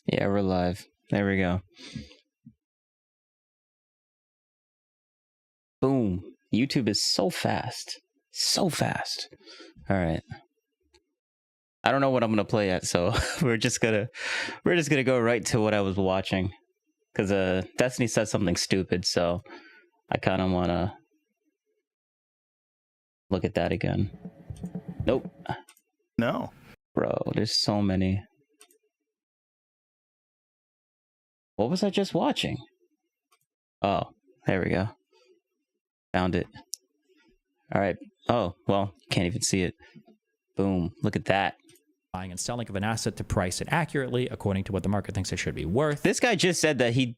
Yeah, we're live. There we go. Boom. YouTube is so fast. So fast. All right. I don't know what I'm gonna play yet, so we're just gonna go right to what I was watching. Cause Destiny said something stupid, so I kinda wanna look at that again. Nope. No. Bro, there's so many. What was I just watching? Oh, there we go. Found it. All right. Oh, well, can't even see it. Boom. Look at that. Buying and selling of an asset to price it accurately according to what the market thinks it should be worth. This guy just said that he.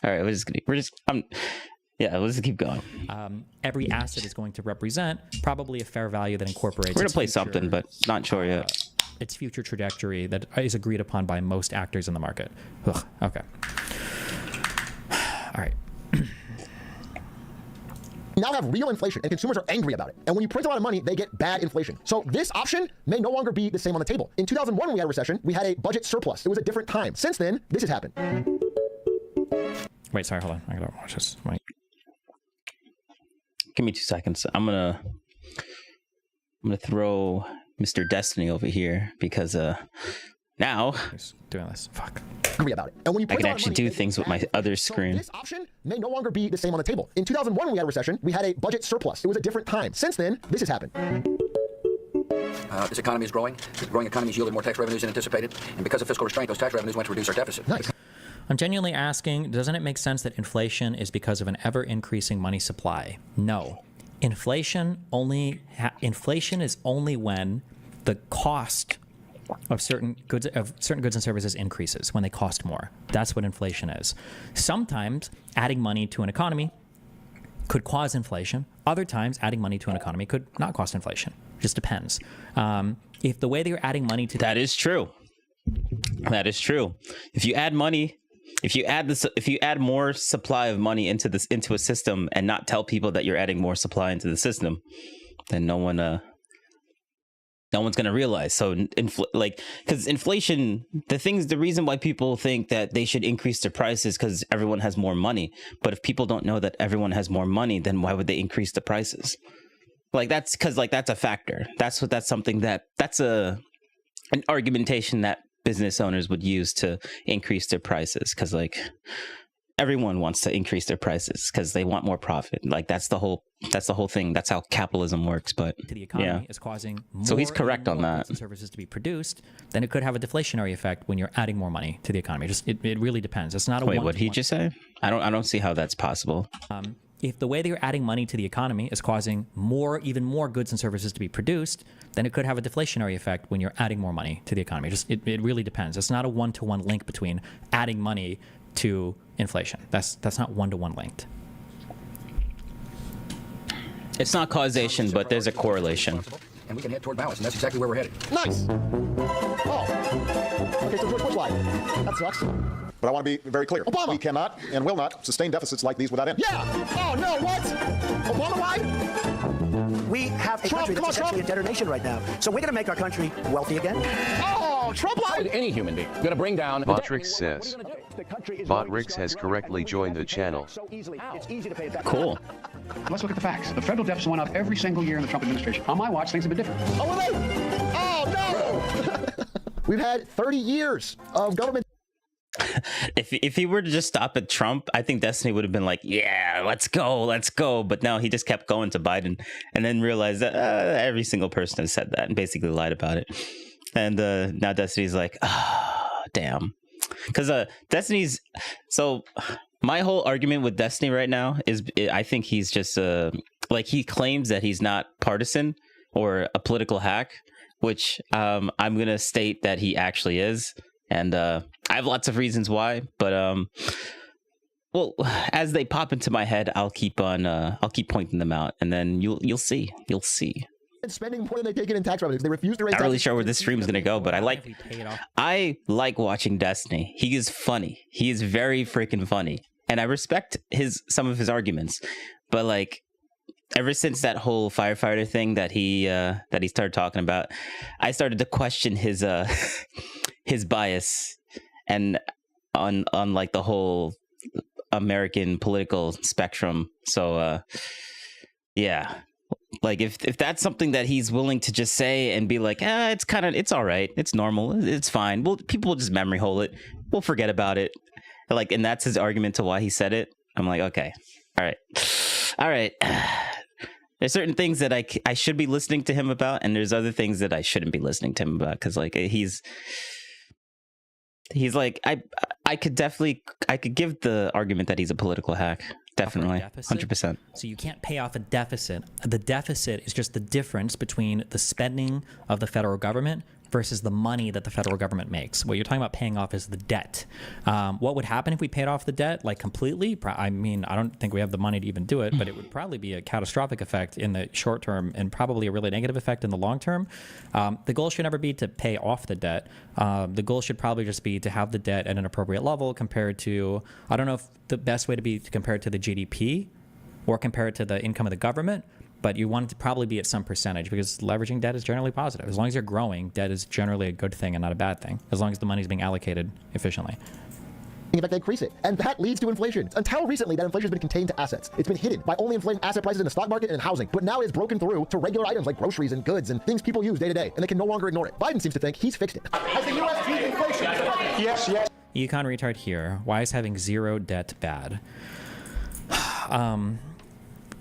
All right, let's just keep going. Every asset is going to represent probably a fair value that incorporates. We're gonna play something, but not sure yet. Its future trajectory that is agreed upon by most actors in the market. Ugh, okay. All right. Now have real inflation and consumers are angry about it. And when you print a lot of money, they get bad inflation. So this option may no longer be the same on the table. In 2001, when we had a recession, we had a budget surplus. It was a different time. Since then, this has happened. Wait, sorry, hold on. I gotta watch this. Wait. Give me 2 seconds. I'm gonna throw Mr. Destiny over here because now He's doing this. Fuck. Angry about it. And when you I print can a lot of actually money, do they things get with my bad other inflation. screen. So this option may no longer be the same on the table. In 2001, when we had a recession, we had a budget surplus. It was a different time. Since then, this has happened. This economy is growing. The growing economy has yielded more tax revenues than anticipated. And because of fiscal restraint, those tax revenues went to reduce our deficit. Nice. I'm genuinely asking, doesn't it make sense that inflation is because of an ever-increasing money supply? No. Inflation is only when the cost of certain goods and services increases, when they cost more. That's what inflation is. Sometimes adding money to an economy could cause inflation. Other times adding money to an economy could not cause inflation. It just depends. If the way that you're adding money to That is true. That is true. If you add money, if you add more supply of money into a system and not tell people that you're adding more supply into the system, then no one's gonna realize. So because inflation, the reason why people think that they should increase their prices because everyone has more money. But if people don't know that everyone has more money, then why would they increase the prices? That's because that's a factor. That's an argumentation that business owners would use to increase their prices, because everyone wants to increase their prices because they want more profit. That's the whole thing. That's how capitalism works. But to the economy is causing more so he's correct on that. Goods and services to be produced, then it could have a deflationary effect when you're adding more money to the economy. It really depends. It's not a wait. What did he just say? I don't see how that's possible. If the way that you're adding money to the economy is causing even more goods and services to be produced, then it could have a deflationary effect when you're adding more money to the economy. It really depends. It's not a one-to-one link between adding money to inflation. That's not one-to-one linked. It's not causation, but there's a correlation. And we can head toward balance, and that's exactly where we're headed. Nice. Oh. Okay, so George Bush lied. That sucks. But I want to be very clear. Obama. We cannot and will not sustain deficits like these without end. Yeah. Oh, no, what? Obama lied? We have a country that's essentially a debtor nation right now. So we're going to make our country wealthy again. Oh, Trump lied? Any human being going to bring down. Botrix says. Botrix has correctly joined the channel. It's easy to pay it back. Cool. Let's look at the facts. The federal deficit went up every single year in the Trump administration. On my watch, things have been different. Oh, wait. Oh, no. We've had 30 years of government. If he were to just stop at Trump, I think Destiny would have been like, yeah, let's go. But no, he just kept going to Biden and then realized that every single person has said that and basically lied about it. And now Destiny's like, damn. Because Destiny's... So my whole argument with Destiny right now is I think he's just... he claims that he's not partisan or a political hack, which I'm going to state that he actually is. And I have lots of reasons why, but well, as they pop into my head, I'll keep pointing them out, and then you'll see. Spending more than they take in tax revenues. They refuse to raise. Not really sure where this stream is gonna go, but I like watching Destiny. He is funny. He is very freaking funny, and I respect some of his arguments. But ever since that whole firefighter thing that he started talking about, I started to question his his bias and on like the whole American political spectrum. So yeah, like if that's something that he's willing to just say and be like, it's all right, it's normal, it's fine, well, people will just memory hole it, we'll forget about it, like, and that's his argument to why he said it. I'm like, okay, all right. There's certain things that I should be listening to him about, and there's other things that I shouldn't be listening to him about, because like he's like, I could give the argument that he's a political hack. Definitely, 100%. So you can't pay off a deficit. The deficit is just the difference between the spending of the federal government versus the money that the federal government makes. What you're talking about paying off is the debt. What would happen if we paid off the debt like completely? I mean, I don't think we have the money to even do it, but it would probably be a catastrophic effect in the short term and probably a really negative effect in the long term. The goal should never be to pay off the debt. The goal should probably just be to have the debt at an appropriate level compared to, I don't know if the best way to be to compare it to the GDP or compare it to the income of the government, but you want it to probably be at some percentage, because leveraging debt is generally positive. As long as you're growing, debt is generally a good thing and not a bad thing, as long as the money is being allocated efficiently. In fact, they increase it. And that leads to inflation. Until recently, that inflation has been contained to assets. It's been hidden by only inflating asset prices in the stock market and in housing. But now it's broken through to regular items like groceries and goods and things people use day to day, and they can no longer ignore it. Biden seems to think he's fixed it. Has the U.S. beat inflation? Yes. Econ retard here. Why is having zero debt bad?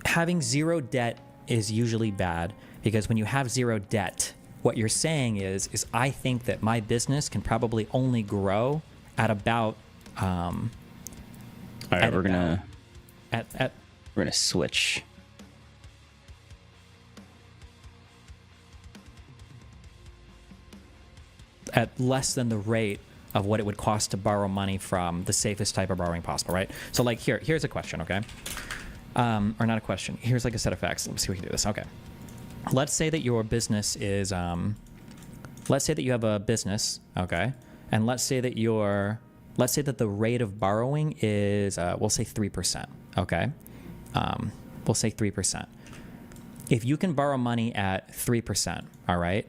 Having zero debt is usually bad, because when you have zero debt, what you're saying is I think that my business can probably only grow at about all right, we're gonna switch. At less than the rate of what it would cost to borrow money from the safest type of borrowing possible, right? So like here's a question, okay? Or not a question. Here's like a set of facts. Let me see if we can do this. Okay. Let's say that your business is, let's say that you have a business, okay? And let's say that the rate of borrowing is, we'll say 3%, okay? We'll say 3%. If you can borrow money at 3%, all right?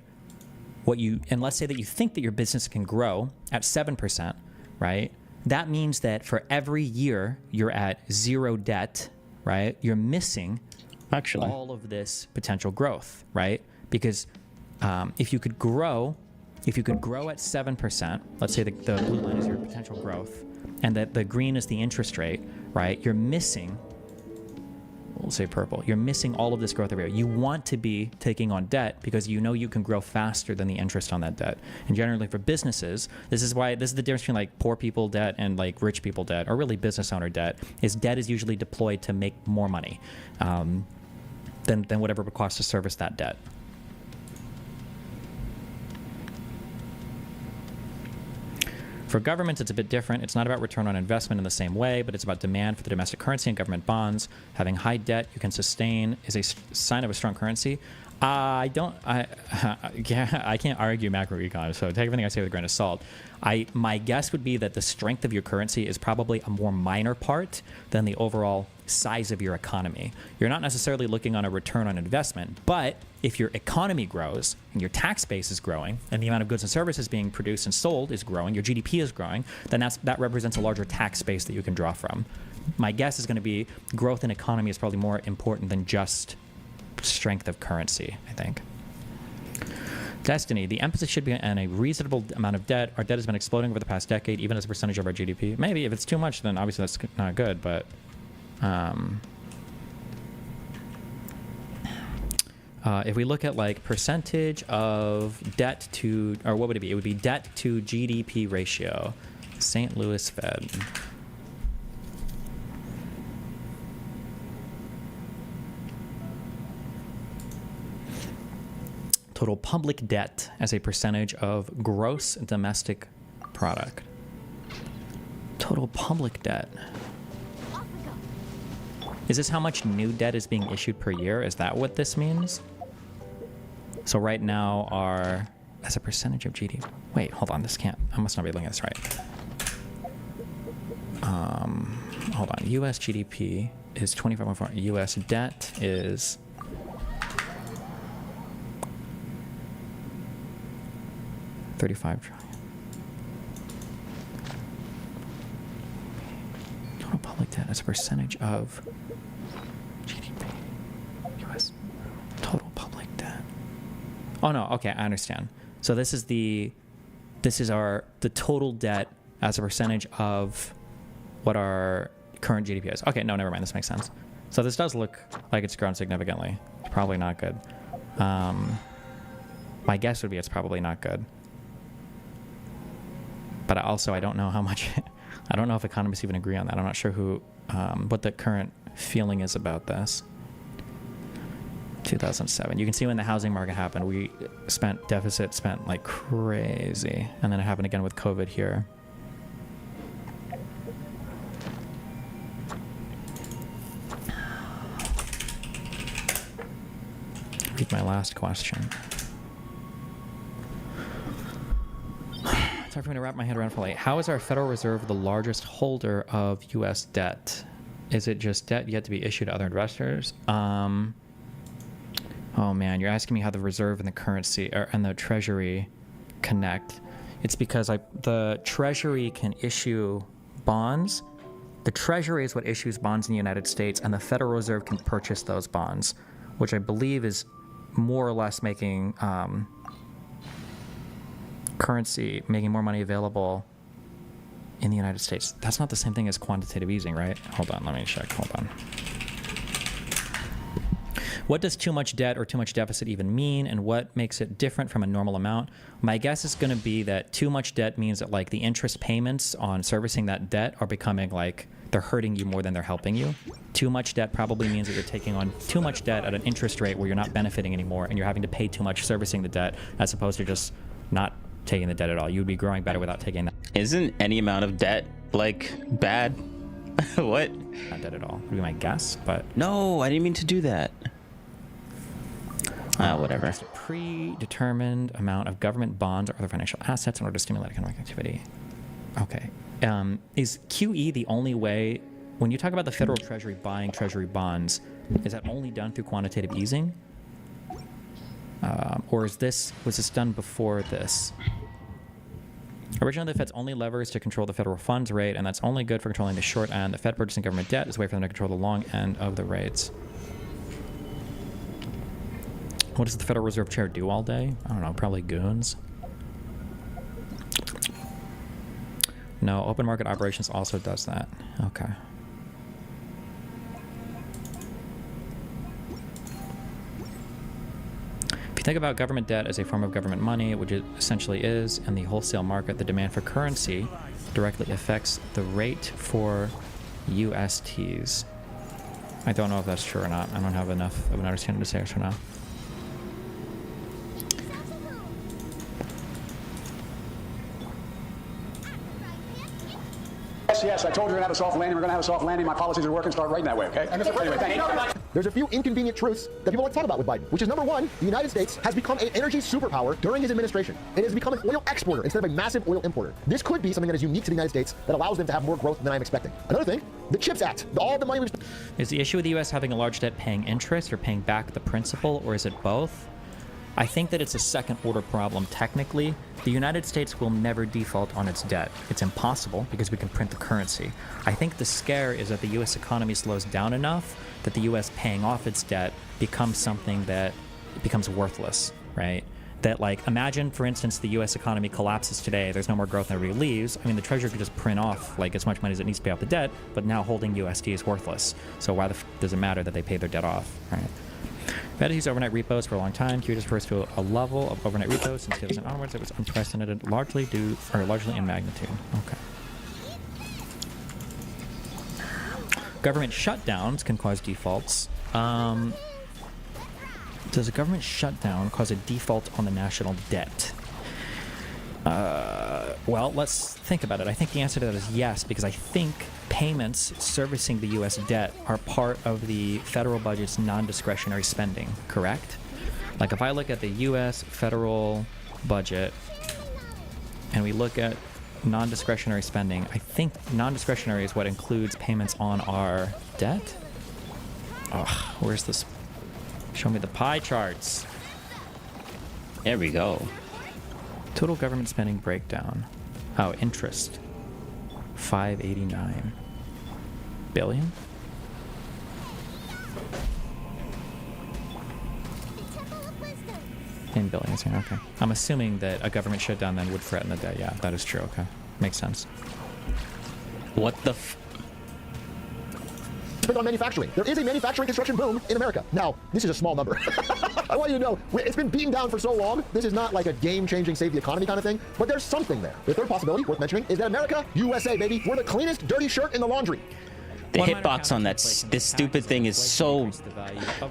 And let's say that you think that your business can grow at 7%, right? That means that for every year you're at zero debt, right? You're missing all of this potential growth, right? Because if you could grow at 7%, let's say the blue line is your potential growth, and that the green is the interest rate, right? You're missing, we'll say purple, you're missing all of this growth every year. You want to be taking on debt because you know you can grow faster than the interest on that debt. And generally for businesses, this is the difference between like poor people debt and like rich people debt, or really business owner debt, is debt is usually deployed to make more money than whatever it would cost to service that debt. For governments, it's a bit different. It's not about return on investment in the same way, but it's about demand for the domestic currency and government bonds. Having high debt you can sustain is a sign of a strong currency. I can't argue macroecon, so take everything I say with a grain of salt. My guess would be that the strength of your currency is probably a more minor part than the overall size of your economy. You're not necessarily looking on a return on investment, but if your economy grows and your tax base is growing and the amount of goods and services being produced and sold is growing, your GDP is growing, then that represents a larger tax base that you can draw from. My guess is going to be growth in economy is probably more important than just strength of currency, I think. Destiny, the emphasis should be on a reasonable amount of debt. Our debt has been exploding over the past decade, even as a percentage of our GDP. Maybe if it's too much, then obviously that's not good, but if we look at like percentage of debt to, or what would it be? It would be debt to GDP ratio. St. Louis Fed. Total public debt as a percentage of gross domestic product. Total public debt. Is this how much new debt is being issued per year? Is that what this means? So right now as a percentage of GDP. Wait, hold on, I must not be looking at this right. Hold on, US GDP is 25.4. US debt is 35 trillion. Total public debt as a percentage of GDP. US. Total public debt. Oh no, okay, I understand. So this is the total debt as a percentage of what our current GDP is. Okay, no, never mind. This makes sense. So this does look like it's grown significantly. It's probably not good. My guess would be it's probably not good. But I don't know how much. I don't know if economists even agree on that. I'm not sure what the current feeling is about this. 2007. You can see when the housing market happened, we spent like crazy. And then it happened again with COVID here. Read my last question. It's hard for me to wrap my head around for like, how is our Federal Reserve the largest holder of U.S. debt? Is it just debt yet to be issued to other investors? Oh man, you're asking me how the reserve and the currency and the treasury connect. It's because the treasury can issue bonds. The treasury is what issues bonds in the United States, and the Federal Reserve can purchase those bonds, which I believe is more or less making making more money available in the United States. That's not the same thing as quantitative easing, right? Hold on, let me check. Hold on. What does too much debt or too much deficit even mean, and what makes it different from a normal amount? My guess is going to be that too much debt means that like the interest payments on servicing that debt are becoming like they're hurting you more than they're helping you. Too much debt probably means that you're taking on too much debt at an interest rate where you're not benefiting anymore, and you're having to pay too much servicing the debt as opposed to just not taking the debt at all. You would be growing better without taking that. Isn't any amount of debt like bad? What? Not debt at all would be my guess, but no, I didn't mean to do that. Whatever. It's a predetermined amount of government bonds or other financial assets in order to stimulate economic activity. Okay. Is QE the only way, when you talk about the Federal Treasury buying Treasury bonds, is that only done through quantitative easing? Or was this done before this? Originally, the Fed's only lever is to control the federal funds rate, and that's only good for controlling the short end. The Fed purchasing government debt is a way for them to control the long end of the rates. What does the Federal Reserve Chair do all day? I don't know, probably goons. No, open market operations also does that. Okay. If you think about government debt as a form of government money, which it essentially is, in the wholesale market, the demand for currency directly affects the rate for USTs. I don't know if that's true or not. I don't have enough of an understanding to say yes or no. Yes, I told you we're going to have a soft landing. We're going to have a soft landing. My policies are working. Start writing that way, okay? Anyway, thank you. There's a few inconvenient truths that people like to talk about with Biden, which is number one, the United States has become an energy superpower during his administration. It has become an oil exporter instead of a massive oil importer. This could be something that is unique to the United States that allows them to have more growth than I'm expecting. Another thing, the CHIPS Act, all the money. Is the issue with the U.S. having a large debt paying interest or paying back the principal, or is it both? I think that it's a second-order problem technically. The United States will never default on its debt. It's impossible because we can print the currency. I think the scare is that the U.S. economy slows down enough that the U.S. paying off its debt becomes something that becomes worthless, right? That, like, imagine, for instance, the U.S. economy collapses today, there's no more growth and everybody leaves. I mean, the Treasury could just print off, like, as much money as it needs to pay off the debt, but now holding USD is worthless. So why does it matter that they pay their debt off, right? Fed has used overnight repos for a long time. QE refers to a level of overnight repos since 2000 onwards. It was unprecedented, largely in magnitude. Okay. Government shutdowns can cause defaults. Does a government shutdown cause a default on the national debt? Well, let's think about it. I think the answer to that is yes, because I think payments servicing the U.S. debt are part of the federal budget's non-discretionary spending, correct? Like if I look at the U.S. federal budget and we look at non-discretionary spending, I think non-discretionary is what includes payments on our debt. Oh, where's this? Show me the pie charts. There we go. Total government spending breakdown. Oh, interest. 589. billion? In billions, yeah, okay. I'm assuming that a government shutdown then would threaten the debt. Yeah, that is true. Okay, makes sense. What the Spent on manufacturing. There is a manufacturing construction boom in America. Now, this is a small number. I want you to know, it's been beaten down for so long. This is not like a game-changing, save the economy kind of thing, but there's something there. The third possibility, worth mentioning, is that America, USA, baby, we're the cleanest dirty shirt in the laundry. The hitbox on this stupid thing is so,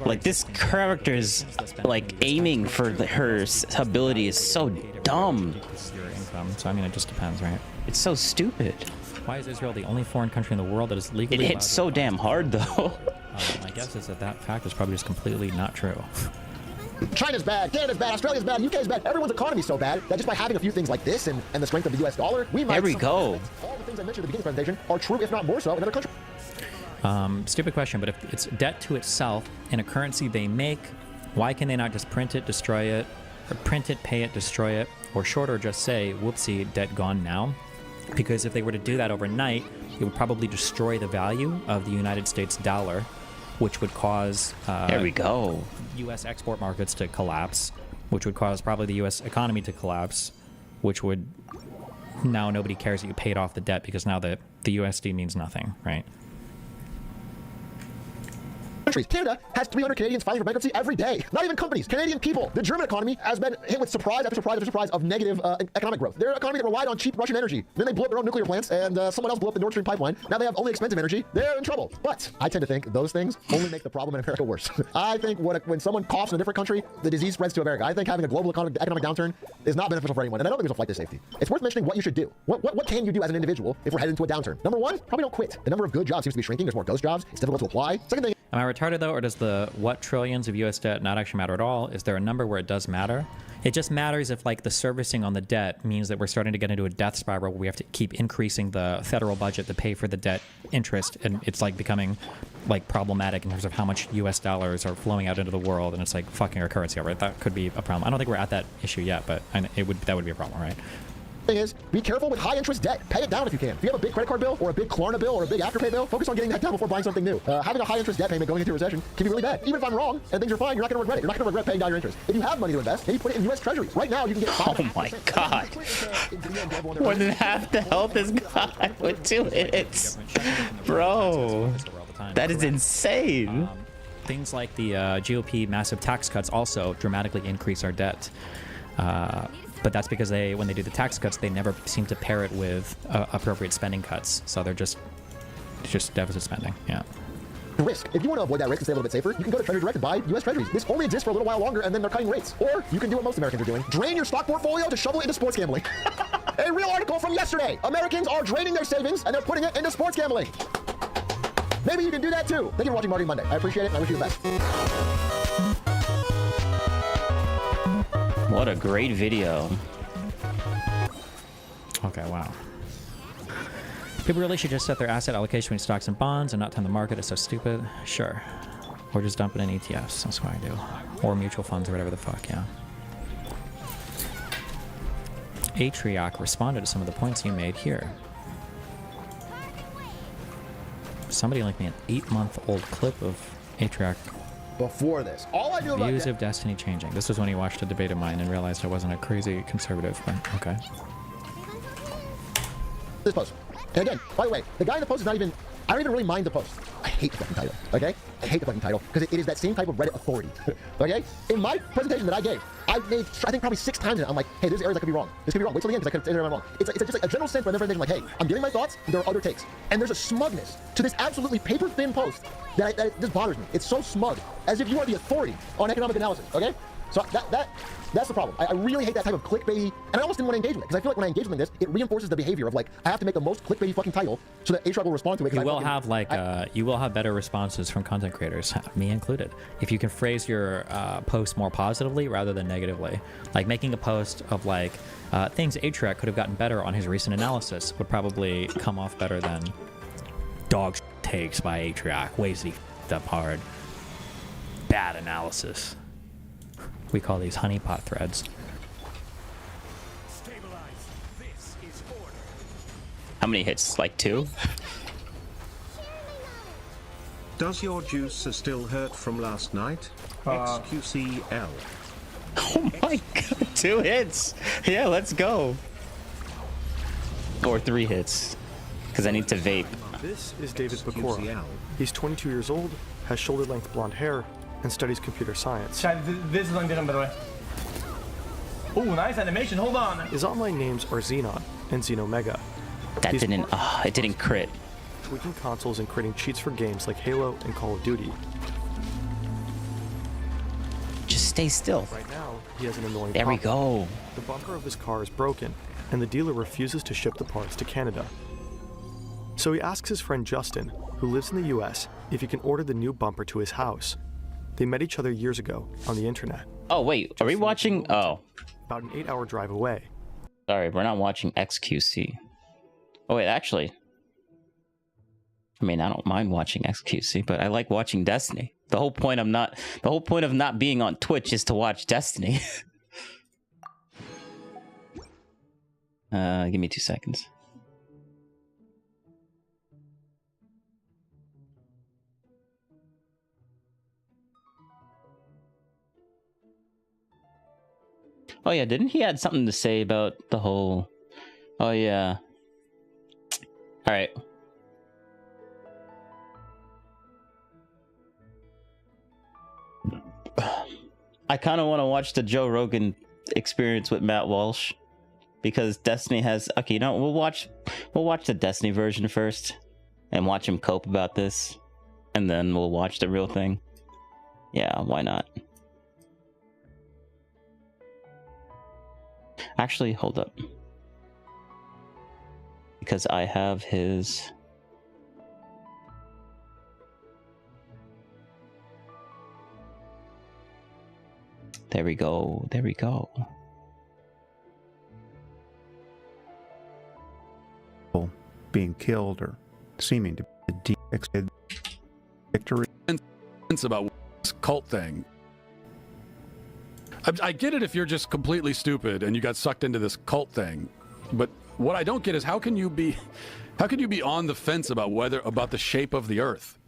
like, this character is like aiming for her ability is so dumb. Your income. So I mean, it just depends, right? It's so stupid. Why is Israel the only foreign country in the world that is legally? It hits so damn hard, though. My guess is that fact is probably just completely not true. China's bad, Canada's bad, Australia's bad, UK's bad. Everyone's economy's so bad that just by having a few things like this and the strength of the US dollar, we might. There we go. All the things I mentioned at the beginning of the presentation are true, if not more so, in other countries. Stupid question, but if it's debt to itself in a currency they make, why can they not just print it, destroy it, or print it, pay it, destroy it, or shorter, just say, whoopsie, debt gone now? Because if they were to do that overnight, it would probably destroy the value of the United States dollar, which would cause there we go. U.S. export markets to collapse, which would cause probably the U.S. economy to collapse, which would now nobody cares that you paid off the debt because now the USD means nothing, right? Canada has 300 Canadians filing for bankruptcy every day. Not even companies, Canadian people. The German economy has been hit with surprise after surprise after surprise of negative economic growth. Their economy that relied on cheap Russian energy. Then they blew up their own nuclear plants, and someone else blew up the Nord Stream pipeline. Now they have only expensive energy. They're in trouble. But I tend to think those things only make the problem in America worse. I think when someone coughs in a different country, the disease spreads to America. I think having a global economic downturn is not beneficial for anyone, and I don't think there's a flight to safety. It's worth mentioning what you should do. What can you do as an individual if we're headed into a downturn? Number one, probably don't quit. The number of good jobs seems to be shrinking. There's more ghost jobs. It's difficult to apply. Second thing. Am I retarded though, or does the what trillions of US debt not actually matter at all? Is there a number where it does matter? It just matters if like the servicing on the debt means that we're starting to get into a death spiral where we have to keep increasing the federal budget to pay for the debt interest, and it's like becoming like problematic in terms of how much US dollars are flowing out into the world, and it's like fucking our currency over. That could be a problem. I don't think we're at that issue yet, but that would be a problem, right? Thing is, be careful with high interest debt. Pay it down if you can. If you have a big credit card bill or a big Klarna bill or a big Afterpay bill, focus on getting that down before buying something new. Having a high interest debt payment going into a recession can be really bad. Even if I'm wrong and things are fine, you're not going to regret it. You're not going to regret paying down your interest. If you have money to invest, maybe put it in US Treasuries. Right now, you can get 5%. Oh my God. More than half the health is gone with 2 minutes. Bro, that is insane. Things like the GOP massive tax cuts also dramatically increase our debt. But that's because when they do the tax cuts, they never seem to pair it with appropriate spending cuts. So they're just deficit spending. Yeah. Risk. If you want to avoid that risk and stay a little bit safer, you can go to Treasury Direct and buy US Treasuries. This only exists for a little while longer, and then they're cutting rates. Or you can do what most Americans are doing: drain your stock portfolio to shovel it into sports gambling. A real article from yesterday. Americans are draining their savings and they're putting it into sports gambling. Maybe you can do that too. Thank you for watching Marketing Monday. I appreciate it, and I wish you the best. What a great video. Okay, wow. People really should just set their asset allocation between stocks and bonds and not time the market. It's so stupid. Sure. Or just dump it in ETFs. That's what I do. Or mutual funds or whatever the fuck, yeah. Atrioc responded to some of the points you made here. Somebody linked me an 8-month-old clip of Atrioc. Before this, all I knew about Views of Destiny changing. This was when he watched a debate of mine and realized I wasn't a crazy conservative, but okay. This post. And again, by the way, the guy in the post is not even, I don't even really mind the post. I hate the fucking title, okay? I hate the fucking title because it is that same type of Reddit authority, okay? In my presentation that I gave, I made, I think probably 6 times in it, I'm like, hey, there's areas that could be wrong. This could be wrong. Wait till the end because I could say I'm wrong. It's just like a general sense for their presentation, like, hey, I'm giving my thoughts, there are other takes. And there's a smugness to this absolutely paper-thin post that just bothers me. It's so smug, as if you are the authority on economic analysis, okay? So that's the problem. I really hate that type of clickbaity, and I almost didn't want to engage with it, because I feel like when I engage with this, it reinforces the behavior of like, I have to make the most clickbaity fucking title so that Atrioc will respond to it. You will have like, you will have better responses from content creators, me included, if you can phrase your post more positively rather than negatively. Like making a post of like, things Atrioc could have gotten better on his recent analysis would probably come off better than dog takes by Atrioc, ways he f***ed up hard. Bad analysis. We call these honeypot threads. How many hits? Like 2? Does your juicer still hurt from last night? XQCL. Oh my god, 2 hits. Yeah, let's go. Or 3 hits, because I need to vape. This is David Bakura. He's 22 years old, has shoulder-length blonde hair, and studies computer science. This is on different, by the way. Oh, nice animation. Hold on. His online names are Xenon and Xenomega. That it didn't crit. Tweaking consoles and creating cheats for games like Halo and Call of Duty. Just stay still. Right now, he has an annoying There we problem. go. The bumper of his car is broken, and the dealer refuses to ship the parts to Canada. So he asks his friend Justin, who lives in the US, if he can order the new bumper to his house. They met each other years ago on the internet. Oh wait, are we watching? Oh, about an 8-hour drive away. Sorry, we're not watching XQC. Oh wait, actually, I mean, I don't mind watching XQC, but I like watching Destiny. The whole point of not being on Twitch is to watch Destiny. Give me 2 seconds. Oh yeah, didn't he had something to say about the whole... Oh yeah. Alright. I kind of want to watch the Joe Rogan experience with Matt Walsh, because Destiny has... Okay, you know, we'll watch the Destiny version first and watch him cope about this, and then we'll watch the real thing. Yeah, why not? Actually, hold up. Because I have his... There we go. There we go. Being killed or seeming to be a victory. It's about this cult thing. I get it if you're just completely stupid and you got sucked into this cult thing, but what I don't get is how can you be on the fence about the shape of the Earth?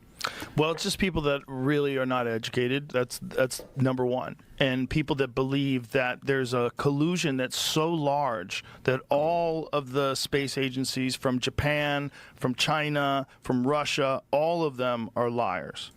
Well, it's just people that really are not educated. That's number one. And people that believe that there's a collusion that's so large that all of the space agencies from Japan, from China, from Russia, all of them are liars.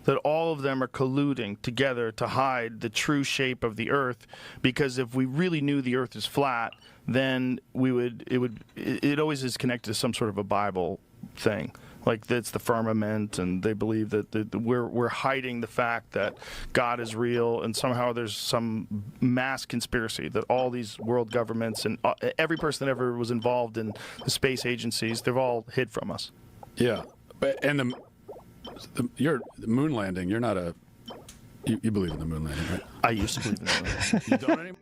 That all of them are colluding together to hide the true shape of the Earth, because if we really knew the Earth is flat, then it always is connected to some sort of a Bible thing. Like it's the firmament, and they believe that we're hiding the fact that God is real, and somehow there's some mass conspiracy that all these world governments and every person that ever was involved in the space agencies, they've all hid from us. Yeah, and the moon landing. You're not a. You believe in the moon landing, right? I used to believe in the moon landing. You don't anymore?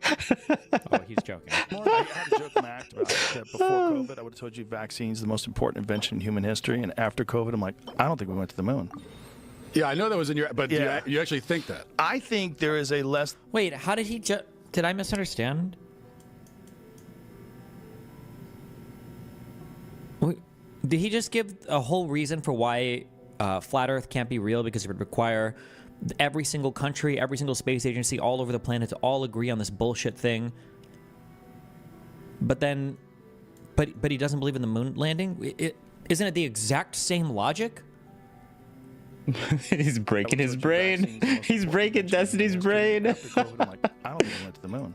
Oh, he's joking. I had a joke in my act about it, that before COVID, I would have told you vaccines the most important invention in human history, and after COVID, I'm like, I don't think we went to the moon. Yeah, I know that was in your, but yeah. you actually think that? I think there is a less... Wait, how did he did I misunderstand? Did he just give a whole reason for why flat Earth can't be real, because it would require every single country, every single space agency all over the planet to all agree on this bullshit thing? But then, but he doesn't believe in the moon landing? Isn't it the exact same logic? He's breaking his brain. He's breaking Destiny's brain. I'm like, I don't think we went to the moon.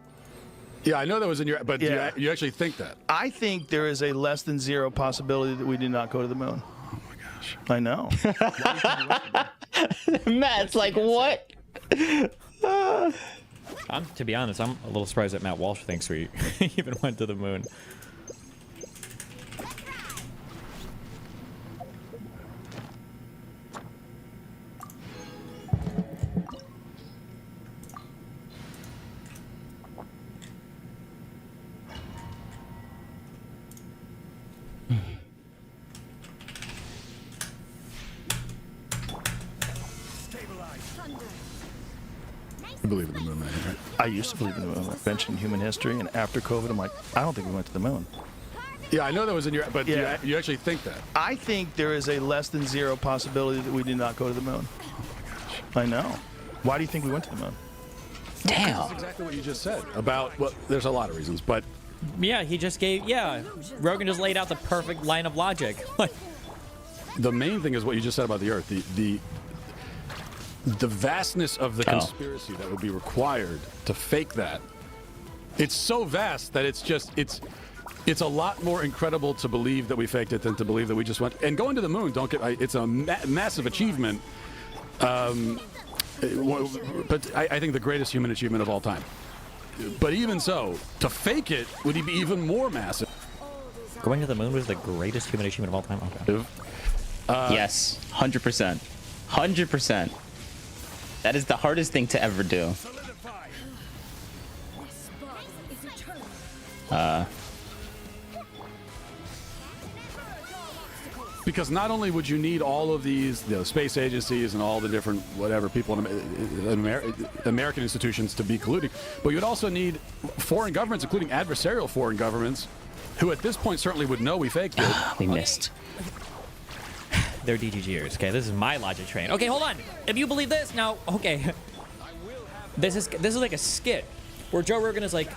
Yeah, I know that was in your, but yeah. you actually think that? I think there is a less than zero possibility that we did not go to the moon. Oh my gosh. I know. Matt's like, what? To be honest, I'm a little surprised that Matt Walsh thinks we even went to the moon. You believe in the moon landing, right? I used to believe in the moon invention in human history, and after COVID, I'm like, I don't think we went to the moon. Yeah, I know that was in your, but Yeah. you actually think that? I think there is a less than zero possibility that we did not go to the moon. I know. Why do you think we went to the moon? Damn. That's exactly what you just said about, well, there's a lot of reasons, but Yeah, he just gave, Rogan just laid out the perfect line of logic. the main thing is what you just said about the Earth. The vastness of the conspiracy that would be required to fake that. It's so vast that it's a lot more incredible to believe that we faked it than to believe that we just went. And going to the moon, it's a massive achievement. But I think the greatest human achievement of all time. But even so, to fake it would be even more massive. Going to the moon was the greatest human achievement of all time. Okay. Yes, 100%. 100%. That is the hardest thing to ever do. Because not only would you need all of these space agencies and all the different people in American institutions to be colluding, but you'd also need foreign governments, including adversarial foreign governments, who at this point certainly would know we faked it. We missed. They're DGGers. Okay, this is my logic train. Okay, hold on. If you believe this, now, okay. This is like a skit where Joe Rogan is like,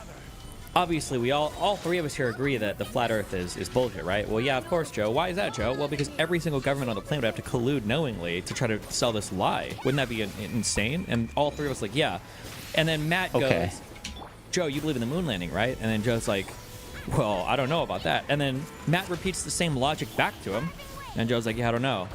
obviously, we all three of us here agree that the flat Earth is bullshit, right? Well, yeah, of course, Joe. Why is that, Joe? Well, because every single government on the planet would have to collude knowingly to try to sell this lie. Wouldn't that be insane? And all three of us like, yeah. And then Matt goes, Joe, you believe in the moon landing, right? And then Joe's like, well, I don't know about that. And then Matt repeats the same logic back to him. And Joe's like, yeah, I don't know.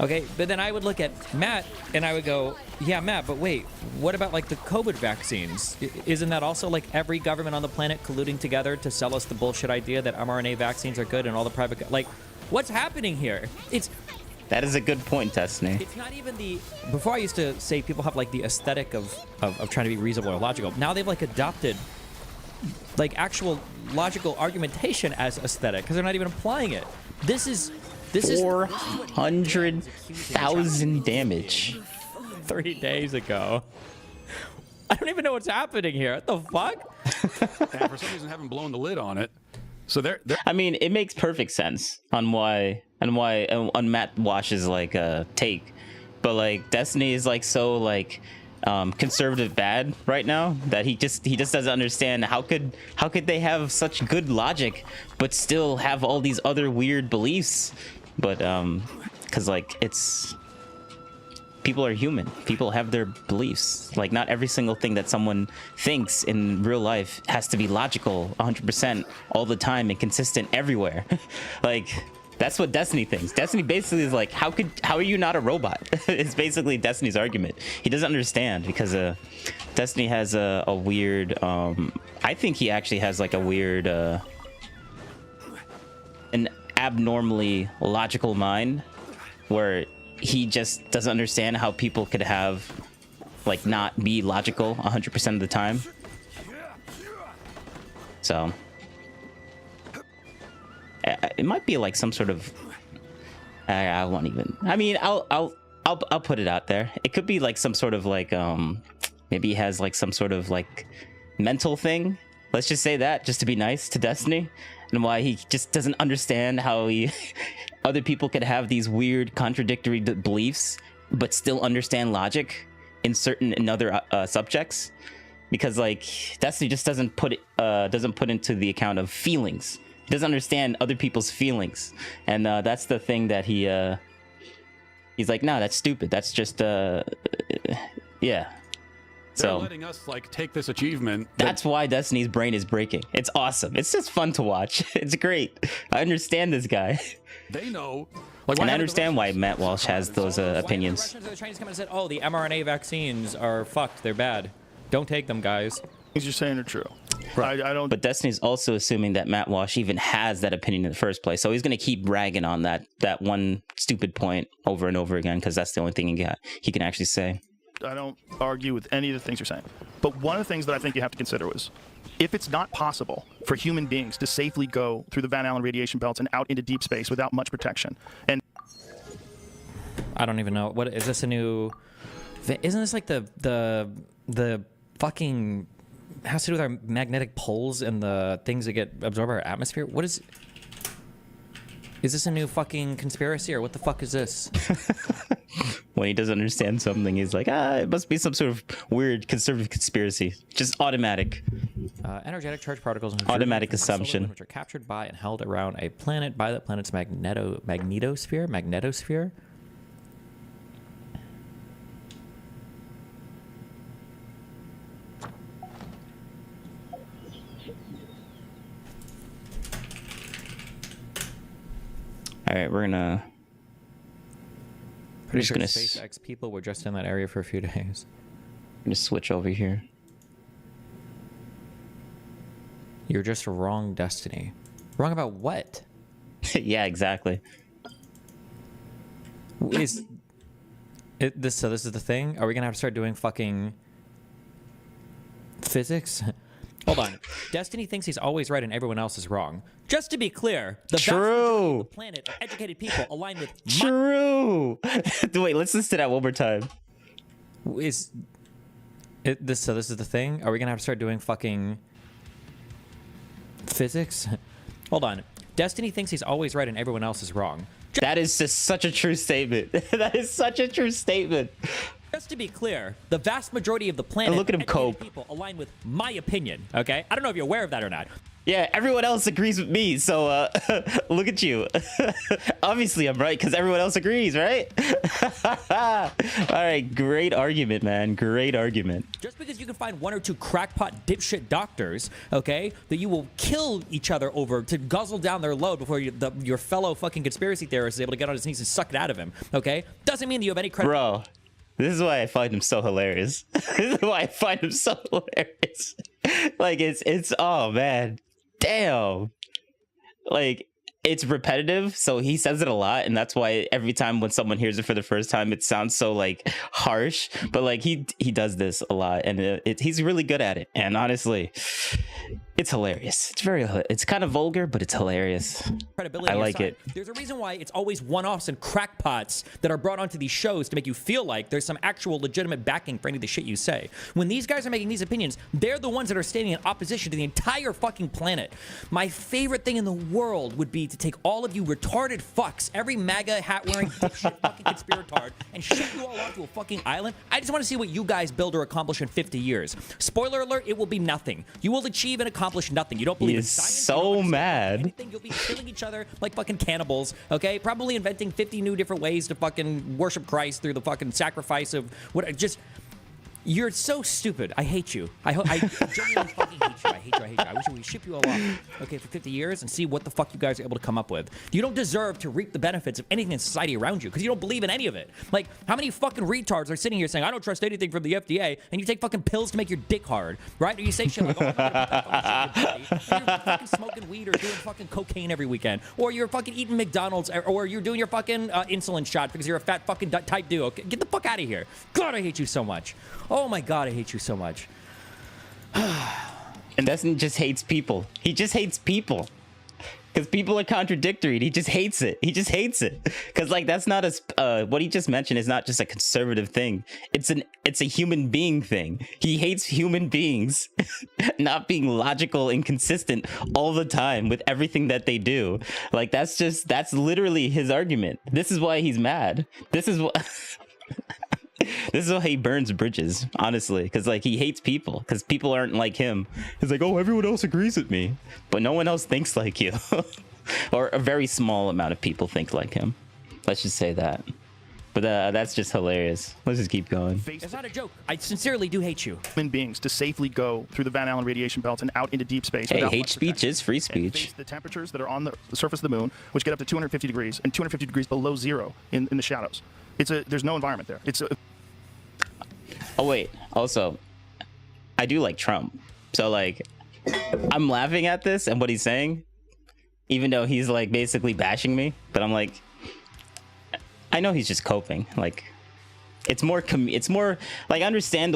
Okay, but then I would look at Matt and I would go, yeah, Matt, but wait, what about like the COVID vaccines? Isn't that also like every government on the planet colluding together to sell us the bullshit idea that mRNA vaccines are good and all the private, like, what's happening here? That is a good point, Destiny. It's not even before I used to say people have like the aesthetic of trying to be reasonable or logical. Now they've like adopted like actual logical argumentation as aesthetic because they're not even applying it. This is 400,000 damage 3 days ago. I don't even know what's happening here. What the fuck? And for some reason, haven't blown the lid on it. So they're I mean, it makes perfect sense on Matt Wash's like take, but like Destiny is like so like conservative bad right now that he just doesn't understand how could they have such good logic but still have all these other weird beliefs. But because like people are human, people have their beliefs. Like not every single thing that someone thinks in real life has to be logical 100% all the time and consistent everywhere. Like that's what Destiny thinks. Destiny basically is like, how are you not a robot? It's basically Destiny's argument. He doesn't understand because Destiny has a weird I think he actually has like a weird an abnormally logical mind where he just doesn't understand how people could have like not be logical 100% of the time. So it might be like some sort of I won't even. I mean, I'll put it out there. It could be like some sort of like maybe he has like some sort of like mental thing. Let's just say that just to be nice to Destiny, and why he just doesn't understand how other people could have these weird contradictory beliefs but still understand logic in other subjects, because like Destiny just doesn't put into the account of feelings. He doesn't understand other people's feelings, and that's the thing that he's like, no, that's stupid. That's just yeah. They're letting us like take this achievement. That's why Destiny's brain is breaking. It's awesome. It's just fun to watch. It's great. I understand this guy. They know. And I understand why Matt Walsh has those opinions. The Chinese come and said, "Oh, the mRNA vaccines are fucked. They're bad. Don't take them, guys." Things you're saying are true. Right. I don't. But Destiny's also assuming that Matt Walsh even has that opinion in the first place, so he's going to keep ragging on that one stupid point over and over again because that's the only thing he can actually say. I don't argue with any of the things you're saying. But one of the things that I think you have to consider was, if it's not possible for human beings to safely go through the Van Allen radiation belts and out into deep space without much protection, and I don't even know, what is this a new? Isn't this like the fucking has to do with our magnetic poles and the things that get absorbed by our atmosphere? What is? Is this a new fucking conspiracy or what the fuck is this? When he doesn't understand something, he's like, it must be some sort of weird conservative conspiracy. Just automatic. Energetic charged particles Automatic assumption. which are captured by and held around a planet by that planet's magnetosphere. All right, we're gonna. Pretty sure SpaceX people were just in that area for a few days. I'm gonna switch over here. You're just wrong, Destiny. Wrong about what? Yeah, exactly. So this is the thing? Are we gonna have to start doing fucking physics? Hold on. Destiny thinks he's always right and everyone else is wrong. Just to be clear, the vast majority of the planet are educated people aligned with True. Wait, let's listen to that one more time. So this is the thing? Are we gonna have to start doing fucking physics? Hold on. Destiny thinks he's always right and everyone else is wrong. That is just such a true statement. That is such a true statement. Just to be clear, the vast majority of the planet look at him cope. people align with my opinion, okay? I don't know if you're aware of that or not. Yeah, everyone else agrees with me, so look at you. Obviously, I'm right because everyone else agrees, right? All right, great argument, man. Great argument. Just because you can find one or two crackpot dipshit doctors, okay, that you will kill each other over to guzzle down their load before your fellow fucking conspiracy theorist is able to get on his knees and suck it out of him, okay? Doesn't mean that you have any credit. Bro, this is why I find him so hilarious. This is why I find him so hilarious. Like, it's oh, man. Damn. Like, it's repetitive, so he says it a lot, and that's why every time when someone hears it for the first time, it sounds so like harsh. But like he does this a lot, and he's really good at it. And honestly, it's hilarious. It's kind of vulgar, but it's hilarious. Credibility I like it. There's a reason why it's always one-offs and crackpots that are brought onto these shows to make you feel like there's some actual legitimate backing for any of the shit you say. When these guys are making these opinions, they're the ones that are standing in opposition to the entire fucking planet. My favorite thing in the world would be to take all of you retarded fucks, every MAGA hat-wearing dipshit fucking conspiratard, and ship you all onto a fucking island. I just want to see what you guys build or accomplish in 50 years. Spoiler alert, it will be nothing. You will achieve and accomplish nothing. You don't believe in science. So mad. Anything. You'll be killing each other like fucking cannibals, okay? Probably inventing 50 new different ways to fucking worship Christ through the fucking sacrifice of what. Just, you're so stupid. I hate you. I genuinely fucking hate you. I hate you. I wish we could ship you all off, okay, for 50 years and see what the fuck you guys are able to come up with. You don't deserve to reap the benefits of anything in society around you because you don't believe in any of it. Like, how many fucking retards are sitting here saying, I don't trust anything from the FDA, and you take fucking pills to make your dick hard, right? Or you say shit like, oh, I'm not gonna put that fucking shit in your body. Or you're fucking smoking weed or doing fucking cocaine every weekend. Or you're fucking eating McDonald's, or you're doing your fucking insulin shot because you're a fat fucking type 2. Okay? Get the fuck out of here. God, I hate you so much. Oh my God, I hate you so much. And Dustin just hates people. He just hates people. Because people are contradictory. And he just hates it. He just hates it. Because like that's not a what he just mentioned is not just a conservative thing. It's a human being thing. He hates human beings not being logical and consistent all the time with everything that they do. Like that's literally his argument. This is why he's mad. This is what this is why he burns bridges, honestly, because like he hates people because people aren't like him. He's like, oh, everyone else agrees with me, but no one else thinks like you. Or a very small amount of people think like him. Let's just say that. But that's just hilarious. Let's just keep going. It's not a joke. I sincerely do hate you. Human beings to safely go through the Van Allen radiation belt and out into deep space. Hey, hate speech is free speech. Face the temperatures that are on the surface of the moon, which get up to 250 degrees and 250 degrees below zero in the shadows. There's no environment there. Oh wait, also, I do like Trump. So like, I'm laughing at this and what he's saying, even though he's like basically bashing me. But I'm like, I know he's just coping. Like, it's more like I understand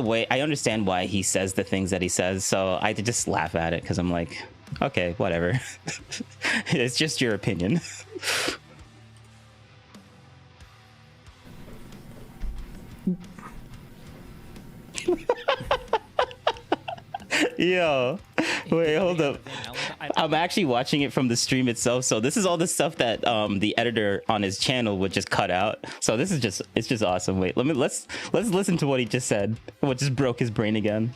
why he says the things that he says. So I just laugh at it because I'm like, okay, whatever. It's just your opinion. Yo, wait, hold up. I'm actually watching it from the stream itself. So this is all the stuff that the editor on his channel would just cut out. So this is just, it's just awesome. Wait, let's listen to what he just said. What just broke his brain again.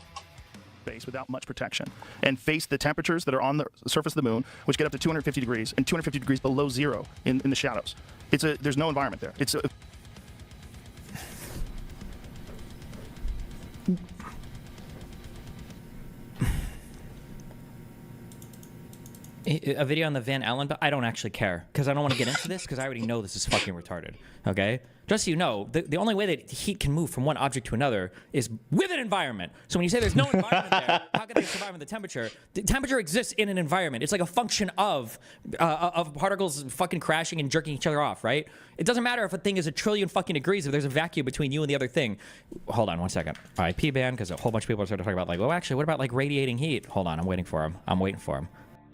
Without much protection, and face the temperatures that are on the surface of the moon, which get up to 250 degrees and 250 degrees below zero in the shadows. There's no environment there. It's a video on the Van Allen, but I don't actually care because I don't want to get into this because I already know this is fucking retarded. Okay, just so you know, the only way that heat can move from one object to another is with an environment. So when you say there's no environment there, how can they survive in the temperature? The temperature exists in an environment. It's like a function of particles fucking crashing and jerking each other off, right? It doesn't matter if a thing is a trillion fucking degrees if there's a vacuum between you and the other thing. Hold on 1 second. IP ban because a whole bunch of people are starting to talk about like, well, actually, what about like radiating heat? Hold on, I'm waiting for him.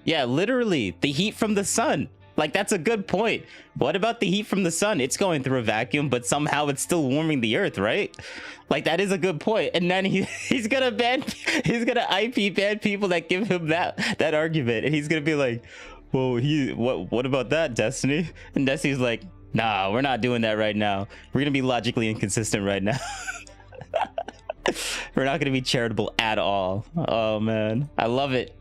Yeah, literally the heat from the sun. Like, that's a good point. What about the heat from the sun? It's going through a vacuum, but somehow it's still warming the earth, right? Like, that is a good point. And then he's gonna IP ban people that give him that argument, and he's gonna be like, well, what about that, Destiny? And Destiny's like, nah, we're not doing that right now. We're gonna be logically inconsistent right now. We're not gonna be charitable at all. Oh man, I love it.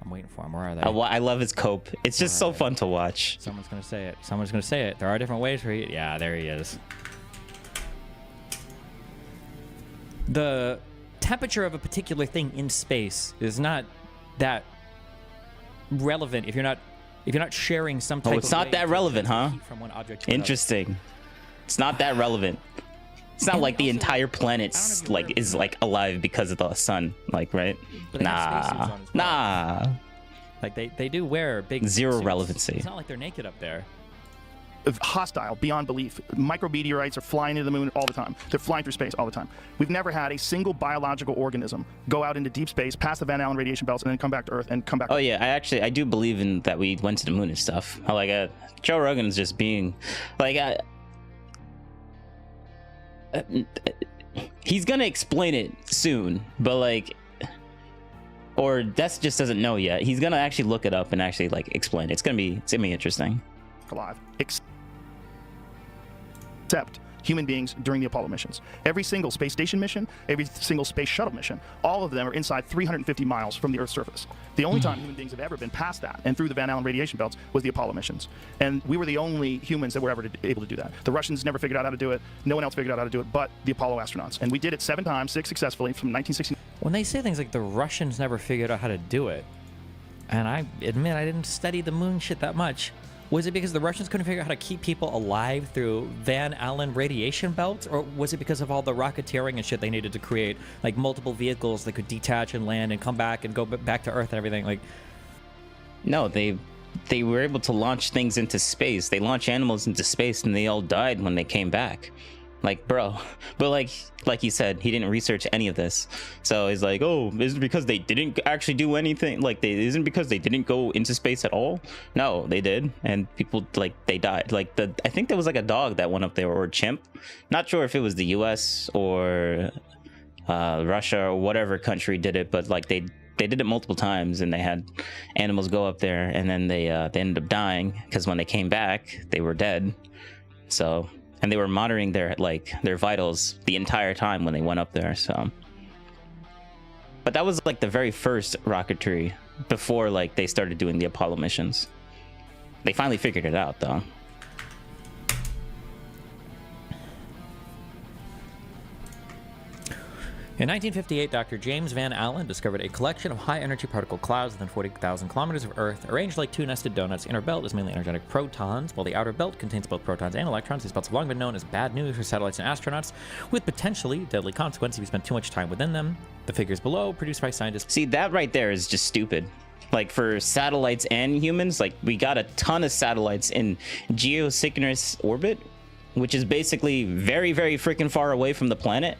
I'm waiting for him. Where are they? I love his cope. It's just so fun to watch. Someone's gonna say it. There are different ways for it. Yeah, there he is. The temperature of a particular thing in space is not that relevant if you're not sharing some type of. Oh, it's not that relevant, huh? From one object to Interesting. It's not that relevant. It's not like the entire planet is like alive because of the sun, like, right? Nah. Like they do wear big zero suits. relevancy. It's not like they're naked up there. Hostile beyond belief. Micrometeorites are flying into the moon all the time. They're flying through space all the time. We've never had a single biological organism go out into deep space, past the Van Allen radiation belts, and then come back to Earth and come back. Oh yeah, I do believe in that we went to the moon and stuff. Like Joe Rogan's just being like. He's gonna explain it soon, but like, or Des just doesn't know yet. He's gonna actually look it up and actually like explain it. It's gonna be interesting. Alive, except human beings during the Apollo missions. Every single space station mission, every single space shuttle mission, all of them are inside 350 miles from the Earth's surface. The only time human beings have ever been past that and through the Van Allen radiation belts was the Apollo missions. And we were the only humans that were ever able to do that. The Russians never figured out how to do it. No one else figured out how to do it but the Apollo astronauts. And we did it 7 times, 6 successfully from 1960. When they say things like the Russians never figured out how to do it, and I admit I didn't study the moon shit that much, was it because the Russians couldn't figure out how to keep people alive through Van Allen radiation belts? Or was it because of all the rocketeering and shit they needed to create, like multiple vehicles that could detach and land and come back and go back to Earth and everything? Like, no, they were able to launch things into space. They launched animals into space and they all died when they came back. Like, bro, but like he said, he didn't research any of this. So he's like, oh, is it because they didn't actually do anything? Like, isn't because they didn't go into space at all? No, they did. And people, like, they died. Like, I think there was like a dog that went up there, or a chimp. Not sure if it was the US or Russia or whatever country did it, but like they did it multiple times, and they had animals go up there, and then they ended up dying because when they came back, they were dead. So. And they were monitoring their vitals the entire time when they went up there. So, but that was like the very first rocketry before like they started doing the Apollo missions. They finally figured it out though. In 1958, Dr. James Van Allen discovered a collection of high-energy particle clouds within 40,000 kilometers of Earth, arranged like 2 nested donuts. Inner belt is mainly energetic protons, while the outer belt contains both protons and electrons. These belts have long been known as bad news for satellites and astronauts, with potentially deadly consequences if you spend too much time within them. The figures below, produced by scientists. See, that right there is just stupid. Like, for satellites and humans, like, we got a ton of satellites in geosynchronous orbit, which is basically very, very freaking far away from the planet.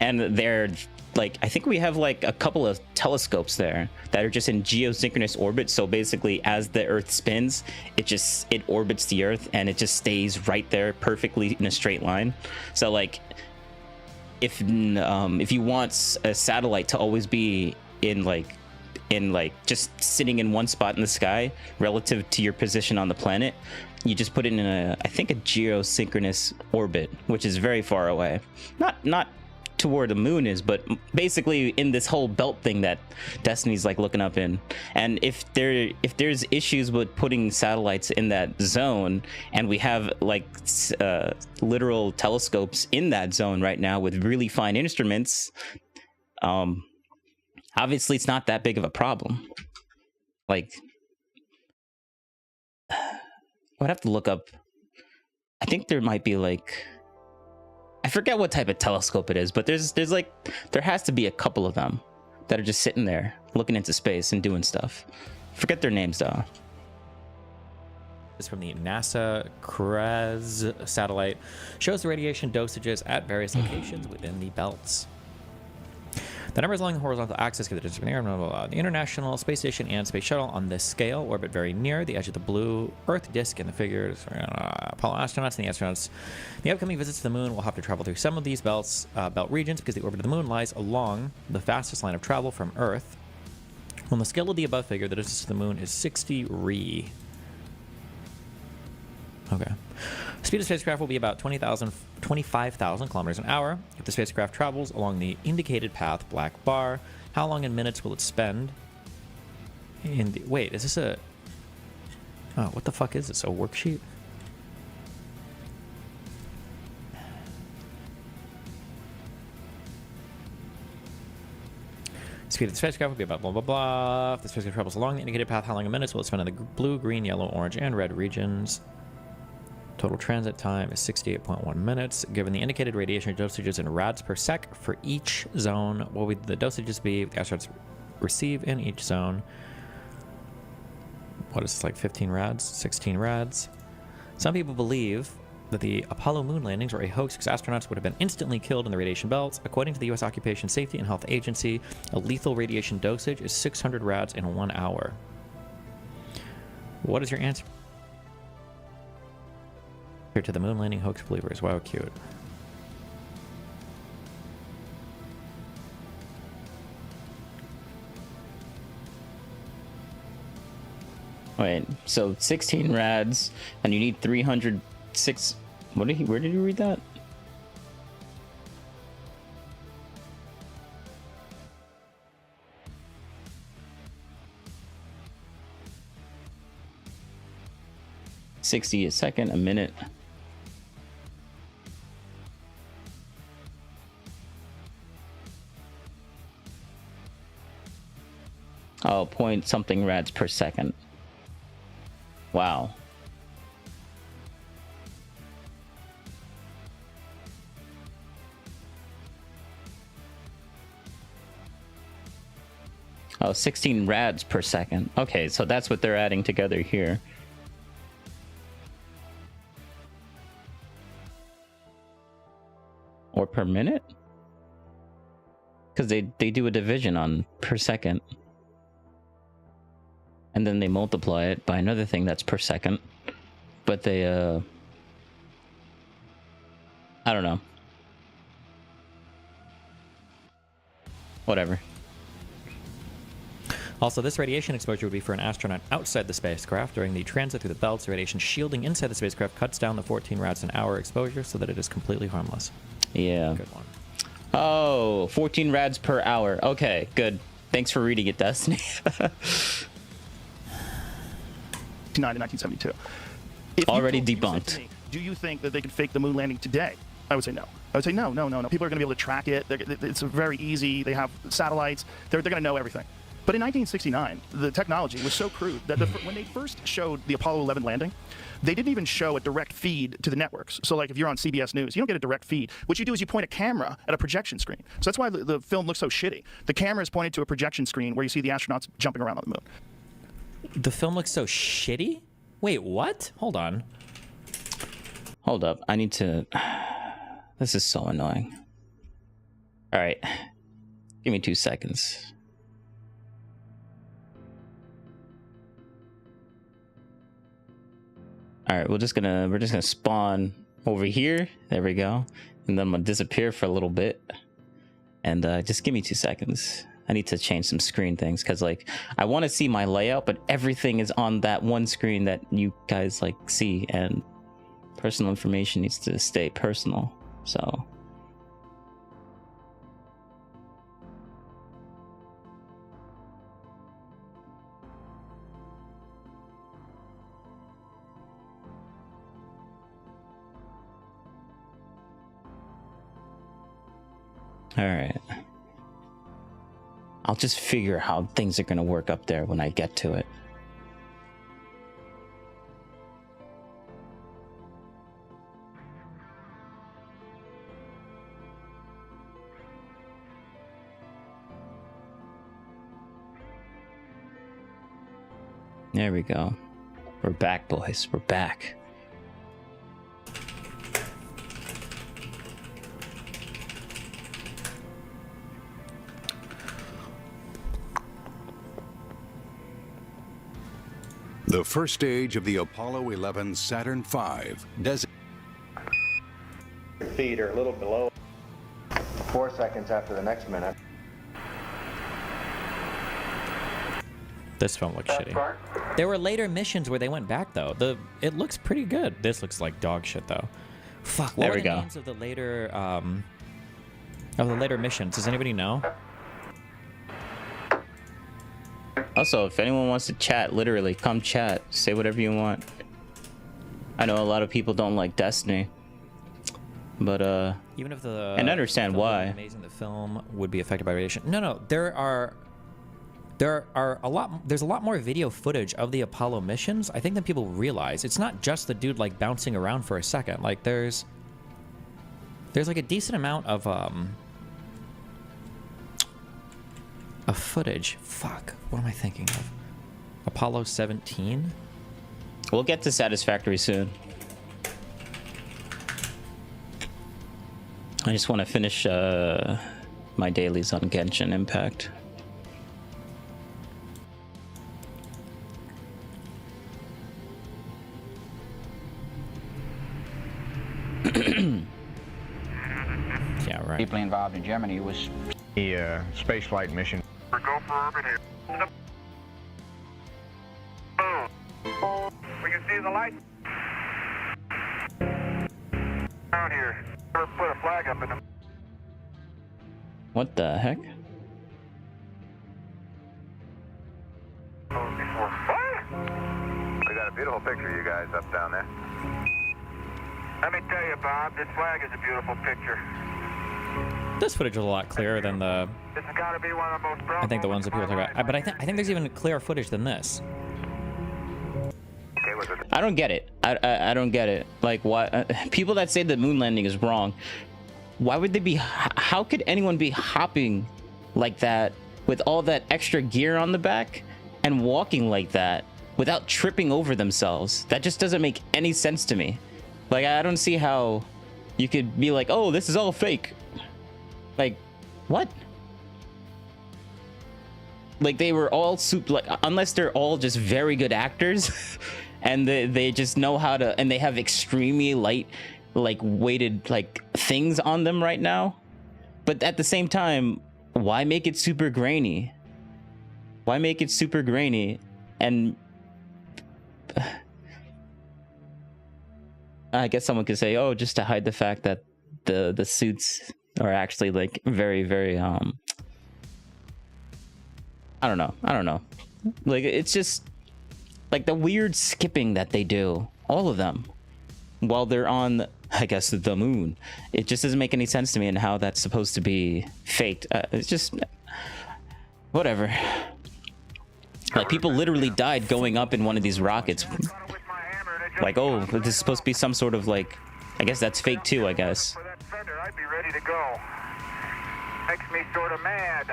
And they're like, I think we have like a couple of telescopes there that are just in geosynchronous orbit. So basically, as the Earth spins, it orbits the Earth and it just stays right there perfectly in a straight line. So like, if you want a satellite to always be in like in like just sitting in one spot in the sky relative to your position on the planet. You just put it in I think a geosynchronous orbit, which is very far away. Not to where the moon is, but basically in this whole belt thing that Destiny's like looking up in. And if there's issues with putting satellites in that zone, and we have like literal telescopes in that zone right now with really fine instruments, obviously it's not that big of a problem. Like, I'd have to look up. I think there might be like, I forget what type of telescope it is, but there has to be a couple of them that are just sitting there looking into space and doing stuff. Forget their names though. This is from the NASA CRES satellite. Shows the radiation dosages at various locations within the belts. The numbers along the horizontal axis give the distance between the International Space Station and Space Shuttle on this scale orbit very near the edge of the blue Earth disk in the figures. Apollo astronauts and the astronauts. The upcoming visits to the moon will have to travel through some of these belt regions because the orbit of the moon lies along the fastest line of travel from Earth. On the scale of the above figure, the distance to the moon is 60 Ri. Okay. Speed of the spacecraft will be about 25,000 kilometers an hour. If the spacecraft travels along the indicated path, black bar, how long in minutes will it spend? Wait, is this a... Oh, what the fuck is this? A worksheet? Speed of the spacecraft will be about blah, blah, blah. If the spacecraft travels along the indicated path, how long in minutes will it spend in the blue, green, yellow, orange, and red regions? Total transit time is 68.1 minutes. Given the indicated radiation dosages in rads per sec for each zone, what would the dosages be the astronauts receive in each zone? What is this, like 15 rads? 16 rads? Some people believe that the Apollo moon landings were a hoax because astronauts would have been instantly killed in the radiation belts. According to the U.S. Occupation Safety and Health Agency, a lethal radiation dosage is 600 rads in 1 hour. What is your answer? Here to the moon landing hoax believers. Wow, cute. Wait, so 16 rads, and you need 306. Where did you read that? $60 a second, a minute. Oh, point something rads per second. Wow. Oh, 16 rads per second. Okay, so that's what they're adding together here. Or per minute? Because they do a division on per second. And then they multiply it by another thing that's per second. But they, I don't know. Whatever. Also, this radiation exposure would be for an astronaut outside the spacecraft. During the transit through the belts, the radiation shielding inside the spacecraft cuts down the 14 rads an hour exposure so that it is completely harmless. Yeah. Good one. Oh, 14 rads per hour. Okay, good. Thanks for reading it, Destiny. 1972. Already debunked. Do you think that they could fake the moon landing today? I would say no. I would say no. People are going to be able to track it. It's very easy. They have satellites. They're going to know everything. But in 1969, the technology was so crude that when they first showed the Apollo 11 landing, they didn't even show a direct feed to the networks. So like if you're on CBS News, you don't get a direct feed. What you do is you point a camera at a projection screen. So that's why the film looks so shitty. The camera is pointed to a projection screen where you see the astronauts jumping around on the moon. The film looks so shitty? Wait, what? Hold on. Hold up. I need to... This is so annoying. All right. Give me 2 seconds. All right, we're just gonna spawn over here. There we go. And then I'm gonna disappear for a little bit. And just give me 2 seconds. I need to change some screen things because like I want to see my layout, but everything is on that one screen that you guys like see, and personal information needs to stay personal. So all right. I'll just figure how things are going to work up there when I get to it. There we go. We're back, boys. We're back. The first stage of the Apollo 11 Saturn V feet are a little below 4 seconds after the next minute. This film looks shitty. There were later missions where they went back though. It looks pretty good. This looks like dog shit though. Fuck. What were the names of the later missions? Does anybody know? Also, if anyone wants to chat, literally, come chat. Say whatever you want. I know a lot of people don't like Destiny, but even if the and I understand why. Amazing, the film would be affected by radiation. No, there are a lot. There's a lot more video footage of the Apollo missions, I think, than people realize. It's not just the dude like bouncing around for a second. Like there's like a decent amount of footage. Fuck. What am I thinking of? Apollo 17? We'll get to Satisfactory soon. I just want to finish my dailies on Genshin Impact. Yeah, right. Deeply involved in Germany was The space flight mission. Go for orbit here. We can see the light. Down here. Put a flag up in them. What the heck? We got a beautiful picture of you guys up down there. Let me tell you, Bob, this flag is a beautiful picture. This footage is a lot clearer than the. This has got to be one of the most. I think the ones that people talk about. But I think there's even clearer footage than this. I don't get it. I don't get it. Like, why people that say the moon landing is wrong? Why would they be? How could anyone be hopping like that with all that extra gear on the back and walking like that without tripping over themselves? That just doesn't make any sense to me. Like, I don't see how you could be like, oh, this is all fake. Like, what? Like, they were all like, unless they're all just very good actors and they just know how to, and they have extremely light, like, weighted, like, things on them right now. But at the same time, why make it super grainy? Why make it super grainy? And I guess someone could say, oh, just to hide the fact that the suits are actually like very, very I don't know. Like, it's just like the weird skipping that they do, all of them, while they're on, I guess, the moon. It just doesn't make any sense to me, and how that's supposed to be faked. It's just whatever. Like, people literally died going up in one of these rockets. Like, oh, this is supposed to be some sort of, like, I guess that's fake too, I guess. I'd be ready to go. Makes me sort of mad.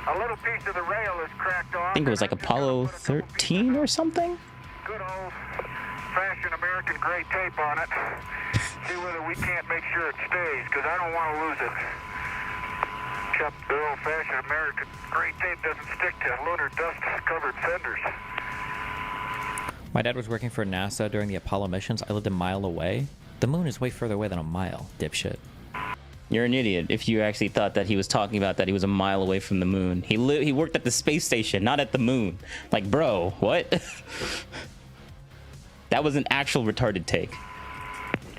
A little piece of the rail is cracked off. I think it was like Apollo 13 or something. Good old-fashioned American gray tape on it. See whether we can't make sure it stays, because I don't want to lose it. Except the old-fashioned American gray tape doesn't stick to lunar dust-covered fenders. My dad was working for NASA during the Apollo missions. I lived a mile away. The moon is way further away than a mile, dipshit. You're an idiot if you actually thought that he was talking about that he was a mile away from the moon. He worked at the space station, not at the moon. Like, bro, what? That was an actual retarded take.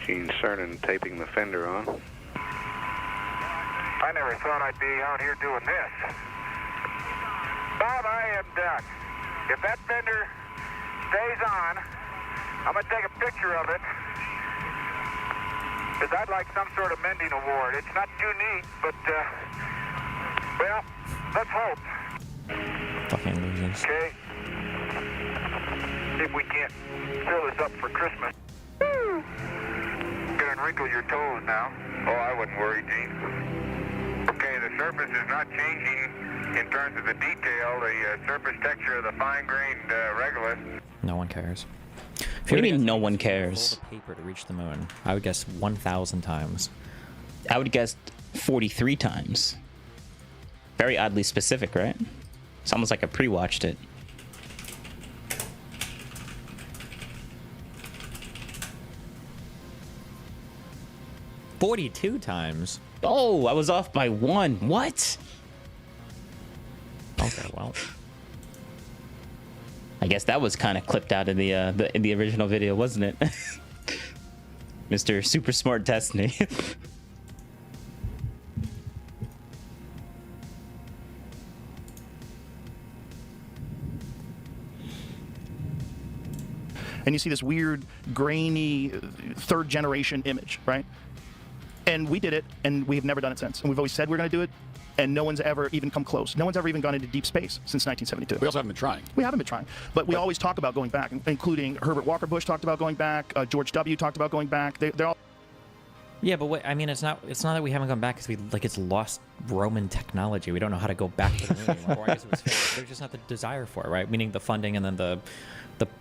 Gene Cernan taping the fender on. I never thought I'd be out here doing this. Bob, I am done. If that fender stays on, I'm going to take a picture of it. Because I'd like some sort of mending award. It's not too neat, but, well, let's hope. Fucking losers. Okay. See if we can't fill this up for Christmas. Woo! Gonna wrinkle your toes now. Oh, I wouldn't worry, Gene. Okay, the surface is not changing in terms of the detail, the surface texture of the fine-grained regolith. No one cares. What do you mean no one cares? Hold a paper to reach the moon. I would guess 1,000 times. I would guess 43 times. Very oddly specific, right? It's almost like I pre-watched it. $42 times. Oh, I was off by 1. What? Okay, well. I guess that was kind of clipped out of in the original video, wasn't it? Mr. Super Smart Destiny. And you see this weird, grainy, third generation image, right? And we did it, and we've never done it since. And we've always said we're going to do it, and no one's ever even come close. No one's ever even gone into deep space since 1972. We also haven't been trying. We haven't been trying. But we always talk about going back, including Herbert Walker Bush talked about going back, George W. talked about going back. They're all... Yeah, but what, I mean, it's not that we haven't gone back because it's lost Roman technology. We don't know how to go back to the moon anymore. Or I guess it was there's just not the desire for it, right? Meaning the funding and then the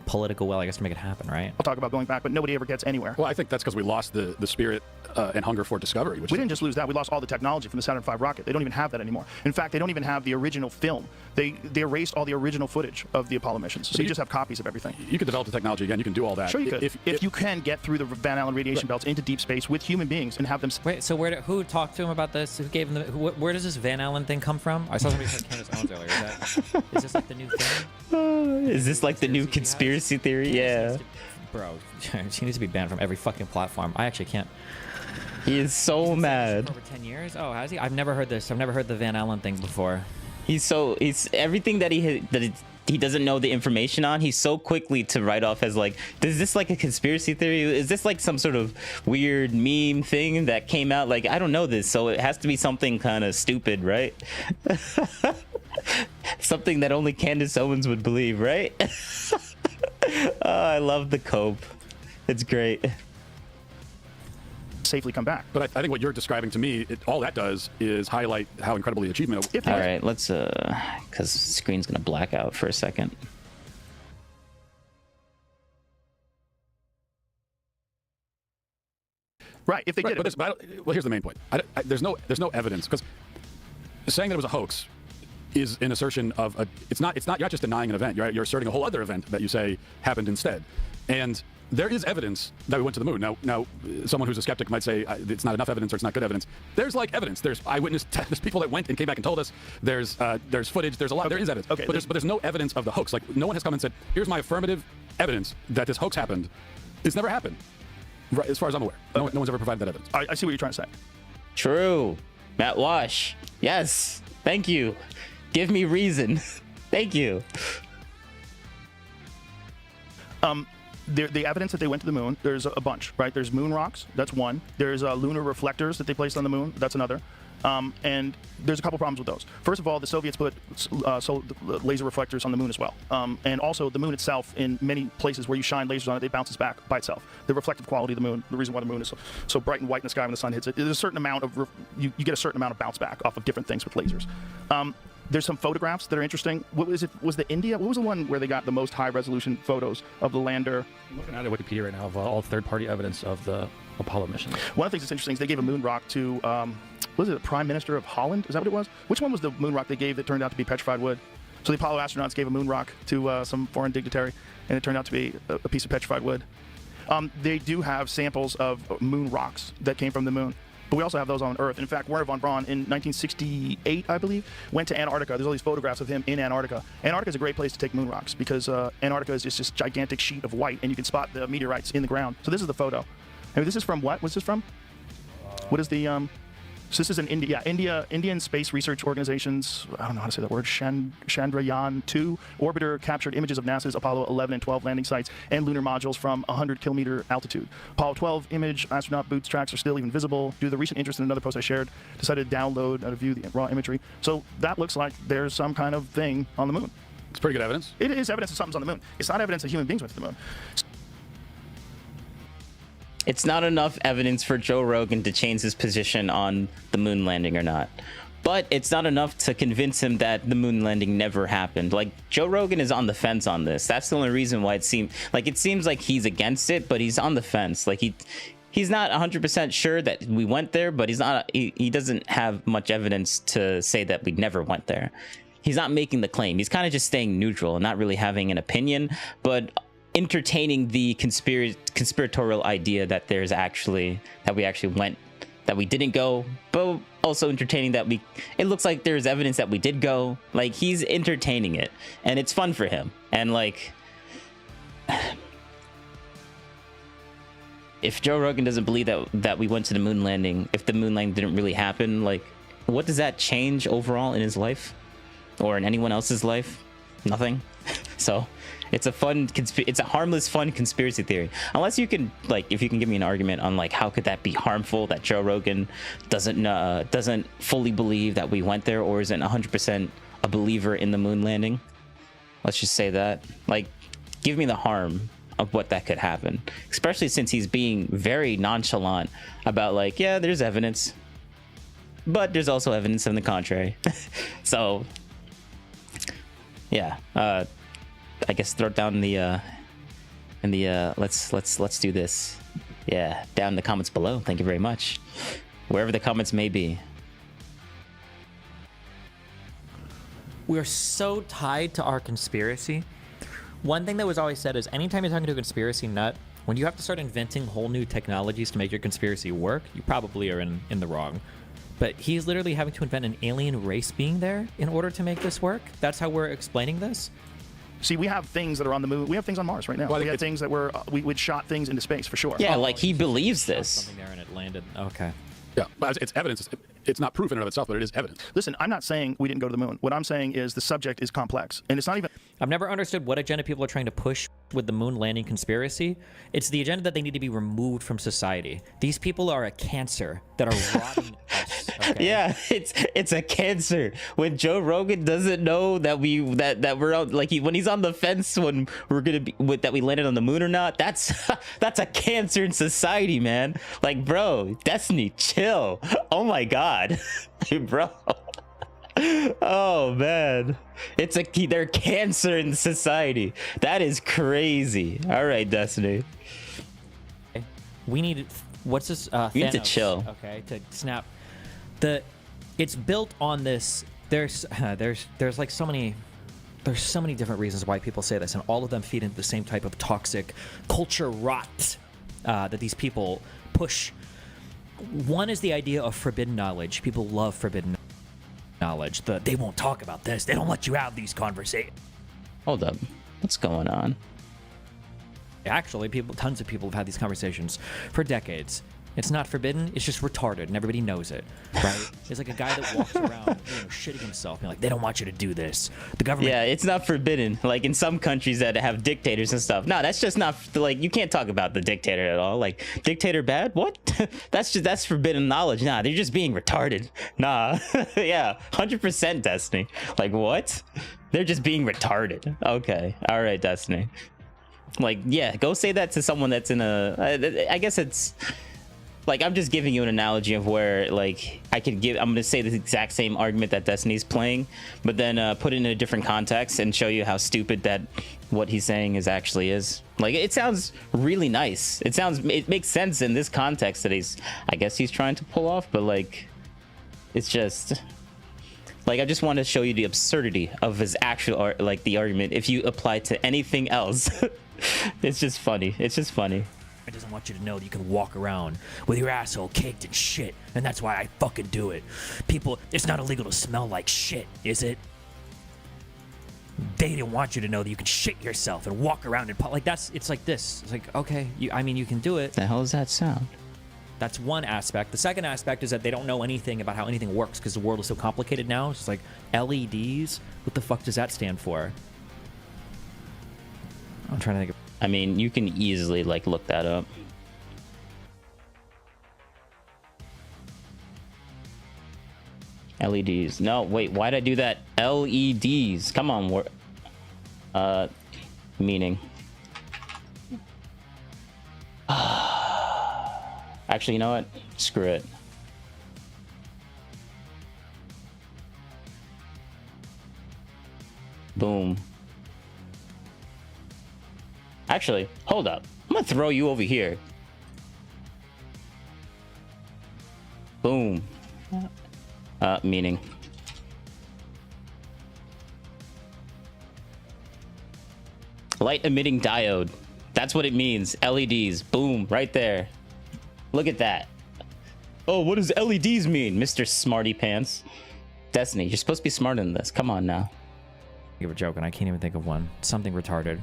political will, I guess, to make it happen, right? I'll talk about going back, but nobody ever gets anywhere. Well, I think that's because we lost the spirit and hunger for discovery. We didn't just lose that. We lost all the technology from the Saturn V rocket. They don't even have that anymore. In fact, they don't even have the original film. They erased all the original footage of the Apollo missions. So you just have copies of everything. You could develop the technology again. You can do all that. Sure you could. If you can get through the Van Allen radiation belts into deep space with human beings and have them... Wait, so who talked to him about this? Who gave him where does this Van Allen thing come from? I saw somebody say Candace Owens earlier. Is this like the new thing? Is this like the new conspiracy theory? Yeah. Bro, she needs to be banned from every fucking platform. I actually can't. He is so mad. For over 10 years? Oh, has he? I've never heard this. I've never heard the Van Allen thing before. He's everything that he doesn't know the information on. He's so quickly to write off as like, is this like a conspiracy theory? Is this like some sort of weird meme thing that came out? Like, I don't know this, so it has to be something kind of stupid, right? Something that only Candace Owens would believe, right? Oh, I love the cope. It's great. Safely come back. But I think what you're describing to me, all that does is highlight how incredibly achievement. All right, let's because the screen's gonna black out for a second. Right, if they did it. Well, here's the main point. There's no evidence, because saying that it was a hoax is an assertion of a. It's not. You're not just denying an event. You're asserting a whole other event that you say happened instead. And there is evidence that we went to the moon. Now, someone who's a skeptic might say it's not enough evidence or it's not good evidence. There's like evidence. There's eyewitness. There's people that went and came back and told us. There's footage. There's a lot. Okay. There is evidence. Okay. But there's no evidence of the hoax. Like, no one has come and said, here's my affirmative evidence that this hoax happened. It's never happened, right, as far as I'm aware. No one's ever provided that evidence. I see what you're trying to say. True. Matt Wash. Yes. Thank you. Give me reason. Thank you. The evidence that they went to the moon, there's a bunch, right? There's moon rocks, that's one. There's lunar reflectors that they placed on the moon, that's another. And there's a couple problems with those. First of all, the Soviets put laser reflectors on the moon as well. And also, the moon itself, in many places where you shine lasers on it, it bounces back by itself. The reflective quality of the moon, the reason why the moon is so bright and white in the sky when the sun hits it, there's a certain amount of, you get a certain amount of bounce back off of different things with lasers. There's some photographs that are interesting. What was it? Was the India? What was the one where they got the most high-resolution photos of the lander? I'm looking at Wikipedia right now of all third-party evidence of the Apollo mission. One of the things that's interesting is they gave a moon rock to, was it the Prime Minister of Holland? Is that what it was? Which one was the moon rock they gave that turned out to be petrified wood? So the Apollo astronauts gave a moon rock to some foreign dignitary, and it turned out to be a piece of petrified wood. They do have samples of moon rocks that came from the moon. but we also have those on Earth. In fact, Werner von Braun in 1968, I believe, went to Antarctica. There's all these photographs of him in Antarctica. Antarctica is a great place to take moon rocks because Antarctica is just this gigantic sheet of white, and you can spot the meteorites in the ground. So this is the photo. And this is from what? What's this from? What is the so this is an Indian Space Research Organization's, I don't know how to say that word, Chandrayaan-2 orbiter captured images of NASA's Apollo 11 and 12 landing sites and lunar modules from 100-kilometer altitude. Apollo 12 image, astronaut boots tracks are still even visible. Due to the recent interest in another post I shared, decided to download to view the raw imagery. So that looks like there's some kind of thing on the moon. It's pretty good evidence. It is evidence that something's on the moon. It's not evidence that human beings went to the moon. It's not enough evidence for Joe Rogan to change his position on the moon landing or not. But it's not enough to convince him that the moon landing never happened. Like, Joe Rogan is on the fence on this. That's the only reason why it seems like he's against it, but he's on the fence. Like, he's not 100% sure that we went there, but he doesn't have much evidence to say that we never went there. He's not making the claim. He's kind of just staying neutral and not really having an opinion, but entertaining the conspiratorial idea that we actually went, that we didn't go, but also entertaining that it looks like there's evidence that we did go. Like, he's entertaining it, and it's fun for him. And like, if Joe Rogan doesn't believe that we went to the moon landing, if the moon landing didn't really happen, like, what does that change overall in his life or in anyone else's life? Nothing. So it's a harmless, fun conspiracy theory. Unless you can, like, if you can give me an argument on, like, how could that be harmful, that Joe Rogan doesn't fully believe that we went there, or isn't 100% a believer in the moon landing. Let's just say that. Like, give me the harm of what that could happen, especially since he's being very nonchalant about, like, yeah, there's evidence, but there's also evidence on the contrary. So yeah, I guess throw it down in the let's do this. Yeah, down in the comments below. Thank you very much, wherever the comments may be. We're so tied to our conspiracy. One thing that was always said is anytime you're talking to a conspiracy nut, when you have to start inventing whole new technologies to make your conspiracy work, you probably are in the wrong. But he's literally having to invent an alien race being there in order to make this work. That's how we're explaining this. See, we have things that are on the moon. We have things on Mars right now. Well, we have things that we shot things into space for sure. Yeah, like he believes this. Something there and it landed. Okay. Yeah, but it's evidence. It's not proof in and of itself, but it is evidence. Listen, I'm not saying we didn't go to the moon. What I'm saying is the subject is complex, and it's not even. I've never understood what agenda people are trying to push with the moon landing conspiracy. It's the agenda that they need to be removed from society. These people are a cancer that are rotting us. Okay? Yeah, it's a cancer. When Joe Rogan doesn't know that we're on, like, when he's on the fence when we're gonna be that we landed on the moon or not, that's a cancer in society, man. Like, bro, Destiny, chill. Oh my god. Bro. Oh man, they're cancer in society. That is crazy. All right, Destiny, we need, what's this, you need to chill. Okay, to snap. It's built on this. There's like so many different reasons why people say this, and all of them feed into the same type of toxic culture rot that these people push. One is the idea of forbidden knowledge. People love forbidden knowledge. They won't talk about this. They don't let you have these conversations. Hold up. What's going on? Actually, tons of people have had these conversations for decades. It's not forbidden. It's just retarded, and everybody knows it, right? It's like a guy that walks around, shitting himself, being like, "They don't want you to do this." The government. Yeah, it's not forbidden. Like in some countries that have dictators and stuff. No, that's just not, like, you can't talk about the dictator at all. Like, dictator bad? What? that's forbidden knowledge. Nah, they're just being retarded. Nah. Yeah, 100% Destiny. Like, what? They're just being retarded. Okay. All right, Destiny. Like, yeah, go say that to someone that's in I guess it's. Like, I'm just giving you an analogy of where, like, I'm going to say the exact same argument that Destiny's playing, but then put it in a different context and show you how stupid that what he's saying actually is. Like, it sounds really nice. It makes sense in this context that I guess he's trying to pull off, but, like, it's just, like, I just want to show you the absurdity of his actual, like, the argument if you apply to anything else. It's just funny. It's just funny. It doesn't want you to know that you can walk around with your asshole caked in shit, and that's why I fucking do it. People, it's not illegal to smell like shit, is it? They didn't want you to know that you can shit yourself and walk around and like it's like this. It's like, okay, I mean, you can do it. The hell does that sound? That's one aspect. The second aspect is that they don't know anything about how anything works because the world is so complicated now. It's just like LEDs. What the fuck does that stand for? I'm trying to think of. I mean, you can easily like look that up. LEDs. No, wait, why'd I do that? LEDs. Come on, meaning. Actually, you know what? Screw it. Boom. Actually, hold up. I'm gonna throw you over here. Boom. Meaning. Light emitting diode. That's what it means. LEDs. Boom. Right there. Look at that. Oh, what does LEDs mean, Mr. Smarty Pants? Destiny, you're supposed to be smarter than this. Come on now. Give a joke, and I can't even think of one. Something retarded.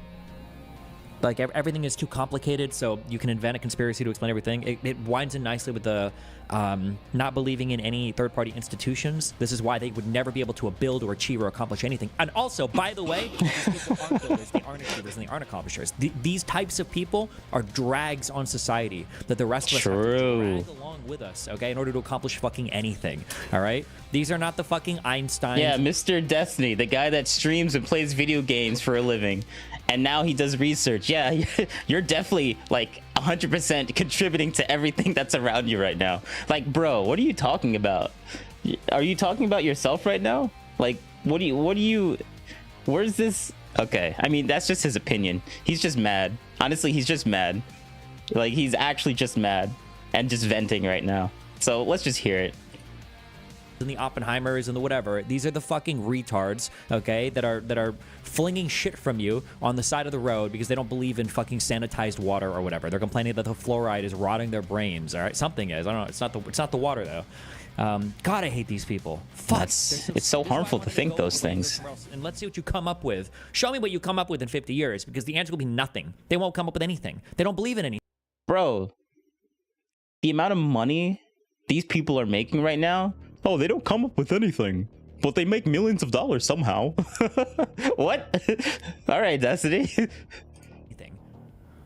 Like, everything is too complicated, so you can invent a conspiracy to explain everything. It winds in nicely with the not believing in any third-party institutions. This is why they would never be able to build or achieve or accomplish anything. And also, by the way, these people aren't builders, they aren't achievers, and they aren't accomplishers. These types of people are drags on society that the rest of us have to drag along with us, okay, in order to accomplish fucking anything, all right? These are not the fucking Einsteins. Yeah, Mr. Destiny, the guy that streams and plays video games for a living. And now he does research. Yeah, you're definitely like 100% contributing to everything that's around you right now. Like, bro, what are you talking about? Are you talking about yourself right now? Like, where's this? Okay, I mean, that's just his opinion. He's just mad. Honestly, he's just mad. Like, he's actually just mad and just venting right now. So let's just hear it. And the Oppenheimers and the whatever, these are the fucking retards, okay, that are flinging shit from you on the side of the road because they don't believe in fucking sanitized water or whatever. They're complaining that the fluoride is rotting their brains. All right, something is. I don't know. It's not the water though. God, I hate these people. Fuck. It's so harmful to think those things. And let's see what you come up with. Show me what you come up with in 50 years, because the answer will be nothing. They won't come up with anything. They don't believe in anything. Bro, the amount of money these people are making right now. Oh, they don't come up with anything, but they make millions of dollars somehow. What? All right, Destiny.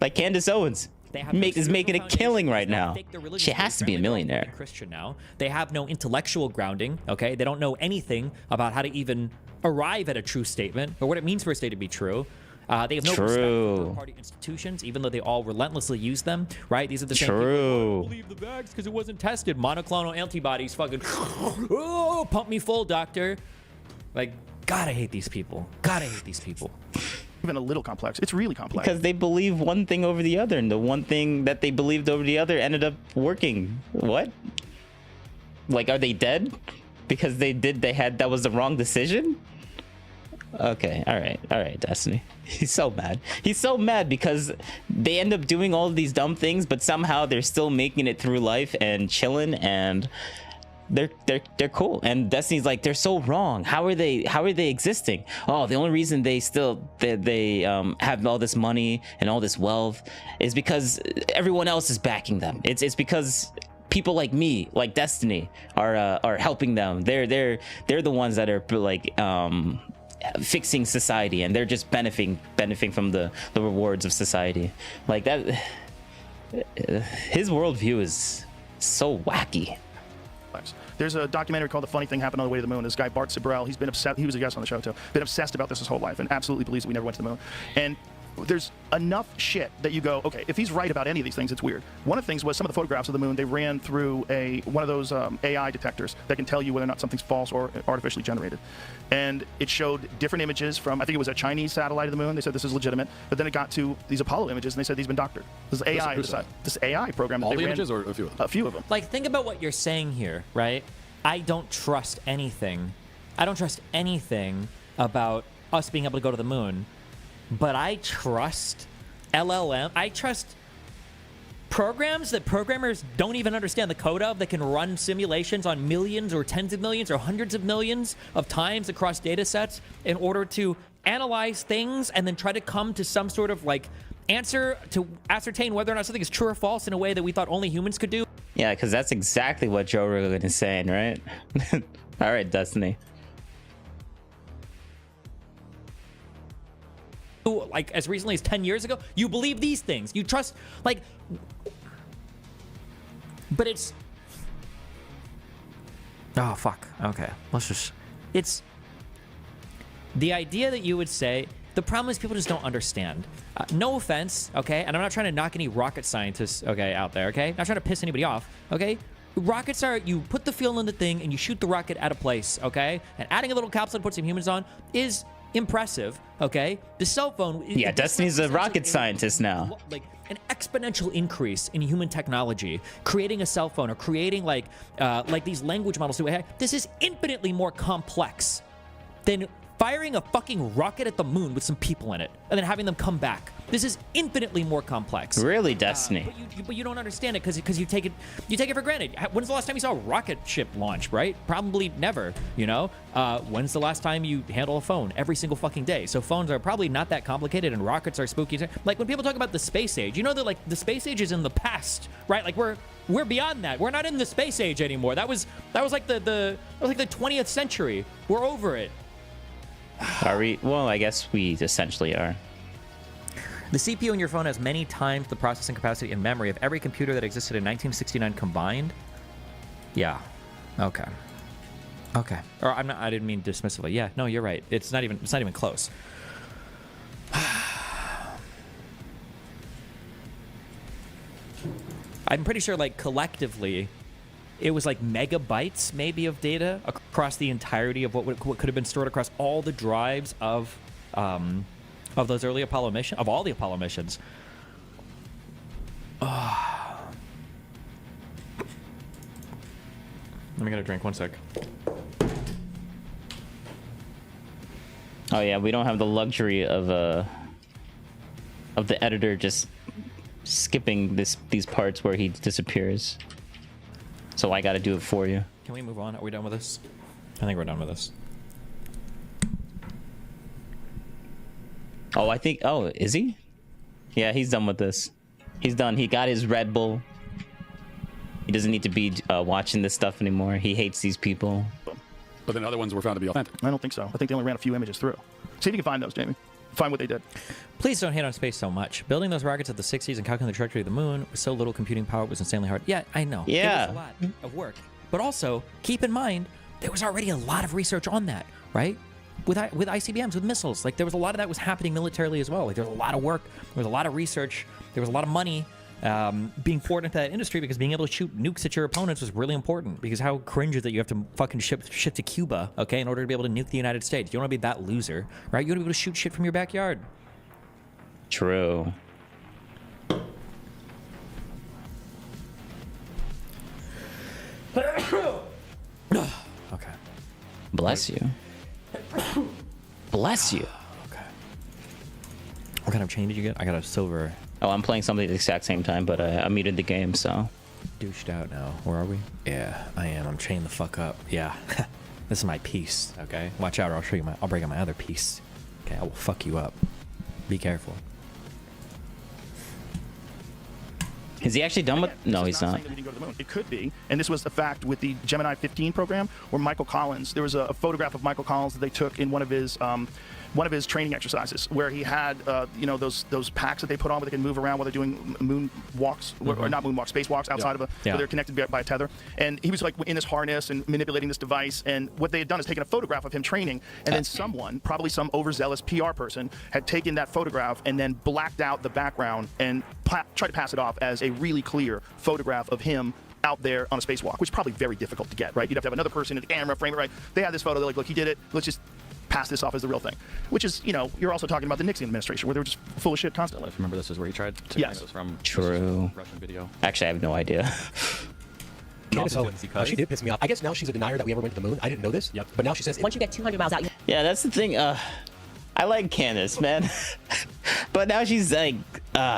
Like Candace Owens is making a killing right now. She has to be a millionaire. Christian now. They have no intellectual grounding, okay? They don't know anything about how to even arrive at a true statement or what it means for a statement to be true. They have no respect for third-party institutions, even though they all relentlessly use them, right? These are the same people who don't believe the vax because it wasn't tested. Monoclonal antibodies, fucking, oh, pump me full, doctor. Like, God, I hate these people. God, I hate these people. Even a little complex. It's really complex. Because they believe one thing over the other, and the one thing that they believed over the other ended up working. What? Like, are they dead? Because that was the wrong decision? Okay, all right, Destiny. He's so mad. He's so mad because they end up doing all of these dumb things, but somehow they're still making it through life and chilling, and they're cool. And Destiny's like, they're so wrong. How are they existing? Oh, the only reason they have all this money and all this wealth is because everyone else is backing them. It's because people like me, like Destiny, are helping them. They're the ones that are like fixing society, and they're just benefiting from the rewards of society. Like that, his worldview is so wacky. There's a documentary called The Funny Thing Happened on the Way to the Moon. This guy, Bart Sibrel, he's been obsessed. He was a guest on the show too. Been obsessed about this his whole life and absolutely believes that we never went to the moon. And there's enough shit that you go, okay, if he's right about any of these things, it's weird. One of the things was some of the photographs of the moon, they ran through one of those AI detectors that can tell you whether or not something's false or artificially generated. And it showed different images from, I think it was a Chinese satellite of the moon. They said this is legitimate. But then it got to these Apollo images, and they said these have been doctored. This AI, this AI program that all they the ran, images or a few of them? A few of them. Like, think about what you're saying here, right? I don't trust anything. I don't trust anything about us being able to go to the moon. But I trust LLM. I trust programs that programmers don't even understand the code of that can run simulations on millions or tens of millions or hundreds of millions of times across data sets in order to analyze things and then try to come to some sort of like answer to ascertain whether or not something is true or false in a way that we thought only humans could do. Yeah, because that's exactly what Joe Rogan is saying, right? All right, Destiny. Like as recently as 10 years ago, you believe these things. You trust, like, but it's, oh, fuck. Okay. Let's just, it's the idea that you would say, the problem is people just don't understand. No offense, okay? And I'm not trying to knock any rocket scientists, okay, out there, okay? Not trying to piss anybody off, okay? Rockets are, you put the fuel in the thing and you shoot the rocket at a place, okay? And adding a little capsule to put some humans on is impressive, okay? The cell phone... Yeah, Destiny's a rocket scientist now. Like an exponential increase in human technology, creating a cell phone or creating like these language models. This is infinitely more complex than firing a fucking rocket at the moon with some people in it and then having them come back. This is infinitely more complex. Really, Destiny? But you don't understand it because you take it for granted. When's the last time you saw a rocket ship launch, right? Probably never, you know? When's the last time you handle a phone? Every single fucking day. So phones are probably not that complicated and rockets are spooky. Like when people talk about the space age, you know that like the space age is in the past, right? Like we're beyond that. We're not in the space age anymore. That was like the 20th century. We're over it. Are we? Well, I guess we essentially are. The CPU in your phone has many times the processing capacity and memory of every computer that existed in 1969 combined. Yeah. Okay. Okay. Or I didn't mean dismissively. Yeah. No, you're right. It's not even close. I'm pretty sure, like, collectively, it was like megabytes maybe of data across the entirety of what could have been stored across all the drives of those early Apollo missions, of all the Apollo missions. Let me get a drink, 1 sec. Oh yeah, we don't have the luxury of the editor just skipping these parts where he disappears. So I got to do it for you. Can we move on? Are we done with this? I think we're done with this. Oh, oh, is he? Yeah, he's done with this. He's done. He got his Red Bull. He doesn't need to be watching this stuff anymore. He hates these people. But then other ones were found to be authentic. I don't think so. I think they only ran a few images through. See if you can find those, Jamie. Find what they did. Please don't hate on space so much. Building those rockets at the 60s and calculating the trajectory of the moon with so little computing power was insanely hard. Yeah, I know. Yeah. It was a lot of work. But also, keep in mind, there was already a lot of research on that, right? With ICBMs, with missiles. Like, there was a lot of that was happening militarily as well. Like, there was a lot of work. There was a lot of research. There was a lot of money being poured into that industry because being able to shoot nukes at your opponents was really important. Because how cringe is that you have to fucking ship to Cuba, okay, in order to be able to nuke the United States? You don't want to be that loser, right? You want to be able to shoot shit from your backyard. True. Okay. Bless you. Bless you. Okay. What kind of chain did you get? I got a silver. Oh, I'm playing something at the exact same time, but I muted the game, so. Douched out now. Where are we? Yeah, I am. I'm chained the fuck up. Yeah. This is my piece, okay? Watch out or I'll break out my other piece. Okay, I will fuck you up. Be careful. Is he actually done with? No, he's not. It could be, and this was a fact with the Gemini 15 program, where Michael Collins. There was a photograph of Michael Collins that they took in one of his training exercises, where he had those packs that they put on where they can move around while they're doing moon walks, or not moon walks, space walks outside of where they're connected by a tether. And he was like in this harness and manipulating this device. And what they had done is taken a photograph of him training, and then someone, probably some overzealous PR person, had taken that photograph and then blacked out the background and tried to pass it off as a really clear photograph of him out there on a spacewalk, which is probably very difficult to get, right? You'd have to have another person in the camera, frame it right. They had this photo, they're like, look, he did it, let's just pass this off as the real thing. Which is, you're also talking about the Nixon administration, where they were just full of shit constantly. Remember, this is where he tried to yes. this from. True. Russian video. Actually, I have no idea. She did piss me off. I guess now she's a denier that we ever went to the moon. I didn't know this. Yep. But now she says once you get 200 miles out. Yeah, that's the thing. I like Candace, man. But now she's like,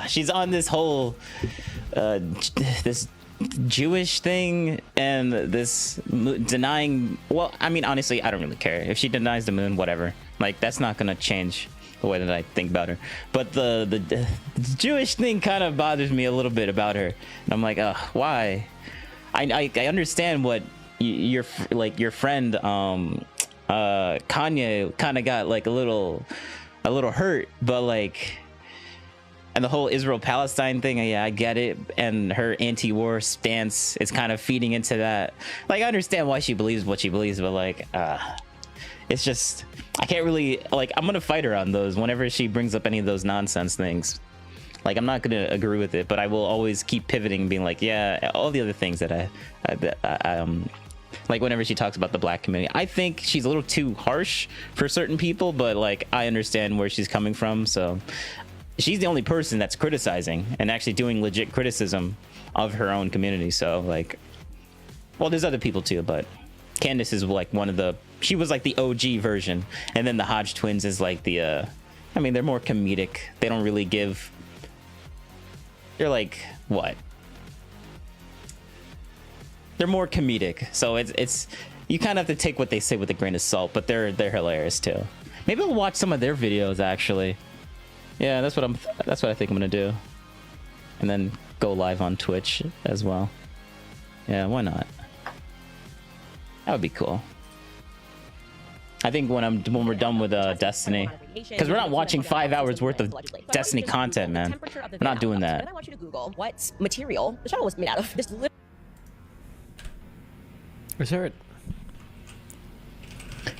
she's on this whole this Jewish thing and this denying. Well, I mean, honestly, I don't really care if she denies the moon. Whatever. Like, that's not gonna change the way that I think about her. But the Jewish thing kind of bothers me a little bit about her. And I'm like, why? I understand what your friend Kanye kind of got like a little hurt, but like, and the whole Israel-Palestine thing, yeah, I get it. And her anti-war stance is kind of feeding into that. Like, I understand why she believes what she believes, but like, it's just, I can't really, like, I'm gonna fight her on those whenever she brings up any of those nonsense things. Like, I'm not gonna agree with it, but I will always keep pivoting, being like, yeah, all the other things that I like whenever she talks about the black community. I think she's a little too harsh for certain people, but like, I understand where she's coming from. So she's the only person that's criticizing and actually doing legit criticism of her own community. So like, well, there's other people too, but Candace is like she was like the OG version. And then the Hodge twins is like the, I mean, they're more comedic. They don't really give, they're like, what? They're more comedic. So it's you kind of have to take what they say with a grain of salt, but they're hilarious too. Maybe I'll watch some of their videos actually. Yeah, that's what I think I'm gonna do. And then go live on Twitch as well. Yeah, why not? That would be cool. I think when we're done with Destiny, because we're not watching 5 hours worth of Destiny content, man. We're not doing that. I want you to Google what material the shuttle was made out of. Is there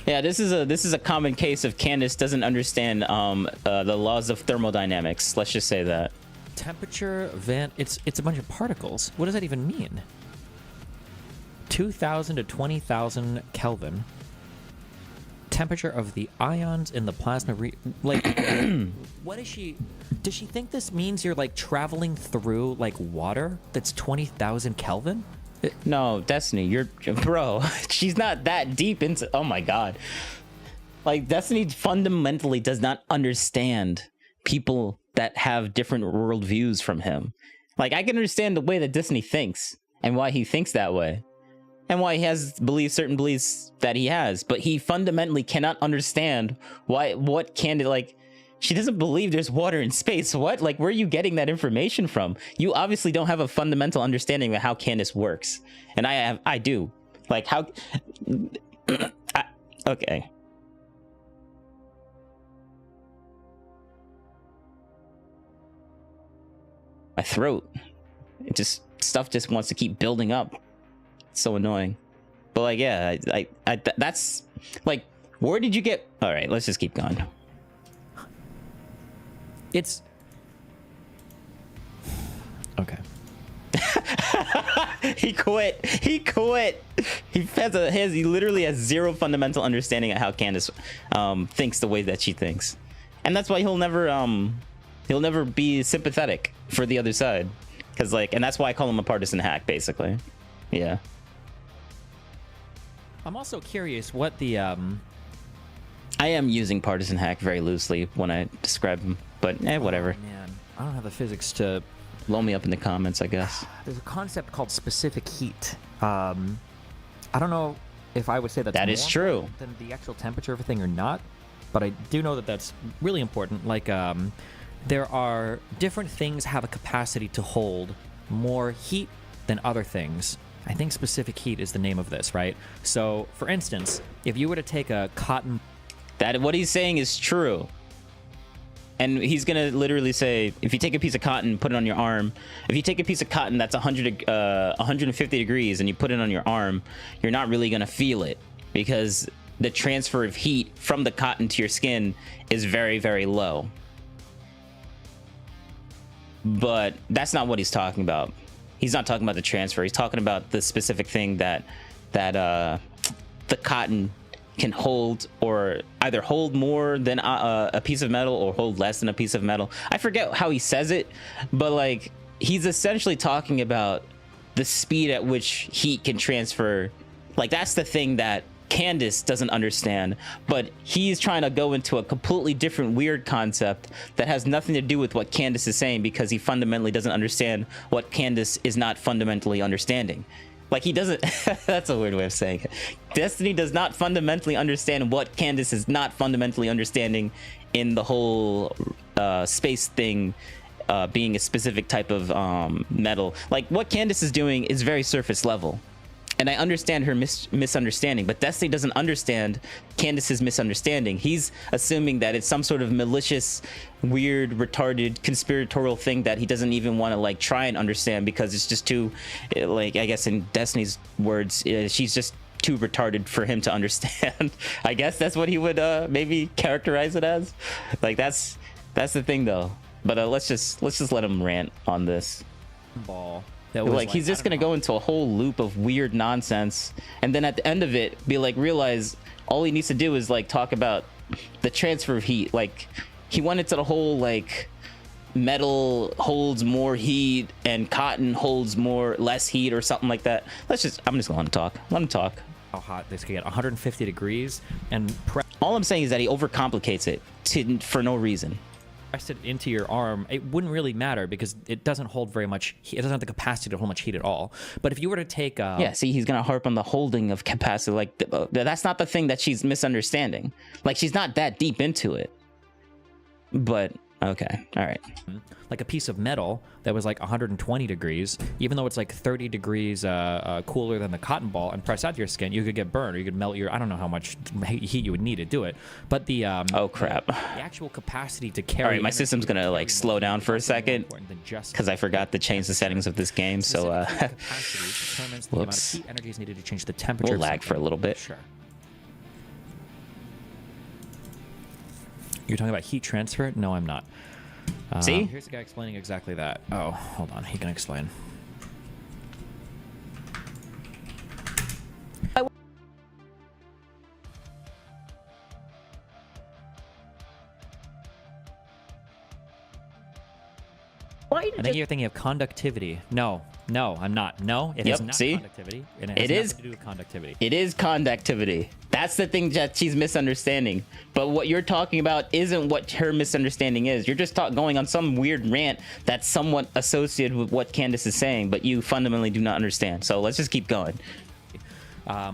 Yeah, this is a common case of Candace doesn't understand the laws of thermodynamics. Let's just say that. Temperature, it's a bunch of particles. What does that even mean? 2,000 to 20,000 Kelvin. Temperature of the ions in the plasma. What is she? Does she think this means you're like traveling through like water that's 20,000 Kelvin? No, Destiny, bro. She's not that deep into. Oh my god. Like, Destiny fundamentally does not understand people that have different worldviews from him. Like, I can understand the way that Destiny thinks and why he thinks that way, and why he has certain beliefs that he has, but he fundamentally cannot understand what Candace, like, she doesn't believe there's water in space. What? Like, where are you getting that information from? You obviously don't have a fundamental understanding of how Candace works. And I do. Like, how... okay. My throat. Stuff just wants to keep building up. It's so annoying. But like, yeah, that's... Like, where did you get... All right, let's just keep going. It's okay. He quit. He literally has zero fundamental understanding of how Candace thinks the way that she thinks, and that's why he'll never be sympathetic for the other side, because like, and that's why I call him a partisan hack, basically. Yeah. I'm also curious what the I am using partisan hack very loosely when I describe him, but whatever. Oh, man, I don't have the physics to blow me up in the comments, I guess. There's a concept called specific heat. I don't know if I would say that is true than the actual temperature of a thing or not, but I do know that that's really important. Like, there are different things have a capacity to hold more heat than other things. I think specific heat is the name of this, right? So, for instance, if you were to take a cotton... What he's saying is true. And he's going to literally say, if you take a piece of cotton, put it on your arm. If you take a piece of cotton that's 150 degrees and you put it on your arm, you're not really going to feel it, because the transfer of heat from the cotton to your skin is very, very low. But that's not what he's talking about. He's not talking about the transfer. He's talking about the specific thing that the cotton can hold, or either hold more than a piece of metal or hold less than a piece of metal. I forget how he says it, but like, he's essentially talking about the speed at which heat can transfer. Like, that's the thing that Candace doesn't understand, but he's trying to go into a completely different weird concept that has nothing to do with what Candace is saying, because he fundamentally doesn't understand what Candace is not fundamentally understanding. Like, he doesn't that's a weird way of saying it. Destiny does not fundamentally understand what Candace is not fundamentally understanding in the whole space thing, being a specific type of metal. Like, what Candace is doing is very surface level, and I understand her misunderstanding, but Destiny doesn't understand Candace's misunderstanding. He's assuming that it's some sort of malicious, weird, retarded, conspiratorial thing that he doesn't even want to like try and understand, because it's just too, like, I guess in Destiny's words, she's just too retarded for him to understand. I guess that's what he would maybe characterize it as. Like, that's the thing though. But let's just let him rant on this. Ball. Like, he's just gonna go into a whole loop of weird nonsense, and then at the end of it be like, realize all he needs to do is like talk about the transfer of heat. Like, he went into the whole like metal holds more heat and cotton holds less heat or something like that. I'm just gonna let him talk. How hot this could get, 150 degrees, and all I'm saying is that he overcomplicates it for no reason. Press it into your arm, it wouldn't really matter because it doesn't hold very much heat. It doesn't have the capacity to hold much heat at all. But if you were to take yeah, see, he's gonna harp on the holding of capacity. Like, that's not the thing that she's misunderstanding. Like, she's not that deep into it. But okay, all right. Like a piece of metal that was like 120 degrees, even though it's like 30 degrees cooler than the cotton ball, and press out to your skin, you could get burned, or you could melt your, I don't know how much heat you would need to do it. But the oh crap, the actual capacity to carry. All right, my system's gonna like slow down for a second because I forgot to change the settings of this game. So whoops. Energy is needed to change the temperature. We'll lag for a little bit. Sure. You're talking about heat transfer? No, I'm not. See? Here's the guy explaining exactly that. Oh, hold on. He can explain. I think you're thinking of conductivity. No, I'm not. No, it is not conductivity. And it has nothing to do with conductivity. It is conductivity. That's the thing that she's misunderstanding. But what you're talking about isn't what her misunderstanding is. You're just going on some weird rant that's somewhat associated with what Candace is saying, but you fundamentally do not understand. So let's just keep going.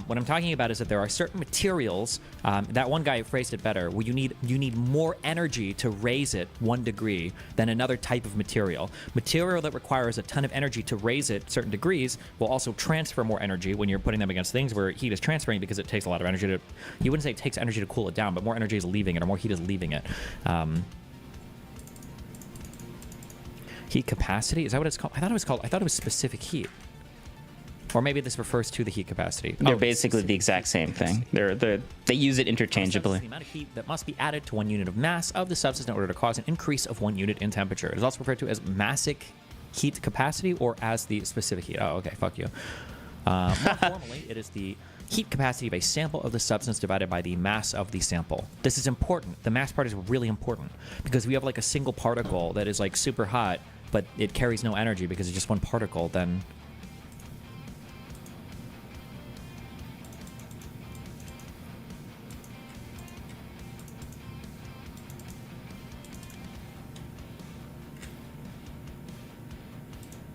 What I'm talking about is that there are certain materials, that one guy phrased it better, where you need more energy to raise it 1 degree than another type of material. Material that requires a ton of energy to raise it certain degrees will also transfer more energy when you're putting them against things where heat is transferring, because it takes a lot of energy to, you wouldn't say it takes energy to cool it down, but more energy is leaving it, or more heat is leaving it. Heat capacity, is that what it's called? I thought it was specific heat. Or maybe this refers to the heat capacity. They're basically the exact same thing. They use it interchangeably. The amount of heat that must be added to 1 unit of mass of the substance in order to cause an increase of 1 unit in temperature. It is also referred to as massic heat capacity or as the specific heat. Oh, okay, fuck you. More formally, it is the heat capacity of a sample of the substance divided by the mass of the sample. This is important. The mass part is really important, because if we have like a single particle that is like super hot, but it carries no energy because it's just one particle, then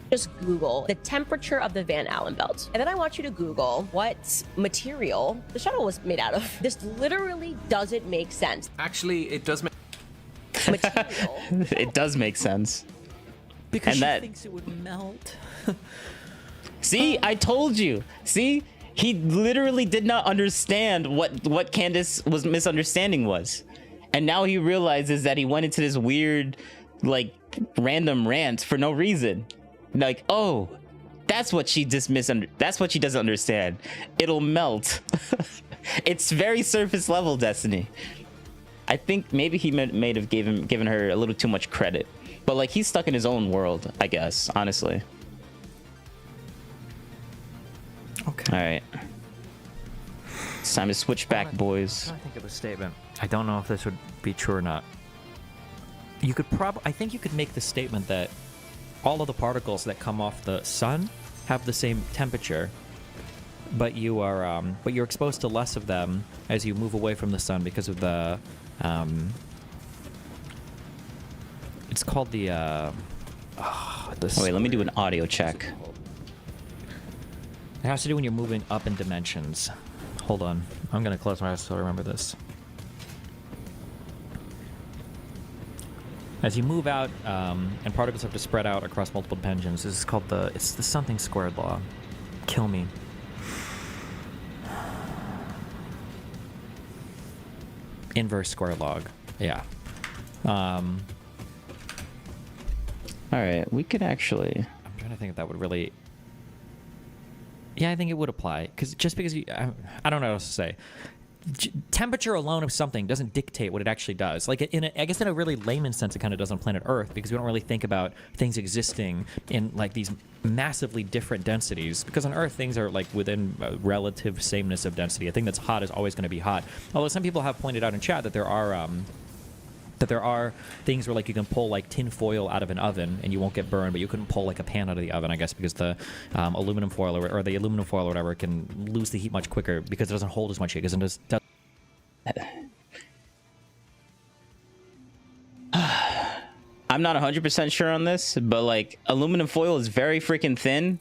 just Google the temperature of the Van Allen belt. And then I want you to Google what material the shuttle was made out of. This literally doesn't make sense. Actually, it does make material. It does make sense. Because she thinks it would melt. See, I told you. See, he literally did not understand what Candace was misunderstanding was. And now he realizes that he went into this weird, like, random rant for no reason. Like, oh, that's what she that's what she doesn't understand. It'll melt. It's very surface level, Destiny. I think maybe he may have given her a little too much credit. But like, he's stuck in his own world, I guess, honestly. Okay. All right. It's time to switch back, boys. I think of a statement. I don't know if this would be true or not. You could I think you could make the statement that all of the particles that come off the sun have the same temperature, but you're exposed to less of them as you move away from the sun because of the it's called the wait, let me do an audio check. It has to do when you're moving up in dimensions. Hold on, I'm gonna close my eyes so I remember this. As you move out, and particles have to spread out across multiple dimensions, this is called it's the something squared law. Kill me. Inverse square log. Yeah. All right, we could actually... I'm trying to think if that would really... Yeah, I think it would apply. Just because I don't know what else to say. Temperature alone of something doesn't dictate what it actually does. Like, I guess in a really layman sense, it kind of does on planet Earth, because we don't really think about things existing in, like, these massively different densities. Because on Earth, things are, like, within a relative sameness of density. A thing that's hot is always going to be hot. Although some people have pointed out in chat that there are things where, like, you can pull, like, tin foil out of an oven and you won't get burned, but you couldn't pull, like, a pan out of the oven, I guess, because the aluminum foil or the aluminum foil or whatever can lose the heat much quicker because it doesn't hold as much heat. Because it does. I'm not 100% sure on this, but, like, aluminum foil is very freaking thin.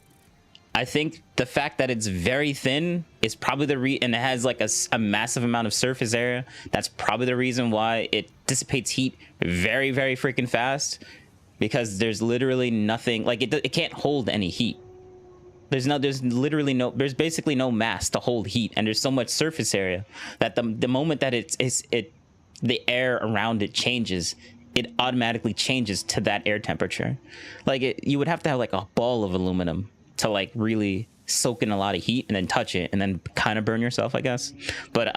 I think the fact that it's very thin is probably and it has, like, a massive amount of surface area. That's probably the reason why it dissipates heat very, very freaking fast, because there's literally nothing, like, it can't hold any heat. There's basically no mass to hold heat, and there's so much surface area that the moment that the air around it changes, it automatically changes to that air temperature. Like, you would have to have, like, a ball of aluminum to, like, really soak in a lot of heat and then touch it and then kind of burn yourself, I guess. But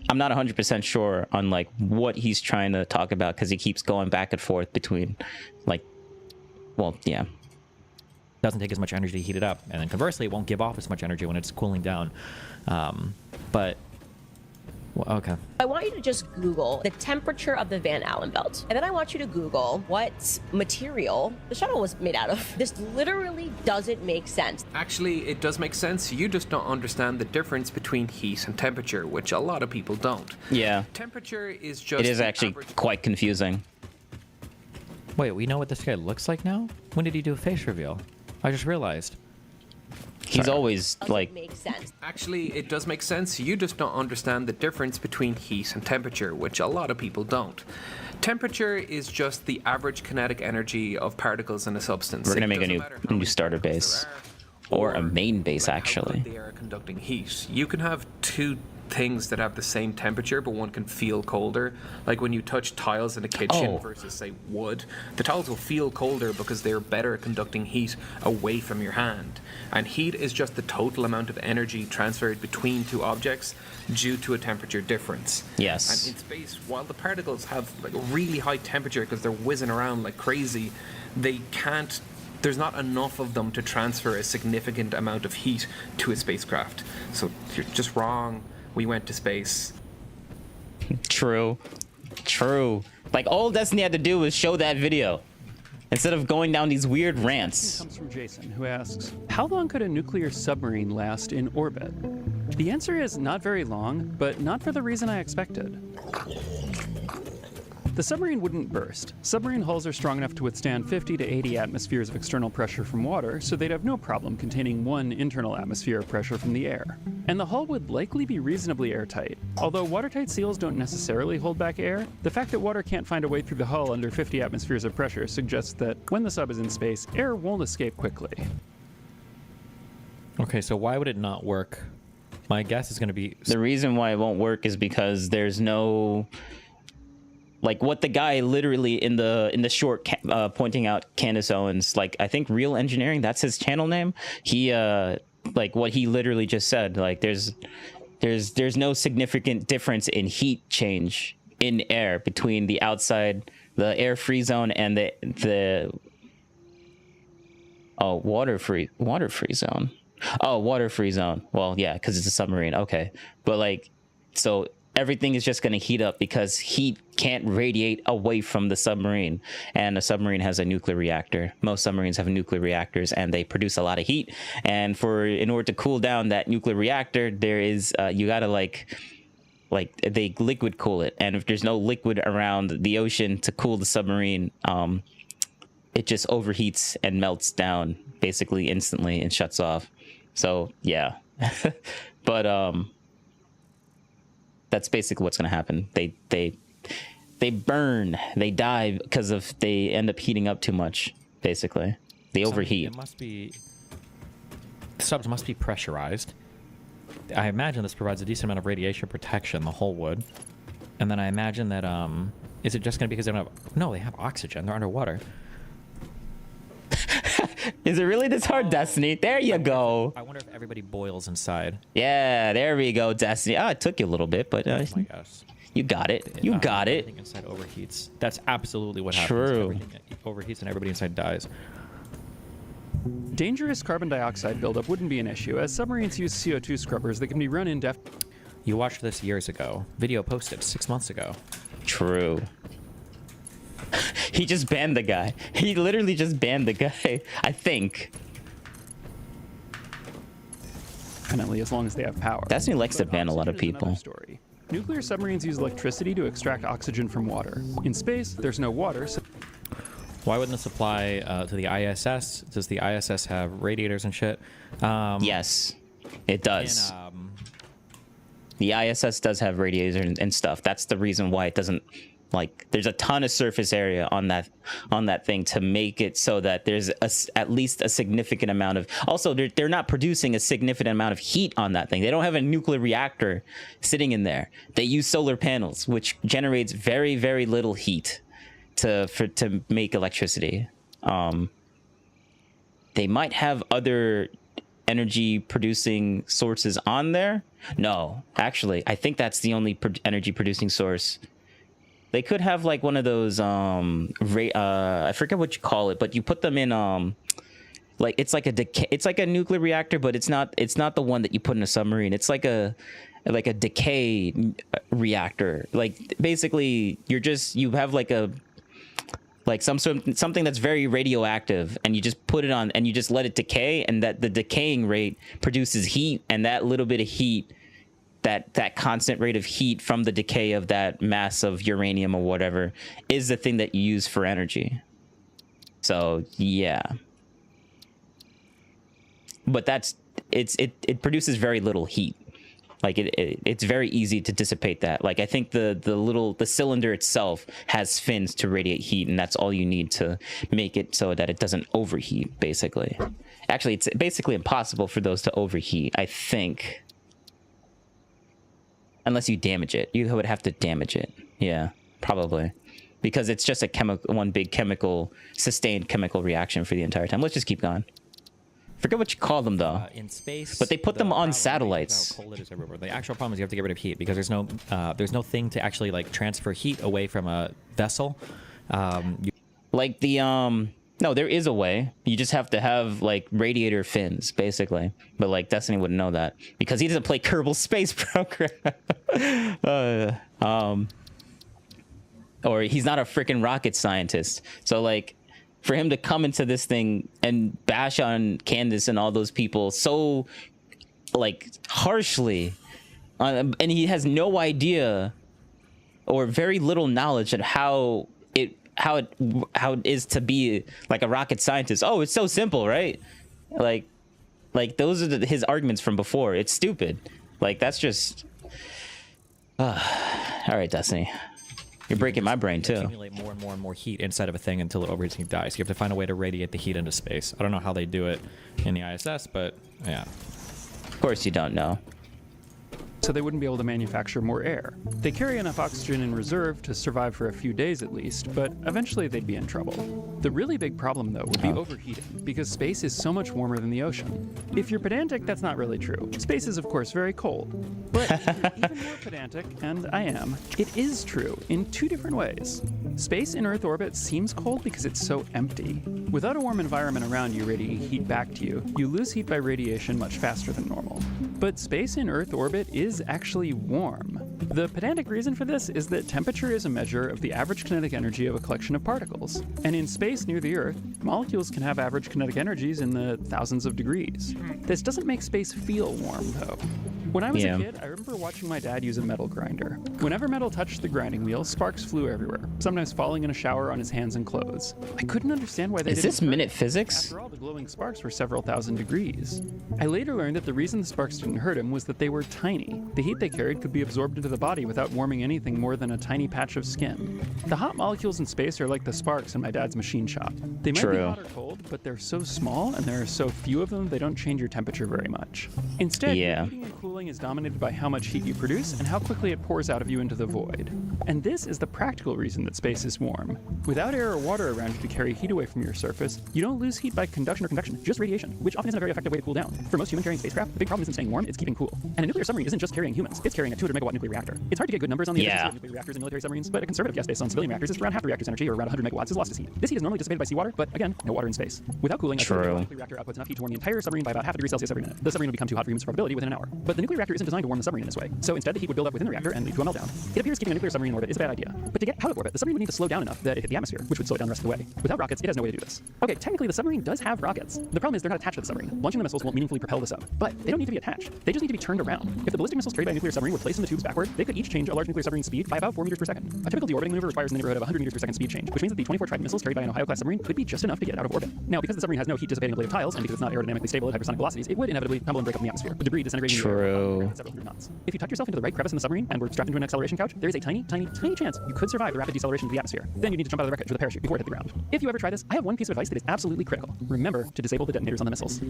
I'm not 100% sure on, like, what he's trying to talk about, because he keeps going back and forth between, like, well, yeah. Doesn't take as much energy to heat it up, and then conversely, it won't give off as much energy when it's cooling down. But well, okay. I want you to just Google the temperature of the Van Allen belt. And then I want you to Google what material the shuttle was made out of. This literally doesn't make sense. Actually, it does make sense. You just don't understand the difference between heat and temperature, which a lot of people don't. Yeah. Temperature is just... It is actually quite confusing. Wait, we know what this guy looks like now? When did he do a face reveal? I just realized. He's always, like... Makes sense. Actually, it does make sense. You just don't understand the difference between heat and temperature, which a lot of people don't. Temperature is just the average kinetic energy of particles in a substance. We're going to make a new starter base. Or a main base, actually. They are conducting heat. You can have two things that have the same temperature, but one can feel colder. Like when you touch tiles in a kitchen versus, say, wood, the tiles will feel colder because they're better at conducting heat away from your hand. And heat is just the total amount of energy transferred between two objects due to a temperature difference. Yes. And in space, while the particles have, like, a really high temperature because they're whizzing around like crazy, they can't... There's not enough of them to transfer a significant amount of heat to a spacecraft. So you're just wrong. We went to space. True. Like, all Destiny had to do was show that video instead of going down these weird rants. Comes from Jason, who asks, how long could a nuclear submarine last in orbit? The answer is not very long, but not for the reason I expected. The submarine wouldn't burst. Submarine hulls are strong enough to withstand 50 to 80 atmospheres of external pressure from water, so they'd have no problem containing 1 internal atmosphere of pressure from the air. And the hull would likely be reasonably airtight. Although watertight seals don't necessarily hold back air, the fact that water can't find a way through the hull under 50 atmospheres of pressure suggests that when the sub is in space, air won't escape quickly. Okay, so why would it not work? My guess is going to be... The reason why it won't work is because there's no... Like, what the guy literally in the short pointing out Candace Owens, like, I think Real Engineering, that's his channel name. He like what he literally just said, like, there's no significant difference in heat change in air between the outside, the air free zone, and the water free zone. Oh, water free zone. Well, yeah, because it's a submarine. Okay, but, like, so everything is just going to heat up because heat can't radiate away from the submarine. And a submarine has a nuclear reactor. Most submarines have nuclear reactors, and they produce a lot of heat. And in order to cool down that nuclear reactor, there is you got to like they liquid cool it. And if there's no liquid around the ocean to cool the submarine, it just overheats and melts down basically instantly and shuts off. So yeah. But that's basically what's going to happen. They burn, they die because they end up heating up too much. Basically, they overheat. Subs must be pressurized. I imagine this provides a decent amount of radiation protection. The hull would, and then I imagine that is it just going to be because they don't have? No, they have oxygen. They're underwater. Is it really this hard, Destiny? There you go. I wonder if everybody boils inside. Yeah, there we go, Destiny. Oh, it took you a little bit, but oh my gosh. You got it. You got it. Everything inside overheats. That's absolutely what happens. True. Everything overheats and everybody inside dies. Dangerous carbon dioxide buildup wouldn't be an issue, as submarines use CO2 scrubbers that can be run indefinitely. You watched this years ago. Video posted 6 months ago. True. He just banned the guy. He literally just banned the guy, I think. Definitely, as long as they have power. Destiny likes to ban a lot of people. Nuclear submarines use electricity to extract oxygen from water. In space, there's no water, so... Why wouldn't this apply to the ISS? Does the ISS have radiators and shit? Yes, it does. The ISS does have radiators and stuff. That's the reason why it doesn't... Like, there's a ton of surface area on that thing to make it so that there's at least a significant amount of... Also, they're not producing a significant amount of heat on that thing. They don't have a nuclear reactor sitting in there. They use solar panels, which generates very, very little heat to make electricity. They might have other energy producing sources on there. No, actually, I think that's the only energy producing source. They could have like one of those I forget what you call it, but you put them in like it's like a nuclear reactor, but it's not the one that you put in a submarine. It's like a decay reactor. Like basically you have like something that's very radioactive, and you just put it on and you just let it decay, and that the decaying rate produces heat, and that little bit of heat, that constant rate of heat from the decay of that mass of uranium or whatever is the thing that you use for energy. So yeah, but it produces very little heat. Like it's very easy to dissipate that. Like I think the cylinder itself has fins to radiate heat, and that's all you need to make it so that it doesn't overheat. Basically, actually, it's basically impossible for those to overheat, I think. Unless you damage it. You would have to damage it. Yeah, probably. Because it's just one big sustained chemical reaction for the entire time. Let's just keep going. Forget what you call them, though. In space, but they put them on satellites. How cold it is everywhere. The actual problem is you have to get rid of heat because there's no thing to actually like transfer heat away from a vessel. Like the no, there is a way. You just have to have like radiator fins, basically. But like Destiny wouldn't know that because he doesn't play Kerbal Space Program. Or he's not a freaking rocket scientist. So like, for him to come into this thing and bash on Candace and all those people so like harshly, and he has no idea or very little knowledge of how it is to be like a rocket scientist. Oh, it's so simple, right? Like those are his arguments from before. It's stupid. Like that's just all right, Destiny. You're breaking my brain too. Accumulate more and more heat inside of a thing until it overheats and you die. So you have to find a way to radiate the heat into space. I don't know how they do it in the ISS, but yeah. Of course you don't know. So they wouldn't be able to manufacture more air. They carry enough oxygen in reserve to survive for a few days at least, but eventually they'd be in trouble. The really big problem, though, would be overheating, because space is so much warmer than the ocean. If you're pedantic, that's not really true. Space is, of course, very cold. But if you're even more pedantic, and I am, it is true in two different ways. Space in Earth orbit seems cold because it's so empty. Without a warm environment around you radiating heat back to you, you lose heat by radiation much faster than normal. But space in Earth orbit is actually warm. The pedantic reason for this is that temperature is a measure of the average kinetic energy of a collection of particles. And in space near the Earth, molecules can have average kinetic energies in the thousands of degrees. This doesn't make space feel warm, though. When I was a kid, I remember watching my dad use a metal grinder. Whenever metal touched the grinding wheel, sparks flew everywhere, sometimes falling in a shower on his hands and clothes. I couldn't understand why they didn't. Is this minute physics? After all, the glowing sparks were several thousand degrees. I later learned that the reason the sparks didn't hurt him was that they were tiny. The heat they carried could be absorbed into the body without warming anything more than a tiny patch of skin. The hot molecules in space are like the sparks in my dad's machine shop. They might be hot or cold, but they're so small and there are so few of them they don't change your temperature very much. Instead, heating and cooling is dominated by how much heat you produce and how quickly it pours out of you into the void. And this is the practical reason that space is warm. Without air or water around you to carry heat away from your surface, you don't lose heat by conduction or convection, just radiation, which often isn't a very effective way to cool down. For most human-carrying spacecraft, the big problem isn't staying warm, it's keeping cool. And a nuclear submarine isn't just carrying humans, it's carrying a 200-megawatt nuclear reactor. It's hard to get good numbers on the efficiency of nuclear reactors in military submarines, but a conservative guess based on civilian reactors is around half the reactor's energy, or around 100 megawatts, is lost as heat. This heat is normally dissipated by seawater, but again, no water in space. Without cooling, a nuclear reactor outputs enough heat to warm the entire submarine by about half a degree Celsius every minute. The submarine would become too hot for human survivability within an hour. But the nuclear reactor isn't designed to warm the submarine in this way, so instead the heat would build up within the reactor and lead to a meltdown. It appears keeping a nuclear submarine in orbit is a bad idea. But to get out of orbit, the submarine would need to slow down enough that it hit the atmosphere, which would slow it down the rest of the way. Without rockets, it has no way to do this. Okay, technically the submarine does have rockets. The problem is they're not attached to the submarine. Launching the missiles won't meaningfully propel the sub. But they don't need to be attached. They just need to be turned around. If the ballistic missiles carried by a nuclear submarine were placed in the tubes backward, they could each change a large nuclear submarine's speed by about 4 meters per second. A typical deorbiting maneuver requires in the neighborhood of 100 meters per second speed change, which means that the 24 Trident missiles carried by an Ohio-class submarine could be just enough to get out of orbit. Now, because the submarine has no heat-dissipating ablative tiles, and because it's not aerodynamically stable at hypersonic velocities, it would inevitably tumble and break up in the atmosphere, with debris disintegrating in the air at several hundred knots. If you tucked yourself into the right crevice in the submarine and were strapped into an acceleration couch, there is a tiny chance you could survive the rapid deceleration of the atmosphere. Then you need to jump out of the wreckage with a parachute before it hit the ground. If you ever try this, I have one piece of advice that is absolutely critical. Remember to disable the detonators on the missiles.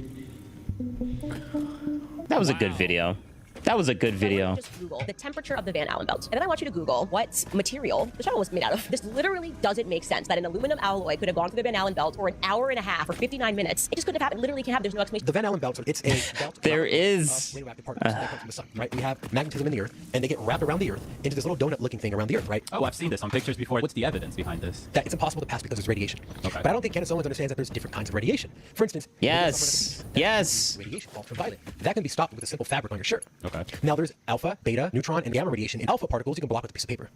That was a good video. That was a good video. Just Google the temperature of the Van Allen belt. And then I want you to Google what material the shuttle was made out of. This literally doesn't make sense that an aluminum alloy could have gone through the Van Allen belt for an hour and a half or 59 minutes. It just couldn't have happened. Literally can't happen. There's no explanation. The Van Allen belt, it's a belt there is radioactive particles that come from the sun, right? We have magnetism in the earth, and they get wrapped around the earth into this little donut-looking thing around the earth, right? Oh, I've seen this on pictures before. What's the evidence behind this? That it's impossible to pass because there's radiation. Okay. But I don't think Kenneth Owens understands that there's different kinds of radiation. For instance, radiation ultraviolet. That can be stopped with a simple fabric on your shirt. Okay. Now there's alpha, beta, neutron, and gamma radiation. In alpha particles, you can block with a piece of paper.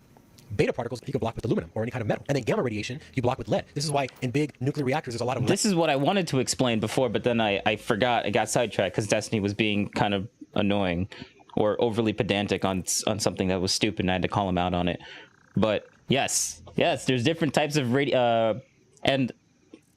Beta particles, you can block with aluminum or any kind of metal. And then gamma radiation, you block with lead. This is why in big nuclear reactors, there's a lot of lead. This is what I wanted to explain before, but then I forgot. I got sidetracked because Destiny was being kind of annoying or overly pedantic on something that was stupid, and I had to call him out on it. But yes, there's different types of and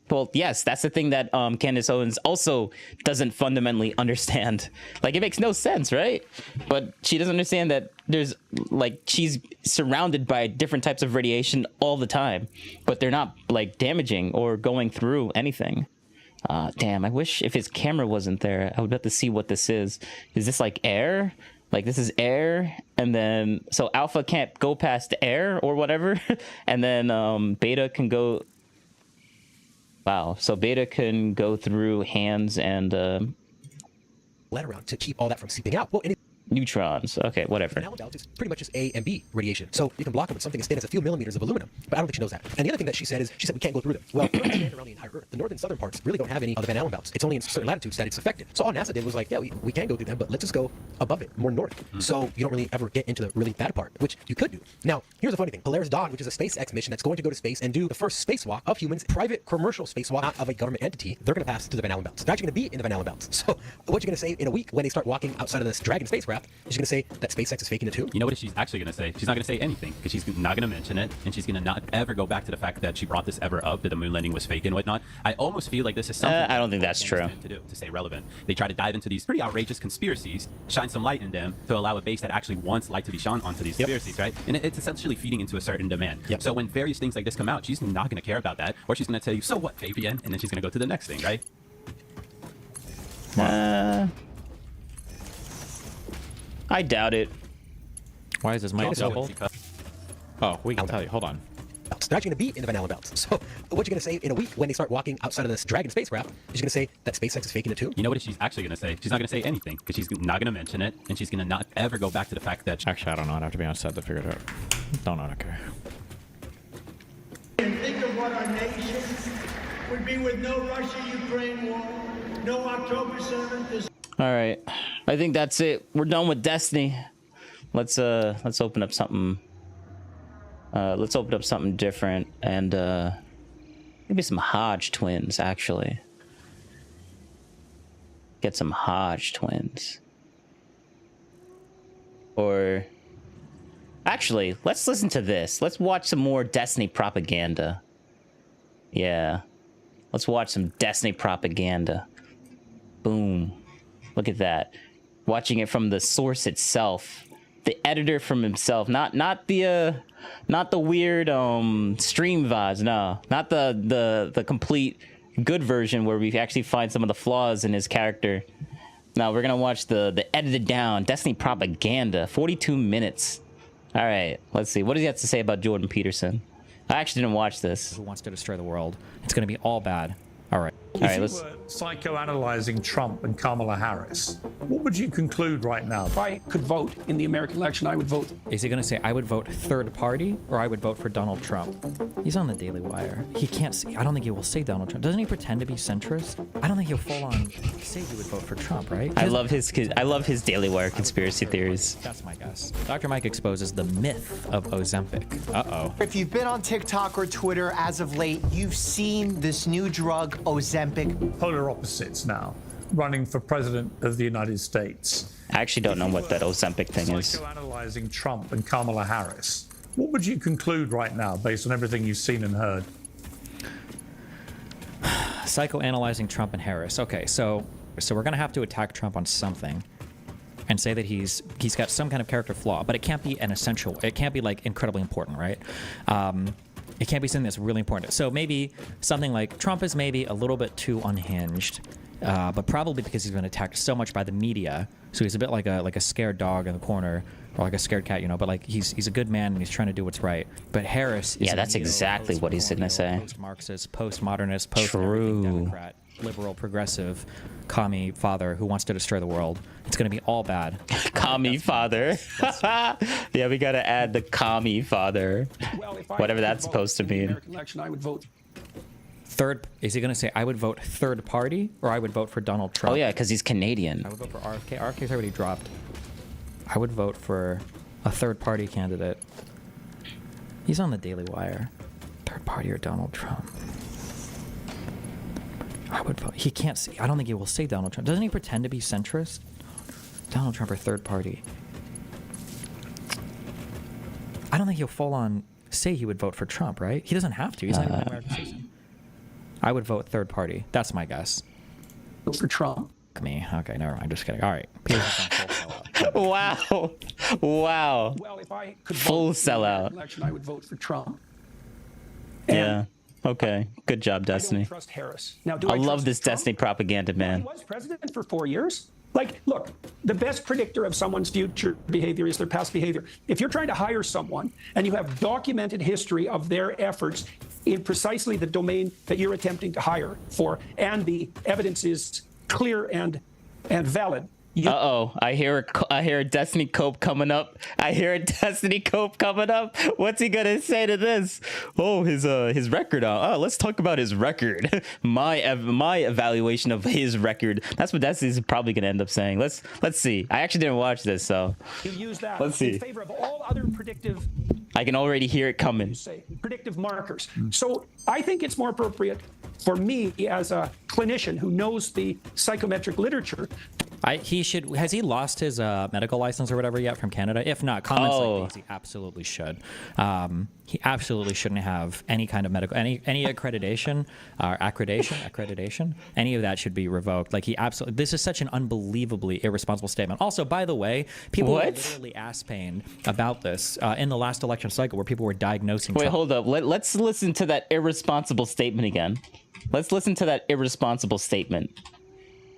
well, yes, that's the thing that Candace Owens also doesn't fundamentally understand. Like, it makes no sense, right? But she doesn't understand that there's, like, she's surrounded by different types of radiation all the time, but they're not, like, damaging or going through anything. Damn, I wish if his camera wasn't there, I would have to see what this is. Is this, like, air? Like, this is air, and then, so alpha can't go past air or whatever, and then beta can go... Wow, so beta can go through hands and lead around to keep all that from seeping out. Well, neutrons. Okay, whatever. Van Allen belt is pretty much just A and B radiation. So you can block them with something as thin as a few millimeters of aluminum. But I don't think she knows that. And the other thing that she said is, we can't go through them. Well, they're expanded around the entire Earth. The northern southern parts really don't have any of the Van Allen belts. It's only in certain latitudes that it's affected. So all NASA did was like, yeah, we can go through them, but let's just go above it, more north. So you don't really ever get into the really bad part, which you could do. Now, here's the funny thing. Polaris Dawn, which is a SpaceX mission that's going to go to space and do the first spacewalk of humans, private commercial spacewalk, not of a government entity, they're going to pass through the Van Allen belts. They're actually going to be in the Van Allen belts. So what you're going to say in a week when they start walking outside of this Dragon spacecraft is you're going to say that SpaceX is faking it too? You know what she's actually going to say? She's not going to say anything because she's not going to mention it, and she's going to not ever go back to the fact that she brought this ever up, that the moon landing was fake and whatnot. I almost feel like this is something I don't think that's true. To stay relevant. They try to dive into these pretty outrageous conspiracies, shine some light in them to allow a base that actually wants light to be shone onto these conspiracies, right? And it's essentially feeding into a certain demand. So when various things like this come out, she's not going to care about that, or she's going to tell you, so what, Fabian? And then she's going to go to the next thing, right? I doubt it. Why is this mic double? Oh, we can tell you. Hold on. They're actually going to be in the Van Allen belts. So what you're going to say in a week when they start walking outside of this Dragon spacecraft is you're going to say that SpaceX is faking it too? You know what she's actually going to say? She's not going to say anything because she's not going to mention it, and she's going to not ever go back to the fact that... Actually, I don't know. I'd have to be on set to figure it out. I don't care. And think of what our nation would be with no Russia-Ukraine war, no October 7th. All right. I think that's it. We're done with Destiny. let's open up something. Let's open up something different and maybe some Hodge twins, actually. Get some Hodge twins. Or actually, let's listen to this. Let's watch some more Destiny propaganda. Yeah. Let's watch some Destiny propaganda. Boom. Look at that. Watching it from the source itself. The editor from himself. Not the weird stream VODs, no. Not the complete good version where we actually find some of the flaws in his character. No, we're gonna watch the edited down Destiny propaganda. 42 minutes. All right, let's see. What does he have to say about Jordan Peterson? I actually didn't watch this. Who wants to destroy the world? It's gonna be all bad. All right. If you were psychoanalyzing Trump and Kamala Harris, what would you conclude right now? If I could vote in the American election, I would vote. Is he going to say, I would vote third party, or I would vote for Donald Trump? He's on the Daily Wire. He can't see. I don't think he will say Donald Trump. Doesn't he pretend to be centrist? I don't think he'll full on say he would vote for Trump, right? I love his Daily Wire conspiracy theories. That's my guess. Dr. Mike exposes the myth of Ozempic. Uh-oh. If you've been on TikTok or Twitter as of late, you've seen this new drug, Ozempic. Polar opposites now, running for president of the United States. I actually don't know what that Ozempic thing is. Psychoanalyzing Trump and Kamala Harris, what would you conclude right now based on everything you've seen and heard? Psychoanalyzing Trump and Harris. Okay, so we're gonna have to attack Trump on something and say that he's got some kind of character flaw, but it can't be an essential. It can't be like incredibly important, right? It can't be something that's really important. So maybe something like Trump is maybe a little bit too unhinged, but probably because he's been attacked so much by the media. So he's a bit like a scared dog in the corner, or like a scared cat, you know. But like he's a good man and he's trying to do what's right. But Harris is that's exactly what he's gonna say. Post-Marxist, post-modernist, post-Democrat, liberal, progressive, commie father who wants to destroy the world. It's going to be all bad. Commie father. Yeah, we got to add the commie father. Well, whatever that's supposed to mean. American election, I would vote. Third, is he going to say, I would vote third party, or I would vote for Donald Trump? Oh, yeah, because he's Canadian. I would vote for RFK. RFK's already dropped. I would vote for a third party candidate. He's on the Daily Wire. Third party or Donald Trump? I would vote. He can't see. I don't think he will say Donald Trump. Doesn't he pretend to be centrist? Donald Trump or third party? I don't think he'll full on say he would vote for Trump, right? He doesn't have to. He's not even an American citizen. I would vote third party. That's my guess. Vote for Trump. Me. Okay, never mind. Just kidding. All right. Wow. Wow. Well, if I could full vote sellout. In the election, I would vote for Trump. Yeah. Okay. Good job, Destiny. I don't trust Harris. Now, I love this Trump? Destiny propaganda, man. He was president for 4 years. Like, look, the best predictor of someone's future behavior is their past behavior. If you're trying to hire someone and you have documented history of their efforts in precisely the domain that you're attempting to hire for, and the evidence is clear and valid. I hear a Destiny Cope coming up. What's he gonna say to this? Oh, his record. Let's talk about his record. my evaluation of his record. That's what Destiny's probably gonna end up saying. Let's see. I actually didn't watch this, so you use that let's see. In favor of all other predictive. I can already hear it coming. Predictive markers. So I think it's more appropriate for me as a clinician who knows the psychometric literature. He should. Has he lost his medical license or whatever yet from Canada? If not, comments like these, he absolutely should. He absolutely shouldn't have any kind of medical, any accreditation, accreditation. Any of that should be revoked. Like he absolutely. This is such an unbelievably irresponsible statement. Also, by the way, people were literally ass pained about this in the last election cycle, where people were diagnosing. Wait, hold up. Let's listen to that irresponsible statement again. Let's listen to that irresponsible statement.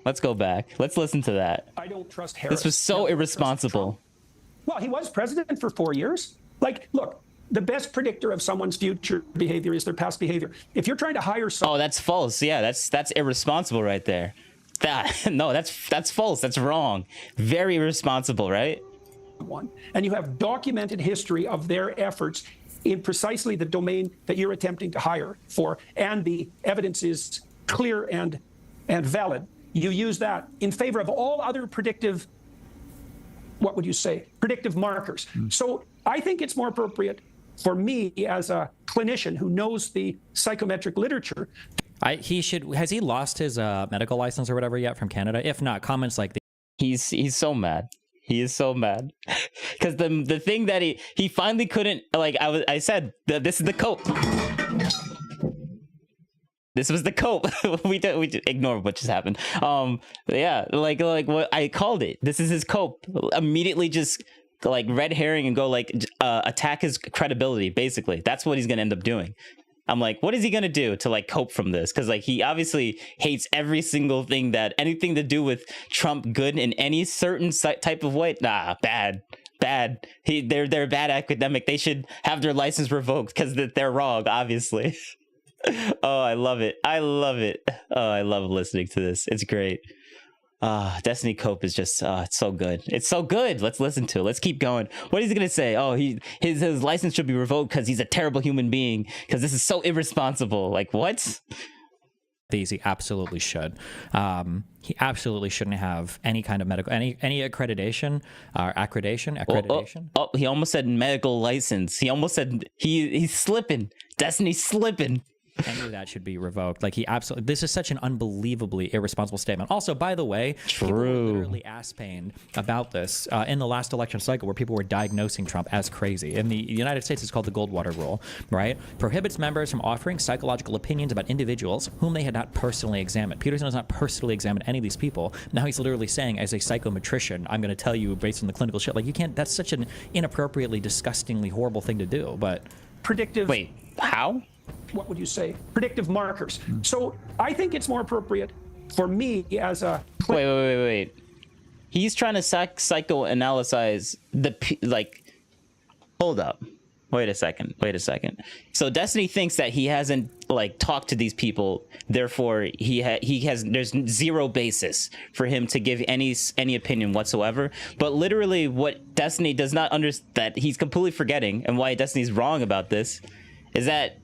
Let's go back. Let's listen to that. I don't trust Harris. This was so irresponsible. Well, he was president for 4 years. Like, look, the best predictor of someone's future behavior is their past behavior. If you're trying to hire someone... Oh, that's false. Yeah, that's irresponsible right there. No, that's false. That's wrong. Very irresponsible, right? And you have documented history of their efforts in precisely the domain that you're attempting to hire for, and the evidence is clear and valid. You use that in favor of all other predictive what would you say, predictive markers. So I think it's more appropriate for me as a clinician who knows the psychometric literature. Has he lost his medical license or whatever yet from Canada? If not, comments like he's so mad. He is so mad because the thing that he finally couldn't, like, I said this is the cope. This was the cope. we ignore what just happened. Yeah, like what I called it. This is his cope. Immediately just like red herring and go like attack his credibility. Basically, that's what he's gonna end up doing. I'm like, what is he gonna do to like cope from this? Because like he obviously hates every single thing that anything to do with Trump good in any certain type of way. Nah, bad. They're a bad academic. They should have their license revoked because they're wrong, obviously. Oh, I love it. Oh, I love listening to this. It's great. Destiny Cope is just it's so good. It's so good. Let's listen to it. Let's keep going. What is he gonna say? Oh, his license should be revoked because he's a terrible human being, because this is so irresponsible. Like, what? He absolutely should. He absolutely shouldn't have any kind of medical, any accreditation or accreditation. Oh, he almost said medical license. He almost said he's slipping. Destiny's slipping. Any of that should be revoked. Like, he absolutely, this is such an unbelievably irresponsible statement. Also, by the way, people were literally ass-pained about this in the last election cycle, where people were diagnosing Trump as crazy. In the United States, it's called the Goldwater Rule, right? Prohibits members from offering psychological opinions about individuals whom they had not personally examined. Peterson has not personally examined any of these people. Now he's literally saying, as a psychometrician, I'm going to tell you based on the clinical shit. Like, you can't, that's such an inappropriately, disgustingly horrible thing to do, but... Predictive... Wait, how? What would you say? Predictive markers. So I think it's more appropriate for me as a... Wait. He's trying to psychoanalyze like... Hold up. Wait a second. So Destiny thinks that he hasn't like talked to these people, therefore there's zero basis for him to give any opinion whatsoever. But literally what Destiny does not understand, that he's completely forgetting, and why Destiny's wrong about this, is that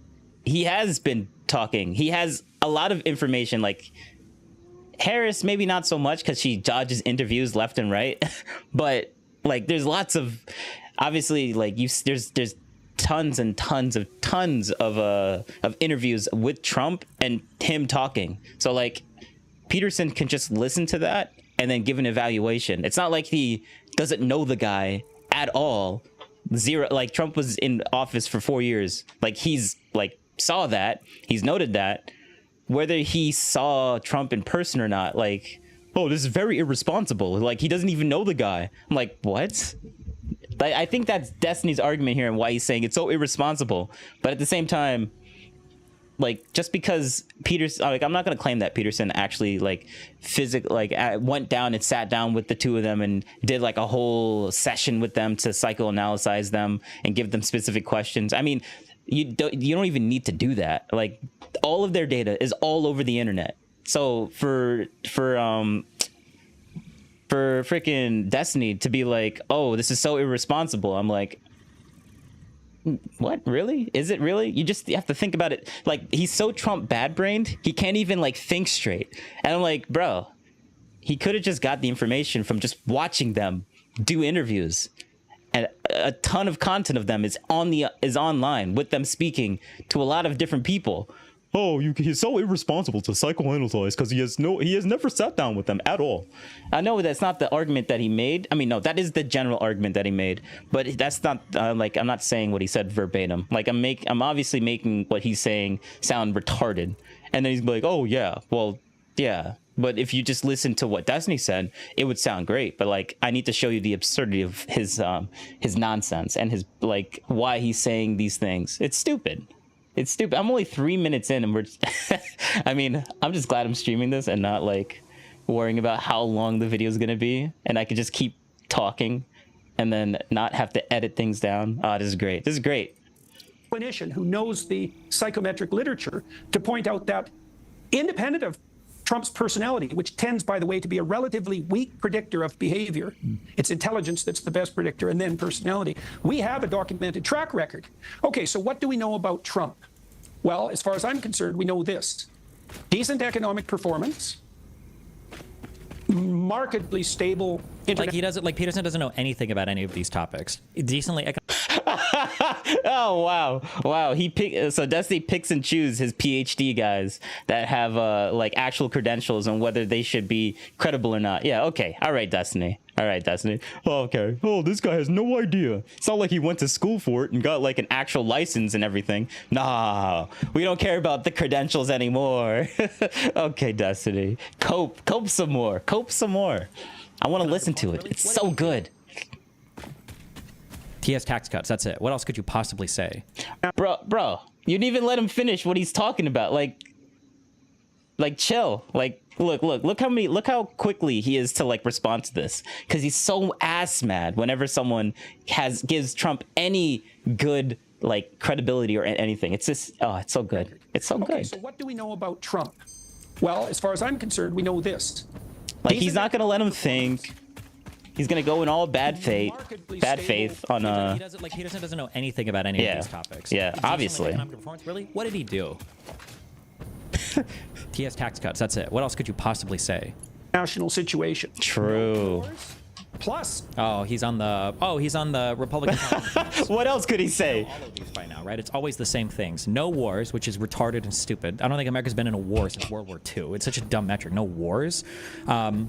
he has been talking. He has a lot of information. Like Harris, maybe not so much because she dodges interviews left and right, but like there's lots of, obviously, like there's tons and tons of interviews with Trump and him talking. So like Peterson can just listen to that and then give an evaluation. It's not like he doesn't know the guy at all. Zero. Like Trump was in office for 4 years. Like he's like saw that, he's noted that. Whether he saw Trump in person or not, like, oh, this is very irresponsible. Like he doesn't even know the guy. I'm like, what? I think that's Destiny's argument here and why he's saying it's so irresponsible. But at the same time, like, just because Peterson, like, I'm not going to claim that Peterson actually like went down and sat down with the two of them and did like a whole session with them to psychoanalyze them and give them specific questions. I mean, you don't even need to do that. Like, all of their data is all over the internet. So for freaking Destiny to be like, oh, this is so irresponsible, I'm like, what? Really? Is it really? You have to think about it. Like, he's so Trump bad-brained, he can't even like think straight. And I'm like, bro, he could have just got the information from just watching them do interviews. And a ton of content of them is online with them speaking to a lot of different people. Oh, he's so irresponsible to psychoanalyze because he has never sat down with them at all. I know that's not the argument that he made. I mean, no, that is the general argument that he made, but that's not like, I'm not saying what he said verbatim. Like, I'm obviously making what he's saying sound retarded, and then he's like, oh yeah, well, yeah. But if you just listen to what Destiny said, it would sound great. But like, I need to show you the absurdity of his nonsense and his like why he's saying these things. It's stupid. It's stupid. I'm only 3 minutes in and we're I mean, I'm just glad I'm streaming this and not like worrying about how long the video is going to be, and I could just keep talking and then not have to edit things down. This is great. This is great. Clinician who knows the psychometric literature to point out that, independent of Trump's personality, which tends, by the way, to be a relatively weak predictor of behavior. It's intelligence that's the best predictor, and then personality. We have a documented track record. Okay, so what do we know about Trump? Well, as far as I'm concerned, we know this. Decent economic performance, markedly stable internet. Like he doesn't, like Peterson doesn't know anything about any of these topics. Decently. Oh wow. So Destiny picks and chooses his PhD guys that have like actual credentials on whether they should be credible or not. Yeah, okay. All right, Destiny. Oh, okay. Oh, this guy has no idea. It's not like he went to school for it and got like an actual license and everything. Nah, we don't care about the credentials anymore. Okay, Destiny. Cope some more. I want to listen to it. It's so good. He has tax cuts. That's it. What else could you possibly say? Bro, you didn't even let him finish what he's talking about. Like chill. Like, look how quickly he is to like respond to this, because he's so ass mad whenever someone gives Trump any good like credibility or anything. It's just, oh, it's so good. It's so good. So what do we know about Trump? Well, as far as I'm concerned, we know this. Like, he's not gonna let him think. He's gonna go in all bad faith on Peterson doesn't know anything about any of these topics. Yeah, obviously. Really? What did he do? He has tax cuts. That's it. What else could you possibly say? National situation. True. Plus. He's on the Republican Party. What else could he say? All of these by now, right? It's always the same things. No wars, which is retarded and stupid. I don't think America's been in a war since World War II. It's such a dumb metric. No wars. What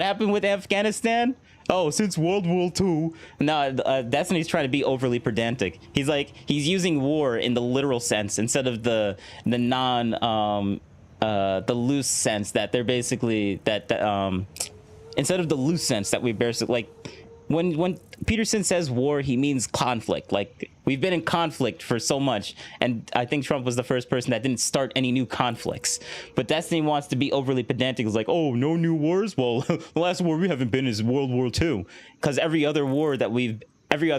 happened with Afghanistan? Oh, since World War II. No, Destiny's trying to be overly pedantic. He's using war in the literal sense instead of the loose sense that they're basically instead of the loose sense that we basically like. When Peterson says war, he means conflict. Like, we've been in conflict for so much, and I think Trump was the first person that didn't start any new conflicts. But Destiny wants to be overly pedantic. It's like, oh, no new wars? Well, the last war we haven't been is World War II. Because every other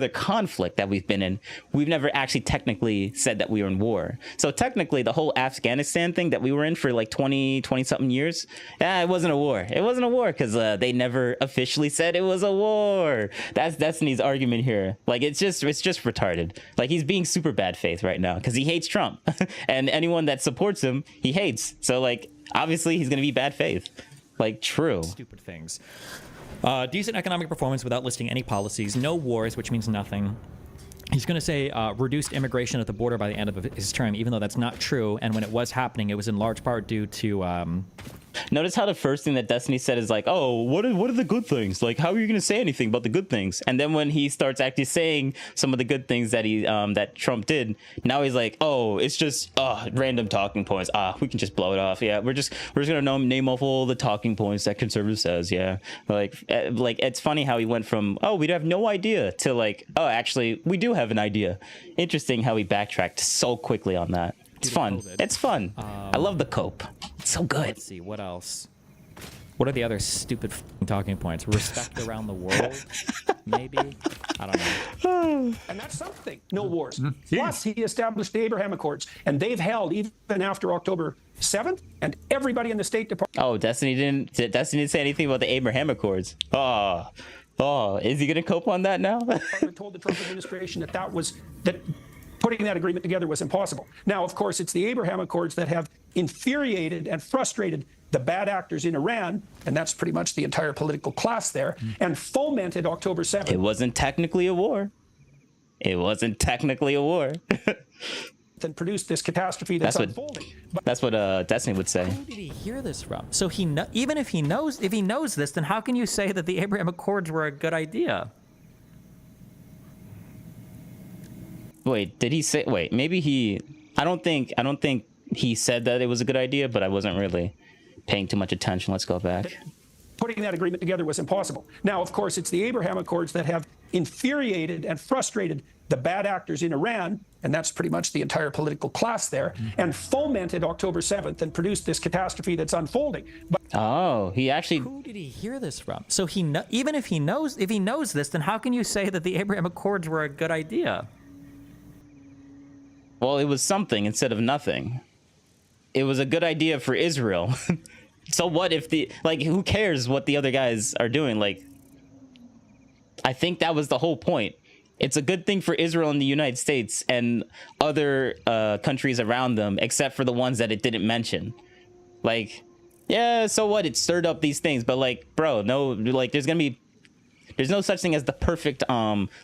conflict that we've been in, we've never actually technically said that we were in war. So technically, the whole Afghanistan thing that we were in for like 20 something years, it wasn't a war. It wasn't a war because they never officially said it was a war. That's Destiny's argument here. Like, it's just retarded. Like, he's being super bad faith right now because he hates Trump, and anyone that supports him, he hates. So like, obviously, he's gonna be bad faith. Like, true. Stupid things. Decent economic performance without listing any policies. No wars, which means nothing. He's going to say reduced immigration at the border by the end of his term, even though that's not true. And when it was happening, it was in large part due to... Notice how the first thing that Destiny said is like, oh, what are the good things? Like, how are you going to say anything about the good things? And then when he starts actually saying some of the good things that that Trump did, now he's like, oh, it's just random talking points. We can just blow it off. Yeah, we're just going to name off all the talking points that conservative says. Yeah, like it's funny how he went from, oh, we have no idea to like, oh, actually, we do have an idea. Interesting how he backtracked so quickly on that. It's fun. It's fun. I love the cope. It's so good. Let's see, what else? What are the other stupid talking points? Respect around the world? Maybe? I don't know. And that's something. No wars. Plus, he established the Abraham Accords, and they've held even after October 7th, and everybody in the State Department... Oh, Destiny didn't say anything about the Abraham Accords. Oh, is he going to cope on that now? told the Trump administration that putting that agreement together was impossible. Now, of course, it's the Abraham Accords that have infuriated and frustrated the bad actors in Iran, and that's pretty much the entire political class there, and fomented October 7th. It wasn't technically a war. And produced this catastrophe that's unfolding. That's what Destiny would say. Who did he hear this from? So even if he knows this, then how can you say that the Abraham Accords were a good idea? Wait, did he say? Wait, maybe he. I don't think he said that it was a good idea, but I wasn't really paying too much attention. Let's go back. Putting that agreement together was impossible. Now, of course, it's the Abraham Accords that have infuriated and frustrated the bad actors in Iran, and that's pretty much the entire political class there, and fomented October 7th and produced this catastrophe that's unfolding. He actually... Who did he hear this from? So even if he knows this, then how can you say that the Abraham Accords were a good idea? Well, it was something instead of nothing. It was a good idea for Israel. So what if who cares what the other guys are doing? Like, I think that was the whole point. It's a good thing for Israel and the United States and other countries around them, except for the ones that it didn't mention. Like, Yeah, so what? It stirred up these things, but like, bro, no, like, there's no such thing as the perfect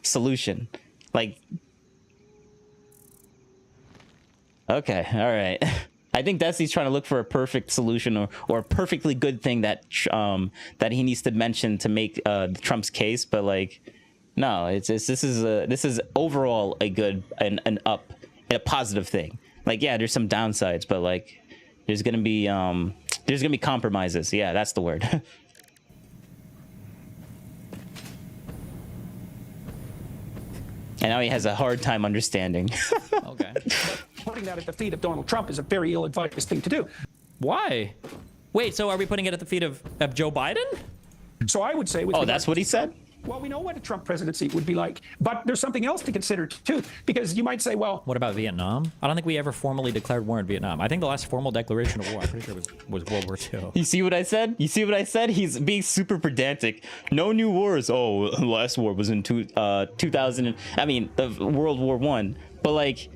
solution. Like, okay, all right. I think Destiny's trying to look for a perfect solution or a perfectly good thing that that he needs to mention to make Trump's case, but like, no, this is overall a good and a positive thing. Like, yeah, there's some downsides, but like, there's gonna be compromises. Yeah, that's the word. And now he has a hard time understanding. Okay. Putting that at the feet of Donald Trump is a very ill-advised thing to do. Why? Wait, so are we putting it at the feet of Joe Biden? So I would say... Oh, that's what he said? Well, we know what a Trump presidency would be like, but there's something else to consider, too, because you might say, well... What about Vietnam? I don't think we ever formally declared war in Vietnam. I think the last formal declaration of war, I'm pretty sure, was World War II. You see what I said? You see what I said? He's being super pedantic. No new wars. Oh, the last war was in 2000. World War I. But, like,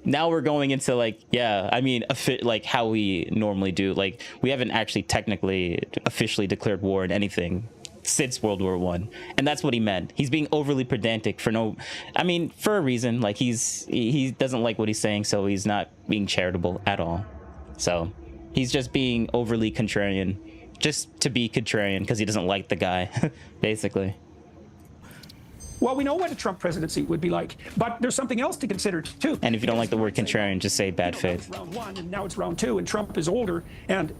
now we're going into, like, yeah, I mean, like, how we normally do. Like, we haven't actually technically officially declared war in anything since World War I, and that's what he meant. He's being overly pedantic for a reason. Like, he doesn't like what he's saying, so he's not being charitable at all. So he's just being overly contrarian, just to be contrarian because he doesn't like the guy, basically. Well, we know what a Trump presidency would be like, but there's something else to consider too. And if you don't like the word contrarian, just say bad faith. Round one, and now it's round two, and Trump is older, and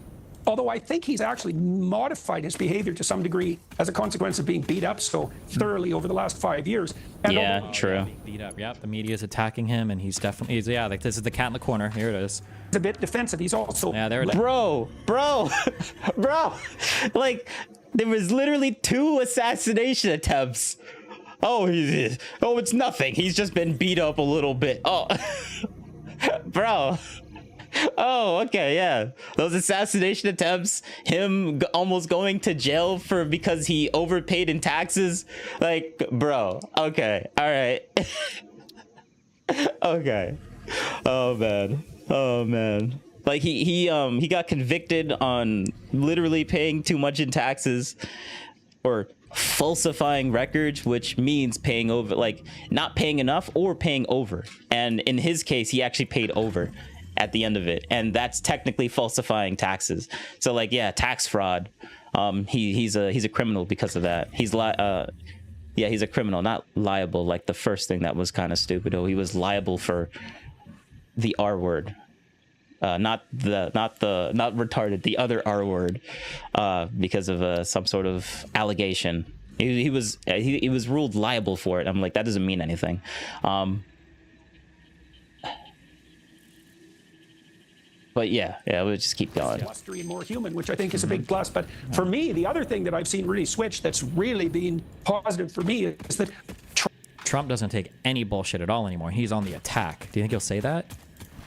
although I think he's actually modified his behavior to some degree as a consequence of being beat up so thoroughly over the last 5 years. And yeah, true. Beat up. Yep, the media is attacking him, and he's like, this is the cat in the corner. Here it is. He's a bit defensive. He's also... Yeah, there it is. Bro. Like, there was literally 2 assassination attempts. Oh, it's nothing. He's just been beat up a little bit. Oh, bro. Oh, okay, yeah. Those assassination attempts, him almost going to jail because he overpaid in taxes. Like, bro. Okay, all right. Okay. Oh man. Like he got convicted on literally paying too much in taxes, or falsifying records, which means paying over, like not paying enough or paying over. And in his case, he actually paid over at the end of it, and that's technically falsifying taxes. So, like, yeah, tax fraud. He's a criminal because of that. He's a criminal, not liable. Like the first thing that was kind of stupid. Oh, he was liable for the R word. Not retarded, the other R word, because of some sort of allegation. He was ruled liable for it. I'm like, that doesn't mean anything. But yeah, we'll just keep going. Blustery and more human, which I think is a big plus. But for me, the other thing that I've seen really switch that's really been positive for me is that Trump doesn't take any bullshit at all anymore. He's on the attack. Do you think he'll say that?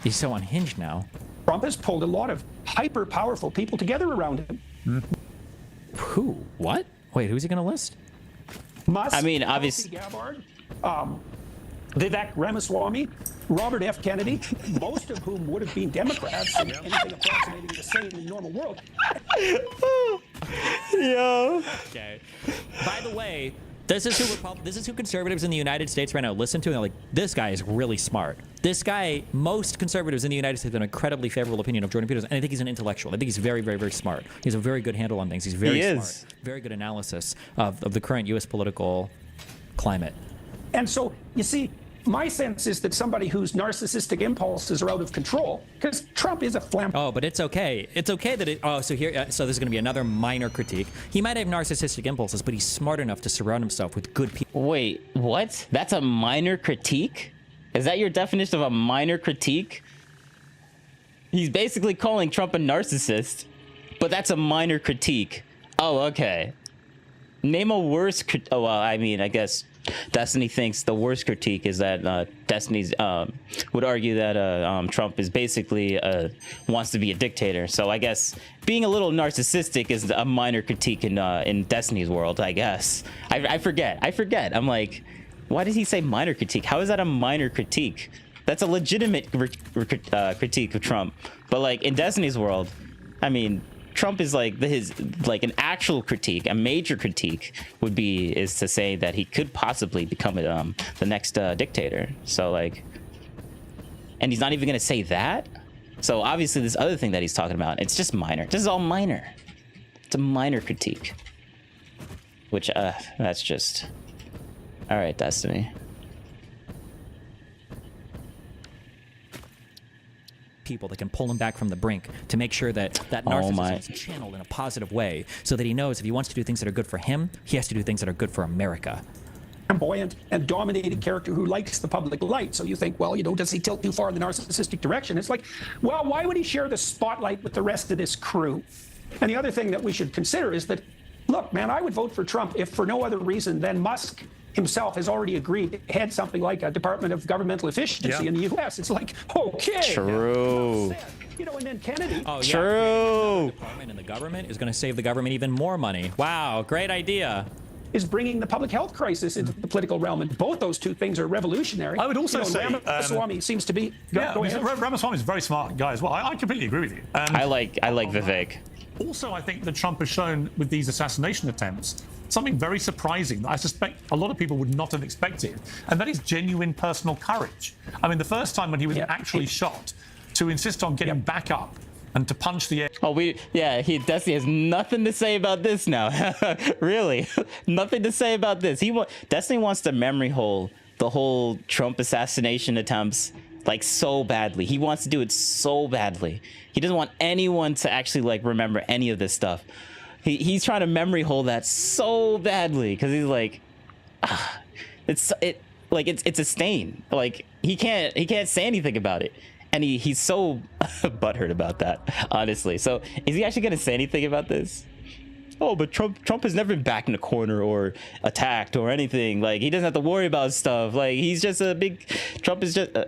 He's so unhinged now. Trump has pulled a lot of hyper-powerful people together around him. Who? What? Wait, who's he going to list? Musk, I mean, obviously, Gabbard, Vivek Ramaswamy, Robert F. Kennedy, most of whom would have been Democrats in anything approximating the same in the normal world. Yo. Okay. By the way, this is who conservatives in the United States right now listen to, and they're like, this guy is really smart. This guy, most conservatives in the United States have an incredibly favorable opinion of Jordan Peterson, and I think he's an intellectual. I think he's very, very, very smart. He has a very good handle on things. He's very smart. Very good analysis of the current U.S. political climate. And so, you see, my sense is that somebody whose narcissistic impulses are out of control, because Trump is a Oh, but it's okay. It's okay that so there's going to be another minor critique. He might have narcissistic impulses, but he's smart enough to surround himself with good people. Wait, what? That's a minor critique? Is that your definition of a minor critique? He's basically calling Trump a narcissist, but that's a minor critique. Oh, okay. Name a worse well, I mean, I guess Destiny thinks the worst critique is that Destiny's would argue that Trump is basically wants to be a dictator. So I guess being a little narcissistic is a minor critique in Destiny's world, I guess. I forget. I'm like, why did he say minor critique? How is that a minor critique? That's a legitimate critique of Trump. But like in Destiny's world, I mean, Trump is like his like an actual critique, a major critique would be is to say that he could possibly become the next dictator. So like, and he's not even gonna say that. So obviously this other thing that he's talking about, it's just minor. This is all minor. It's a minor critique. Which that's just all right, Destiny. People that can pull him back from the brink to make sure that narcissism is channeled in a positive way, so that he knows if he wants to do things that are good for him, he has to do things that are good for America. Flamboyant and dominating character who likes the public light. So you think, well, you know, does he tilt too far in the narcissistic direction? It's like, well, why would he share the spotlight with the rest of this crew? And the other thing that we should consider is that, look, man, I would vote for Trump if for no other reason than Musk himself has already agreed to head something like a Department of Governmental Efficiency in the U.S. It's like, okay. True. You know, and then Kennedy. Oh, yeah. True. The department and the government is going to save the government even more money. Wow, great idea. Is bringing the public health crisis into the political realm, and both those two things are revolutionary. I would also say Ramaswamy seems to be. Go ahead. Ramaswamy is a very smart guy as well. I completely agree with you. I like Vivek. Also, I think that Trump has shown with these assassination attempts something very surprising that I suspect a lot of people would not have expected, and that is genuine personal courage. I mean, the first time when he was actually shot, to insist on getting back up and to punch the air. Oh, Destiny has nothing to say about this now. Really, nothing to say about this. Destiny wants to memory hole the whole Trump assassination attempts like so badly. He wants to do it so badly. He doesn't want anyone to actually like remember any of this stuff. He's trying to memory hole that so badly because he's like, it's a stain. Like he can't say anything about it. And he's so butthurt about that, honestly. So is he actually going to say anything about this? Oh, but Trump has never been backed in a corner or attacked or anything. Like, he doesn't have to worry about stuff. Like, he's just a big... Trump is just... all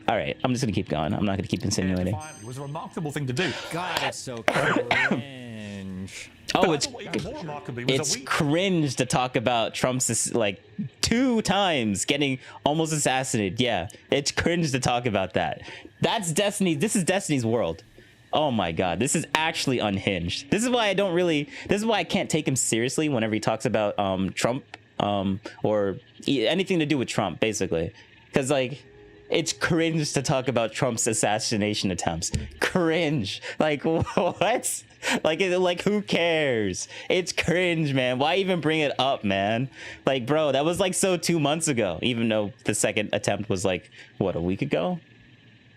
right, I'm just going to keep going. I'm not going to keep insinuating. It was a remarkable thing to do. God, it's so cringe. Oh, it's cringe to talk about Trump's like 2 times getting almost assassinated. Yeah, it's cringe to talk about that. That's Destiny. This is Destiny's world. Oh my God, this is actually unhinged. This is why this is why I can't take him seriously whenever he talks about Trump or anything to do with Trump, basically, because like. It's cringe to talk about Trump's assassination attempts. Cringe. Like, what? Like, who cares? It's cringe, man. Why even bring it up, man? Like, bro, that was like so 2 months ago, even though the second attempt was like, what, a week ago?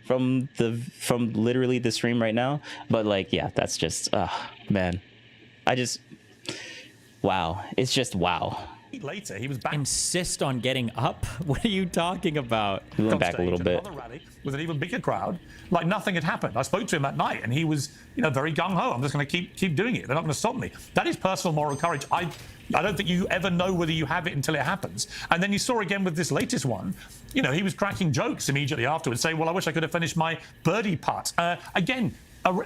From literally the stream right now. But like, yeah, that's just, man. Wow. It's just wow. Later, he was back. Insist on getting up? What are you talking about? He went back a little bit. Rally with an even bigger crowd, like nothing had happened. I spoke to him that night, and he was, very gung ho. I'm just going to keep doing it. They're not going to stop me. That is personal moral courage. I don't think you ever know whether you have it until it happens. And then you saw again with this latest one. He was cracking jokes immediately afterwards, saying, "Well, I wish I could have finished my birdie putt." Again.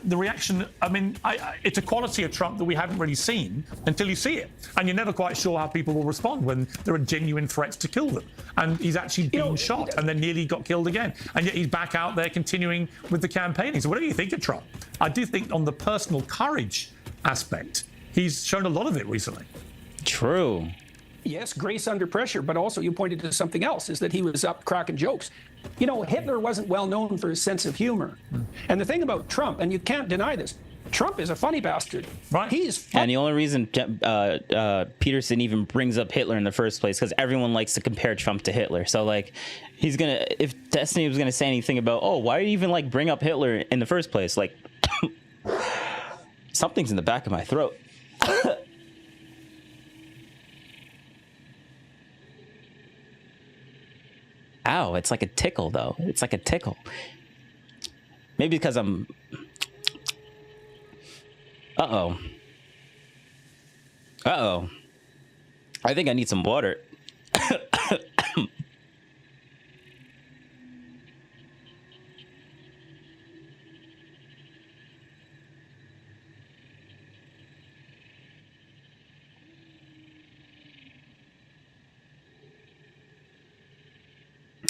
The reaction, it's a quality of Trump that we haven't really seen until you see it. And you're never quite sure how people will respond when there are genuine threats to kill them. And he's actually been shot and then nearly got killed again. And yet he's back out there continuing with the campaigning. So whatever you think of Trump, I do think on the personal courage aspect, he's shown a lot of it recently. True. Yes, grace under pressure, but also you pointed to something else, is that he was up cracking jokes. Hitler wasn't well known for his sense of humor. And the thing about Trump, and you can't deny this, Trump is a funny bastard. Right. And the only reason Peterson even brings up Hitler in the first place, because everyone likes to compare Trump to Hitler. So like, if Destiny was gonna say anything about, why do you even like bring up Hitler in the first place? Like, something's in the back of my throat. Ow, it's like a tickle, though. It's like a tickle. Maybe because I'm... Uh-oh. Uh-oh. I think I need some water.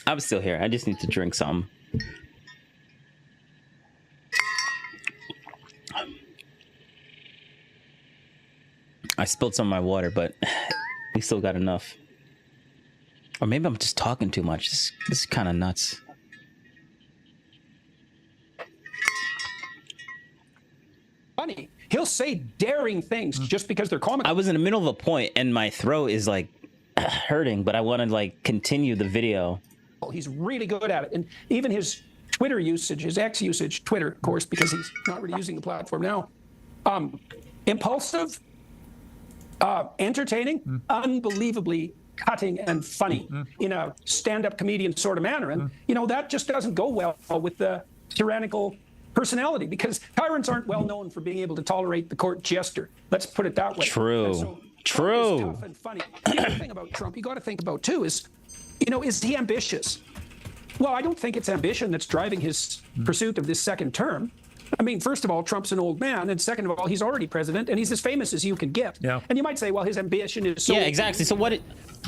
I'm still here. I just need to drink some. I spilled some of my water, but we still got enough. Or maybe I'm just talking too much. This is kind of nuts. Funny. He'll say daring things just because they're comical. I was in the middle of a point and my throat is like hurting, but I want to like continue the video. He's really good at it. And even his Twitter usage, his X usage, Twitter, of course, because he's not really using the platform now. Impulsive, entertaining, unbelievably cutting and funny in a stand-up comedian sort of manner. And, you know, that just doesn't go well with the tyrannical personality, because tyrants aren't well known for being able to tolerate the court jester. Let's put it that way. True. So True. Trump is tough and funny. The other thing about Trump you got to think about too is, you know, is he ambitious? Well, I don't think it's ambition that's driving his pursuit of this second term. I mean, first of all, Trump's an old man, and second of all, he's already president, and he's as famous as you can get. Yeah. And you might say, well, his ambition is so... Yeah, exactly. So what...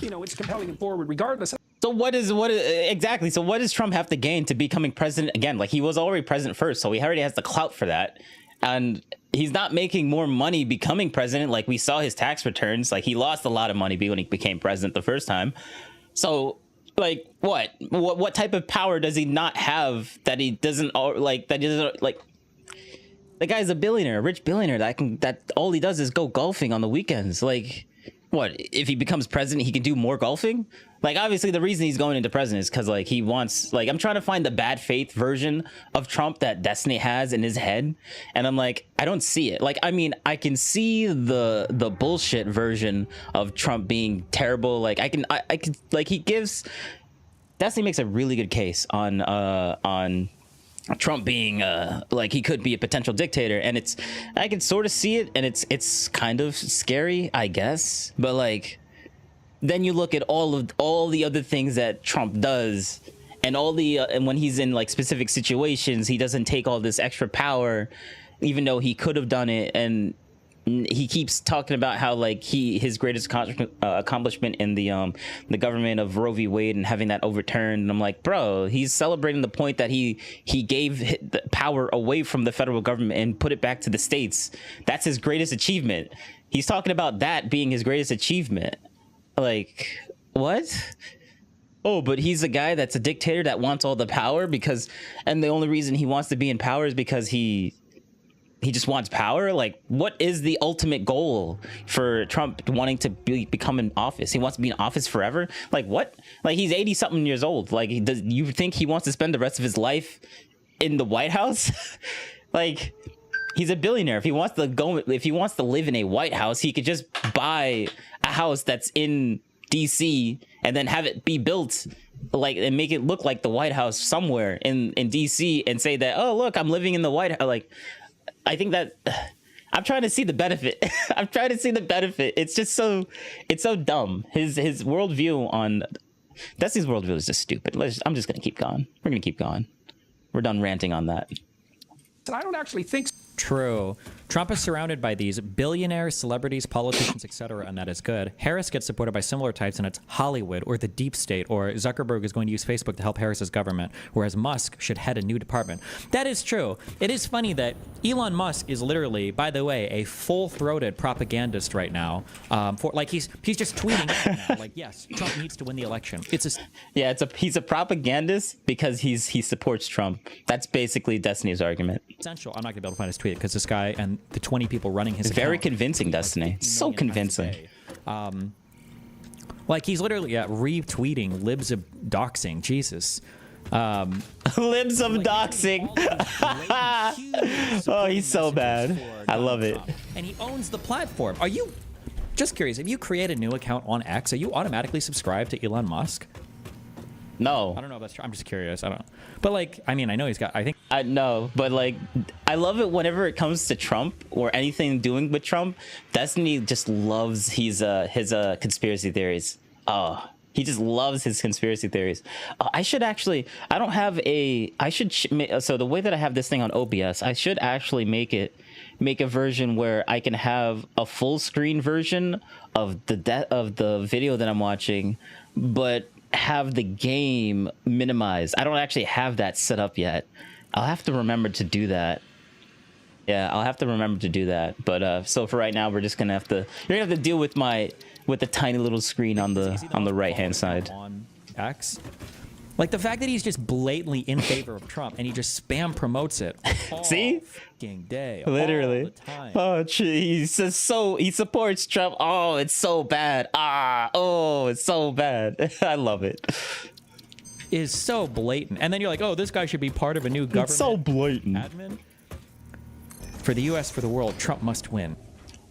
You know, it's compelling and forward regardless. So what exactly? So what does Trump have to gain to becoming president again? Like, he was already president first, so he already has the clout for that. And he's not making more money becoming president. Like, we saw his tax returns. Like, he lost a lot of money when he became president the first time. So, like, what type of power does he not have that he doesn't like? That doesn't like. The guy's a billionaire, a rich billionaire that all he does is go golfing on the weekends. Like, what if he becomes president? He can do more golfing. Like, obviously, the reason he's going into president is because, like, he wants, like, I'm trying to find the bad faith version of Trump that Destiny has in his head. And I'm like, I don't see it. Like, I mean, I can see the bullshit version of Trump being terrible. Like, I can, like, he gives, Destiny makes a really good case on Trump being like he could be a potential dictator, and I can sort of see it, and it's kind of scary, I guess. But like, then you look at all the other things that Trump does, and and when he's in like specific situations, he doesn't take all this extra power, even though he could have done it. And he keeps talking about how like his greatest accomplishment in the government of Roe v. Wade and having that overturned. And I'm like, bro, he's celebrating the point that he gave the power away from the federal government and put it back to the states. That's his greatest achievement. He's talking about that being his greatest achievement. Like, what? Oh, but he's a guy that's a dictator that wants all the power and the only reason he wants to be in power is because he just wants power. Like, what is the ultimate goal for Trump wanting to become in office? He wants to be in office forever? Like, what? Like, he's 80 something years old. Like, you think he wants to spend the rest of his life in the White House? Like, he's a billionaire. If he wants to live in a White House, he could just buy a house that's in DC and then have it be built like and make it look like the White House somewhere in DC and say that, oh, look, I'm living in the White House. Like, I think that I'm trying to see the benefit. I'm trying to see the benefit. It's just it's so dumb. His worldview on Destiny's worldview is just stupid. I'm just gonna keep going. We're gonna keep going. We're done ranting on that. I don't actually think. True. Trump is surrounded by these billionaires, celebrities, politicians, etc., and that is good. Harris gets supported by similar types, and it's Hollywood or the deep state, or Zuckerberg is going to use Facebook to help Harris's government, whereas Musk should head a new department. That is true. It is funny that Elon Musk is literally, by the way, a full-throated propagandist right now. He's just tweeting out now, like, yes, Trump needs to win the election. He's a propagandist because he supports Trump. That's basically Destiny's argument. Essential. I'm not gonna be able to find his tweet because this guy and the 20 people running his account, very convincing, Destiny. Like so convincing. Like, he's literally retweeting libs of doxing. Jesus. Libs of doxing. Oh, he's so bad. I love it. And he owns the platform. Are you just curious? If you create a new account on X, are you automatically subscribed to Elon Musk? No. I don't know if that's true. I'm just curious. I don't know. But, like, I mean, I know he's got, I think. I know, but, like, I love it whenever it comes to Trump or anything doing with Trump. Destiny just loves his conspiracy theories. Oh, he just loves his conspiracy theories. I should actually, I don't have a, I should, so the way that I have this thing on OBS, I should actually make a version where I can have a full screen version of the video that I'm watching, but have the game minimized. I don't actually have that set up yet. I'll have to remember to do that. Yeah, I'll have to remember to do that. But so for right now, we're just gonna have to. You're gonna have to deal with the tiny little screen on the right hand side. On X. Like the fact that he's just blatantly in favor of Trump and he just spam promotes it. See? Fucking day. Literally. All the time. Oh, he supports Trump. Oh, it's so bad. Oh, it's so bad. I love it. Is so blatant. And then you're like, oh, this guy should be part of a new government. It's so blatant. Admin. For the U.S., for the world, Trump must win.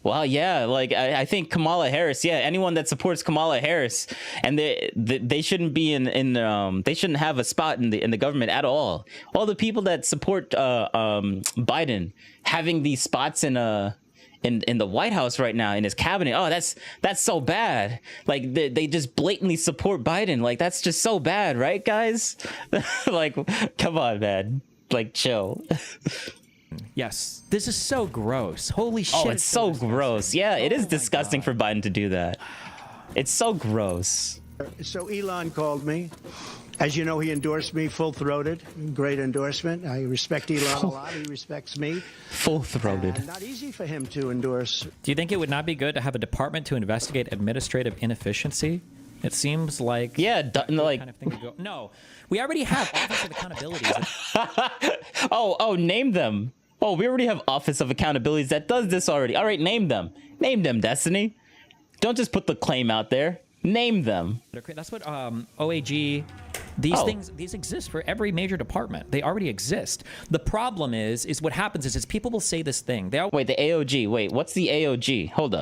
Well, yeah, like I think Kamala Harris. Yeah, anyone that supports Kamala Harris, and they shouldn't be they shouldn't have a spot in the government at all. All the people that support Biden having these spots in the White House right now in his cabinet. Oh, that's so bad. Like they just blatantly support Biden. Like that's just so bad, right, guys? Like, come on, man. Like, chill. Yes, this is so gross. Holy shit. Oh, it's so gross. Yeah, it is disgusting for Biden to do that. It's so gross. So Elon called me. As you know, he endorsed me full-throated. Great endorsement. I respect Elon a lot. He respects me. Full-throated. Not easy for him to endorse. Do you think it would not be good to have a department to investigate administrative inefficiency? It seems like like kind of thing to go. No, we already have Office of Accountabilities. Oh, name them. Oh, we already have Office of Accountabilities that does this already. All right, name them. Name them, Destiny. Don't just put the claim out there. Name them. That's what OAG. These exist for every major department. They already exist. The problem is what happens is people will say this thing. Wait, the AOG. Wait, what's the AOG? Hold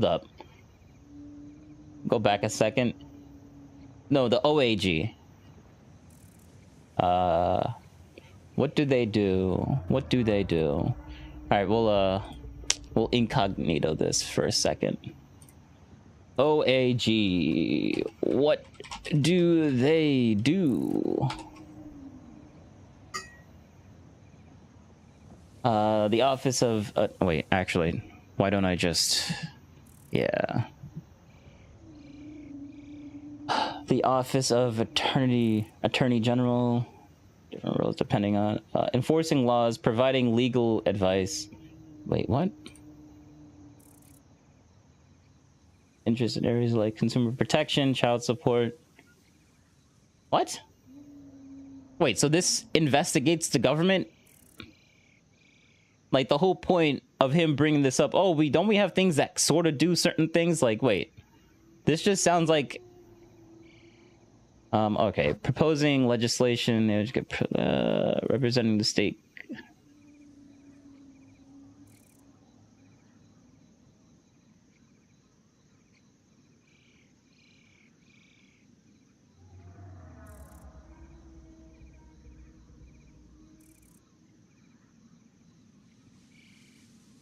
up. Go back a second. No, the OAG. What do they do? All right, we'll incognito this for a second. OAG. What do they do? The Office of wait, actually, why don't I just the Office of Attorney General, different roles depending on enforcing laws, providing legal advice. Wait, what? Interest in areas like consumer protection, child support. What? Wait, so this investigates the government? Like the whole point of him bringing this up, oh, we have things that sort of do certain things? Like, wait, this just sounds like okay, proposing legislation representing the state.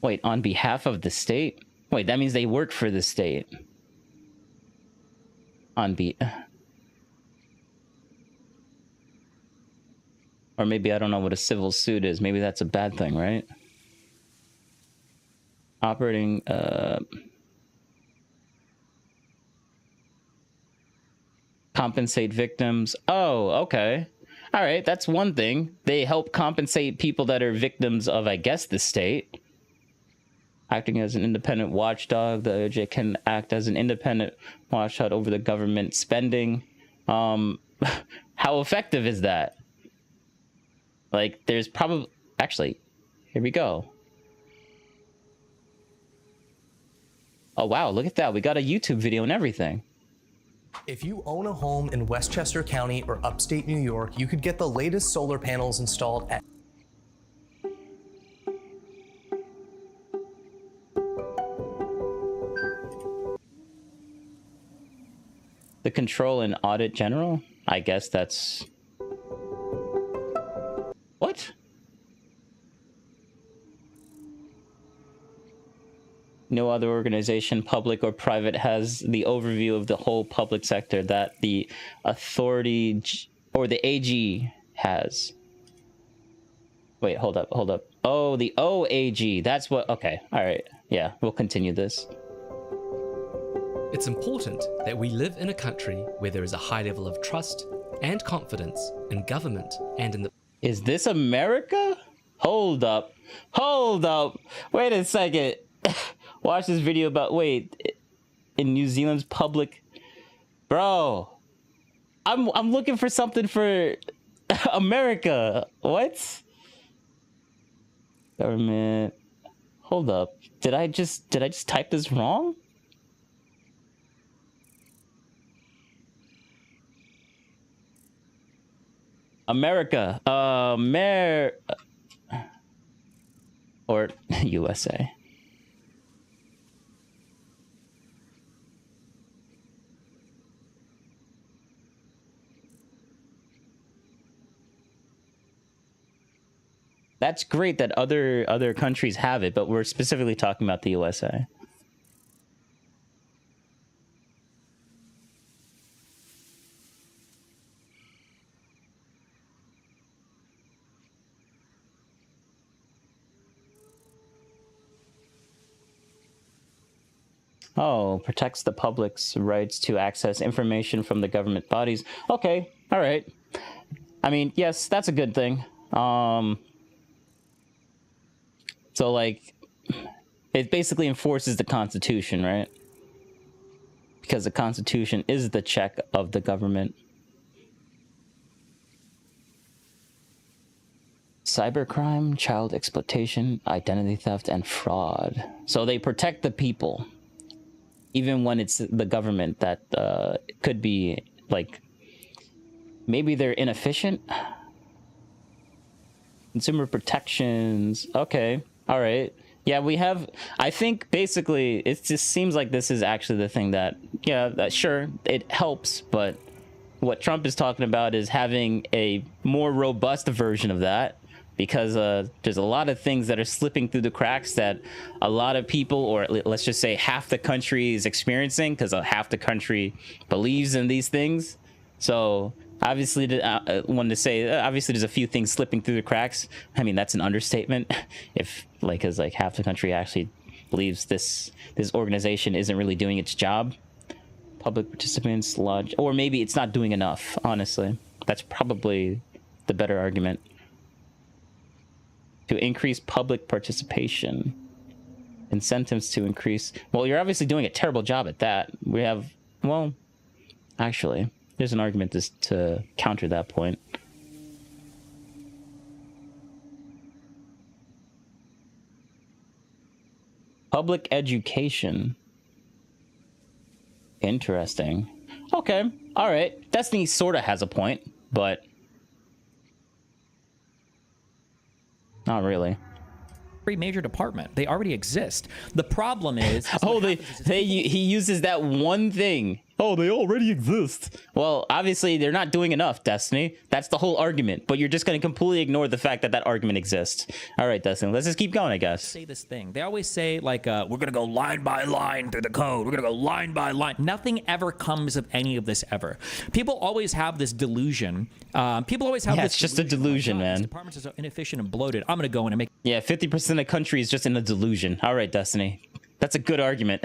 Wait, on behalf of the state? Wait, that means they work for the state. Or maybe I don't know what a civil suit is. Maybe that's a bad thing, right? Operating, compensate victims. Oh, okay. All right, that's one thing. They help compensate people that are victims of, I guess, the state. Acting as an independent watchdog, the OJ can act as an independent watchdog over the government spending. How effective is that? Like, there's probably... Actually, here we go. Oh, wow, look at that. We got a YouTube video and everything. If you own a home in Westchester County or upstate New York, you could get the latest solar panels installed at... The Control and Audit General? I guess that's... What? No other organization, public or private, has the overview of the whole public sector that the authority or the AG has. Wait, hold up. Oh, the OAG. That's what... Okay, all right. Yeah, we'll continue this. It's important that we live in a country where there is a high level of trust and confidence in government and in the... Is this America? Hold up. Wait a second. Watch this video about in New Zealand's public. Bro, I'm looking for something for America. What? Government. Hold up. Did I just type this wrong? America. Or USA. That's great that other countries have it, but we're specifically talking about the USA. Oh, protects the public's rights to access information from the government bodies. Okay, all right. I mean, yes, that's a good thing. So, like, it basically enforces the Constitution, right? Because the Constitution is the check of the government. Cybercrime, child exploitation, identity theft, and fraud. So they protect the people. Even when it's the government that could be, like, maybe they're inefficient. Consumer protections. Okay. All right. Yeah, we have, I think basically it just seems like this is actually the thing that, yeah, sure, it helps, but what Trump is talking about is having a more robust version of that, because there's a lot of things that are slipping through the cracks that a lot of people, or let's just say half the country, is experiencing, because half the country believes in these things. So obviously, wanted to say, obviously there's a few things slipping through the cracks. I mean, that's an understatement. If, like, because like half the country actually believes this organization isn't really doing its job. Public participants, lodge, or maybe it's not doing enough, honestly. That's probably the better argument. To increase public participation. Incentives to increase. Well, you're obviously doing a terrible job at that. We have, well, actually, there's an argument to counter that point. Public education. Interesting. Okay. All right. Destiny sort of has a point, but not really. Every major department, they already exist. The problem is, he uses that one thing. Oh, they already exist. Well, obviously they're not doing enough, Destiny. That's the whole argument. But you're just going to completely ignore the fact that that argument exists. All right, Destiny, let's just keep going, I guess. Say this thing. They always say, like, we're going to go line by line through the code. We're going to go line by line. Nothing ever comes of any of this ever. People always have this delusion. People always have this. It's just a delusion, man. Departments are so inefficient and bloated. I'm going to go in and make. Yeah, 50% of the country is just in a delusion. All right, Destiny. That's a good argument.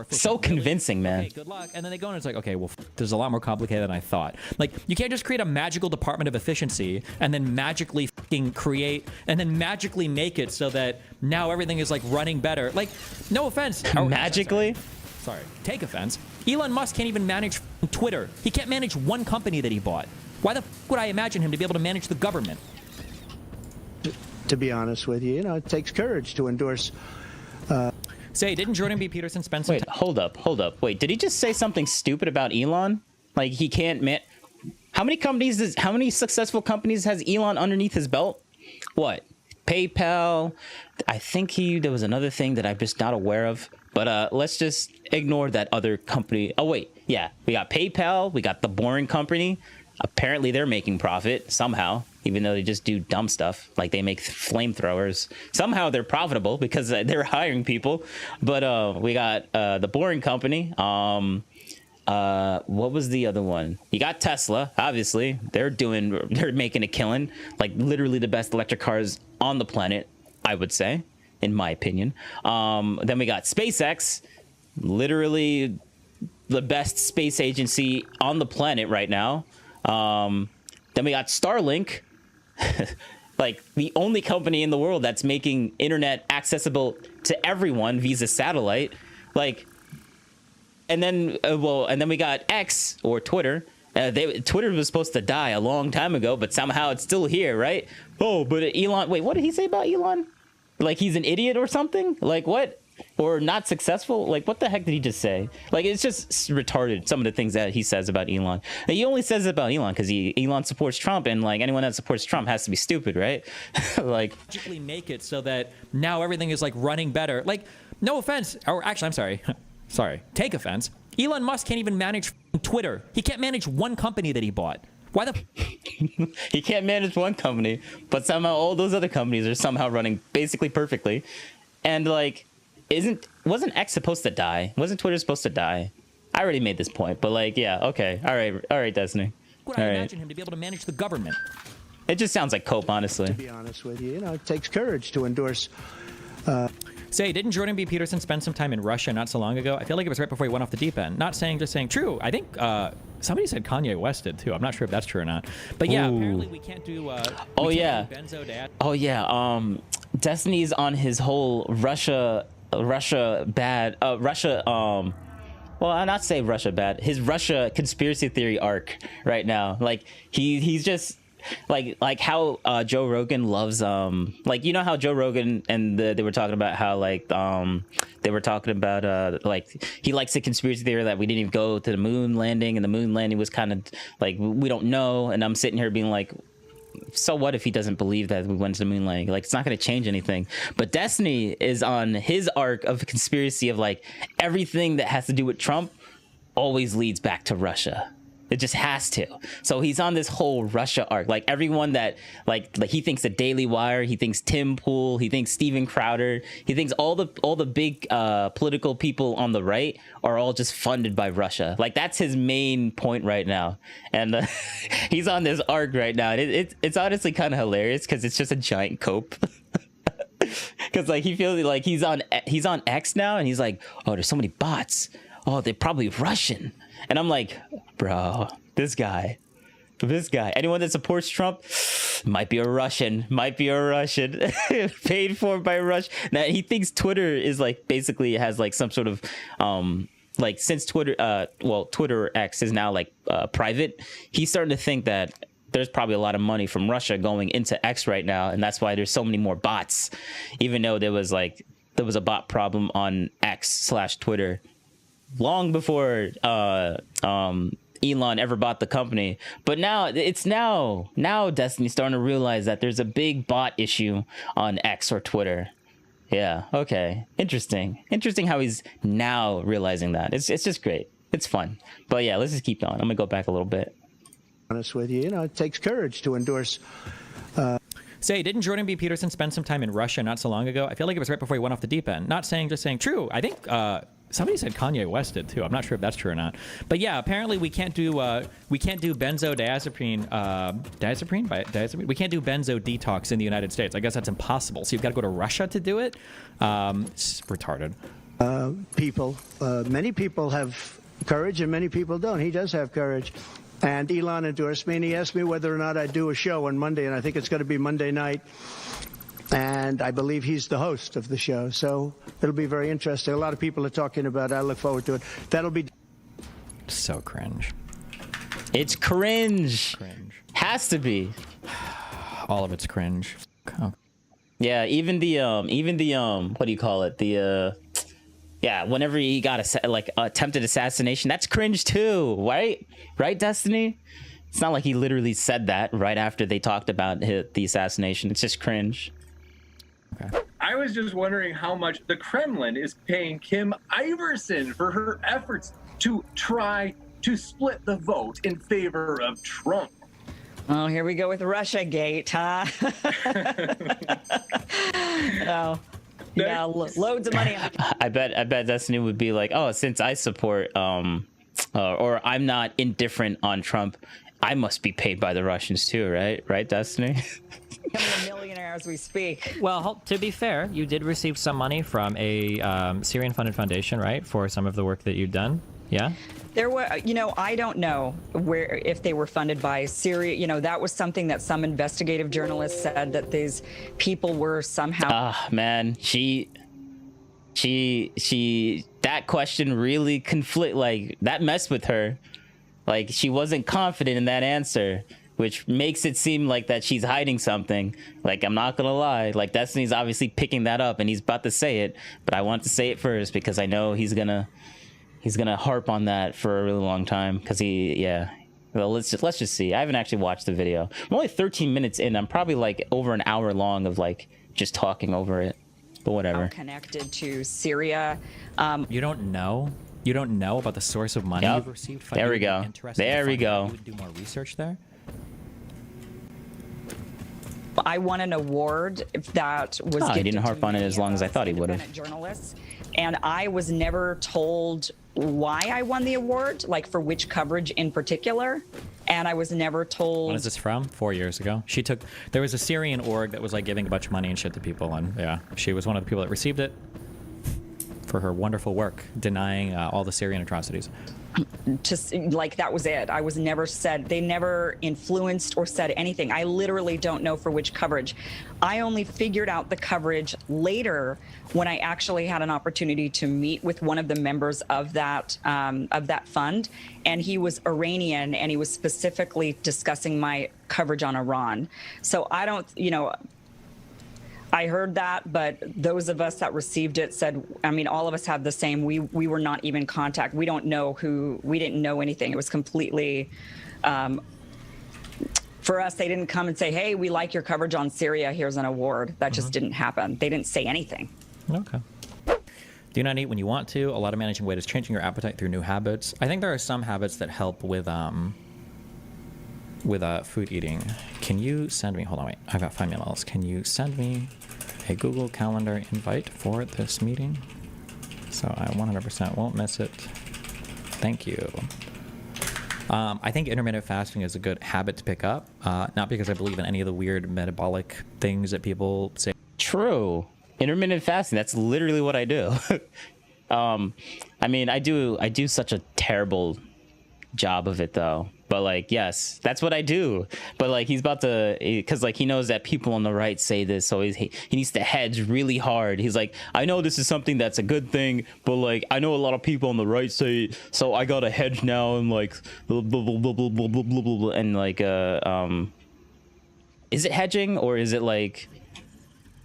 So convincing, man. Okay, good luck. And then they go and it's like, okay, well, there's a lot more complicated than I thought. Like, you can't just create a magical department of efficiency and then magically fucking create and then magically make it so that now everything is like running better. Like, no offense. Magically? Sorry. Take offense. Elon Musk can't even manage Twitter. He can't manage one company that he bought. Why the would I imagine him to be able to manage the government? To be honest with you, it takes courage to endorse. Say, didn't Jordan B. Peterson spend some time? Wait, hold up. Wait, did he just say something stupid about Elon? Like, he can't how many successful companies has Elon underneath his belt? What? PayPal? I think there was another thing that I'm just not aware of. But let's just ignore that other company. Oh, wait. Yeah, we got PayPal. We got the Boring Company. Apparently they're making profit somehow, even though they just do dumb stuff. Like, they make flamethrowers. Somehow they're profitable because they're hiring people. But we got the Boring Company. What was the other one? You got Tesla, obviously. They're making a killing. Like, literally the best electric cars on the planet, I would say, in my opinion. Then we got SpaceX, literally the best space agency on the planet right now. Then we got Starlink. like the only company in the world that's making internet accessible to everyone via satellite. Like, and then and then we got X, or Twitter. Twitter was supposed to die a long time ago, but somehow it's still here, right? Oh, but Elon, wait, what did he say about Elon? Like he's an idiot or something? Like what? Or not successful? Like what the heck did he just say? Like it's just retarded, some of the things that he says about Elon. And he only says it about Elon because Elon supports Trump, and like anyone that supports Trump has to be stupid, right? Like magically make it so that now everything is like running better. Like, no offense, or actually I'm sorry. Sorry, take offense. Elon Musk can't even manage Twitter. He can't manage one company that he bought. Why the? He can't manage one company, but somehow all those other companies are somehow running basically perfectly. And like, wasn't X supposed to die? Wasn't Twitter supposed to die? I already made this point, but like, yeah, okay, all right, Destiny. Would I imagine him to be able to manage the government? It just sounds like cope, honestly. To be honest with you, it takes courage to endorse. Say, didn't Jordan B. Peterson spend some time in Russia not so long ago? I feel like it was right before he went off the deep end. Not saying, just saying. True. I think somebody said Kanye West did too. I'm not sure if that's true or not. But yeah, apparently we can't do. Destiny's on his whole Russia bad. Well, I'll not say Russia bad. His Russia conspiracy theory arc right now. Like he's just. Like how Joe Rogan loves like, you know how Joe Rogan and they were talking about how like they were talking about like he likes the conspiracy theory that we didn't even go to the moon landing, and the moon landing was kind of like we don't know, and I'm sitting here being like, so what if he doesn't believe that we went to the moon landing? Like, it's not going to change anything. But Destiny is on his arc of conspiracy of like everything that has to do with Trump always leads back to Russia. It just has to. So he's on this whole Russia arc. Like everyone that like he thinks the Daily Wire, he thinks Tim Pool, he thinks Steven Crowder, he thinks all the big political people on the right are all just funded by Russia. Like that's his main point right now. And he's on this arc right now. And it's honestly kind of hilarious because it's just a giant cope. Because like he feels like he's on X now, and he's like, oh, there's so many bots. Oh, they're probably Russian. And I'm like, bro, this guy, anyone that supports Trump might be a Russian, paid for by Russia. Now he thinks Twitter is like basically has like some sort of like since Twitter, Twitter or X is now like private. He's starting to think that there's probably a lot of money from Russia going into X right now, and that's why there's so many more bots. Even though there was a bot problem on X/Twitter. Long before Elon ever bought the company, but now Destiny's starting to realize that there's a big bot issue on X or Twitter. Yeah, okay, interesting how he's now realizing that. It's just great. It's fun. But yeah, let's just keep going. I'm gonna go back a little bit. Honest with you, it takes courage to endorse. Say, didn't Jordan B. Peterson spend some time in Russia not so long ago? I feel like it was right before he went off the deep end. Not saying, just saying. True. I think somebody said Kanye West did too. I'm not sure if that's true or not. But yeah, apparently we can't do benzodiazepine. Diazepine. We can't do benzo detox in the United States. I guess that's impossible. So you've got to go to Russia to do it. It's retarded. Many people have courage, and many people don't. He does have courage. And Elon endorsed me, and he asked me whether or not I'd do a show on Monday, and I think it's going to be Monday night. And I believe he's the host of the show, so it'll be very interesting. A lot of people are talking about it. I look forward to it. That'll be so cringe. It's cringe. Has to be. All of it's cringe. Oh. Yeah, even the what do you call it? Yeah, whenever he got attempted assassination, that's cringe too, right? Right, Destiny? It's not like he literally said that right after they talked about the assassination. It's just cringe. Okay. I was just wondering how much the Kremlin is paying Kim Iverson for her efforts to try to split the vote in favor of Trump. Oh, here we go with Russiagate, huh? Oh. Yeah, loads of money. I bet Destiny would be like, oh, since I support or I'm not indifferent on Trump, I must be paid by the Russians too, right? Right, Destiny? Becoming a millionaire as we speak. Well, to be fair, you did receive some money from a Syrian-funded foundation, right, for some of the work that you've done. Yeah. There were, I don't know if they were funded by Syria. That was something that some investigative journalists said, that these people were somehow. Man, that question really that messed with her. Like, she wasn't confident in that answer, which makes it seem like that she's hiding something. Like, I'm not gonna lie, like, Destiny's obviously picking that up and he's about to say it, but I want to say it first because I know he's gonna harp on that for a really long time, because well, let's just see. I haven't actually watched the video. I'm only 13 minutes in. I'm probably like over an hour long of like just talking over it, but whatever. Connected to Syria. You don't know about the source of money you've received. There we go. There we go. You would do more research there. I won an award that was. He didn't harp on it as long as I thought he would have. Journalists, and I was never told why I won the award, like for which coverage in particular, and I was never told. When is this from? 4 years ago. There was a Syrian org that was like giving a bunch of money and shit to people, and yeah, she was one of the people that received it for her wonderful work denying all the Syrian atrocities. Just like that was it. I was never said, they never influenced or said anything. I literally don't know for which coverage. I only figured out the coverage later when I actually had an opportunity to meet with one of the members of that fund, and he was Iranian, and he was specifically discussing my coverage on Iran. So I don't, I heard that, but those of us that received it said, all of us had the same. We were not even contact. We don't know we didn't know anything. It was completely, for us, they didn't come and say, hey, we like your coverage on Syria. Here's an award. That just didn't happen. They didn't say anything. Okay. Do not eat when you want to. A lot of managing weight is changing your appetite through new habits. I think there are some habits that help with food eating. Can you send me, hold on, wait, I've got 5 emails. Can you send me a Google Calendar invite for this meeting so I 100% won't miss it? Thank you. I think intermittent fasting is a good habit to pick up, not because I believe in any of the weird metabolic things that people say. True. Intermittent fasting, that's literally what I do. I do such a terrible job of it though, but like, yes, that's what I do. But like, he's about to, because like he knows that people on the right say this, so he needs to hedge really hard. He's like, I know this is something that's a good thing, but like I know a lot of people on the right say it, so I gotta hedge now, and like blah, blah, blah, blah, blah, blah, blah, blah, blah, and like is it hedging, or is it like,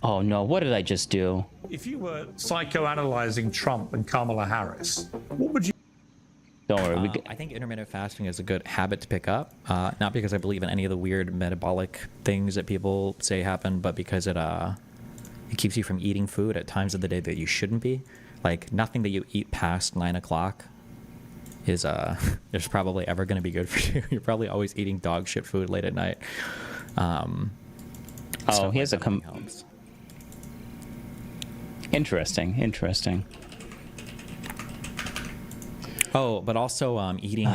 oh no, what did I just do? If you were psychoanalyzing Trump and Kamala Harris, what would you? Don't worry. I think intermittent fasting is a good habit to pick up, not because I believe in any of the weird metabolic things that people say happen, but because it keeps you from eating food at times of the day that you shouldn't be. Like, nothing that you eat past 9 o'clock is probably ever going to be good for you. You're probably always eating dog shit food late at night. He has a Interesting. Oh, but also eating.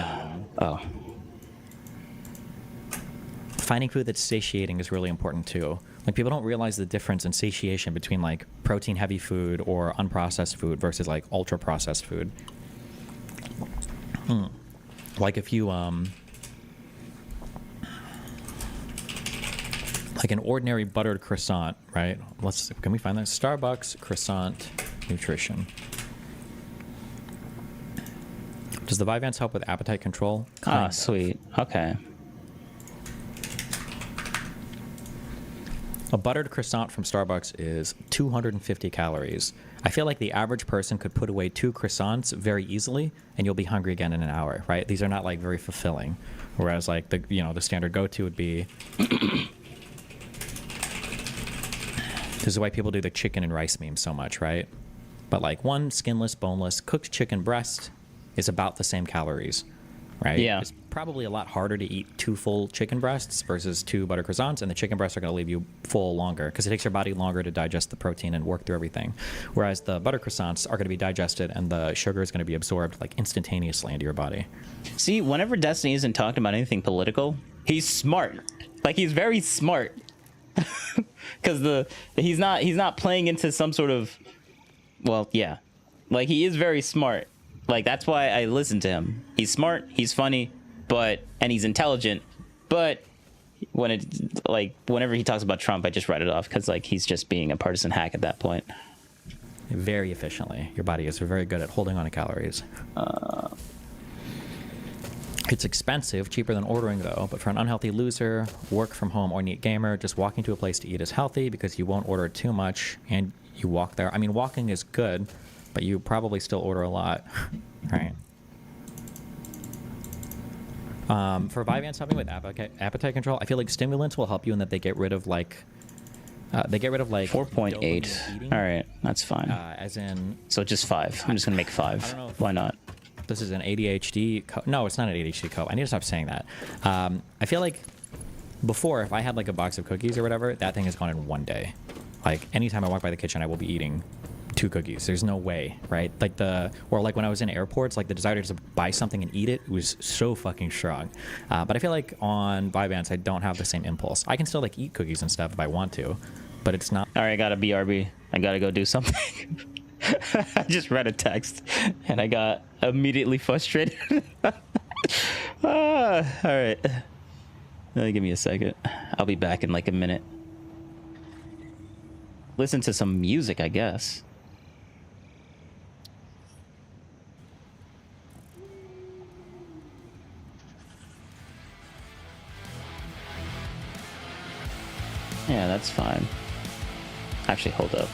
Finding food that's satiating is really important too. Like, people don't realize the difference in satiation between like protein-heavy food or unprocessed food versus like ultra-processed food. Like if you like an ordinary buttered croissant, right? Can we find that? Starbucks croissant nutrition. Does the Vyvanse help with appetite control? Ah, sweet. Okay. A buttered croissant from Starbucks is 250 calories. I feel like the average person could put away 2 croissants very easily, and you'll be hungry again in an hour, right? These are not like very fulfilling. Whereas like the standard go-to would be. This is why people do the chicken and rice meme so much, right? But like one skinless, boneless, cooked chicken breast is about the same calories, right? Yeah. It's probably a lot harder to eat 2 full chicken breasts versus 2 butter croissants, and the chicken breasts are going to leave you full longer because it takes your body longer to digest the protein and work through everything. Whereas the butter croissants are going to be digested, and the sugar is going to be absorbed like instantaneously into your body. See, whenever Destiny isn't talking about anything political, he's smart. Like, he's very smart. Because he's not playing into some sort of, well, yeah, like he is very smart. Like, that's why I listen to him. He's smart, he's funny, and he's intelligent, but whenever he talks about Trump, I just write it off because like he's just being a partisan hack at that point. Very efficiently. Your body is very good at holding on to calories. It's expensive, cheaper than ordering though, but for an unhealthy loser, work from home, or neat gamer, just walking to a place to eat is healthy because you won't order too much and you walk there. I mean, walking is good, but you probably still order a lot, right? For Vyvanse helping with appetite control, I feel like stimulants will help you in that they get rid of like 4.8. All right, that's fine. As in, so just 5. I'm just gonna make 5. Why not? This is an ADHD no, it's not an ADHD code. I need to stop saying that. I feel like before, if I had like a box of cookies or whatever, that thing is gone in one day. Like anytime I walk by the kitchen, I will be eating 2 cookies. There's no way, right? Or like when I was in airports, like the desire to buy something and eat it was so fucking strong. But I feel like on Vyvanse, I don't have the same impulse. I can still like eat cookies and stuff if I want to, but it's not. All right, I got a BRB. I gotta go do something. I just read a text and I got immediately frustrated. All right. Give me a second. I'll be back in like a minute. Listen to some music, I guess. Yeah, that's fine. Actually, hold up.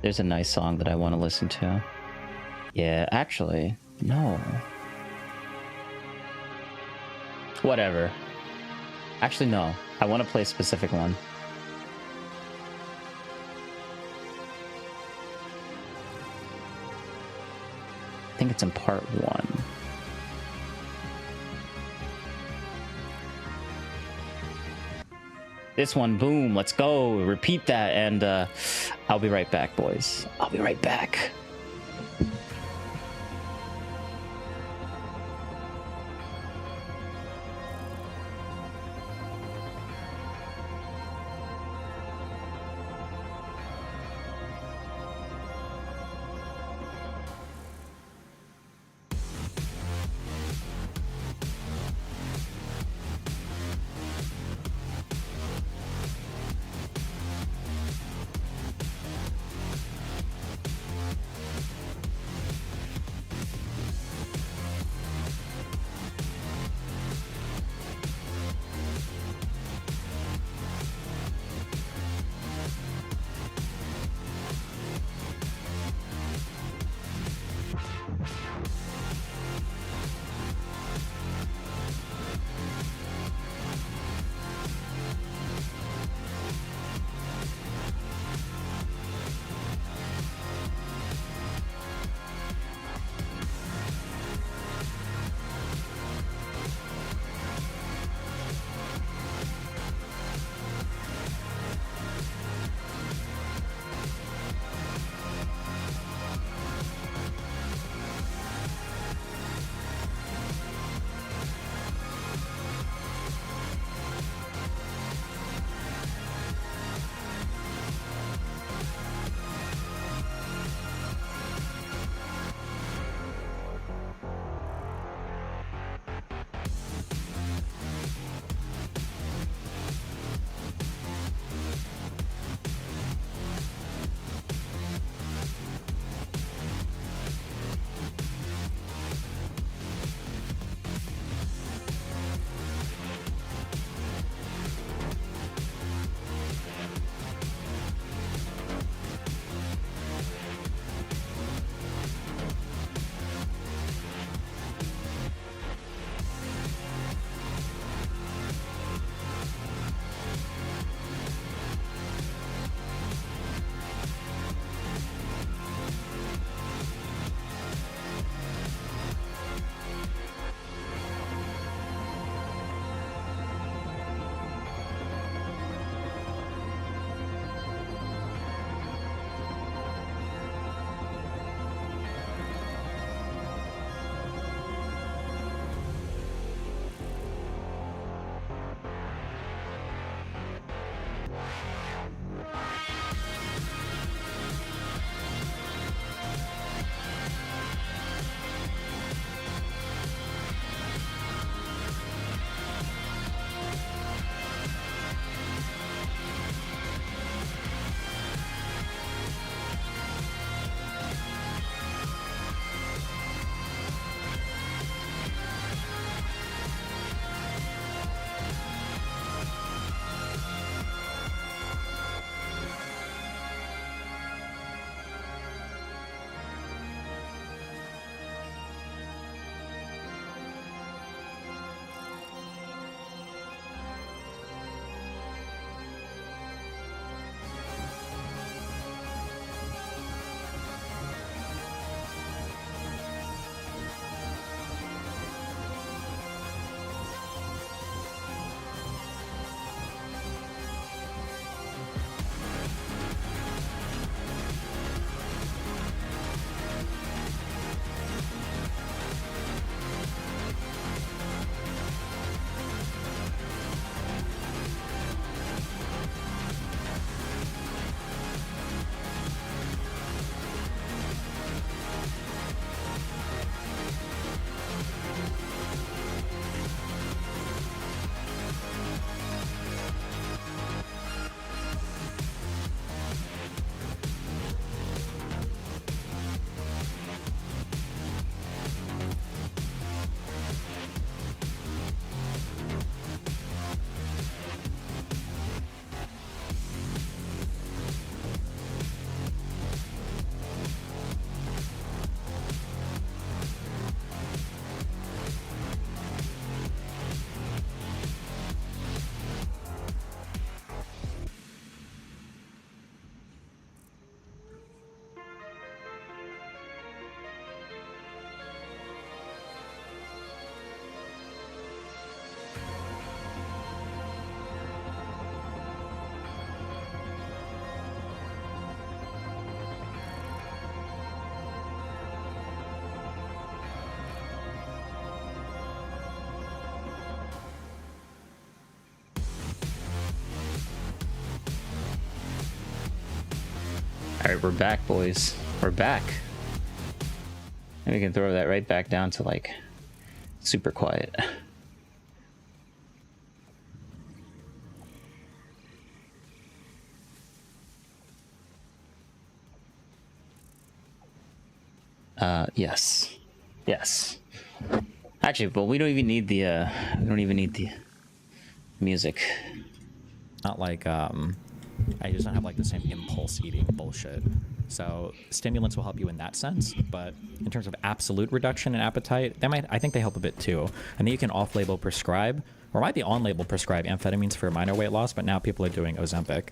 There's a nice song that I want to listen to. Yeah, actually, no. Whatever. Actually, no. I want to play a specific one. I think it's in part 1. This one, boom, let's go. Repeat that, and I'll be right back, boys. I'll be right back. right, we're back, boys. We're back. And we can throw that right back down to like super quiet. Yes. Actually, but we don't even need the music. Not like I just don't have like the same impulse eating bullshit. So stimulants will help you in that sense, but in terms of absolute reduction in appetite, I think they help a bit too. I think you can off-label prescribe, or might be on-label prescribe amphetamines for minor weight loss, but now people are doing Ozempic.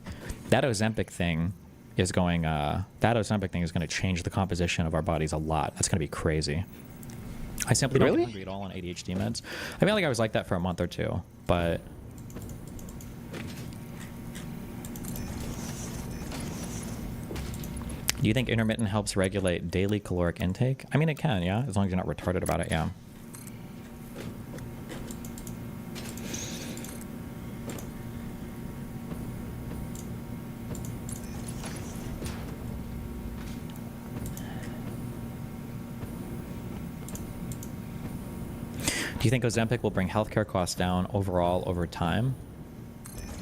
That Ozempic thing is going to change the composition of our bodies a lot. That's going to be crazy. I simply don't get hungry at all on ADHD meds. I feel like I was like that for a month or two, but do you think intermittent helps regulate daily caloric intake? I mean, it can, yeah, as long as you're not retarded about it, yeah. Do you think Ozempic will bring healthcare costs down overall over time?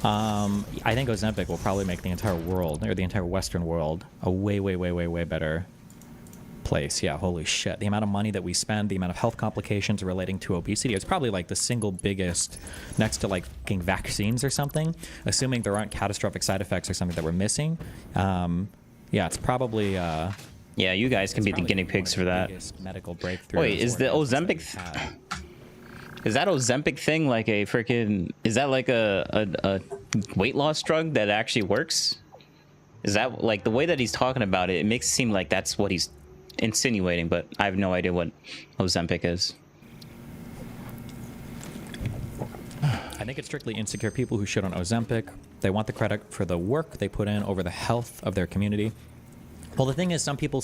I think Ozempic will probably make the entire world, or the entire Western world, a way better place. Yeah, holy shit. The amount of money that we spend, the amount of health complications relating to obesity, it's probably like the single biggest, next to like fucking vaccines or something, assuming there aren't catastrophic side effects or something that we're missing. Yeah, it's probably... yeah, you guys can be the guinea pigs for that. Medical breakthrough. Wait, is the Ozempic... Is that Ozempic thing like a freaking... Is that like a weight loss drug that actually works? Is that like the way that he's talking about it? It makes it seem like that's what he's insinuating, but I have no idea what Ozempic is. I think it's strictly insecure people who shit on Ozempic. They want the credit for the work they put in over the health of their community. Well, the thing is, some people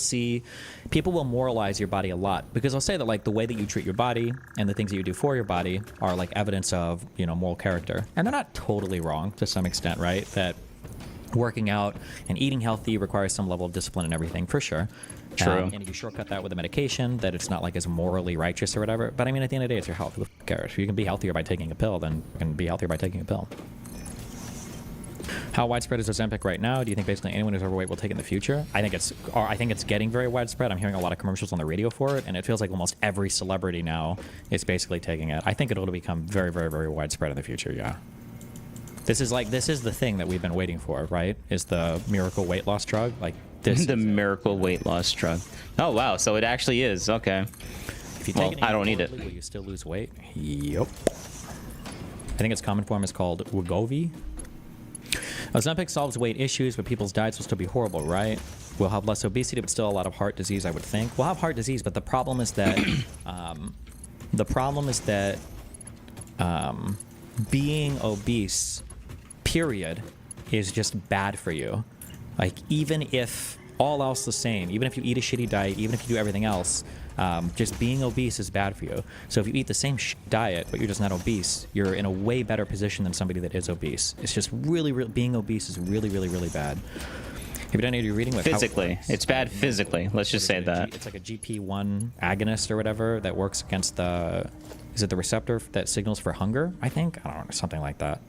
will moralize your body a lot, because they'll say that like the way that you treat your body and the things that you do for your body are like evidence of, you know, moral character. And they're not totally wrong to some extent, right? That working out and eating healthy requires some level of discipline and everything, for sure. True. And if you shortcut that with a medication, that it's not like as morally righteous or whatever. But I mean, at the end of the day, it's your health. Who the fuck cares? If you can be healthier by taking a pill, then you can be healthier by taking a pill. How widespread is Ozempic right now? Do you think basically anyone who's overweight will take it in the future? I think it's getting very widespread. I'm hearing a lot of commercials on the radio for it, and it feels like almost every celebrity now is basically taking it. I think it'll become very widespread in the future, yeah. This is the thing that we've been waiting for, right? Is the miracle weight loss drug. Like this the miracle weight loss drug. Oh wow, so it actually is. Okay. If you take it I don't need it. Will you still lose weight? Yep. I think its common form is called Wegovy. Ozempic solves weight issues, but people's diets will still be horrible, right? We'll have less obesity, but still a lot of heart disease, I would think. We'll have heart disease, but the problem is that being obese, period, is just bad for you. Like, even if all else the same, even if you eat a shitty diet, even if you do everything else, just being obese is bad for you. So if you eat the same diet, but you're just not obese, you're in a way better position than somebody that is obese. It's just really being obese is really bad. Have you done any of your reading with physically? It's bad physically. Let's just say that. It's like a GP1 agonist or whatever that works against is it the receptor that signals for hunger? I think, I don't know, something like that.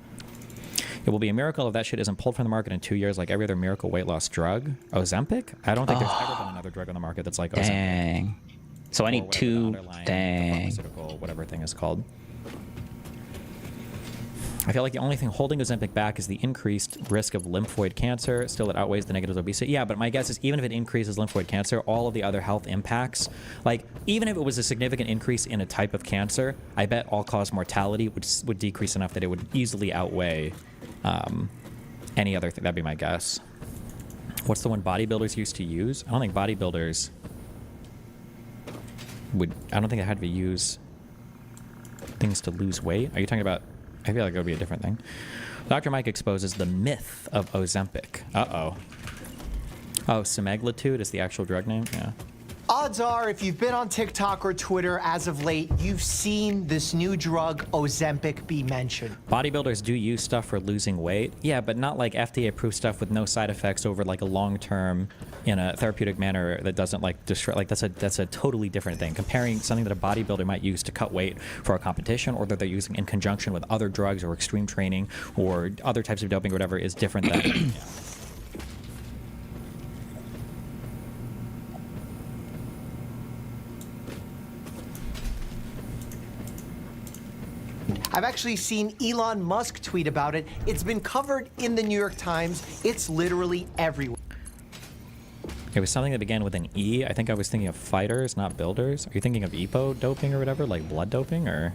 It will be a miracle if that shit isn't pulled from the market in 2 years like every other miracle weight loss drug. Ozempic? I don't think there's ever been another drug on the market that's like Ozempic. Dang. So I need two. Dang. Pharmaceutical, whatever thing is called. I feel like the only thing holding Ozempic back is the increased risk of lymphoid cancer. Still, it outweighs the negatives of obesity. Yeah, but my guess is even if it increases lymphoid cancer, all of the other health impacts, like even if it was a significant increase in a type of cancer, I bet all-cause mortality would decrease enough that it would easily outweigh any other thing. That'd be my guess. What's the one bodybuilders used to use? I don't think bodybuilders I don't think I had to use things to lose weight. Are you talking about... I feel like it would be a different thing. Dr. Mike exposes the myth of Ozempic. Uh-oh. Oh, semaglutide is the actual drug name? Yeah. Odds are, if you've been on TikTok or Twitter as of late, you've seen this new drug, Ozempic, be mentioned. Bodybuilders do use stuff for losing weight. Yeah, but not like FDA-approved stuff with no side effects over like a long-term in a therapeutic manner that doesn't like destroy. Like that's a totally different thing. Comparing something that a bodybuilder might use to cut weight for a competition, or that they're using in conjunction with other drugs or extreme training or other types of doping or whatever, is different than. Yeah. I've actually seen Elon Musk tweet about it. It's been covered in the New York Times. It's literally everywhere. It was something that began with an E. I think I was thinking of fighters, not builders. Are you thinking of EPO doping or whatever, like blood doping, or?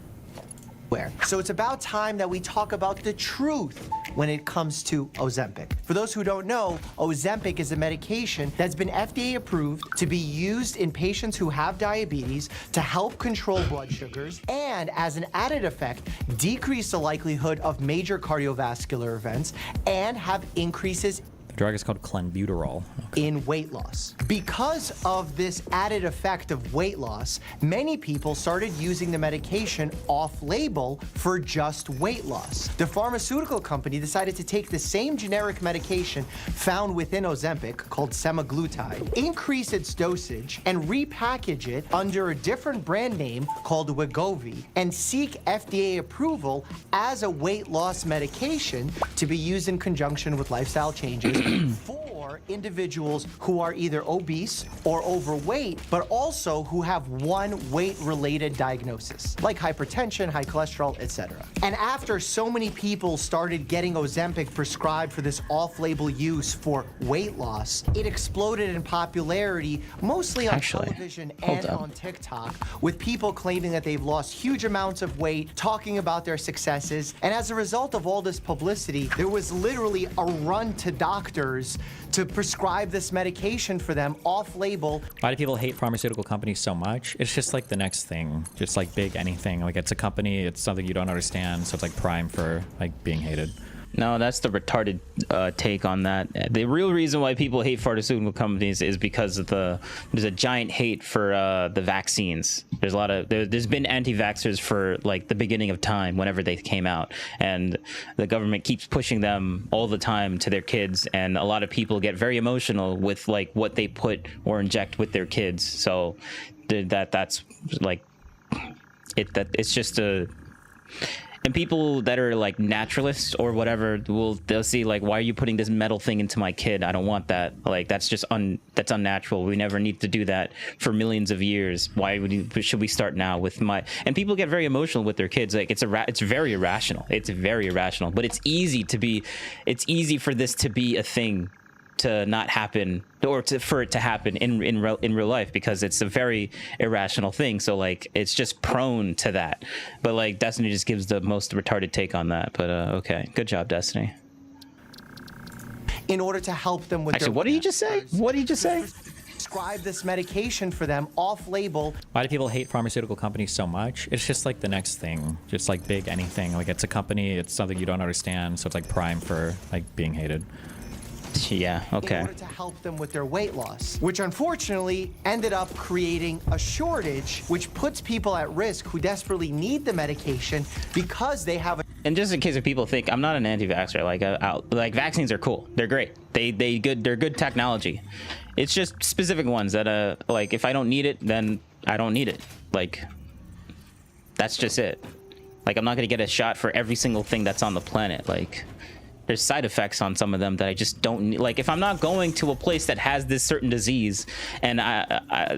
So it's about time that we talk about the truth when it comes to Ozempic. For those who don't know, Ozempic is a medication that's been FDA approved to be used in patients who have diabetes to help control blood sugars and, as an added effect, decrease the likelihood of major cardiovascular events and have increases The drug is called clenbuterol. in weight loss. Because of this added effect of weight loss, many people started using the medication off-label for just weight loss. The pharmaceutical company decided to take the same generic medication found within Ozempic, called semaglutide, increase its dosage, and repackage it under a different brand name called Wegovy, and seek FDA approval as a weight loss medication to be used in conjunction with lifestyle changes for individuals who are either obese or overweight, but also who have one weight-related diagnosis, like hypertension, high cholesterol, etc. And after so many people started getting Ozempic prescribed for this off-label use for weight loss, it exploded in popularity, mostly on television and on TikTok, with people claiming that they've lost huge amounts of weight, talking about their successes. And as a result of all this publicity, there was literally a run to doctors to prescribe this medication for them off-label. Why do people hate pharmaceutical companies so much? It's just like the next thing, just like big anything. Like it's a company, it's something you don't understand, so it's like prime for like being hated. No, that's the retarded take on that. The real reason why people hate pharmaceutical companies is because of there's a giant hate for the vaccines. There's a lot of there's been anti-vaxxers for like the beginning of time, whenever they came out, and the government keeps pushing them all the time to their kids, and a lot of people get very emotional with like what they put or inject with their kids. So that's like it's just a. And people that are like naturalists or whatever they'll see like, why are you putting this metal thing into my kid? I don't want that. Like that's just that's unnatural. We never need to do that for millions of years. Why should we start now with my? And people get very emotional with their kids. Like it's very irrational. It's very irrational. But it's easy for this to be a thing to not happen, or for it to happen in real life, because it's a very irrational thing. So like it's just prone to that. But like Destiny just gives the most retarded take on that. But okay, good job, Destiny. In order to help them with actually, what did you just say? What did you just say? Prescribe this medication for them off-label. Why do people hate pharmaceutical companies so much? It's just like the next thing, just like big anything. Like it's a company, it's something you don't understand, so it's like prime for like being hated. Yeah, okay. In order to help them with their weight loss, which unfortunately ended up creating a shortage, which puts people at risk who desperately need the medication because they have a... And just in case if people think I'm not an anti-vaxxer, like vaccines are cool, they're great, they're good technology. It's just specific ones that like if I don't need it, then I don't need it. Like that's just it. Like I'm not gonna get a shot for every single thing that's on the planet. Like there's side effects on some of them that I just don't need. Like if I'm not going to a place that has this certain disease and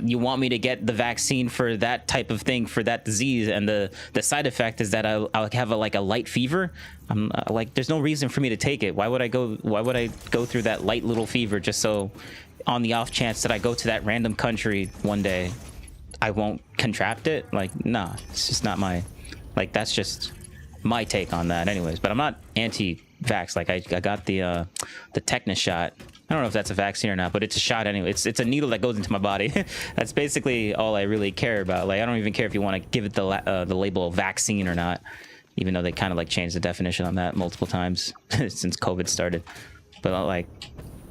you want me to get the vaccine for that type of thing, for that disease, and the side effect is that I'll have a light fever, I'm like, there's no reason for me to take it. Why would I go through that light little fever just so on the off chance that I go to that random country one day I won't contract it? Like, nah, it's just not my, like, that's just my take on that anyways. But I'm not anti-vax. Like I got the tetanus shot. I don't know if that's a vaccine or not, but it's a shot anyway. It's a needle that goes into my body. That's basically all I really care about. Like I don't even care if you want to give it the label vaccine or not, even though they kind of like changed the definition on that multiple times since COVID started. But like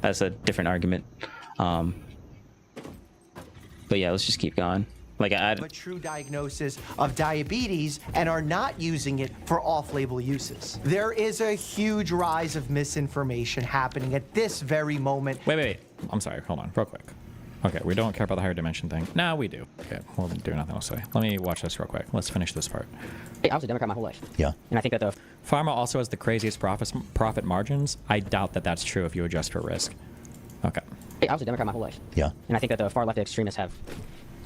that's a different argument. But yeah, let's just keep going. Like a true diagnosis of diabetes and are not using it for off-label uses. There is a huge rise of misinformation happening at this very moment. Wait. I'm sorry. Hold on, real quick. Okay, we don't care about the higher dimension thing. No, we do. Okay, we'll do nothing else. Let me watch this real quick. Let's finish this part. Hey, I was a Democrat my whole life. Yeah. And I think that the pharma also has the craziest profit margins. I doubt that that's true if you adjust for risk. Okay. Hey, I was a Democrat my whole life. Yeah. And I think that the far left extremists have.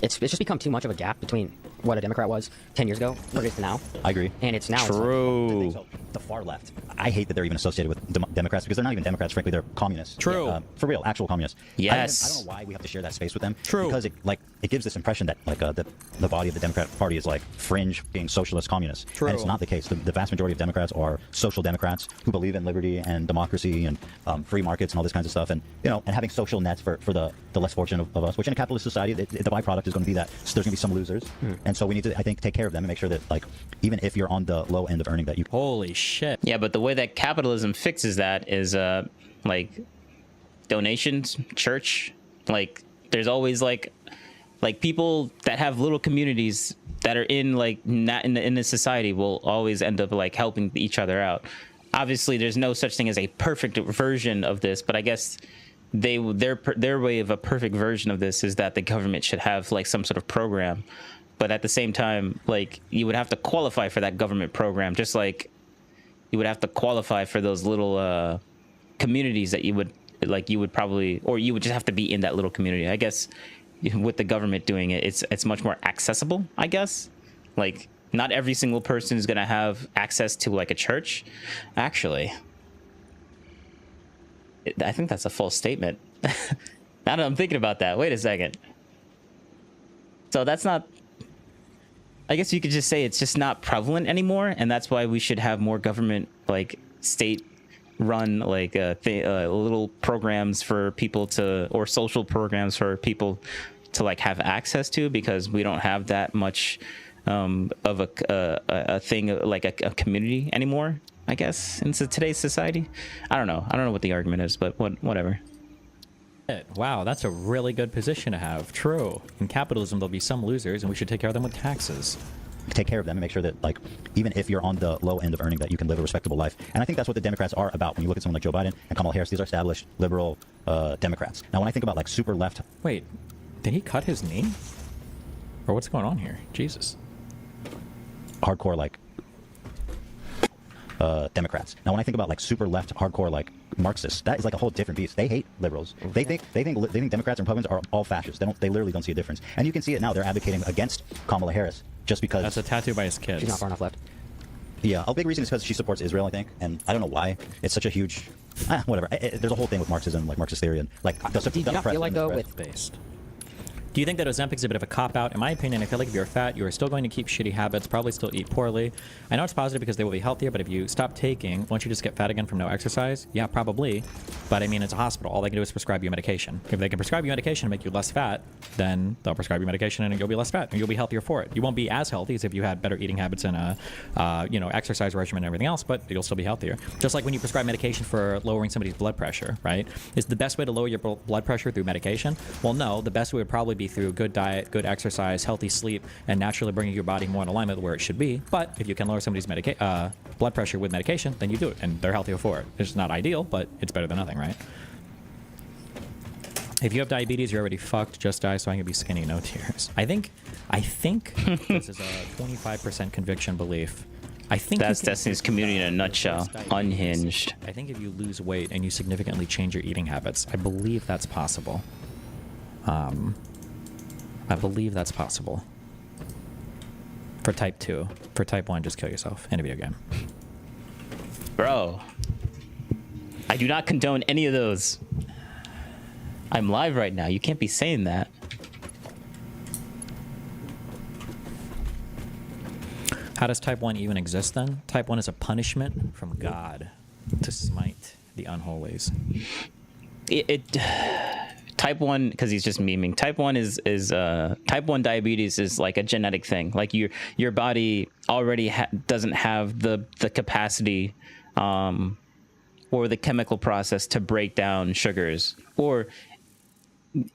It's just become too much of a gap between what a Democrat was 10 years ago, what it is to now. I agree. And it's now. True. It's like, the far left. I hate that they're even associated with Democrats because they're not even Democrats. Frankly, they're communists. True. For real, actual communists. Yes. I don't know why we have to share that space with them. True. Because it gives this impression that the body of the Democrat Party is like fringe, being socialist communists. True. And it's not the case. The vast majority of Democrats are social Democrats who believe in liberty and democracy and free markets and all this kinds of stuff. And and having social nets for the less fortunate of us, which in a capitalist society, the byproduct is going to be that there's going to be some losers. And so we need to, I think, take care of them and make sure that even if you're on the low end of earning, that you. Holy shit. Yeah, but the way that capitalism fixes that is donations, church. There's always people that have little communities that are in not in the society will always end up helping each other out. Obviously, there's no such thing as a perfect version of this, but I guess their way of a perfect version of this is that the government should have some sort of program. But at the same time, you would have to qualify for that government program, just like you would have to qualify for those little communities that you would probably, or you would just have to be in that little community. I guess with the government doing it, it's much more accessible, I guess. Not every single person is going to have access to a church. Actually, I think that's a false statement. Now that I'm thinking about that, wait a second. So that's not, I guess you could just say it's just not prevalent anymore, and that's why we should have more government, state-run, little programs for people to, or social programs for people to have access to, because we don't have that much of a thing a community anymore, I guess, in today's society. I don't know what the argument is, but whatever. Wow, that's a really good position to have. True. In capitalism, there'll be some losers, and we should take care of them with taxes. Take care of them and make sure that, even if you're on the low end of earning, that you can live a respectable life. And I think that's what the Democrats are about. When you look at someone like Joe Biden and Kamala Harris, these are established liberal Democrats. Now, when I think about super left... Wait, did he cut his knee? Or what's going on here? Jesus. Hardcore, Democrats. Now, when I think about super left, hardcore Marxists, that is a whole different beast. They hate liberals. They think Democrats and Republicans are all fascists. They literally don't see a difference. And you can see it now. They're advocating against Kamala Harris just because. That's a tattoo by his kids. She's not far enough left. Yeah, a big reason is because she supports Israel, I think, and I don't know why. It's such a huge, whatever. There's a whole thing with Marxism, Marxist theory, and Do you not feel like though with based? Do you think that Ozempic's a bit of a cop-out? In my opinion, I feel like if you're fat, you are still going to keep shitty habits, probably still eat poorly. I know it's positive because they will be healthier, but if you stop taking, won't you just get fat again from no exercise? Yeah, probably. But I mean, it's a hospital. All they can do is prescribe you medication. If they can prescribe you medication to make you less fat, then they'll prescribe you medication and you'll be less fat and you'll be healthier for it. You won't be as healthy as if you had better eating habits and exercise regimen and everything else, but you'll still be healthier. Just like when you prescribe medication for lowering somebody's blood pressure, right? Is the best way to lower your blood pressure through medication? Well, no. The best way would probably be through good diet, good exercise, healthy sleep, and naturally bringing your body more in alignment with where it should be. But if you can lower somebody's blood pressure with medication, then you do it, and they're healthier for it. It's not ideal, but it's better than nothing, right? If you have diabetes, you're already fucked. Just die so I can be skinny, no tears. I think this is a 25% conviction belief. I think that's Destiny's community in a nutshell. Unhinged. I think if you lose weight and you significantly change your eating habits, I believe that's possible. I believe that's possible. For type 2. For type 1, just kill yourself in a video game. Bro. I do not condone any of those. I'm live right now. You can't be saying that. How does type 1 even exist then? Type 1 is a punishment from God to smite the unholies. Type 1, because he's just memeing. Type 1 is type 1 diabetes is like a genetic thing. Like your body already doesn't have the capacity or the chemical process to break down sugars, or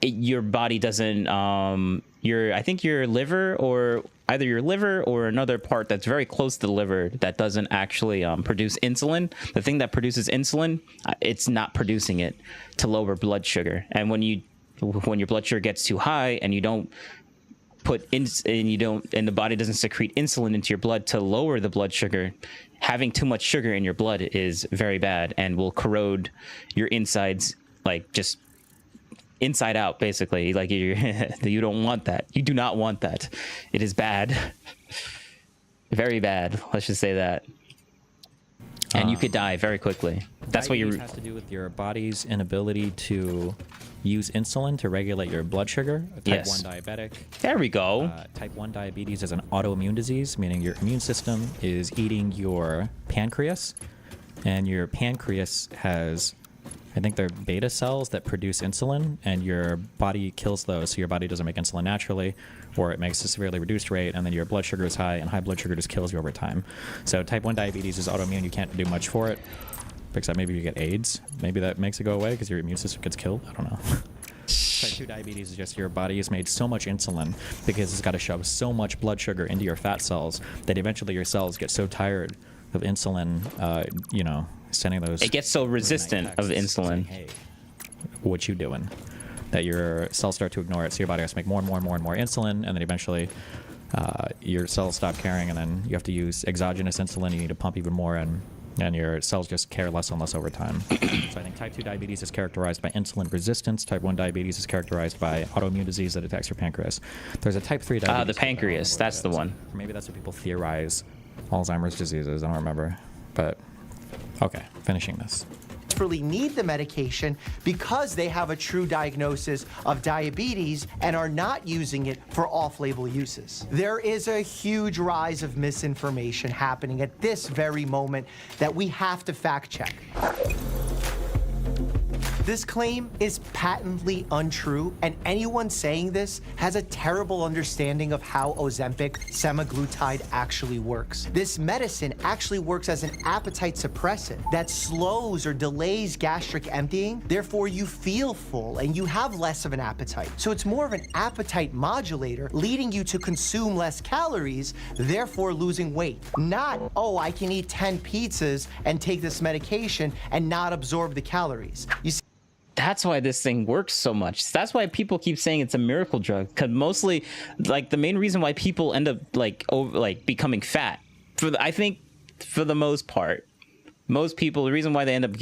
your body doesn't I think your liver, or either your liver or another part that's very close to the liver that doesn't actually produce insulin. The thing that produces insulin, it's not producing it to lower blood sugar. And when your blood sugar gets too high and you don't and the body doesn't secrete insulin into your blood to lower the blood sugar, having too much sugar in your blood is very bad and will corrode your insides, like just inside out, basically. Like you don't want that. You do not want that. It is bad. Very bad. Let's just say that. And you could die very quickly. That's what has to do with your body's inability to use insulin to regulate your blood sugar. Type 1 diabetic. There we go. Type 1 diabetes is an autoimmune disease, meaning your immune system is eating your pancreas, and your pancreas has, I think they're beta cells that produce insulin, and your body kills those, so your body doesn't make insulin naturally, or it makes a severely reduced rate, and then your blood sugar is high, and high blood sugar just kills you over time. So type 1 diabetes is autoimmune. You can't do much for it, except maybe you get AIDS. Maybe that makes it go away because your immune system gets killed. I don't know. Type 2 diabetes is just your body has made so much insulin because it's got to shove so much blood sugar into your fat cells that eventually your cells get so tired of insulin, sending those... It gets so resistant of insulin. Saying, hey, what you doing? That your cells start to ignore it, so your body has to make more and more and more and more insulin, and then eventually your cells stop caring, and then you have to use exogenous insulin. You need to pump even more, and your cells just care less and less over time. So I think type 2 diabetes is characterized by insulin resistance. Type 1 diabetes is characterized by autoimmune disease that attacks your pancreas. There's a type 3 diabetes. The pancreas, that's the one. Or maybe that's what people theorize Alzheimer's disease is. I don't remember. But, okay, finishing this. Desperately need the medication because they have a true diagnosis of diabetes and are not using it for off-label uses. There is a huge rise of misinformation happening at this very moment that we have to fact check. This claim is patently untrue, and anyone saying this has a terrible understanding of how Ozempic semaglutide actually works. This medicine actually works as an appetite suppressant that slows or delays gastric emptying, therefore you feel full and you have less of an appetite. So it's more of an appetite modulator, leading you to consume less calories, therefore losing weight. Not, oh, I can eat 10 pizzas and take this medication and not absorb the calories. You see, that's why this thing works so much. That's why people keep saying it's a miracle drug, because mostly, like, the main reason why people end up becoming fat, I think for the most part, most people, the reason why they end up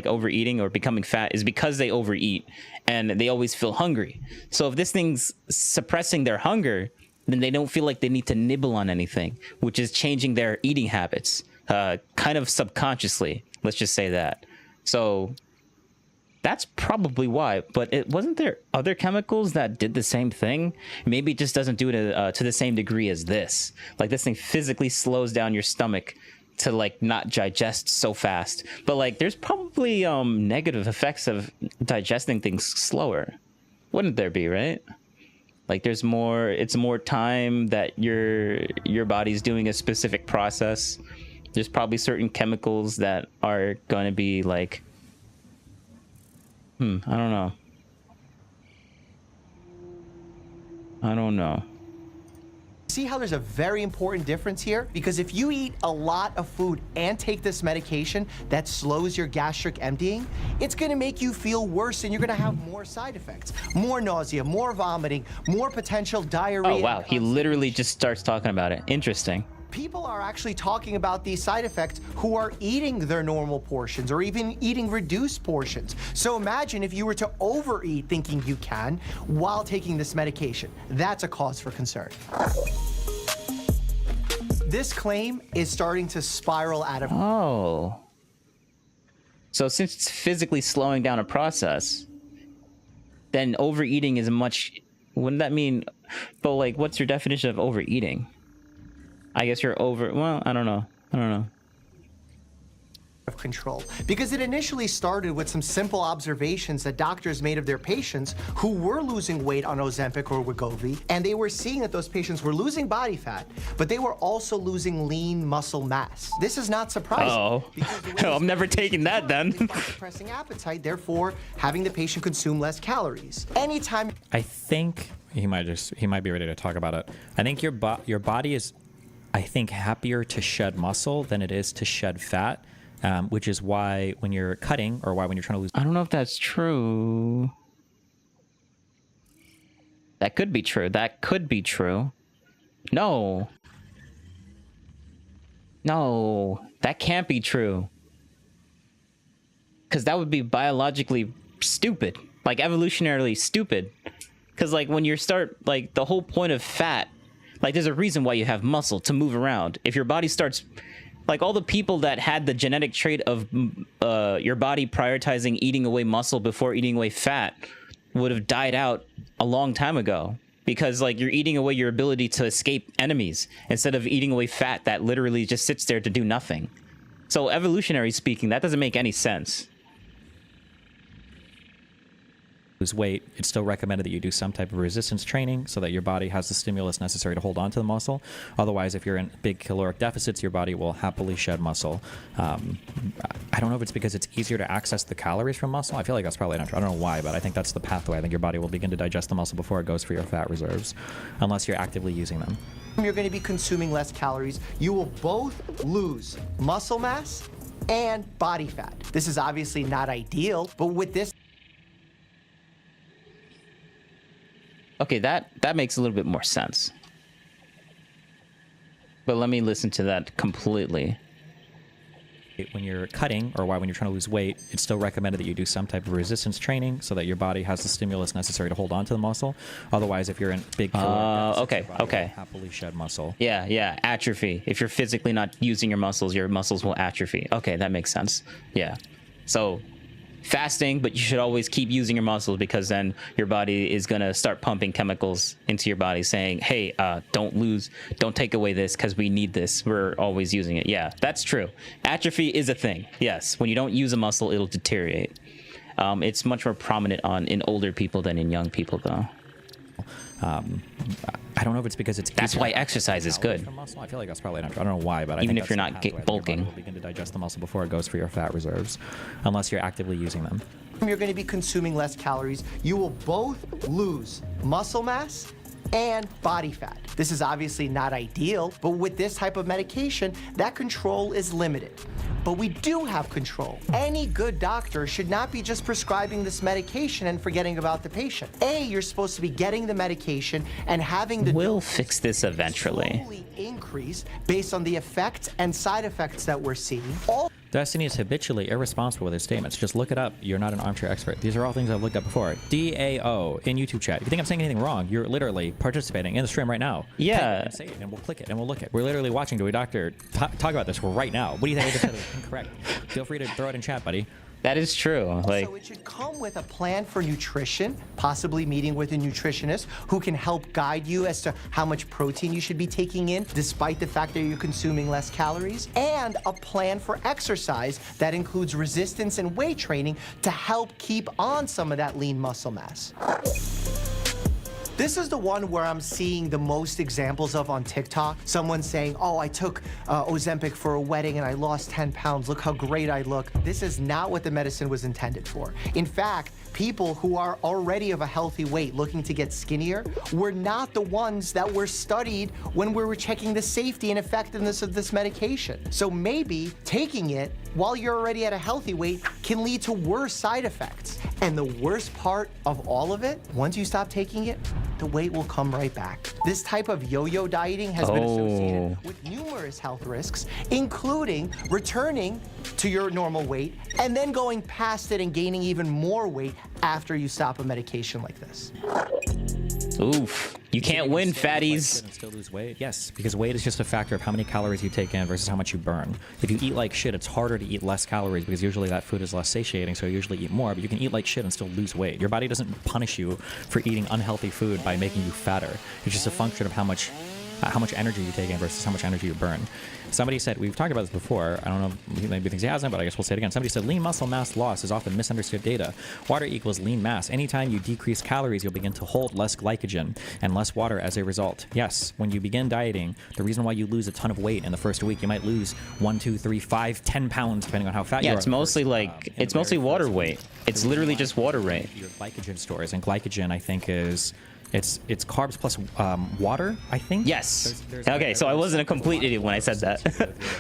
overeating or becoming fat is because they overeat and they always feel hungry. So if this thing's suppressing their hunger, then they don't feel like they need to nibble on anything, which is changing their eating habits, kind of subconsciously. Let's just say that. So that's probably why. But wasn't there other chemicals that did the same thing? Maybe it just doesn't do it to the same degree as this. Like, this thing physically slows down your stomach to not digest so fast. But there's probably negative effects of digesting things slower. Wouldn't there be, right? It's more time that your body's doing a specific process. There's probably certain chemicals that are going to be I don't know. See how there's a very important difference here? Because if you eat a lot of food and take this medication that slows your gastric emptying, it's going to make you feel worse, and you're going to have more side effects. More nausea, more vomiting, more potential diarrhea. Oh, wow. He literally just starts talking about it. Interesting. People are actually talking about these side effects who are eating their normal portions or even eating reduced portions. So imagine if you were to overeat thinking you can while taking this medication. That's a cause for concern. This claim is starting to spiral out of... Oh. So since it's physically slowing down a process, then overeating is much... Wouldn't that mean... But what's your definition of overeating? I guess you're over... Well, I don't know. of control because it initially started with some simple observations that doctors made of their patients who were losing weight on Ozempic or Wegovy, and they were seeing that those patients were losing body fat, but they were also losing lean muscle mass. This is not surprising. Oh, I'm never taking that then. Suppressing appetite, therefore having the patient consume less calories. Anytime. I think he might be ready to talk about it. I think your body is, I think, happier to shed muscle than it is to shed fat. Which is why when you're cutting or why when you're trying to lose... I don't know if that's true. That could be true. That could be true. No. No, that can't be true. Because that would be biologically stupid. Like, evolutionarily stupid. Because, like, when you start, like, the whole point of fat, like, there's a reason why you have muscle to move around. If your body starts... Like, all the people that had the genetic trait of your body prioritizing eating away muscle before eating away fat would have died out a long time ago. Because, like, you're eating away your ability to escape enemies instead of eating away fat that literally just sits there to do nothing. So, evolutionary speaking, that doesn't make any sense. Lose weight, it's still recommended that you do some type of resistance training so that your body has the stimulus necessary to hold on to the muscle. Otherwise, if you're in big caloric deficits, your body will happily shed muscle. I don't know if it's because it's easier to access the calories from muscle. I feel like that's probably not true. I don't know why, but I think that's the pathway. I think your body will begin to digest the muscle before it goes for your fat reserves, unless you're actively using them. You're going to be consuming less calories. You will both lose muscle mass and body fat. This is obviously not ideal, but with this... Okay, that makes a little bit more sense. But let me listen to that completely. When you're cutting or why when you're trying to lose weight, it's still recommended that you do some type of resistance training so that your body has the stimulus necessary to hold on to the muscle. Otherwise, if you're in big caloric deficits, your body will happily shed muscle. Yeah, atrophy. If you're physically not using your muscles will atrophy. Okay, that makes sense. Yeah. So, fasting, but you should always keep using your muscles because then your body is going to start pumping chemicals into your body saying, hey, don't take away this because we need this. We're always using it. Yeah, that's true. Atrophy is a thing. Yes, when you don't use a muscle, it'll deteriorate. It's much more prominent in older people than in young people, though. I don't know if it's because it's... That's why exercise is good. I feel like that's probably not true. I don't know why, but even I think if you're not bulking, you'll begin to digest the muscle before it goes for your fat reserves, unless you're actively using them. You're going to be consuming less calories. You will both lose muscle mass and body fat. This is obviously not ideal, but with this type of medication, that control is limited. But we do have control. Any good doctor should not be just prescribing this medication and forgetting about the patient. You're supposed to be getting the medication and having the... We'll fix this eventually. ...slowly increase based on the effects and side effects that we're seeing. Destiny is habitually irresponsible with his statements. Just look it up. You're not an armchair expert. These are all things I've looked up before. DAO in YouTube chat. If you think I'm saying anything wrong, you're literally participating in the stream right now. Yeah. And say it, and we'll click it, and we'll look it. We're literally watching to a doctor talk about this right now. What do you think I just said is incorrect? Feel free to throw it in chat, buddy. That is true. So it should come with a plan for nutrition, possibly meeting with a nutritionist who can help guide you as to how much protein you should be taking in, despite the fact that you're consuming less calories, and a plan for exercise that includes resistance and weight training to help keep on some of that lean muscle mass. This is the one where I'm seeing the most examples of on TikTok. Someone saying, oh, I took Ozempic for a wedding and I lost 10 pounds. Look how great I look. This is not what the medicine was intended for. In fact, people who are already of a healthy weight looking to get skinnier were not the ones that were studied when we were checking the safety and effectiveness of this medication. So maybe taking it while you're already at a healthy weight can lead to worse side effects. And the worst part of all of it, once you stop taking it, the weight will come right back. This type of yo-yo dieting has been associated with numerous health risks, including returning to your normal weight and then going past it and gaining even more weight after you stop a medication like this. Oof. You can't win, fatties. And still lose weight? Yes, because weight is just a factor of how many calories you take in versus how much you burn. If you eat like shit, it's harder to eat less calories because usually that food is less satiating, so you usually eat more, but you can eat like shit and still lose weight. Your body doesn't punish you for eating unhealthy food by making you fatter. It's just a function of how much how much energy you take in versus how much energy you burn. Somebody said, we've talked about this before, I don't know, maybe thinks he hasn't, but I guess we'll say it again. Somebody said lean muscle mass loss is often misunderstood data. Water equals lean mass. Anytime you decrease calories, you'll begin to hold less glycogen and less water as a result. Yes, when you begin dieting, the reason why you lose a ton of weight in the first week, you might lose 1, 2, 3, 5, 10 pounds, depending on how fat you are. Yeah, it's mostly like, it's mostly water weight. It's literally just water weight. Your glycogen stores, and glycogen, I think, is... It's carbs plus water, I think. Yes. Okay, so I wasn't a complete idiot when I said that.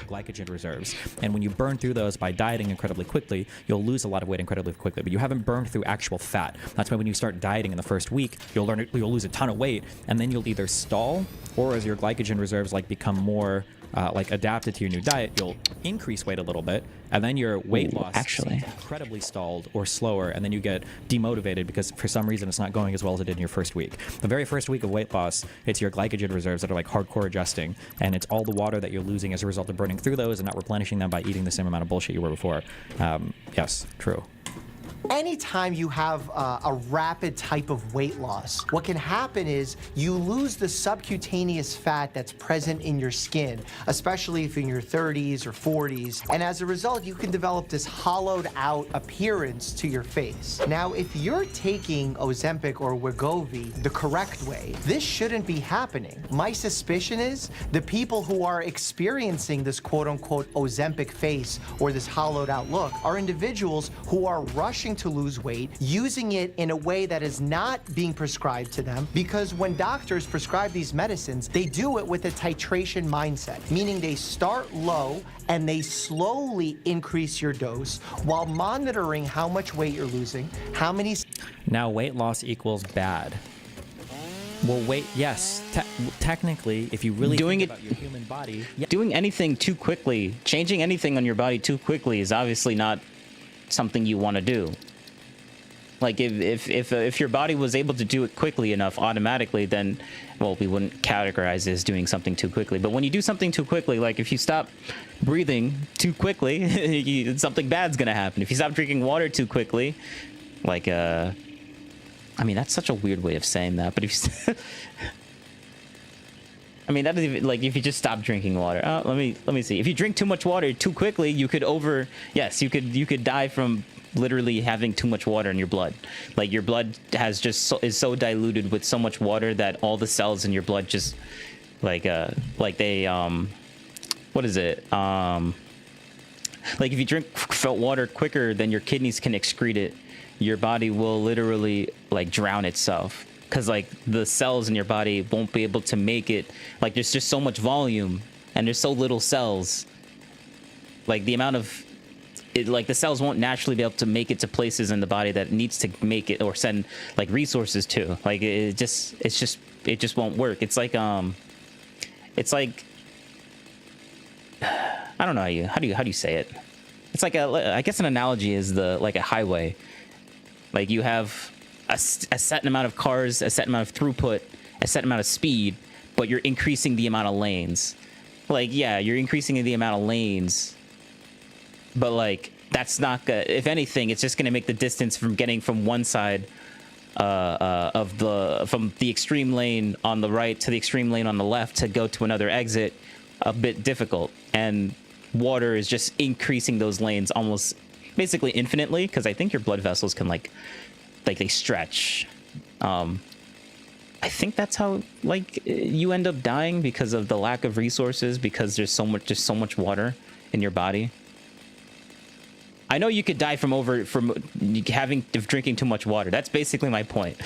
Glycogen reserves, and when you burn through those by dieting incredibly quickly, you'll lose a lot of weight incredibly quickly. But you haven't burned through actual fat. That's why when you start dieting in the first week, you'll lose a ton of weight, and then you'll either stall, or as your glycogen reserves become more adapted to your new diet, you'll increase weight a little bit, and then your weight loss seems incredibly stalled or slower, and then you get demotivated because for some reason it's not going as well as it did in your first week. The very first week of weight loss, it's your glycogen reserves that are hardcore adjusting, and it's all the water that you're losing as a result of burning through those and not replenishing them by eating the same amount of bullshit you were before. Yes, true. Anytime you have a rapid type of weight loss, what can happen is you lose the subcutaneous fat that's present in your skin, especially if in your 30s or 40s. And as a result, you can develop this hollowed out appearance to your face. Now, if you're taking Ozempic or Wegovy the correct way, this shouldn't be happening. My suspicion is the people who are experiencing this quote-unquote Ozempic face or this hollowed out look are individuals who are rushing to lose weight, using it in a way that is not being prescribed to them, because when doctors prescribe these medicines, they do it with a titration mindset, meaning they start low and they slowly increase your dose while monitoring how much weight you're losing, how many... Now, weight loss equals bad. Well, wait, yes. Technically, if you really think about your human body... Doing anything too quickly, changing anything on your body too quickly is obviously not something you want to do. Like if your body was able to do it quickly enough automatically, then, well, we wouldn't categorize it as doing something too quickly. But when you do something too quickly, like if you stop breathing too quickly, something bad's gonna happen. If you stop drinking water too quickly, I mean, that's such a weird way of saying that, but if you I mean, that doesn't even, if you just stop drinking water. Let me see. If you drink too much water too quickly, you could you could die from literally having too much water in your blood. Like, your blood is so diluted with so much water that all the cells in your blood just what is it? Like, if you drink water quicker than your kidneys can excrete it, your body will literally drown itself. Because the cells in your body won't be able to make it. There's just so much volume and there's so little cells. The amount of the cells won't naturally be able to make it to places in the body that it needs to make it or send resources to. It just won't work. It's like I don't know how do you say it. It's I guess an analogy is a highway. You have a certain amount of cars, a certain amount of throughput, a certain amount of speed, but you're increasing the amount of lanes. Yeah, you're increasing the amount of lanes, but that's not good. If anything, it's just going to make the distance from getting from one side from the extreme lane on the right to the extreme lane on the left to go to another exit a bit difficult. And water is just increasing those lanes almost basically infinitely, because I think your blood vessels can they stretch. I think that's how you end up dying, because of the lack of resources, because there's so much water in your body. I know you could die from drinking too much water. That's basically my point.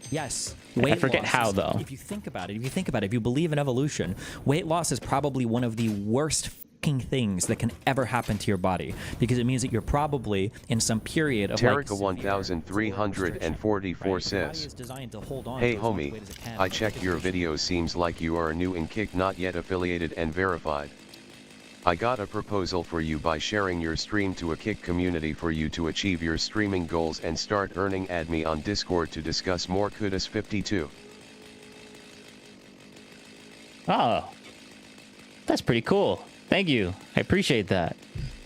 Yes. I forget how, though. If you think about it, if you believe in evolution, weight loss is probably one of the worst things that can ever happen to your body, because it means that you're probably in some period of Terrica 1344 says, "Hey homie, I checked your video, seems like you are new in Kick, not yet affiliated and verified. I got a proposal for you by sharing your stream to a Kick community for you to achieve your streaming goals and start earning. Add me on Discord to discuss more. Kudos 52. Oh, that's pretty cool. Thank you. I appreciate that.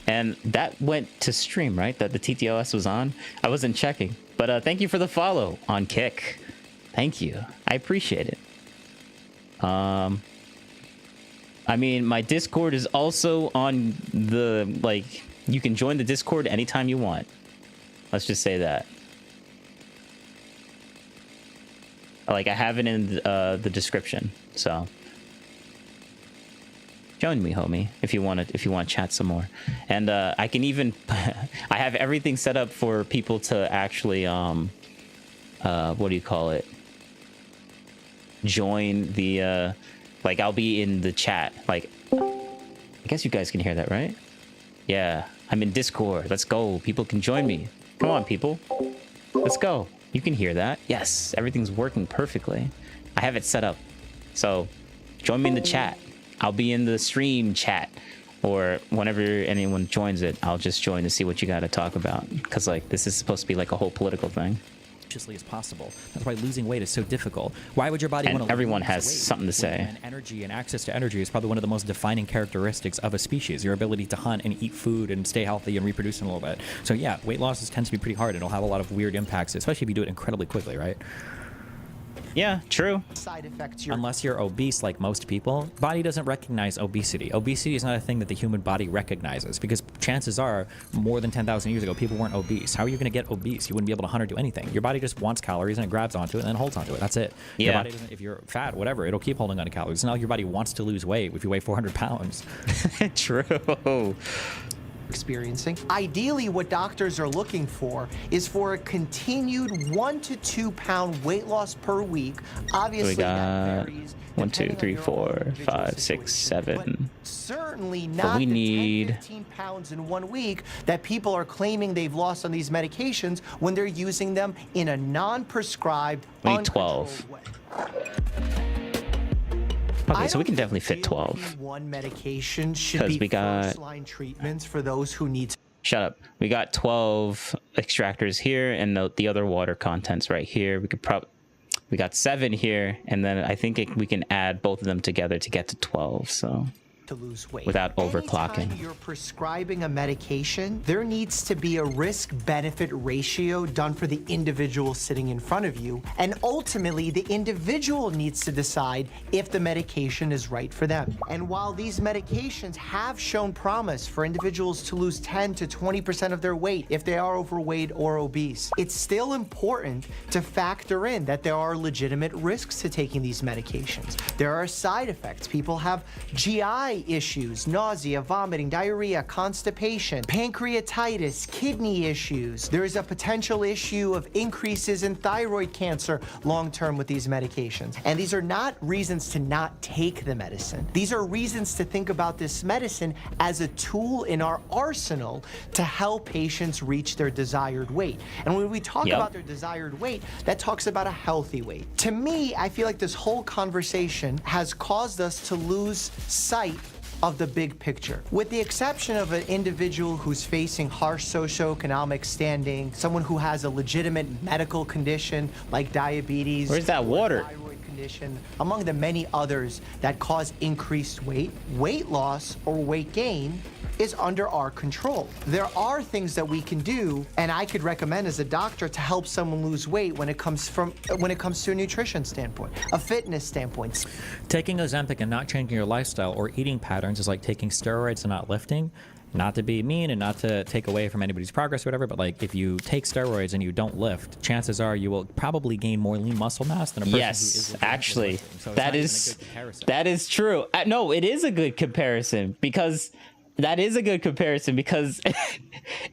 And that went to stream, right? That the TTOS was on? I wasn't checking. But thank you for the follow on Kick. Thank you. I appreciate it. I mean, my Discord is also on the, like, you can join the Discord anytime you want. Let's just say that. Like, I have it in the description, so join me, homie, if you want to chat some more. And I can even I have everything set up for people to actually what do you call it? Join the like, I'll be in the chat. Like, I guess you guys can hear that, right? Yeah, I'm in Discord. Let's go. People can join me. Come on, people. Let's go. You can hear that. Yes, everything's working perfectly. I have it set up. So join me in the chat. I'll be in the stream chat, or whenever anyone joins it, I'll just join to see what you got to talk about. Because, like, this is supposed to be like a whole political thing. As possible. That's why losing weight is so difficult. Why would your body want to? Everyone has something to say. And energy and access to energy is probably one of the most defining characteristics of a species. Your ability to hunt and eat food and stay healthy and reproduce a little bit. So yeah, weight loss tends to be pretty hard. It'll have a lot of weird impacts, especially if you do it incredibly quickly, right? Yeah, true. Side effects. Unless you're obese like most people, body doesn't recognize obesity. Obesity is not a thing that the human body recognizes, because chances are more than 10,000 years ago, people weren't obese. How are you going to get obese? You wouldn't be able to hunt or do anything. Your body just wants calories and it grabs onto it and then holds onto it. That's it. Yeah. Your body doesn't, if you're fat, whatever, it'll keep holding on to calories. It's not like your body wants to lose weight if you weigh 400 pounds. True. Experiencing. Ideally, what doctors are looking for is for a continued 1 to 2 pound weight loss per week. Obviously, we got that varies 1, 2, 3, 4, 5, 6, 7. Certainly But not we the need 10, 15 pounds in 1 week that people are claiming they've lost on these medications when they're using them in a non-prescribed, we need 12. Okay, so we can definitely fit 12. One medication should be we got first-line treatments for those who need. Shut up. We got 12 extractors here, and the other water contents right here. We got 7 here, and then I think we can add both of them together to get to 12. So to lose weight without overclocking. Anytime you're prescribing a medication, there needs to be a risk-benefit ratio done for the individual sitting in front of you, and ultimately the individual needs to decide if the medication is right for them. And while these medications have shown promise for individuals to lose 10 to 20% of their weight if they are overweight or obese, it's still important to factor in that there are legitimate risks to taking these medications. There are side effects. People have GI issues, nausea, vomiting, diarrhea, constipation, pancreatitis, kidney issues. There is a potential issue of increases in thyroid cancer long-term with these medications. And these are not reasons to not take the medicine. These are reasons to think about this medicine as a tool in our arsenal to help patients reach their desired weight. And when we talk about their desired weight, that talks about a healthy weight. To me, I feel like this whole conversation has caused us to lose sight of the big picture. With the exception of an individual who's facing harsh socioeconomic standing, someone who has a legitimate medical condition like diabetes. Where's that water? Thyroid condition, among the many others that cause increased weight, weight loss or weight gain is under our control. There are things that we can do, and I could recommend as a doctor to help someone lose weight when it comes to a nutrition standpoint, a fitness standpoint. Taking Ozempic and not changing your lifestyle or eating patterns is like taking steroids and not lifting. Not to be mean and not to take away from anybody's progress or whatever, but like if you take steroids and you don't lift, chances are you will probably gain more lean muscle mass than a person who isn't. Actually, so that is true. No, it is a good comparison because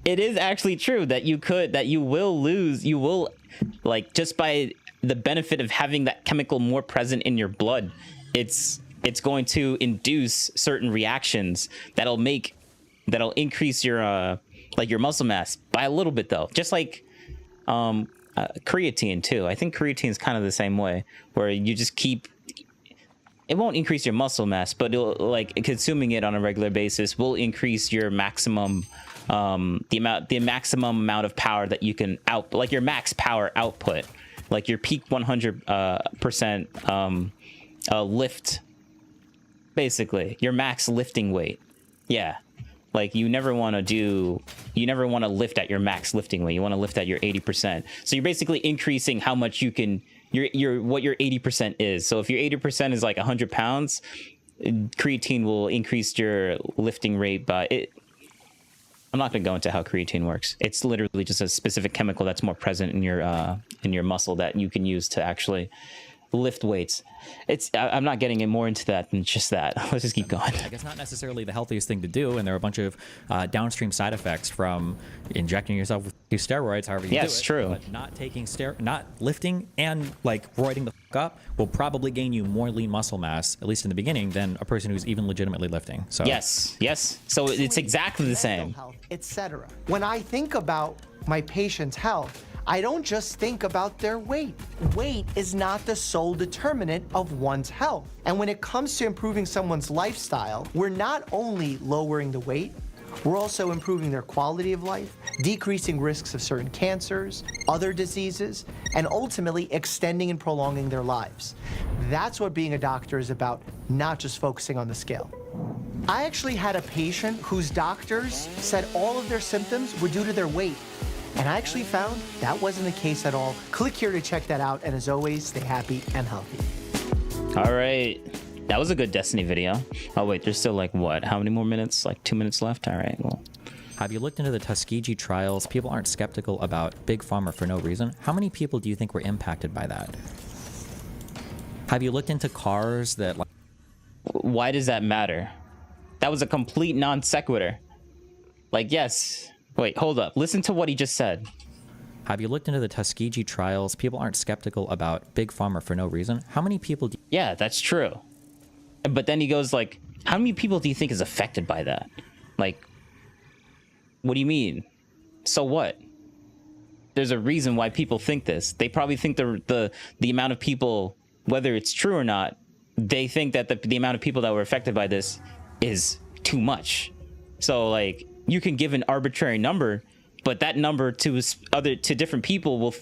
it is actually true that you will like, just by the benefit of having that chemical more present in your blood, it's going to induce certain reactions that'll increase your like your muscle mass by a little bit, though. Just like creatine too. I think creatine is kind of the same way, where you just it won't increase your muscle mass, but it'll, like, consuming it on a regular basis will increase your maximum the maximum amount of power that you can like your max power output, like your peak 100% lift, basically your max lifting weight. Yeah, like you never want to lift at your max lifting weight. You want to lift at your 80%. So you're basically increasing how much you can what your 80% is. So if your 80% is like 100 pounds, creatine will increase your lifting rate by it. I'm not going to go into how creatine works. It's literally just a specific chemical that's more present in your muscle that you can use to actually lift weights. I'm not getting it more into that than just that. Let's just keep going. I guess not necessarily the healthiest thing to do, and there are a bunch of downstream side effects from injecting yourself with steroids, however you do it. Yes, true. But not lifting and like roiding the fuck up will probably gain you more lean muscle mass, at least in the beginning, than a person who's even legitimately lifting. So yes. So it's exactly the same. Etc. When I think about my patient's health, I don't just think about their weight. Weight is not the sole determinant of one's health. And when it comes to improving someone's lifestyle, we're not only lowering the weight, we're also improving their quality of life, decreasing risks of certain cancers, other diseases, and ultimately extending and prolonging their lives. That's what being a doctor is about, not just focusing on the scale. I actually had a patient whose doctors said all of their symptoms were due to their weight. And I actually found that wasn't the case at all. Click here to check that out. And as always, stay happy and healthy. All right. That was a good Destiny video. Oh, wait, there's still like what? How many more minutes? Like 2 minutes left? All right, well. Have you looked into the Tuskegee trials? People aren't skeptical about Big Pharma for no reason. How many people do you think were impacted by that? Have you looked into cars that... Why does that matter? That was a complete non sequitur. Like, yes... Wait, hold up. Listen to what he just said. Have you looked into the Tuskegee trials? People aren't skeptical about Big Pharma for no reason. How many people do... Yeah, that's true. But then he goes like, how many people do you think is affected by that? Like, what do you mean? So what? There's a reason why people think this. They probably think the amount of people, whether it's true or not, they think that the amount of people that were affected by this is too much. So like... You can give an arbitrary number, but that number to different people will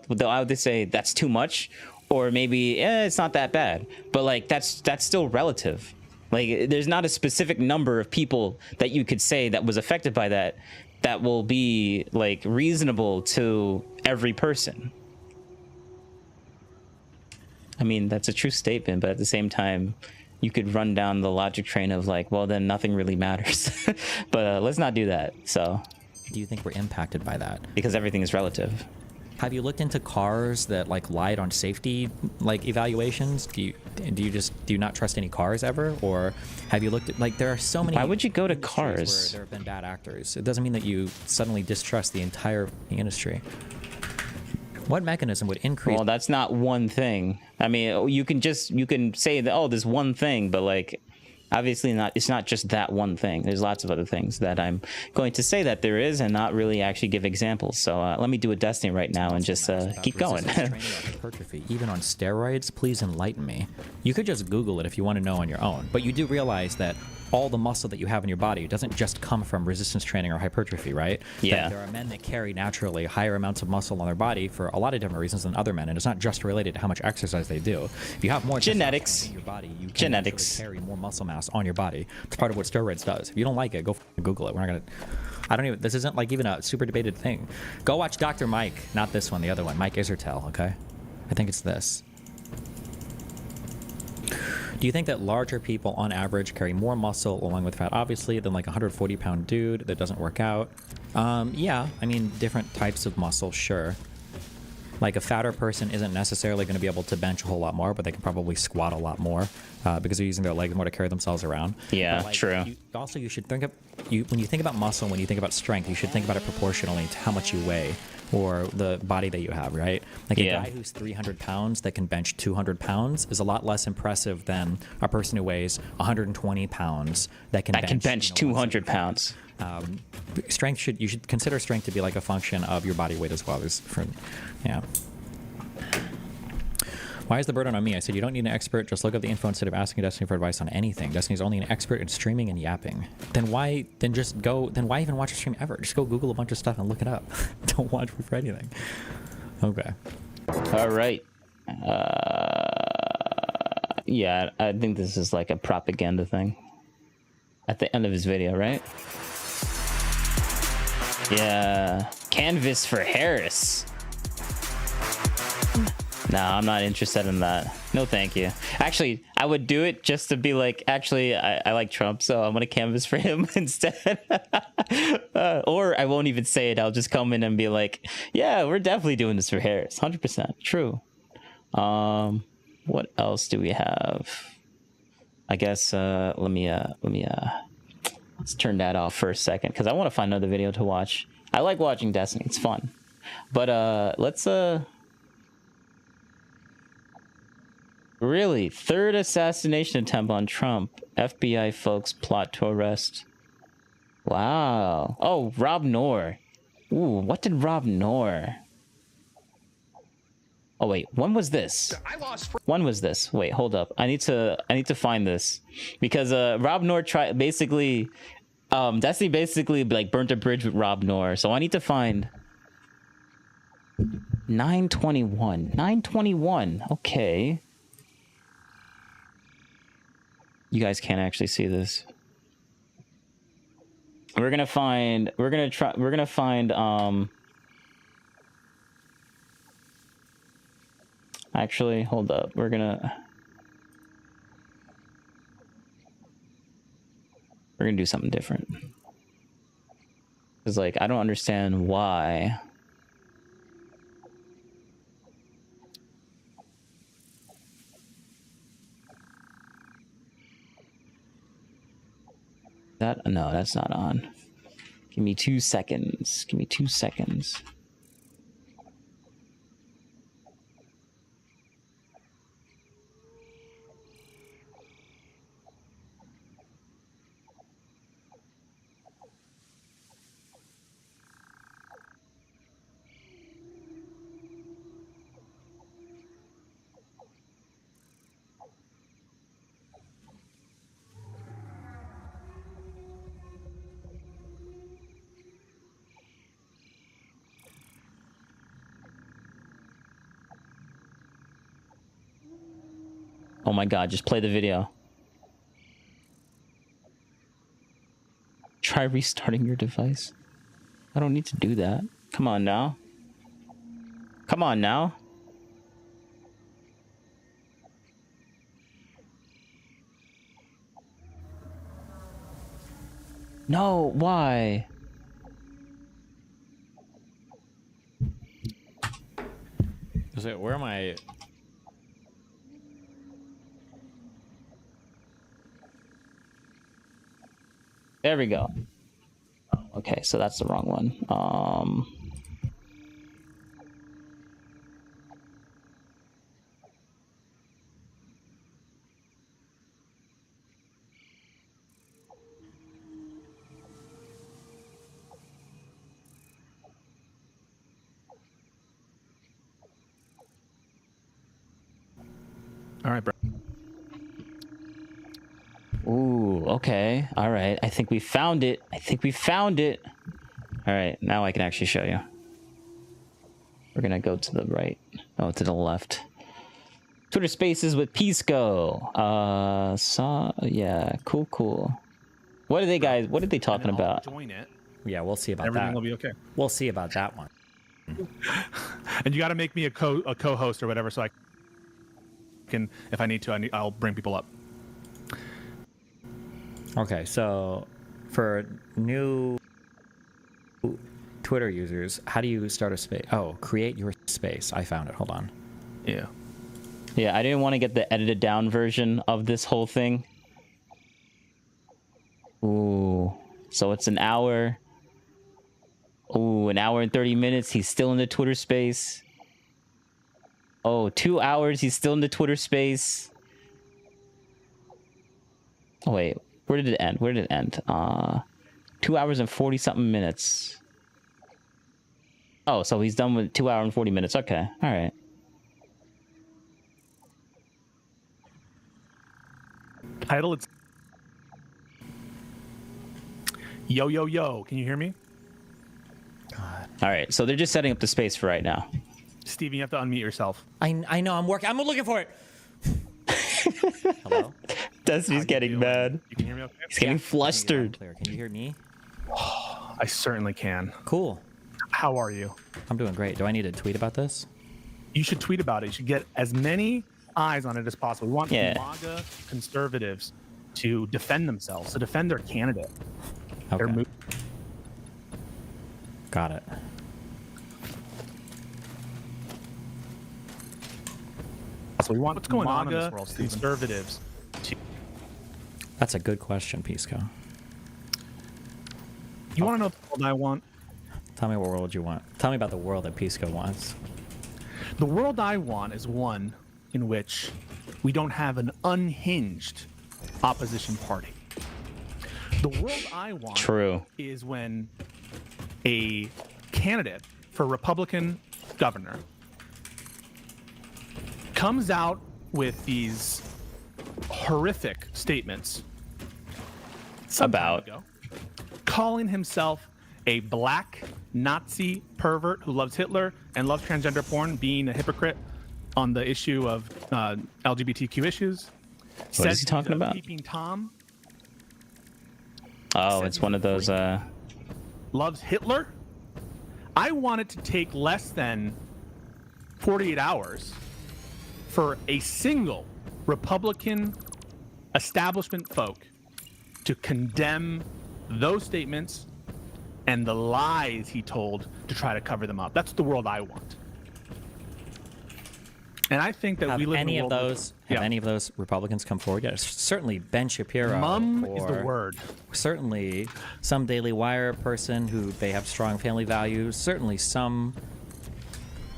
they'll either say that's too much, or maybe it's not that bad. But like that's still relative. Like there's not a specific number of people that you could say that was affected by that will be like reasonable to every person. I mean, that's a true statement, but at the same time, you could run down the logic train of like, well, then nothing really matters. But let's not do that. So do you think we're impacted by that? Because everything is relative. Have you looked into cars that like lied on safety like evaluations? Do you not trust any cars ever? Or have you looked at, like, there are so many... Why would you go to cars? Where there have been bad actors. It doesn't mean that you suddenly distrust the entire industry. What mechanism would increase... Well, that's not one thing. I mean, you can say that, oh, there's one thing, but like, obviously it's not just that one thing. There's lots of other things that I'm going to say that there is and not really actually give examples. So let me do a Destiny right now and just keep going. Hypertrophy, even on steroids, please enlighten me. You could just Google it if you want to know on your own, but you do realize that all the muscle that you have in your body doesn't just come from resistance training or hypertrophy, right? Yeah. That there are men that carry naturally higher amounts of muscle on their body for a lot of different reasons than other men, and it's not just related to how much exercise they do. If you have more genetics in your body, you can naturally carry more muscle mass on your body. It's part of what steroids does. If you don't like it, go Google it. We're not gonna... This isn't like even a super debated thing. Go watch Dr. Mike, not this one, the other one, Mike Isertel, okay? I think it's this. Do you think that larger people on average carry more muscle along with fat, obviously, than like a 140-pound dude that doesn't work out? Yeah, I mean, different types of muscle, sure. Like a fatter person isn't necessarily going to be able to bench a whole lot more, but they can probably squat a lot more because they're using their legs more to carry themselves around. Yeah, like, true. You should think of, when you think about muscle, when you think about strength, you should think about it proportionally to how much you weigh or the body that you have, right? Like a guy who's 300 pounds that can bench 200 pounds is a lot less impressive than a person who weighs 120 pounds that can bench 200 pounds. You should consider strength to be like a function of your body weight as well. Yeah. Why is the burden on me? I said, you don't need an expert. Just look up the info instead of asking Destiny for advice on anything. Destiny's only an expert in streaming and yapping. Then why even watch a stream ever? Just go Google a bunch of stuff and look it up. Don't watch for anything. Okay. All right. Yeah, I think this is like a propaganda thing. At the end of his video, right? Yeah. Canvas for Harris. No, I'm not interested in that. No, thank you. Actually, I would do it just to be like, actually, I like Trump, so I'm gonna canvas for him instead. Or I won't even say it. I'll just come in and be like, yeah, we're definitely doing this for Harris. 100% true. What else do we have? I guess let me let's turn that off for a second because I want to find another video to watch. I like watching Destiny. It's fun. But let's really, third assassination attempt on Trump. FBI folks plot to arrest. Wow. Oh, Rob Noor. Ooh, what did Rob Noor? Oh wait, when was this? When was this? Wait, hold up. I need to find this because Rob Noor tried basically Destiny basically like burnt a bridge with Rob Noor. So I need to find 921. 921. Okay. You guys can't actually see this. We're gonna find actually, hold up. We're gonna do something different. Cause like I don't understand why. No, that's not on. Give me 2 seconds. Give me 2 seconds. Oh my god, just play the video. Try restarting your device. I don't need to do that. Come on now. Come on now. No, why? Is it, where am I? There we go. Okay, so that's the wrong one. All right, bro. Ooh, okay. All right. I think we found it. I think we found it. All right. Now I can actually show you. We're going to go to the right. Oh, to the left. Twitter Spaces with Pisco. Yeah. Cool. What are they talking about? Join it. Yeah, we'll see about Everything that. will be okay. We'll see about that one. And you got to make me a co-host or whatever, so I can, if I need to, I'll bring people up. Okay, so for new Twitter users, how do you start a space? Oh, create your space. I found it. Hold on. Yeah. Yeah, I didn't want to get the edited down version of this whole thing. Ooh. So it's an hour. Ooh, an hour and 30 minutes. He's still in the Twitter space. Oh, 2 hours. He's still in the Twitter space. Oh, wait. Where did it end? 2 hours and 40 something minutes. Oh, so he's done with 2 hours and 40 minutes. Okay. All right. Title, it's Yo. Can you hear me? All right. So they're just setting up the space for right now. Steven, you have to unmute yourself. I know. I'm working. I'm looking for it. Hello? Destiny's getting mad. You can hear me okay? He's getting flustered. Can you hear me? I certainly can. Cool. How are you? I'm doing great. Do I need to tweet about this? you should tweet about it. You should get as many eyes on it as possible. We want MAGA conservatives to defend themselves, to defend their candidate. Okay. Got it. So we want what's going on in this world, conservatives. That's a good question, Pisco. You want to know the world I want? Tell me what world you want. Tell me about the world that Pisco wants. The world I want is one in which we don't have an unhinged opposition party. The world I want is when a candidate for Republican governor comes out with these horrific statements about calling himself a black Nazi pervert who loves Hitler and loves transgender porn, being a hypocrite on the issue of LGBTQ issues. What is he talking about? Peeping Tom. Oh, it's one of those. Loves Hitler. I want it to take less than 48 hours for a single Republican establishment folk to condemn those statements and the lies he told to try to cover them up. That's the world I want. And I think that we live in a world Have any of those Republicans come forward yet? Certainly Ben Shapiro. Is the word. Certainly some Daily Wire person who they have strong family values. Certainly some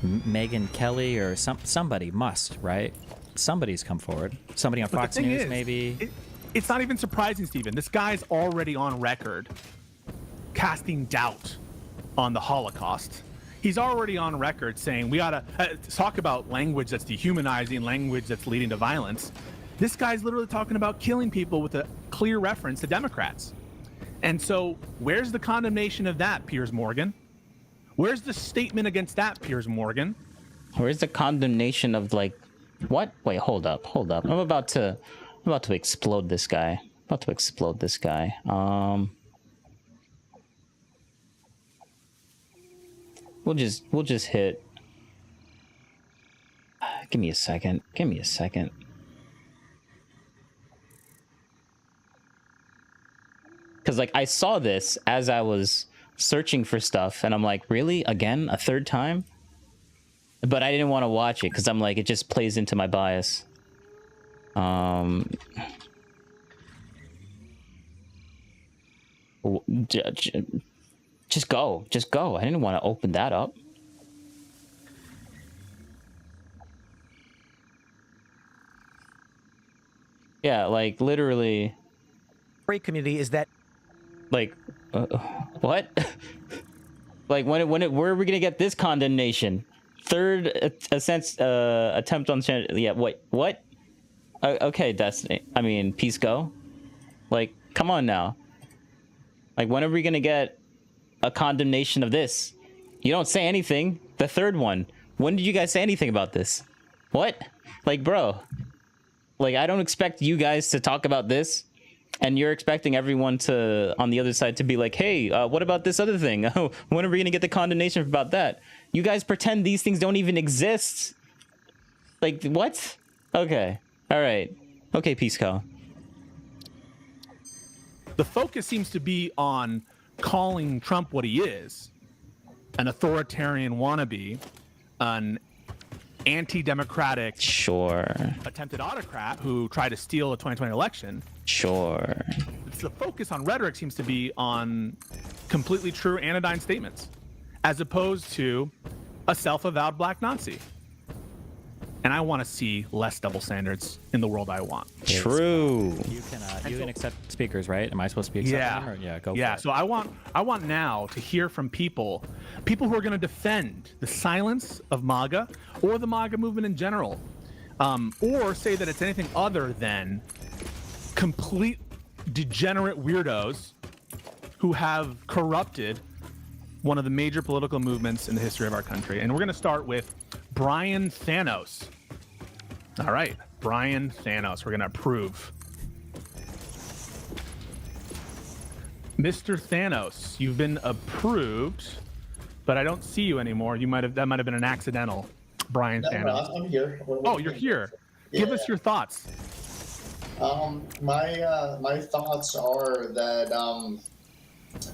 Megyn Kelly or somebody must, right? Somebody's come forward. Somebody on Fox News, maybe. It's not even surprising, Stephen. This guy's already on record casting doubt on the Holocaust. He's already on record saying we ought to talk about language that's dehumanizing, language that's leading to violence. This guy's literally talking about killing people with a clear reference to Democrats. And so where's the condemnation of that, Piers Morgan? Where's the statement against that, Piers Morgan? Where's the condemnation of like what? Wait, hold up. I'm about to explode this guy. We'll just hit. Give me a second. Because like I saw this as I was searching for stuff, and I'm like, really? Again? A third time? But I didn't want to watch it because I'm like, it just plays into my bias. Just go. I didn't want to open that up. Yeah, like literally. Great community is that. Like, what? Like where are we gonna get this condemnation? Third attempt on. Yeah. What? Okay, Destiny. I mean, Pisco. Like, come on now. Like, when are we gonna get a condemnation of this? You don't say anything. The third one. When did you guys say anything about this? What? Like, bro. Like, I don't expect you guys to talk about this, and you're expecting everyone to, on the other side, to be like, hey, what about this other thing? Oh, when are we gonna get the condemnation about that? You guys pretend these things don't even exist. Like, what? Okay. All right. Okay, Pisco. The focus seems to be on calling Trump what he is, an authoritarian wannabe, an anti-democratic attempted autocrat who tried to steal a 2020 election. The focus on rhetoric seems to be on completely true anodyne statements, as opposed to a self-avowed black Nazi. And I want to see less double standards in the world I want. True. You can accept speakers, right? Am I supposed to be accepting them? Or? Yeah, go for it. So I want now to hear from people who are going to defend the silence of MAGA or the MAGA movement in general, or say that it's anything other than complete degenerate weirdos who have corrupted one of the major political movements in the history of our country. And we're going to start with Brian Thanos. All right, Brian Thanos. We're going to approve. Mr. Thanos, you've been approved, but I don't see you anymore. That might have been an accidental Brian Sanders. I'm here. Oh, you're here. Give us your thoughts. My thoughts are that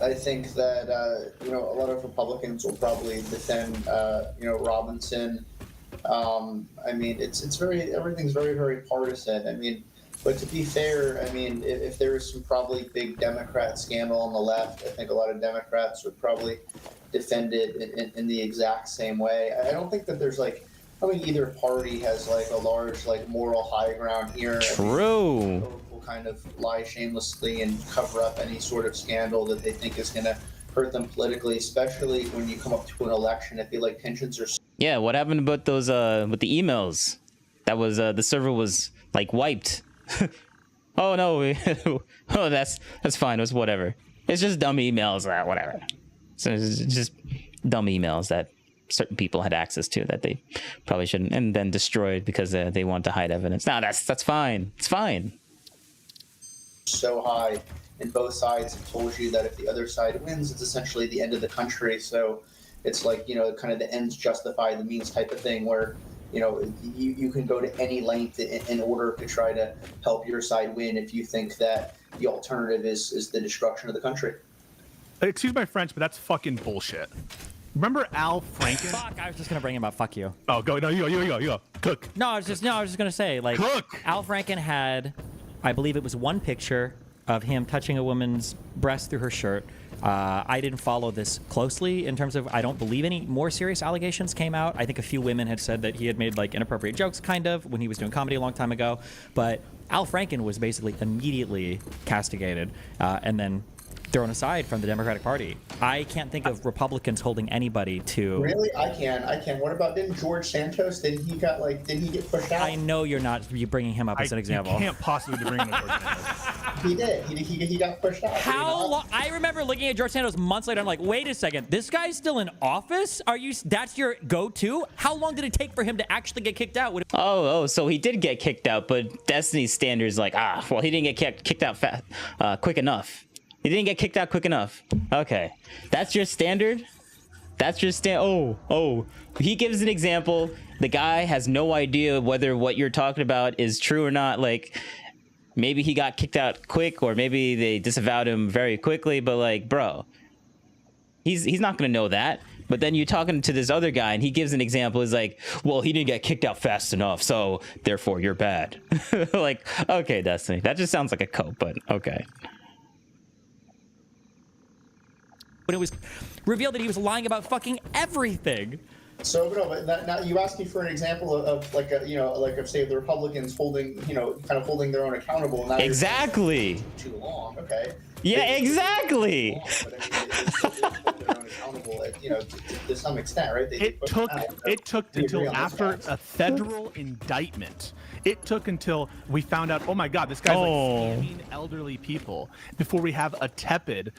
I think that a lot of Republicans will probably defend Robinson. I mean, everything's very, very partisan. I mean, but to be fair, I mean, if there was some probably big Democrat scandal on the left, I think a lot of Democrats would probably defend it in the exact same way. I don't think that there's like, I mean, either party has like a large like moral high ground here. True. I mean, will kind of lie shamelessly and cover up any sort of scandal that they think is going to hurt them politically, especially when you come up to an election. I feel like tensions are. Yeah, what happened about those with the emails? That was the server was like wiped. Oh no, oh that's fine. It was whatever. It's just dumb emails, whatever. So it's just dumb emails that certain people had access to that they probably shouldn't, and then destroyed because they want to hide evidence. No, that's fine. It's fine. So high, and both sides have told you that if the other side wins, it's essentially the end of the country. So it's like, kind of the ends justify the means type of thing, where you can go to any length in order to try to help your side win if you think that the alternative is the destruction of the country. Excuse my French, but that's fucking bullshit. Remember Al Franken? Fuck, I was just gonna bring him up. Fuck you. Oh, go. No, you go. Cook. No, I was just gonna say, like, Cook. Al Franken had, I believe it was one picture of him touching a woman's breast through her shirt. I didn't follow this closely in terms of, I don't believe any more serious allegations came out. I think a few women had said that he had made like inappropriate jokes, kind of, when he was doing comedy a long time ago. But Al Franken was basically immediately castigated and then thrown aside from the Democratic Party. I can't think of Republicans holding anybody to. Really? I can. What about, didn't George Santos? Didn't he get pushed out? I know you're bringing him up as an example. You can't possibly bring him up. George Santos. He did. He got pushed out. How long? I remember looking at George Santos months later. I'm like, wait a second, this guy's still in office? That's your go-to? How long did it take for him to actually get kicked out? So he did get kicked out, but Destiny's standards like, he didn't get kicked out quick enough. He didn't get kicked out quick enough. Okay, that's your standard. That's your he gives an example. The guy has no idea whether what you're talking about is true or not. Like, maybe he got kicked out quick, or maybe they disavowed him very quickly. But like, bro, he's not gonna know that. But then you're talking to this other guy, and he gives an example. Is like, well, he didn't get kicked out fast enough, so therefore you're bad. Like, okay, Destiny, that just sounds like a cope, but okay. When it was revealed that he was lying about fucking everything. So no, but now you asked me for an example of like say the Republicans holding holding their own accountable. And Exactly. Too long. Okay. Yeah, exactly. To some extent, right? It took until after a federal indictment. It took until we found out, oh my God, this guy's like scamming elderly people, before we have a tepid,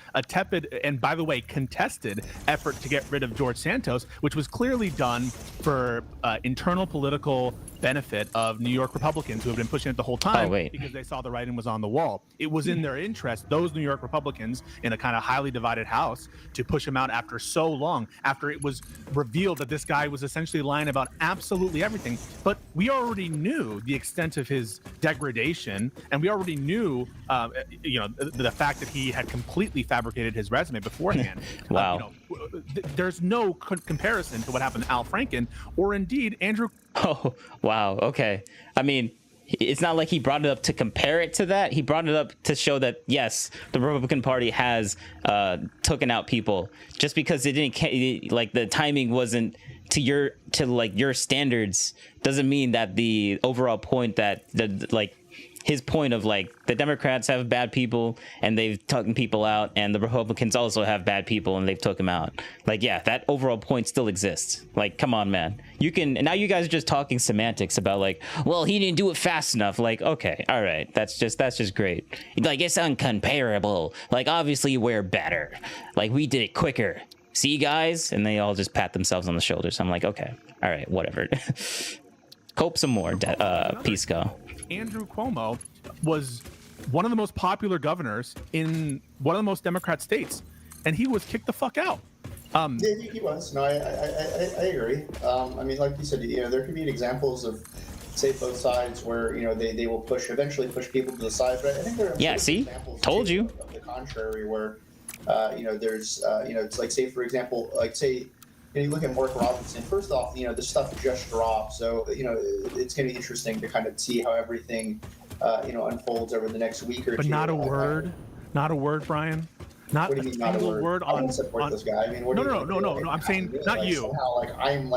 and by the way, contested effort to get rid of George Santos, which was clearly done for internal political benefit of New York Republicans who have been pushing it the whole time because they saw the writing was on the wall. It was in their interest, those New York Republicans in a kind of highly divided House, to push him out after so long, after it was revealed that this guy was essentially lying about absolutely everything. But we already knew the extent of his degradation, and we already knew the fact that he had completely fabricated his resume beforehand. Wow. There's no comparison to what happened to Al Franken, or indeed Andrew. Oh, wow. Okay. I mean, it's not like he brought it up to compare it to that. He brought it up to show that, yes, the Republican Party has taken out people. Just because it didn't, like, the timing wasn't to your standards, doesn't mean that the overall point that his point of like the Democrats have bad people and they've taken people out, and the Republicans also have bad people and they've took them out. Like, yeah, that overall point still exists. Like, come on, man. You can, and now you guys are just talking semantics about like, well, he didn't do it fast enough. Like, okay, all right, that's just great. Like, it's uncomparable. Like, obviously we're better. Like, we did it quicker. See, guys? And they all just pat themselves on the shoulders. I'm like, okay, all right, whatever. Cope some more, Pisco. Andrew Cuomo was one of the most popular governors in one of the most Democrat states, and he was kicked the fuck out. Yeah, he was. No, I agree. I mean, like you said, there could be examples of, say, both sides where they will eventually push people to the side. But I think there are examples told you of the contrary, where there's it's like, say, for example, like, say, you look at Mark Robinson. First off, this stuff just dropped, so it's going to be interesting to kind of see how everything unfolds over the next week or two. But not a word, Brian. Not what do a you mean, not a single word on. I don't support this guy. I mean, no. I'm saying not you. Somehow, I'm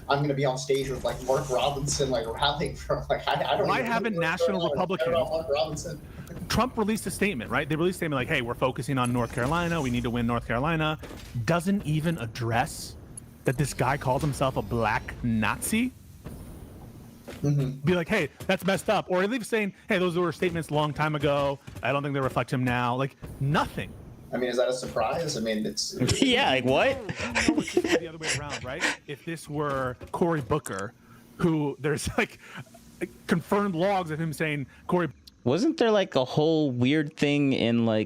going to be on stage with Mark Robinson, rallying from I don't. Why haven't national Republicans? Mark Robinson. Trump released a statement, right? They released a statement like, "Hey, we're focusing on North Carolina. We need to win North Carolina." Doesn't even address that this guy called himself a black Nazi. Be like, hey, that's messed up. Or at least saying, hey, those were statements a long time ago. I don't think they reflect him now. Nothing. I mean, is that a surprise? I mean, it's yeah, what? It's the other way around, right? If this were Cory Booker, who there's confirmed logs of him saying Cory. Wasn't there a whole weird thing in I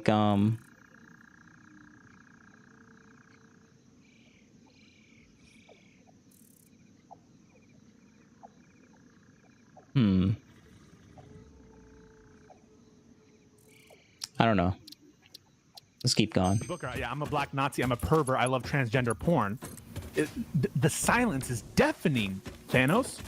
don't know. Let's keep going. Booker, yeah, I'm a black Nazi. I'm a pervert. I love transgender porn. The silence is deafening, Thanos.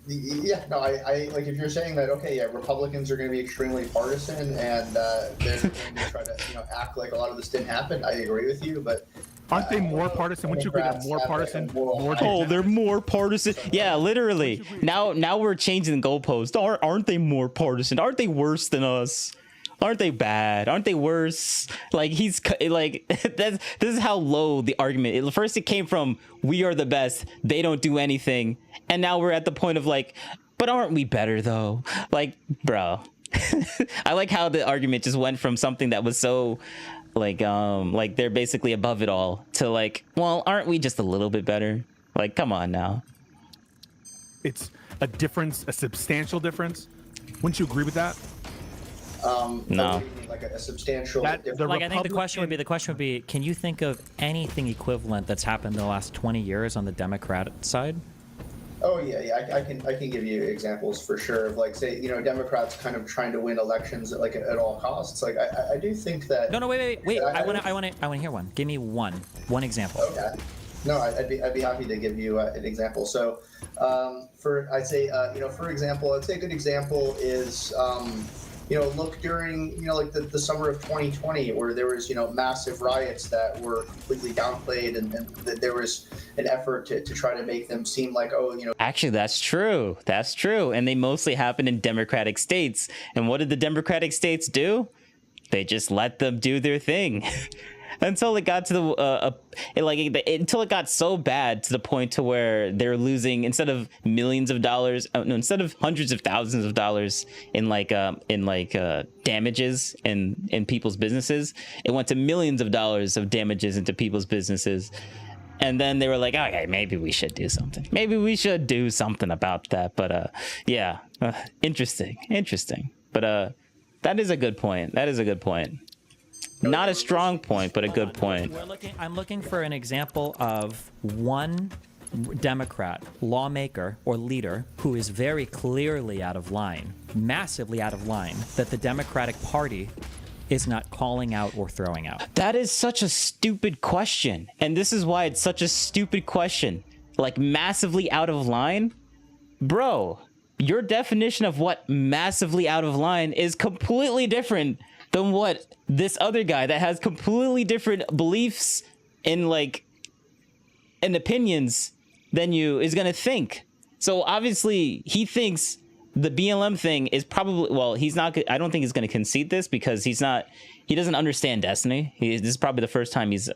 Yeah, no, I like if you're saying that, okay, yeah, Republicans are going to be extremely partisan and they're going to try to act like a lot of this didn't happen. I agree with you, but aren't they more partisan? Wouldn't you agree they're more partisan? They're more partisan. Yeah, literally. Now we're changing the goalpost. Aren't they more partisan? Aren't they worse than us? Aren't they bad? Aren't they worse? This is how low the argument. First it came from we are the best, they don't do anything, and now we're at the point of but aren't we better though? Bro. I like how the argument just went from something that was so they're basically above it all to well, aren't we just a little bit better? Come on now. It's a difference, a substantial difference. Wouldn't you agree with that? No. A substantial difference. I think the question would be, can you think of anything equivalent that's happened in the last 20 years on the Democrat side? Oh yeah, I can give you examples for sure of say Democrats kind of trying to win elections at all costs. I do think that. No, wait. I want to hear one. Give me one example. Okay. No, I'd be happy to give you an example. So, for example, I'd say a good example is look during the summer of 2020 where there was massive riots that were completely downplayed and there was an effort to try to make them seem Actually, that's true, and they mostly happened in Democratic states. And what did the Democratic states do? They just let them do their thing. Until it got to until it got so bad to the point to where they're losing, instead of millions of dollars, instead of hundreds of thousands of dollars in damages in people's businesses, it went to millions of dollars of damages into people's businesses. And then they were like, okay, maybe we should do something. Maybe we should do something about that. But interesting. But that is a good point. Not a strong point, but a good point. I'm looking for an example of one Democrat lawmaker or leader who is very clearly out of line, massively out of line, that the Democratic Party is not calling out or throwing out. That is such a stupid question. And this is why it's such a stupid question. Massively out of line? Bro, your definition of what massively out of line is completely different than what this other guy that has completely different beliefs and opinions than you is gonna think. So obviously he thinks the BLM thing is probably, he's not, I don't think he's gonna concede this because he doesn't understand Destiny. This is probably the first time he's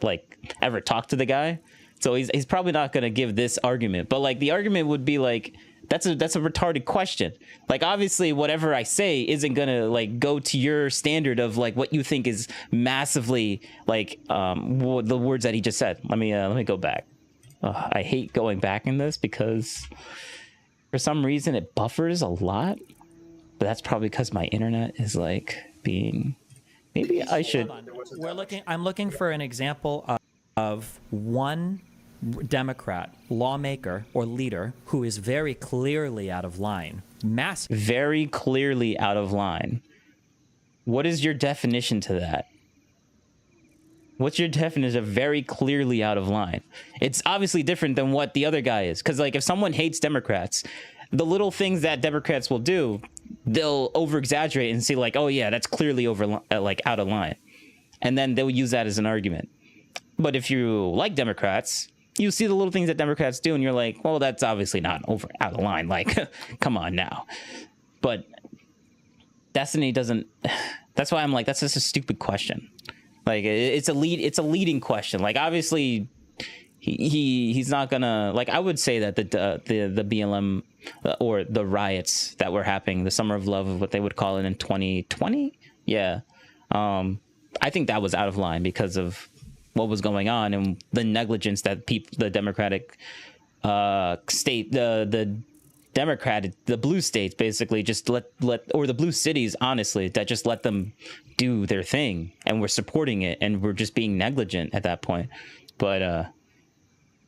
ever talked to the guy. So he's probably not gonna give this argument, but the argument would be that's a retarded question. Obviously whatever I say isn't gonna go to your standard of what you think is massively the words that he just said. Let me go back. I hate going back in this because for some reason it buffers a lot, but that's probably because my internet is being, maybe I should. I'm looking for an example of of one Democrat lawmaker or leader who is very clearly out of line. Very clearly out of line. What is your definition to that? What's your definition of very clearly out of line? It's obviously different than what the other guy is. Because, like, if someone hates Democrats, the little things that Democrats will do, they'll over-exaggerate and say, like, oh, yeah, that's clearly out of line. And then they'll use that as an argument. But if you like Democrats, you see the little things that Democrats do, and you're like, well, that's obviously not out of line. Like, come on now. But Destiny doesn't... That's why I'm like, that's just a stupid question. Like, it's a leading question. Like, obviously, he's not gonna, like, I would say that the BLM or the riots that were happening, the Summer of Love, what they would call it in 2020, yeah, I think that was out of line because of what was going on and the negligence that the Democratic state, the blue states basically just let or the blue cities, honestly, that just let them do their thing, and we're supporting it, and we're just being negligent at that point. But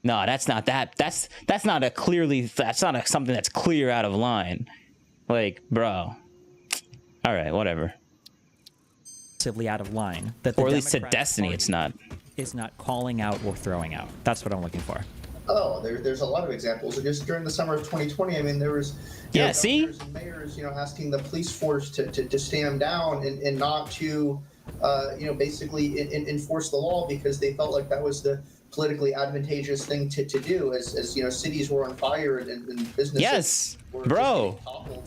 no, that's not something that's clear out of line. Like, bro, all right, whatever. Out of line, that or at least to Destiny, it's not. Is not calling out or throwing out. That's what I'm looking for. Oh, there's a lot of examples. Just during the summer of 2020, I mean, there was governors and mayors, asking the police force to stand down and not to, basically enforce the law because they felt like that was the politically advantageous thing to do as cities were on fire and businesses. Yes, bro.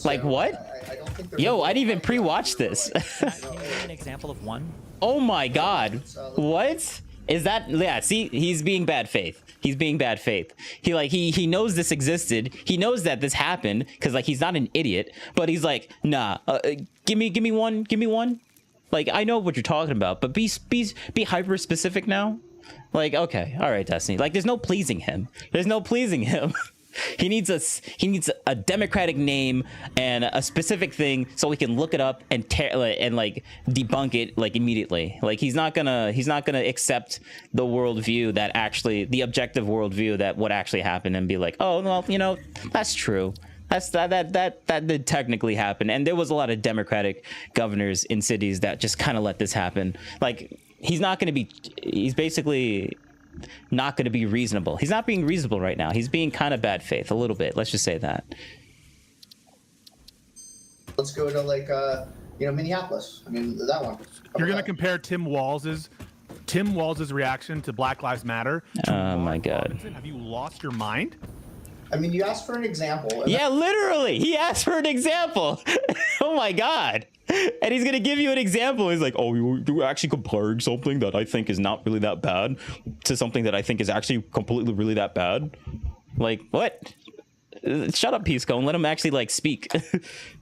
Like, what? I don't think Yo, I didn't even pre-watch this. Can you give me an example of one? Oh my God. What? Is that, yeah, see, he's being bad faith. He's being bad faith. He knows this existed. He knows that this happened because, like, he's not an idiot, but he's like, nah, give me one. Like, I know what you're talking about, but be hyper specific now. Like, okay, all right, Destiny. Like, there's no pleasing him. He needs a Democratic name and a specific thing so we can look it up and debunk it like immediately. Like, he's not gonna accept the worldview that actually, the objective worldview that what actually happened and be like, oh well, that's true. That did technically happen, and there was a lot of Democratic governors in cities that just kind of let this happen. Like, he's basically not going to be reasonable. He's not being reasonable right now. He's being kind of bad faith a little bit. Let's just say that. Let's go to Minneapolis. I mean, that one. You're going to compare Tim Walz's reaction to Black Lives Matter to oh my God. Robinson? Have you lost your mind? I mean, you asked for an example. Yeah, literally. He asked for an example. Oh my God. And he's going to give you an example. He's like, oh, you're actually comparing something that I think is not really that bad to something that I think is actually completely really that bad. Like, what? Shut up, Pisco, and let him actually, like, speak.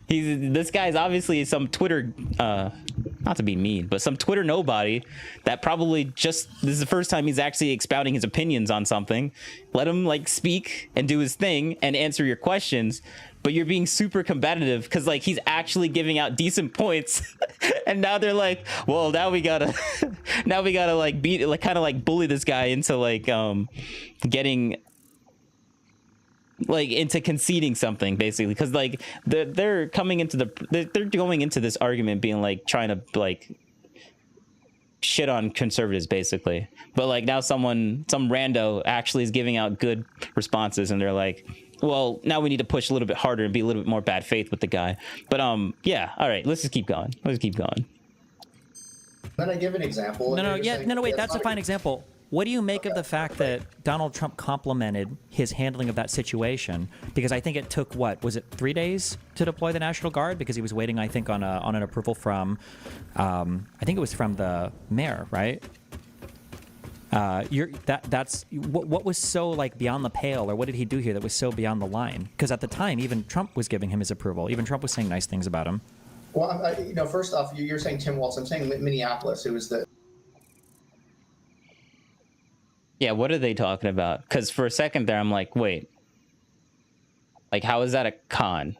This guy's obviously some Twitter, not to be mean, but some Twitter nobody that probably this is the first time he's actually expounding his opinions on something. Let him, like, speak and do his thing and answer your questions. But you're being super competitive because, like, he's actually giving out decent points. And now they're like, well, now we gotta like beat, like, kind of like bully this guy into like getting like into conceding something, basically, because like they're going into this argument being like trying to like shit on conservatives, basically. But like now some rando actually is giving out good responses, and they're like, well, now we need to push a little bit harder and be a little bit more bad faith with the guy. But yeah, all right, let's just keep going. Then I give an example. Wait, that's a fine example. What do you make of the fact that Donald Trump complimented his handling of that situation? Because I think it took, was it 3 days to deploy the National Guard? Because he was waiting, I think, on an approval from, I think it was from the mayor, right? What was so, like, beyond the pale, or what did he do here that was so beyond the line? Because at the time, even Trump was giving him his approval. Even Trump was saying nice things about him. Well, first off, you're saying Tim Walz. I'm saying Minneapolis. It was the... Yeah, what are they talking about? Because for a second there, I'm like, wait. Like, how is that a con?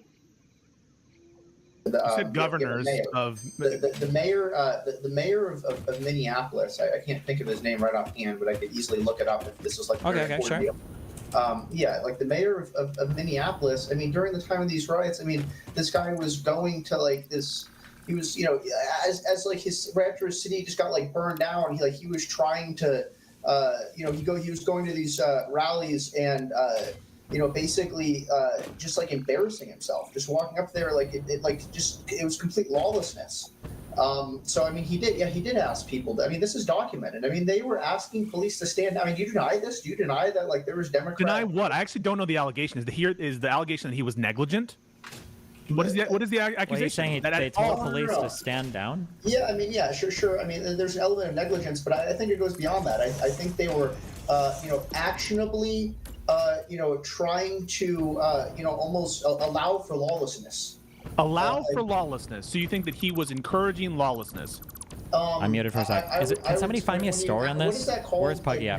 You said governors of the mayor of Minneapolis. I can't think of his name right offhand, but I could easily look it up if this was like a very important deal. Yeah, like the mayor of Minneapolis. I mean, during the time of these riots, I mean, this guy was going to like this. He was, you know, as like his right after his city just got like burned down. He was trying to, you know, he was going to these rallies and. You know, basically, just like embarrassing himself, just walking up there, like it was complete lawlessness. So I mean, he did ask people. I mean, this is documented. I mean, they were asking police to stand. I mean, you deny this? Do you deny that? Like there was Democrats. Deny what? I actually don't know the allegation. Is the allegation that he was negligent? What is the accusation? What are you saying? They told police to stand down? Yeah, I mean, yeah, sure. I mean, there's an element of negligence, but I think it goes beyond that. I think they were, you know, actionably. You know, trying to, you know, almost allow for lawlessness. Allow for lawlessness. So you think that he was encouraging lawlessness? I'm muted for a sec. Can somebody find me a story on this? What is that called? Where's Pug? Yeah,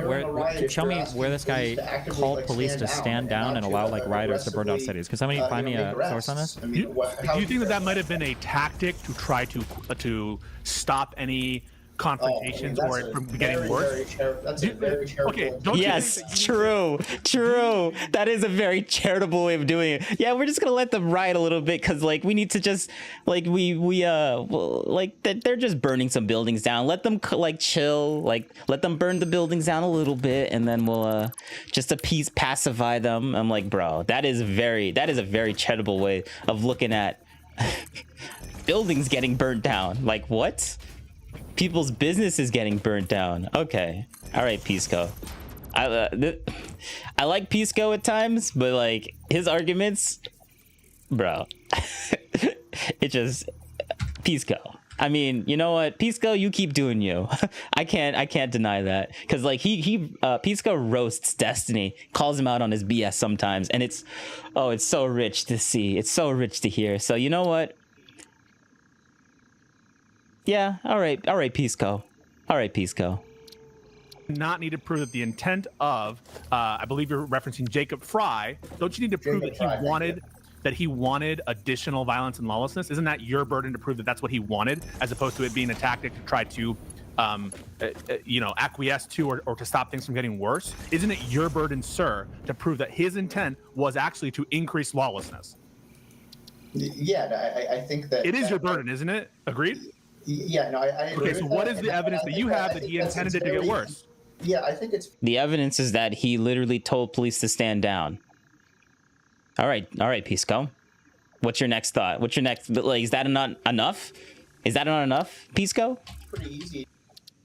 show me where this guy called police to stand down and allow like rioters to burn down cities. Can somebody find me a source on this? Do you think that might have been a tactic to try to stop any confrontations or it from getting worse? That's a very charitable. Okay, don't yes, you think that true. That is a very charitable way of doing it. Yeah, we're just gonna let them riot a little bit because like we need to just like like they're just burning some buildings down. Let them like chill, like let them burn the buildings down a little bit, and then we'll just pacify them. I'm like, bro, that is a very charitable way of looking at buildings getting burnt down. Like what? People's business is getting burnt down. Okay. All right, Pisco. I like Pisco at times, but like his arguments, bro, it just Pisco. I mean, you know what, Pisco, you keep doing you. I can't deny that because like Pisco roasts Destiny, calls him out on his BS sometimes, and it's so rich to see. It's so rich to hear. So you know what? Yeah, all right, Pisco. All right, Pisco. Not need to prove that the intent of, I believe you're referencing Jacob Fry. Don't you need to prove that he wanted additional violence and lawlessness? Isn't that your burden to prove that that's what he wanted, as opposed to it being a tactic to try to, you know, acquiesce to or to stop things from getting worse? Isn't it your burden, sir, to prove that his intent was actually to increase lawlessness? Yeah, I think that it is your burden, isn't it? Agreed? Yeah, no, I agree. Okay, so what is the evidence that you have that he intended it to get worse? Yeah, I think it's... The evidence is that he literally told police to stand down. All right, Pisco. What's your next thought? What's your next... Like, is that not enough? Is that not enough, Pisco? Pretty easy.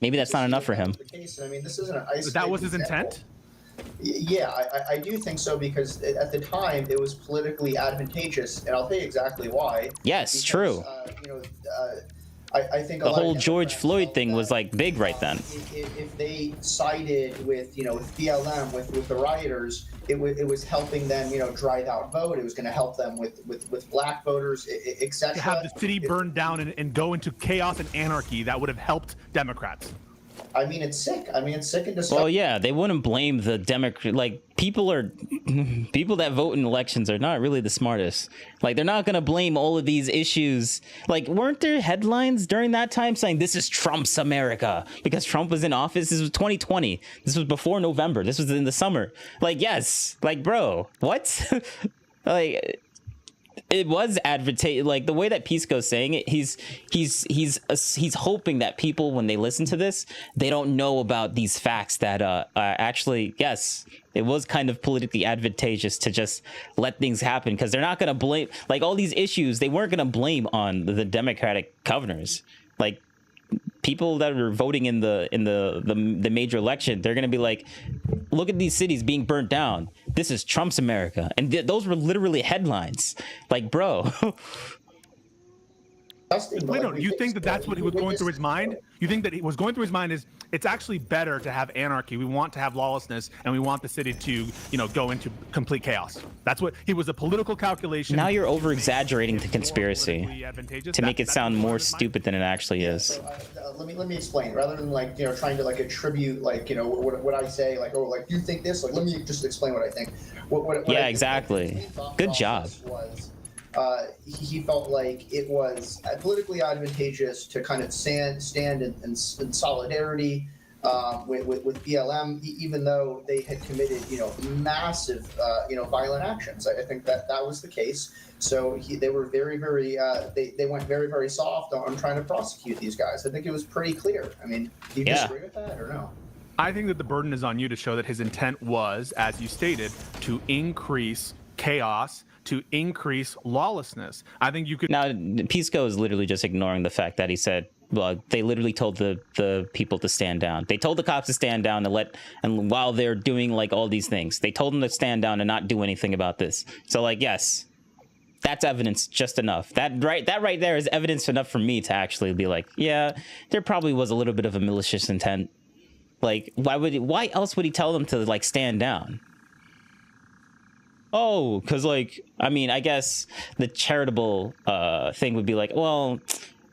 Maybe that's not enough for him. I mean, this isn't an isolated that was his example. intent? Yeah, I do think so, because at the time it was politically advantageous, and I'll tell you exactly why. Yes, because, true. You know, I think the whole George Floyd thing was like big right then. If they sided with, you know, with BLM, with the rioters, it was helping them, you know, drive out vote. It was going to help them with black voters, etc. To have the city burned down and go into chaos and anarchy, that would have helped Democrats. I mean, it's sick. I mean, it's sick and disgusting. Well, yeah, they wouldn't blame the Democrat. Like, people that vote in elections are not really the smartest. Like, they're not going to blame all of these issues. Like, weren't there headlines during that time saying this is Trump's America because Trump was in office? This was 2020. This was before November. This was in the summer. Like, yes. Like, bro, what? Like... It was advertised, like the way that Pisco's saying it. He's hoping that people, when they listen to this, they don't know about these facts that actually, yes, it was kind of politically advantageous to just let things happen, because they're not going to blame, like, all these issues. They weren't going to blame on the Democratic governors. Like, people that are voting in the major election, they're going to be like, look at these cities being burnt down. This is Trump's America. And those were literally headlines. Like, bro. Wait, no, you think that that's what he was going through his mind? You think that he was going through his mind is it's actually better to have anarchy. We want to have lawlessness, and we want the city to, you know, go into complete chaos. That's what he was, a political calculation. Now you're over exaggerating the conspiracy to make it sound more stupid than it actually is. So, let me explain, rather than, like, you know, trying to, like, attribute, like, you know, what I say, like, oh, like, you think this, like, let me just explain what I think. What yeah, exactly. Good job. he felt like it was politically advantageous to kind of stand in solidarity with BLM, even though they had committed, massive, violent actions. I think that was the case. So they were very, very, they went very, very soft on trying to prosecute these guys. I think it was pretty clear. I mean, do you disagree with that or no? I think that the burden is on you to show that his intent was, as you stated, to increase chaos, to increase lawlessness. I think you could. Now, Pisco is literally just ignoring the fact that he said, well, they literally told the people to stand down. They told the cops to stand down and while they're doing like all these things, they told them to stand down and not do anything about this. So like, yes, that's evidence just enough. That right there is evidence enough for me to actually be like, yeah, there probably was a little bit of a malicious intent. Like, why else would he tell them to like stand down? Oh, because like, I mean, I guess the charitable thing would be like, well,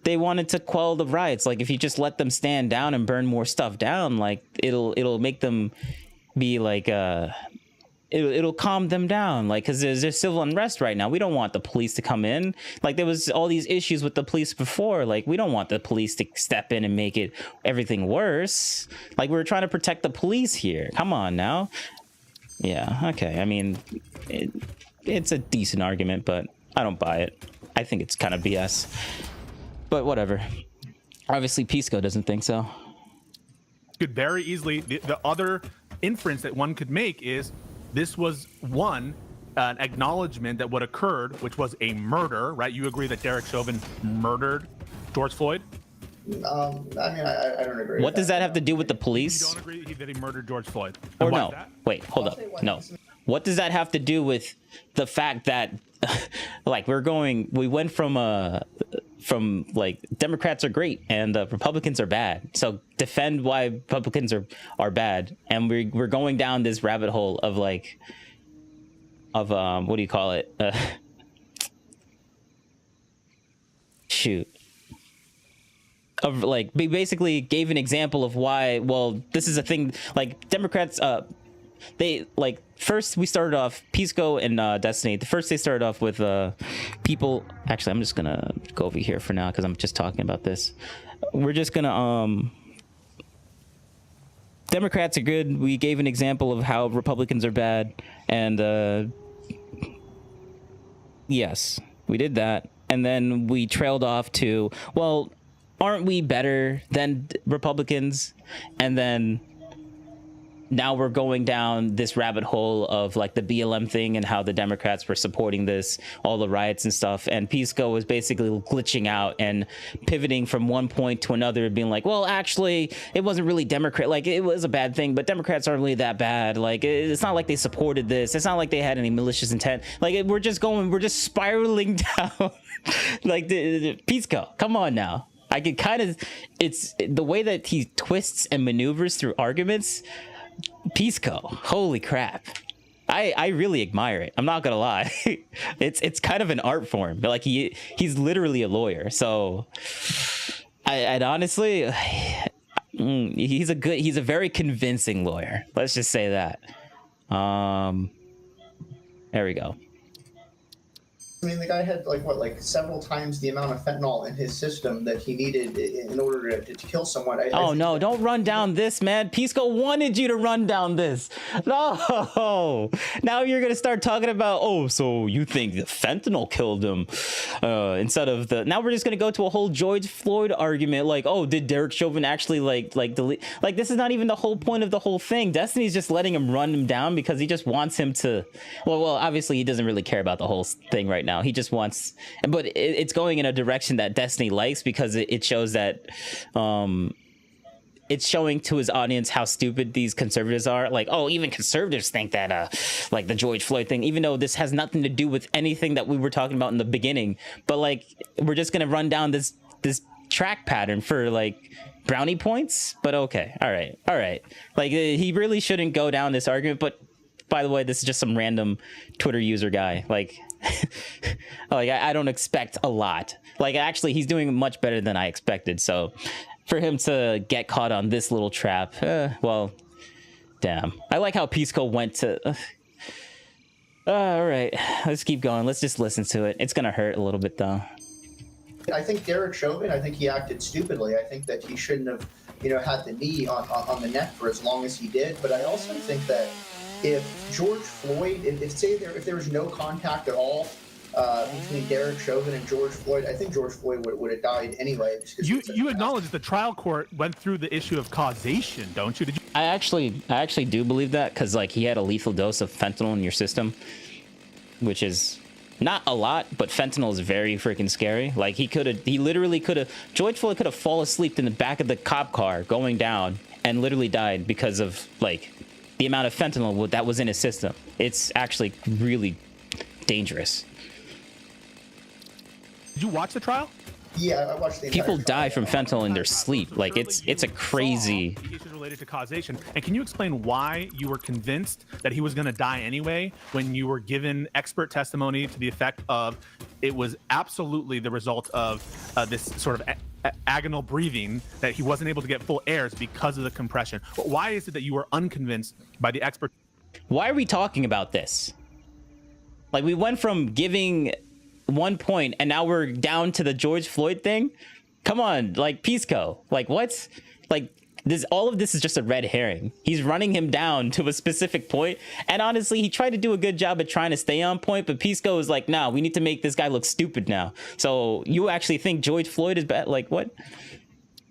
they wanted to quell the riots. Like, if you just let them stand down and burn more stuff down, like it'll make them be like it'll calm them down, like, because there's civil unrest right now. We don't want the police to come in. Like, there was all these issues with the police before. Like, we don't want the police to step in and make everything worse. Like, we're trying to protect the police here. Come on now. Yeah, okay. I mean, it's a decent argument, but I don't buy it. I think it's kind of BS. But whatever. Obviously, Pisco doesn't think so. Could very easily, the other inference that one could make is this was an acknowledgement that what occurred, which was a murder, right? You agree that Derek Chauvin murdered George Floyd? I mean, I don't agree. What does that have to do with the police? You don't agree that he murdered George Floyd? Or no? Wait, hold up. No. What does that have to do with the fact that, like, we went from like Democrats are great and Republicans are bad. So defend why Republicans are bad, and we're going down this rabbit hole of like what do you call it? Shoot. Of like, we basically gave an example of why. Well, this is a thing. Like, Democrats, they like, first we started off Pisco and Destiny. First they started off with people. Actually, I'm just gonna go over here for now because I'm just talking about this. We're just gonna Democrats are good. We gave an example of how Republicans are bad, and yes, we did that. And then we trailed off to, well, aren't we better than Republicans? And then now we're going down this rabbit hole of like the BLM thing and how the Democrats were supporting this, all the riots and stuff. And Pisco was basically glitching out and pivoting from one point to another, being like, well, actually, it wasn't really Democrat. Like, it was a bad thing, but Democrats aren't really that bad. Like, it's not like they supported this. It's not like they had any malicious intent. Like, we're just spiraling down. Like, Pisco, come on now. I could kind of, it's the way that he twists and maneuvers through arguments. Pisco, holy crap. I really admire it. I'm not gonna lie. It's kind of an art form. Like, he's literally a lawyer. So I'd honestly, he's a very convincing lawyer. Let's just say that. There we go. I mean, the guy had like several times the amount of fentanyl in his system that he needed in order to kill someone. Oh no, don't run down this, man. Pisco wanted you to run down this. No, now you're gonna start talking about, oh, so you think the fentanyl killed him instead of the. Now we're just gonna go to a whole George Floyd argument, like, oh, did Derek Chauvin actually like delete? Like, this is not even the whole point of the whole thing. Destiny's just letting him run him down because he just wants him to. Well, obviously he doesn't really care about the whole thing right now. He just wants, but it's going in a direction that Destiny likes because it shows that it's showing to his audience how stupid these conservatives are. Like, oh, even conservatives think that like the George Floyd thing, even though this has nothing to do with anything that we were talking about in the beginning. But like, we're just gonna run down this track pattern for like brownie points. But okay, all right. Like, he really shouldn't go down this argument. But by the way, this is just some random Twitter user guy. Like, like I don't expect a lot. Like, actually, he's doing much better than I expected. So for him to get caught on this little trap, well, damn. I like how Pisco went to. All right, let's keep going. Let's just listen to it. It's gonna hurt a little bit though. I think Derek Chauvin, I think he acted stupidly. I think that he shouldn't have, had the knee on the neck for as long as he did. But I also think that if George Floyd, if there was no contact at all between Derek Chauvin and George Floyd, I think George Floyd would have died anyway. You acknowledge the trial court went through the issue of causation, don't you? I actually do believe that, because like he had a lethal dose of fentanyl in your system, which is not a lot, but fentanyl is very freaking scary. Like he literally could have, George Floyd could have fallen asleep in the back of the cop car going down and literally died because of like the amount of fentanyl that was in his system. It's actually really dangerous. Did you watch the trial? Yeah, I watched the entire People trial. die from fentanyl in their sleep. Like it's a crazy. Issues related to causation. And can you explain why you were convinced that he was going to die anyway when you were given expert testimony to the effect of it was absolutely the result of this sort of agonal breathing, that he wasn't able to get full airs because of the compression? Why is it that you were unconvinced by the expert? Why are we talking about this? Like, we went from giving 1 point and now we're down to the George Floyd thing. Come on, like, Pisco, like, what? Like, all of this is just a red herring. He's running him down to a specific point, and honestly, he tried to do a good job at trying to stay on point, but Pisco is like, nah, we need to make this guy look stupid now. So you actually think George Floyd is bad? Like, what?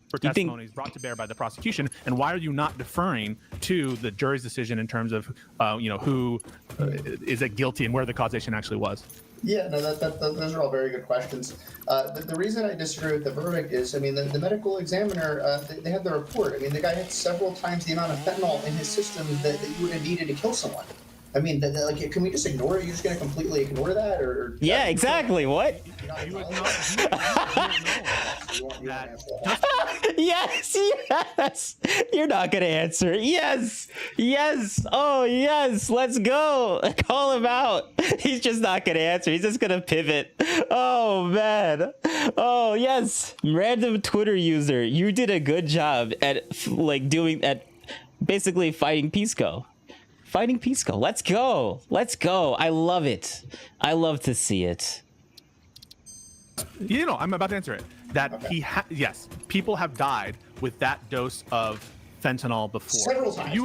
For testimonies brought to bear by the prosecution, and why are you not deferring to the jury's decision in terms of who is it guilty and where the causation actually was? Yeah, no, those are all very good questions. The reason I disagree with the verdict is, I mean, the medical examiner, they had the report. I mean, the guy had several times the amount of fentanyl in his system that you would have needed to kill someone. I mean, like, can we just ignore it? You're just going to completely ignore that? Or yeah, exactly. What? Yes, yes. You're not going to answer. Yes, yes. Oh, yes. Let's go. Call him out. He's just not going to answer. He's just going to pivot. Oh, man. Oh, yes. Random Twitter user. You did a good job at basically fighting Pisco. Fighting Pisco. Let's go. Let's go. I love it. I love to see it. I'm about to answer it. That yes, people have died with that dose of fentanyl before. Several times.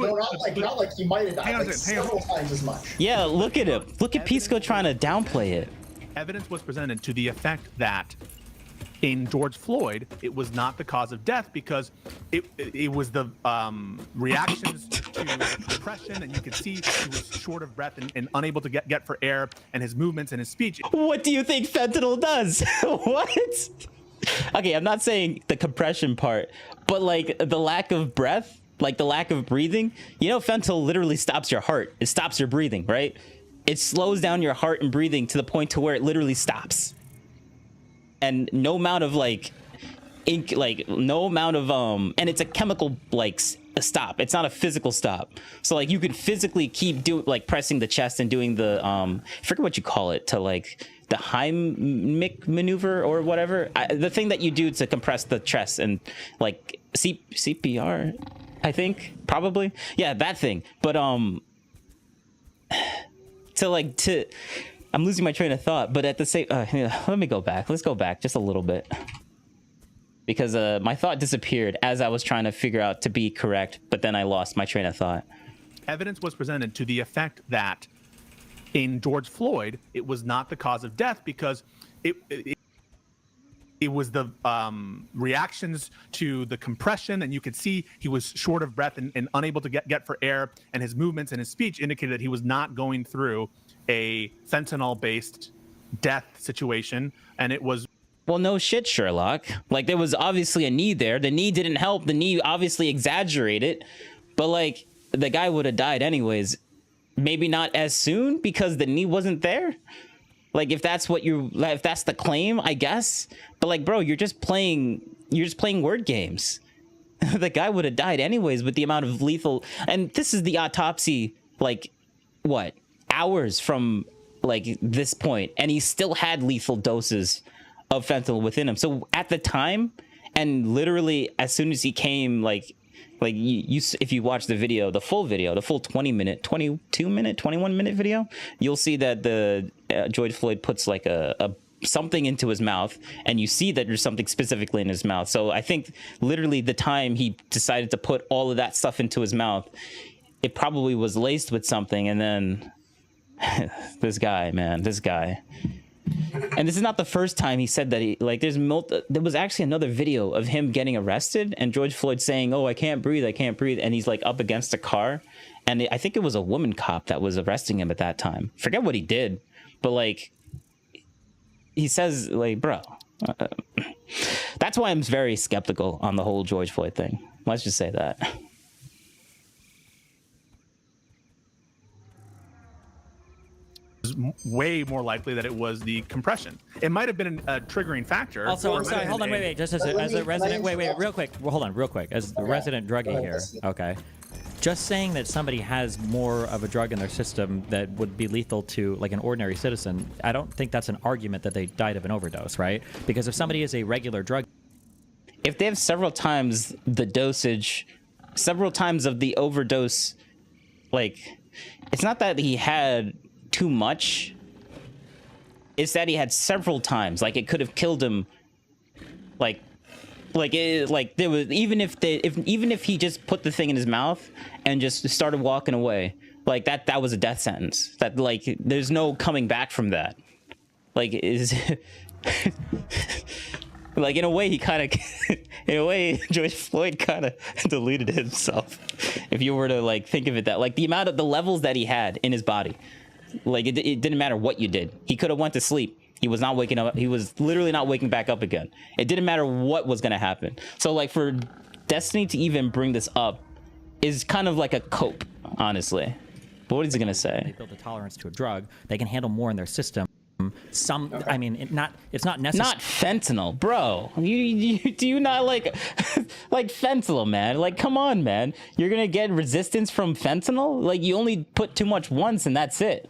Not like he might have died. Several times as much. Yeah, look at him. Look at Pisco trying to downplay it. Evidence was presented to the effect that in George Floyd, it was not the cause of death because it was the reactions to depression, and you could see he was short of breath and unable to get for air, and his movements and his speech. What do you think fentanyl does? What? Okay, I'm not saying the compression part, but like the lack of breath, like the lack of breathing. Fentanyl literally stops your heart. It stops your breathing, right? It slows down your heart and breathing to the point to where it literally stops. And no amount of and it's a chemical stop. It's not a physical stop. So like you could physically keep pressing the chest and doing the I forget what you call it, to the Heimlich maneuver or whatever. The thing that you do to compress the chest and CPR, I think, probably. Yeah, that thing. But I'm losing my train of thought, but at the same, let me go back. Let's go back just a little bit, because my thought disappeared as I was trying to figure out to be correct, but then I lost my train of thought. Evidence was presented to the effect that in George Floyd, it was not the cause of death because it was the reactions to the compression, and you could see he was short of breath and unable to get for air, and his movements and his speech indicated that he was not going through a fentanyl-based death situation, and it was... Well, no shit, Sherlock. Like, there was obviously a knee there. The knee didn't help. The knee obviously exaggerated, but the guy would have died anyways. Maybe not as soon because the knee wasn't there. If that's the claim, I guess. But bro, you're just playing word games. The guy would have died anyways with the amount of lethal, and this is the autopsy, what? Hours from this point, and he still had lethal doses of fentanyl within him. So at the time, and literally as soon as he came Like if you watch the video, the full 20-minute, 22-minute, 21-minute video, you'll see that the George Floyd puts like a something into his mouth, and you see that there's something specifically in his mouth. So I think literally the time he decided to put all of that stuff into his mouth, it probably was laced with something. And then this guy. And this is not the first time he said that. There was actually another video of him getting arrested and George Floyd saying, "Oh, I can't breathe. And he's like up against a car. And I think it was a woman cop that was arresting him at that time. Forget what he did, but like, he says, like, bro, that's why I'm very skeptical on the whole George Floyd thing. Let's just say that. Way more likely that it was the compression. It might have been a triggering factor. Also, I'm sorry, hold on, wait. Just as a resident, wait, real quick. Well, hold on, real quick. As the resident druggie here, okay. Just saying that somebody has more of a drug in their system that would be lethal to like an ordinary citizen, I don't think that's an argument that they died of an overdose, right? Because if somebody is a regular drug, if they have several times the dosage, several times of the overdose, like, it's not that he had too much, it's that he had several times. Like, it could have killed him. Like there was, even if he just put the thing in his mouth and just started walking away, like that was a death sentence. That, like, there's no coming back from that. Like, is like, in a way, George Floyd kind of deleted himself, if you were to like think of it that, like, the amount of the levels that he had in his body. Like, it didn't matter what you did. He could have went to sleep. He was not waking up. He was literally not waking back up again. It didn't matter what was going to happen. So, like, for Destiny to even bring this up is kind of like a cope, honestly. But what is he going to say? They build a tolerance to a drug. They can handle more in their system. I mean, it's not necessary. Not fentanyl, bro. Do you not like fentanyl, man? Like, come on, man. You're going to get resistance from fentanyl? Like, you only put too much once and that's it.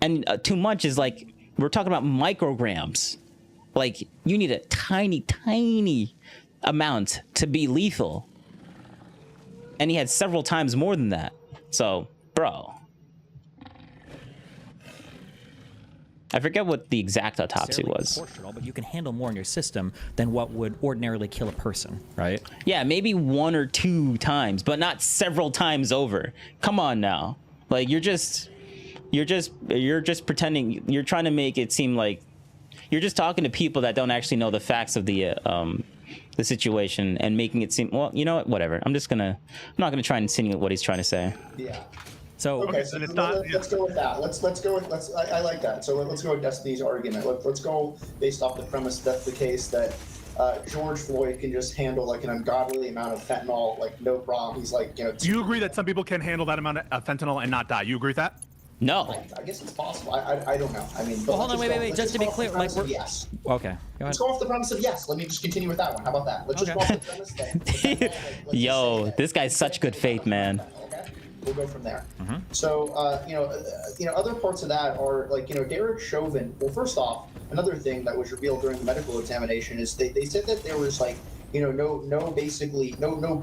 And too much is like, we're talking about micrograms. Like, you need a tiny, tiny amount to be lethal. And he had several times more than that. So, bro. I forget what the exact autopsy was. But you can handle more in your system than what would ordinarily kill a person, right? Yeah, maybe 1 or 2 times, but not several times over. Come on now. Like, you're just pretending. You're trying to make it seem like you're just talking to people that don't actually know the facts of the situation and making it seem, well, you know what, whatever. I'm not gonna try and insinuate what he's trying to say. Yeah. So okay, so let's go with that. I like that. So let's go with Destiny's argument. Let's go based off the premise that's the case that George Floyd can just handle like an ungodly amount of fentanyl, like no problem. He's like, you know. Do you agree that some people can handle that amount of fentanyl and not die? You agree with that? No. I guess it's possible. I don't know. I mean, well, hold on, wait. Just to be clear, like, yes. Okay. Let's go off the premise of yes. Let me just continue with that one. How about that? Let's just go off the premise that. Yo, this guy's such good faith, man. We'll go from there. So, other parts of that are like, Derek Chauvin. Well, first off, another thing that was revealed during the medical examination is they said that there was like, no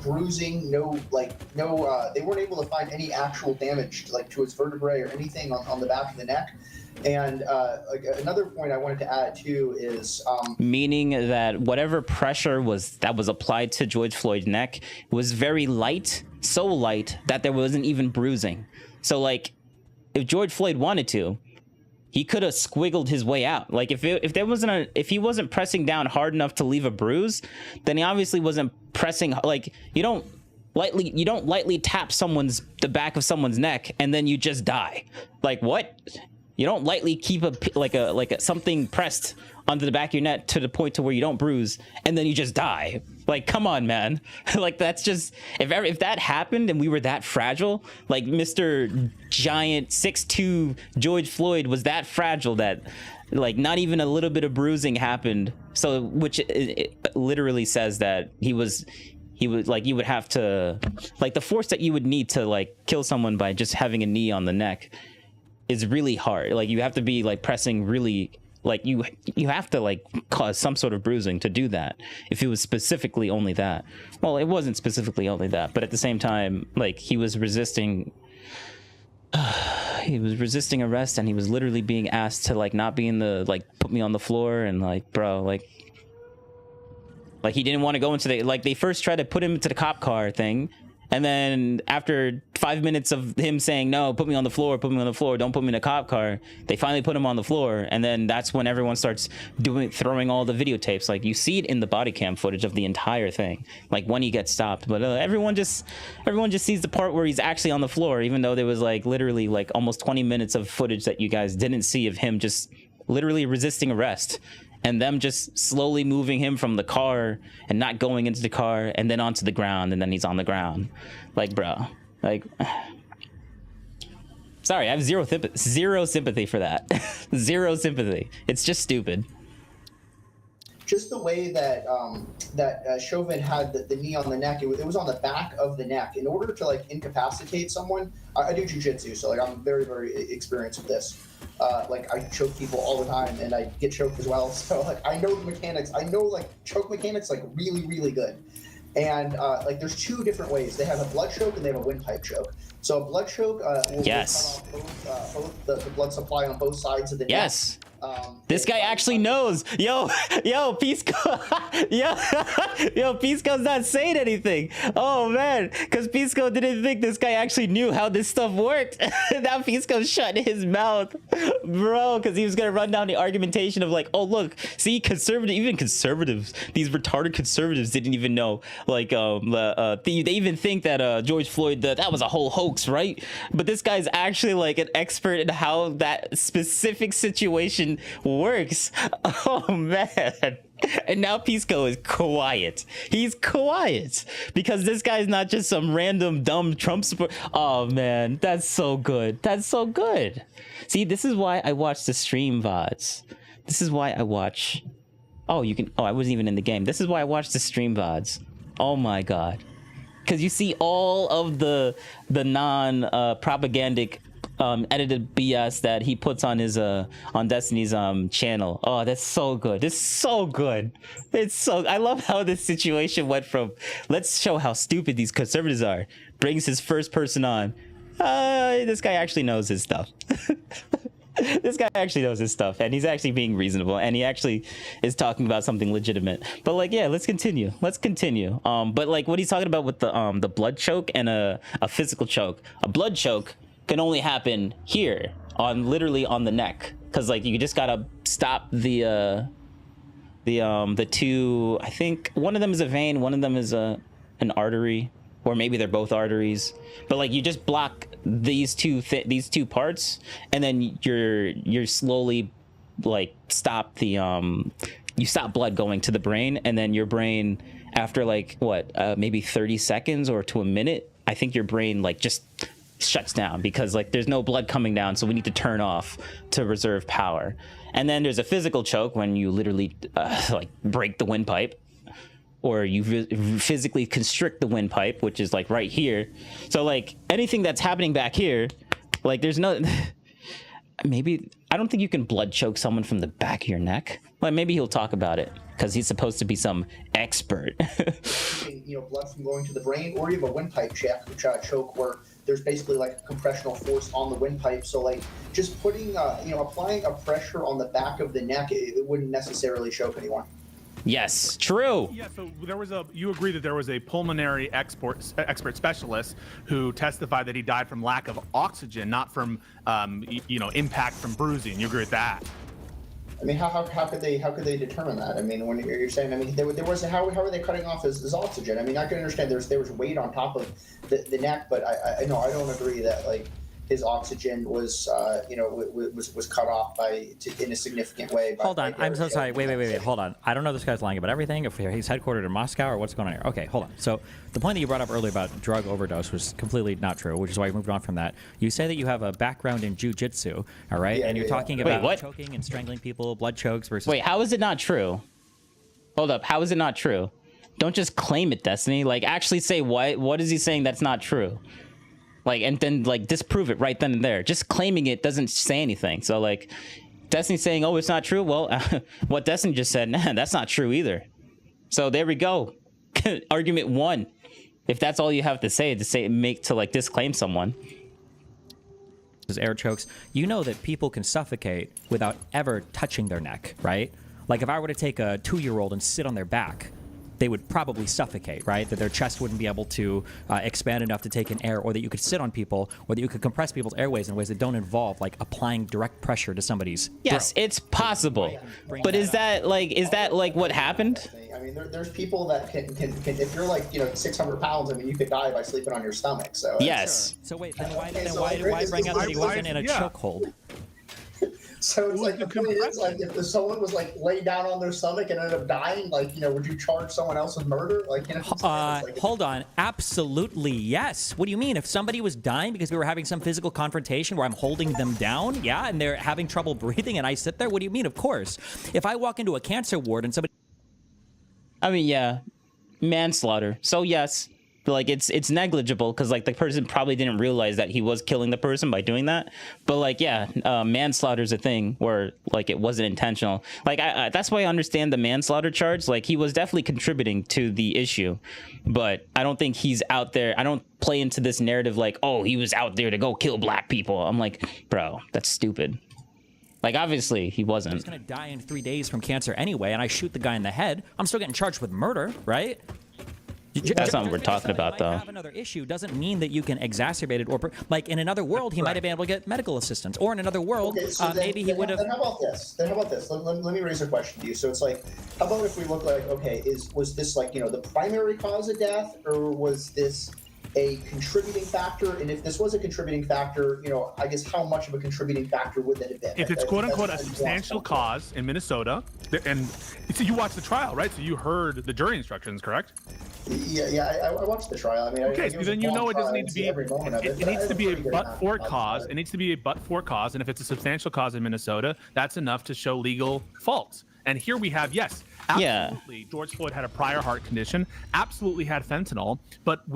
bruising, they weren't able to find any actual damage like to his vertebrae or anything on the back of the neck. And another point I wanted to add too is meaning that whatever pressure that was applied to George Floyd's neck was very light, so light that there wasn't even bruising. So like, if George Floyd wanted to, he could have squiggled his way out. Like if he wasn't pressing down hard enough to leave a bruise, then he obviously wasn't pressing. Like, you don't lightly tap the back of someone's neck and then you just die. Like, what? You don't lightly keep something pressed onto the back of your neck to the point to where you don't bruise and then you just die. Like, come on, man. Like, that's just, if that happened and we were that fragile, like Mr. Giant 6'2" George Floyd was that fragile that like not even a little bit of bruising happened. So, which it literally says that he would like, you would have to, like, the force that you would need to like kill someone by just having a knee on the neck is really hard. Like, you have to be like pressing really Like you have to like cause some sort of bruising to do that. If it was specifically only that, well, it wasn't specifically only that, but at the same time, like he was resisting. He was resisting arrest, and he was literally being asked to like not be in the like put me on the floor, and like bro, like he didn't want to go into the like they first tried to put him into the cop car thing. And then after 5 minutes of him saying, no, put me on the floor, don't put me in a cop car, they finally put him on the floor. And then that's when everyone starts throwing all the videotapes. Like you see it in the body cam footage of the entire thing, like when he gets stopped. But everyone just sees the part where he's actually on the floor, even though there was like literally like almost 20 minutes of footage that you guys didn't see of him just literally resisting arrest. And them just slowly moving him from the car and not going into the car and then onto the ground, and then he's on the ground. Like, bro, like, sorry, I have zero sympathy for that. Zero sympathy. It's just stupid. Just the way that Chauvin had the knee on the neck, it was on the back of the neck. In order to like incapacitate someone, I do jiu-jitsu, so like I'm very, very experienced with this. Like I choke people all the time, and I get choked as well. So like I know the mechanics. I know like choke mechanics like really, really good. And like there's two different ways. They have a blood choke and they have a windpipe choke. So a blood choke will cut off both the blood supply on both sides of the neck. Yes. This guy actually knows. Yo, Pisco. yo, Pisco's not saying anything. Oh man, because Pisco didn't think this guy actually knew how this stuff worked. Now Pisco's shutting his mouth, bro, because he was gonna run down the argumentation of like, oh look, see, even conservatives, these retarded conservatives didn't even know. Like, they even think that George Floyd, that was a whole hoax, right? But this guy's actually like an expert in how that specific situation works. Oh man. And now Pisco is quiet. He's quiet because this guy's not just some random dumb Trump support. Oh man, that's so good. That's so good. See, this is why I watch the stream VODs. This is why I watch. Oh, I wasn't even in the game. This is why I watch the stream VODs. Oh my god. Because you see all of the non-propagandic edited BS that he puts on his on Destiny's channel. Oh, that's so good. It's so good. I love how this situation went from let's show how stupid these conservatives are, brings his first person on. This guy actually knows his stuff. This guy actually knows his stuff, and he's actually being reasonable, and he actually is talking about something legitimate. But like, yeah, let's continue. But like what he's talking about with the blood choke and a physical choke. A blood choke can only happen here, literally on the neck, because like you just gotta stop the two. I think one of them is a vein, one of them is an artery, or maybe they're both arteries. But like you just block these two parts, and then you're slowly like stop the you stop blood going to the brain, and then your brain after like maybe 30 seconds or to a minute, I think your brain like just shuts down because like there's no blood coming down, so we need to turn off to reserve power. And then there's a physical choke when you literally like break the windpipe, or you physically constrict the windpipe, which is like right here. So like anything that's happening back here, like there's no maybe I don't think you can blood choke someone from the back of your neck. Well, maybe he'll talk about it because he's supposed to be some expert. Blood from going to the brain, or you have a windpipe choke where there's basically like a compressional force on the windpipe. So like just putting, applying a pressure on the back of the neck, it wouldn't necessarily choke anyone. Yes, true. Yeah, so you agree that there was a pulmonary expert specialist who testified that he died from lack of oxygen, not from, impact from bruising. You agree with that? I mean, how could they determine that? I mean, when you're saying, I mean, there was how are they cutting off his oxygen? I mean, I can understand there was weight on top of the neck, but I don't agree that like his oxygen was was cut off in a significant way. Hold on, I'm so sorry. Wait. Hold on. I don't know if this guy's lying about everything. If he's headquartered in Moscow or what's going on here. Okay, hold on. So the point that you brought up earlier about drug overdose was completely not true, which is why we moved on from that. You say that you have a background in jiu-jitsu, all right? And you're talking about choking and strangling people, blood chokes versus. Wait, how is it not true? Hold up. How is it not true? Don't just claim it, Destiny. Like, actually say what is he saying that's not true? Like, and then like disprove it right then and there. Just claiming it doesn't say anything. So like, Destiny's saying, oh, it's not true. Well, what Destiny just said, nah, that's not true either. So there we go. Argument one. If that's all you have to say to like disclaim someone. Air chokes, you know that people can suffocate without ever touching their neck, right? Like if I were to take a 2-year-old and sit on their back, they would probably suffocate, right? That their chest wouldn't be able to expand enough to take in air, or that you could sit on people, or that you could compress people's airways in ways that don't involve like applying direct pressure to somebody's Yes, throat. it's possible. But is that like what happened? I mean, there's people that can if you're like 600 pounds, I mean, you could die by sleeping on your stomach. So yes. So wait, then why bring up that he wasn't in a chokehold? So it's like the point is, like, if someone was like laid down on their stomach and ended up dying, like, would you charge someone else with murder? Like, Hold on. Absolutely yes. What do you mean? If somebody was dying because we were having some physical confrontation where I'm holding them down, yeah, and they're having trouble breathing and I sit there, what do you mean? Of course. If I walk into a cancer ward and somebody... I mean, yeah, manslaughter. So yes, like it's negligible because like the person probably didn't realize that he was killing the person by doing that. But like, yeah, manslaughter is a thing where like it wasn't intentional. Like I that's why I understand the manslaughter charge. Like he was definitely contributing to the issue, but I don't think he's out there. I don't play into this narrative like, oh, he was out there to go kill black people. I'm like, bro, that's stupid. Like, obviously, he wasn't. He's going to die in 3 days from cancer anyway, and I shoot the guy in the head. I'm still getting charged with murder, right? That's not what we're talking about, though. Have another issue doesn't mean that you can exacerbate it, or like in another world, he might have been able to get medical assistance, or in another world, maybe he would have. Then how about this? Let me raise a question to you. So it's like, how about if we look like, okay, was this like the primary cause of death, or was this a contributing factor? And if this was a contributing factor, I guess how much of a contributing factor would that have been? If it's quote unquote a substantial cause in Minnesota, and so you watched the trial, right? So you heard the jury instructions, correct? Yeah, I watched the trial. I mean, okay, so then it doesn't need to be. It needs to be a but-for cause. It needs to be a but-for cause, and if it's a substantial cause in Minnesota, that's enough to show legal fault. And here we have, yes, absolutely, George Floyd had a prior heart condition, absolutely had fentanyl, but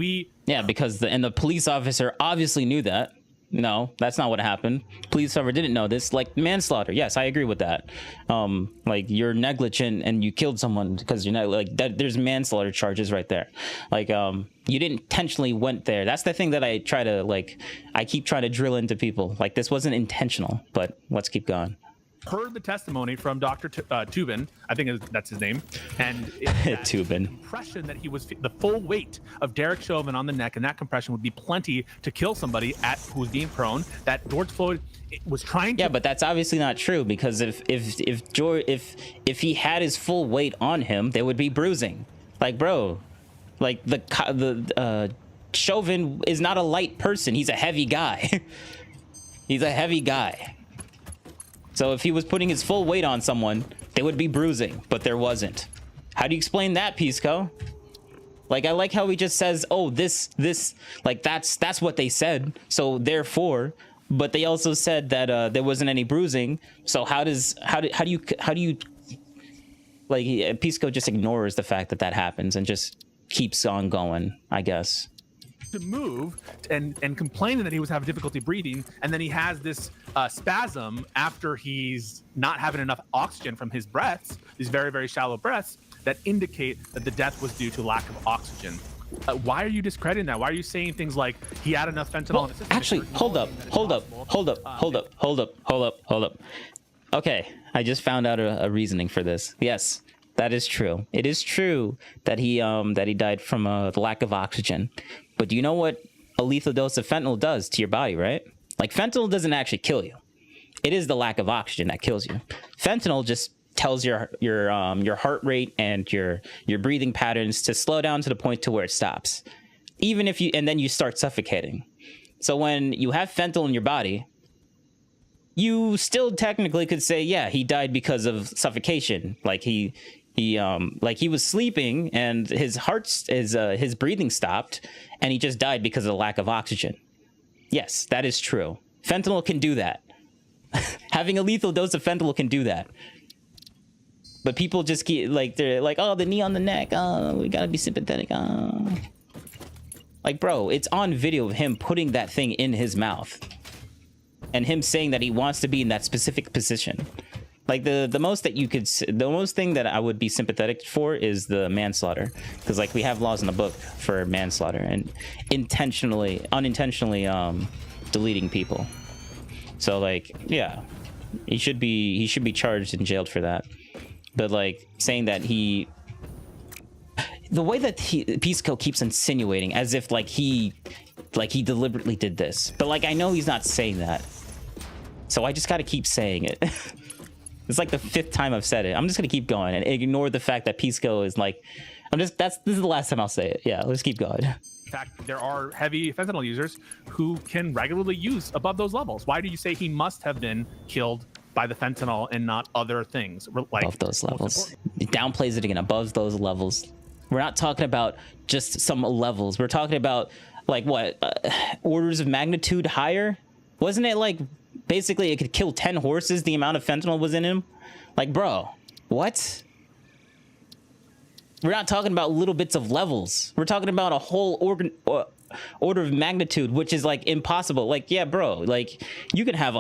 because the police officer obviously knew that. No, that's not what happened. Police officer didn't know this. Like manslaughter, yes, I agree with that. Like you're negligent and you killed someone because you're not like that. There's manslaughter charges right there. Like you didn't intentionally went there. That's the thing that I keep trying to drill into people. Like this wasn't intentional, but let's keep going. Heard the testimony from Dr. Tubin, I think that's his name, and Tubin. Compression that he was the full weight of Derek Chauvin on the neck, and that compression would be plenty to kill somebody who was being prone. That George Floyd was trying to. Yeah, but that's obviously not true because if he had his full weight on him, there would be bruising. Like, bro, like the Chauvin is not a light person. He's a heavy guy. He's a heavy guy. So if he was putting his full weight on someone, there would be bruising, but there wasn't. How do you explain that, Pisco? Like, I like how he just says, oh, this, like, that's what they said. So therefore, but they also said that there wasn't any bruising. So how do you, like, Pisco just ignores the fact that happens and just keeps on going, I guess. To move and complaining that he was having difficulty breathing, and then he has this spasm after he's not having enough oxygen from his breaths, these very, very shallow breaths that indicate that the death was due to lack of oxygen. Why are you discrediting that? Why are you saying things like he had enough fentanyl in his system? Actually, hold up. Okay, I just found out a reasoning for this. Yes, that is true. It is true that he died from the lack of oxygen. But do you know what a lethal dose of fentanyl does to your body, right? Like fentanyl doesn't actually kill you. It is the lack of oxygen that kills you. Fentanyl just tells your heart rate and your breathing patterns to slow down to the point to where it stops. And then you start suffocating. So when you have fentanyl in your body, you still technically could say, yeah, he died because of suffocation. Like he was sleeping and his breathing stopped and he just died because of the lack of oxygen. Yes, that is true. Fentanyl can do that. Having a lethal dose of fentanyl can do that. But people just they're like, oh, the knee on the neck. Oh, we gotta be sympathetic. Oh. Like, bro, it's on video of him putting that thing in his mouth. and him saying that he wants to be in that specific position. Like the most thing that I would be sympathetic for is the manslaughter, because like we have laws in the book for manslaughter and unintentionally deleting people. So like, yeah, he should be charged and jailed for that. But like saying that the way that Pisco keeps insinuating as if like he deliberately did this, but like I know he's not saying that, so I just got to keep saying it. It's like the 5th time I've said it. I'm just gonna keep going and ignore the fact that Pisco is like, this is the last time I'll say it. Yeah, let's keep going. In fact, there are heavy fentanyl users who can regularly use above those levels. Why do you say he must have been killed by the fentanyl and not other things? Like, above those levels. He downplays it again, above those levels. We're not talking about just some levels. We're talking about like what, orders of magnitude higher? Wasn't it like basically it could kill 10 horses the amount of fentanyl was in him? Like, bro, what? We're not talking about little bits of levels. We're talking about a whole order of magnitude, which is like impossible. Like, yeah, bro, like you can have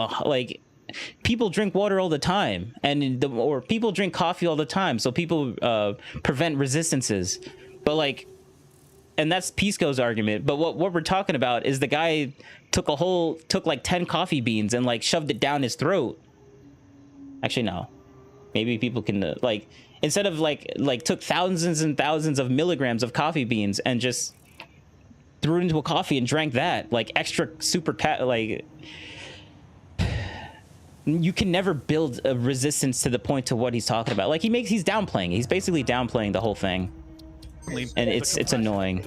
people drink water all the time, or people drink coffee all the time, so people prevent resistances. But like, and that's Pisco's argument. But what we're talking about is the guy took like 10 coffee beans and like shoved it down his throat. Actually, no. Maybe people can like, instead of like took thousands and thousands of milligrams of coffee beans and just threw it into a coffee and drank that, like extra super like. You can never build a resistance to the point to what he's talking about. Like he's downplaying. He's basically downplaying the whole thing, and it's annoying.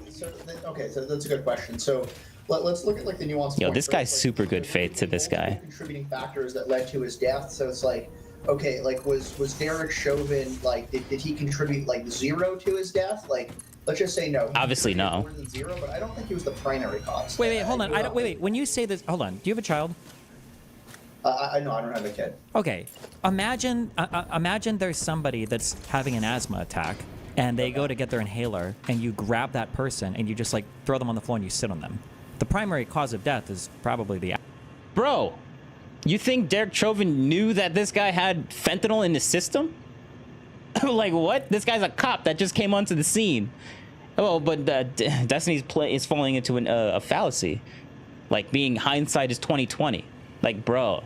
Okay, so that's a good question. So let's look at like the nuance. Yo, this guy's super good faith to this guy. Contributing factors that led to his death. So it's like, okay, like was Derek Chauvin like did he contribute like 0 to his death? Like let's just say no. Obviously no. More than 0, but I don't think he was the primary cause. Wait, hold on. Wait. When you say this, hold on. Do you have a child? I know I don't have a kid. Okay, imagine there's somebody that's having an asthma attack, and they go to get their inhaler, and you grab that person, and you just like throw them on the floor and you sit on them. The primary cause of death is probably the. Bro, you think Derek Chauvin knew that this guy had fentanyl in his system? Like what? This guy's a cop that just came onto the scene. Oh, but Destiny's is falling into a fallacy, like being hindsight is 20/20. Like, bro.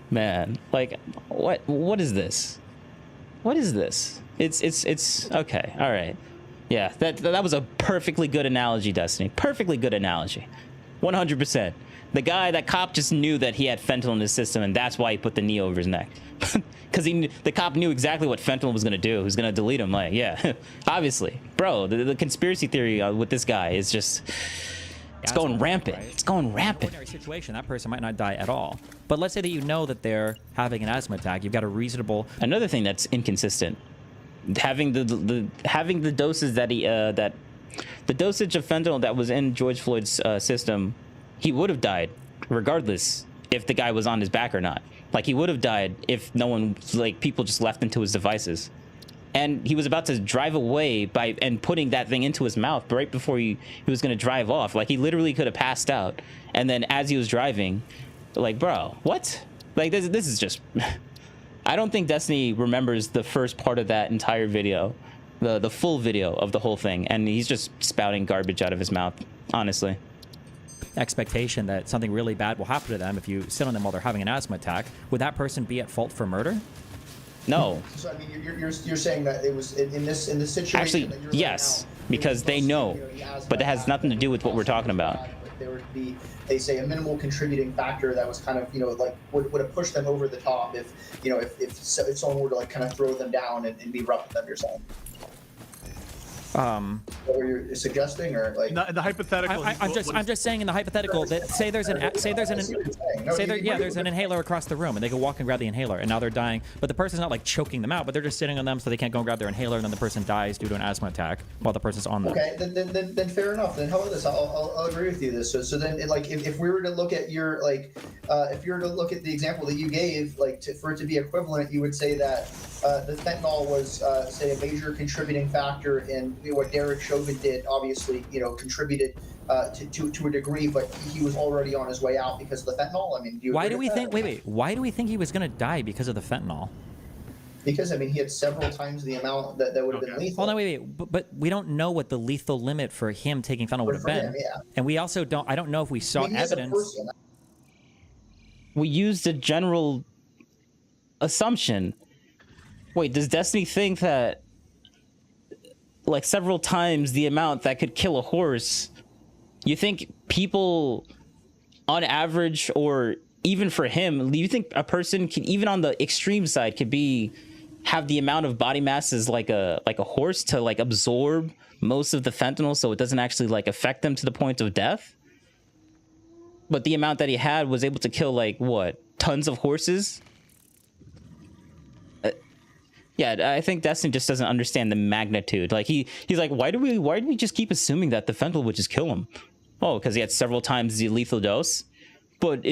Man, like, what is this? What is this? It's okay. All right. Yeah, that was a perfectly good analogy, Destiny. Perfectly good analogy. 100%. That cop just knew that he had fentanyl in his system, and that's why he put the knee over his neck. Because the cop knew exactly what fentanyl was going to do. He was going to delete him. Like, yeah, obviously. Bro, the conspiracy theory with this guy is just... It's going rampant. Right? It's going rampant. In a situation, that person might not die at all. But let's say that you know that they're having an asthma attack. You've got a reasonable. Another thing that's inconsistent, having the doses that the dosage of fentanyl that was in George Floyd's system, he would have died regardless if the guy was on his back or not. Like he would have died if no one, like people just left into his devices. And he was about to drive away and putting that thing into his mouth right before he was going to drive off. Like, he literally could have passed out. And then as he was driving, like, bro, what? Like, this is just... I don't think Destiny remembers the first part of that entire video. The full video of the whole thing. And he's just spouting garbage out of his mouth, honestly. Expectation that something really bad will happen to them if you sit on them while they're having an asthma attack. Would that person be at fault for murder? No. So I mean, you're saying that it was in this situation. Actually, yes, right now, because they know, but that has nothing to do with what we're talking about. There would be, they say, a minimal contributing factor that was kind of, like would have pushed them over the top if someone were to like kind of throw them down and be rough with them. You're saying. What were you suggesting, or like in the hypothetical? I'm just saying in the hypothetical that there's an inhaler across the room and they go walk and grab the inhaler and now they're dying, but the person's not like choking them out, but they're just sitting on them so they can't go and grab their inhaler, and then the person dies due to an asthma attack while the person's on them. Okay, then fair enough. Then how about this? I'll agree with you this. So then like if we were to look at your if you were to look at the example that you gave, for it to be equivalent, you would say that the fentanyl was say a major contributing factor in what Derek Chauvin did, obviously, contributed to a degree, but he was already on his way out because of the fentanyl. I mean, Why do we think? Wait. Why do we think he was going to die because of the fentanyl? Because I mean, he had several times the amount that would have been lethal. Hold on, wait. But we don't know what the lethal limit for him taking fentanyl would have been. Him, yeah. And we also don't. I don't know if we saw evidence. We used a general assumption. Wait, does Destiny think that like several times the amount that could kill a horse? You think people on average, or even for him, do you think a person can, even on the extreme side, could have the amount of body mass as like a horse to like absorb most of the fentanyl so it doesn't actually like affect them to the point of death? But the amount that he had was able to kill like what, tons of horses? Yeah, I think Destiny just doesn't understand the magnitude. Like he's like, why do we just keep assuming that the fentanyl would just kill him? Oh, because he had several times the lethal dose. But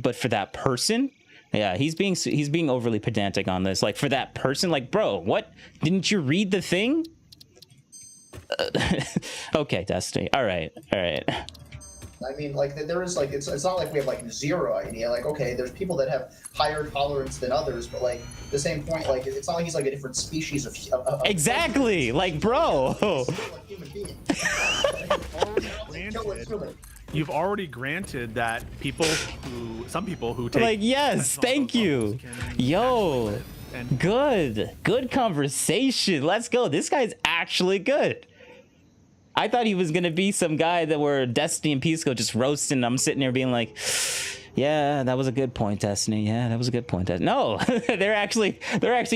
but for that person? Yeah, he's being overly pedantic on this. Like for that person, like, bro, what? Didn't you read the thing? Okay, Destiny. All right. I mean, like, there is, like, it's not like we have, like, zero idea. Like, okay, there's people that have higher tolerance than others, but, like, at the same point, like, it's not like he's, like, a different species of exactly! Like, bro! You've already granted that some people who take... Like, yes, thank you! Yo! Good conversation. Let's go. This guy's actually good. I thought he was gonna be some guy that were Destiny and Pisco just roasting. I'm sitting there being like, yeah, that was a good point, Destiny. Yeah, that was a good point. No, they're actually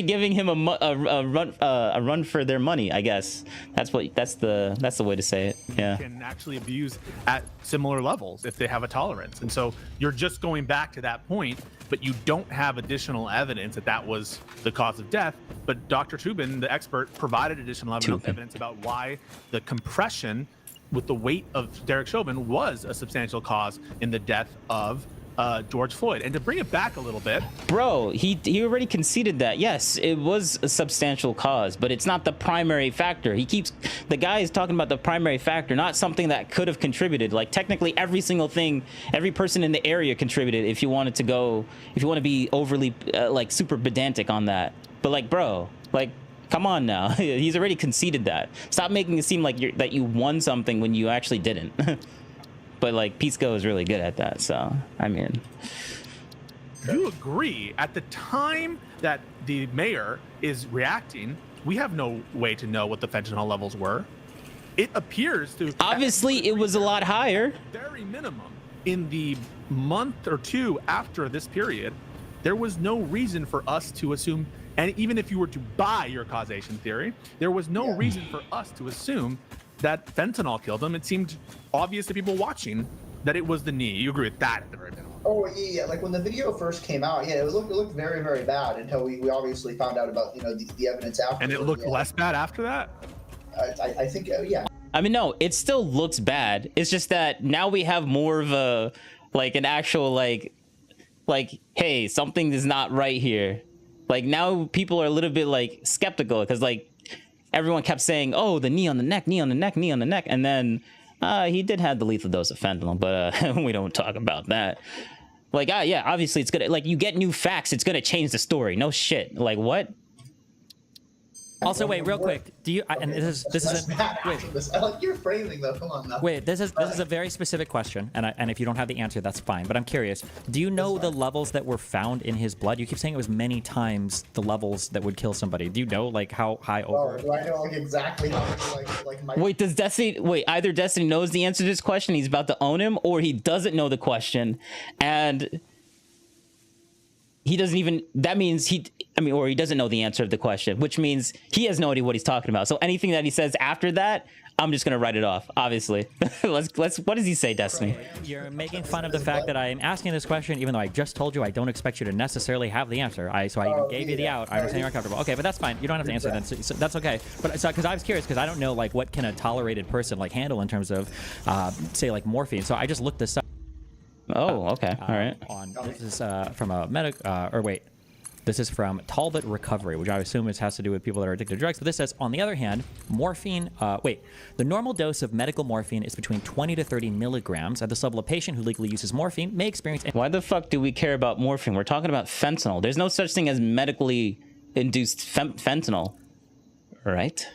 giving him a run for their money. I guess that's the way to say it. Yeah. Can actually abuse at similar levels if they have a tolerance, and so you're just going back to that point, but you don't have additional evidence that was the cause of death. But Dr. Tubin, the expert, provided additional evidence about why the compression with the weight of Derek Chauvin was a substantial cause in the death of George Floyd. And to bring it back a little bit, bro, he already conceded that yes, it was a substantial cause, but it's not the primary factor. The guy is talking about the primary factor, not something that could have contributed. Like technically every single thing, every person in the area contributed. If you want to be overly like super pedantic on that, but like, bro, like, come on now. He's already conceded that. Stop making it seem like that you won something when you actually didn't. But like Pisco is really good at that, so I mean, you agree at the time that the mayor is reacting, we have no way to know what the fentanyl levels were. It appears to obviously it was a lot higher. Very minimum in the month or two after this period, there was no reason for us to assume. And even if you were to buy your causation theory, there was no reason for us to assume that fentanyl killed him. It seemed obvious to people watching that it was the knee. You agree with that at the very minimum? Oh yeah. Like when the video first came out, yeah, it looked very, very bad until we obviously found out about the evidence after. And it looked less bad after that. I think yeah. I mean, no, it still looks bad. It's just that now we have more of a like an actual like hey, something is not right here. Like now people are a little bit like skeptical because like everyone kept saying, oh, the knee on the neck, knee on the neck, knee on the neck. And then he did have the lethal dose of fentanyl, but we don't talk about that. Like, yeah, obviously it's gonna, like, you get new facts, it's gonna change the story. No shit. Like, what? Also, wait, real quick. Do you? And this is I like your phrasing though. Come on now. Wait, this is a very specific question, and if you don't have the answer, that's fine. But I'm curious. Do you know the levels that were found in his blood? You keep saying it was many times the levels that would kill somebody. Do you know like how high over? Oh, do I know like exactly how many like my... Wait, does Destiny? Wait, either Destiny knows the answer to this question, he's about to own him, or he doesn't know the question, and he doesn't even. That means or he doesn't know the answer of the question, which means he has no idea what he's talking about. So anything that he says after that, I'm just gonna write it off. Obviously, let's. What does he say, Destiny? You're making fun of the fact that I'm asking this question, even though I just told you I don't expect you to necessarily have the answer. So I even gave you the out. I understand you're uncomfortable. Okay, but that's fine. You don't have to answer then. So that's okay. But because I was curious, because I don't know like what can a tolerated person like handle in terms of, say like morphine. So I just looked this up. Oh, okay. All right. This is from a medic. Or wait. This is from Talbot Recovery, which I assume has to do with people that are addicted to drugs. But this says, on the other hand, morphine, the normal dose of medical morphine is between 20 to 30 milligrams. At this level, a patient who legally uses morphine may experience... Why the fuck do we care about morphine? We're talking about fentanyl. There's no such thing as medically induced fentanyl. Right?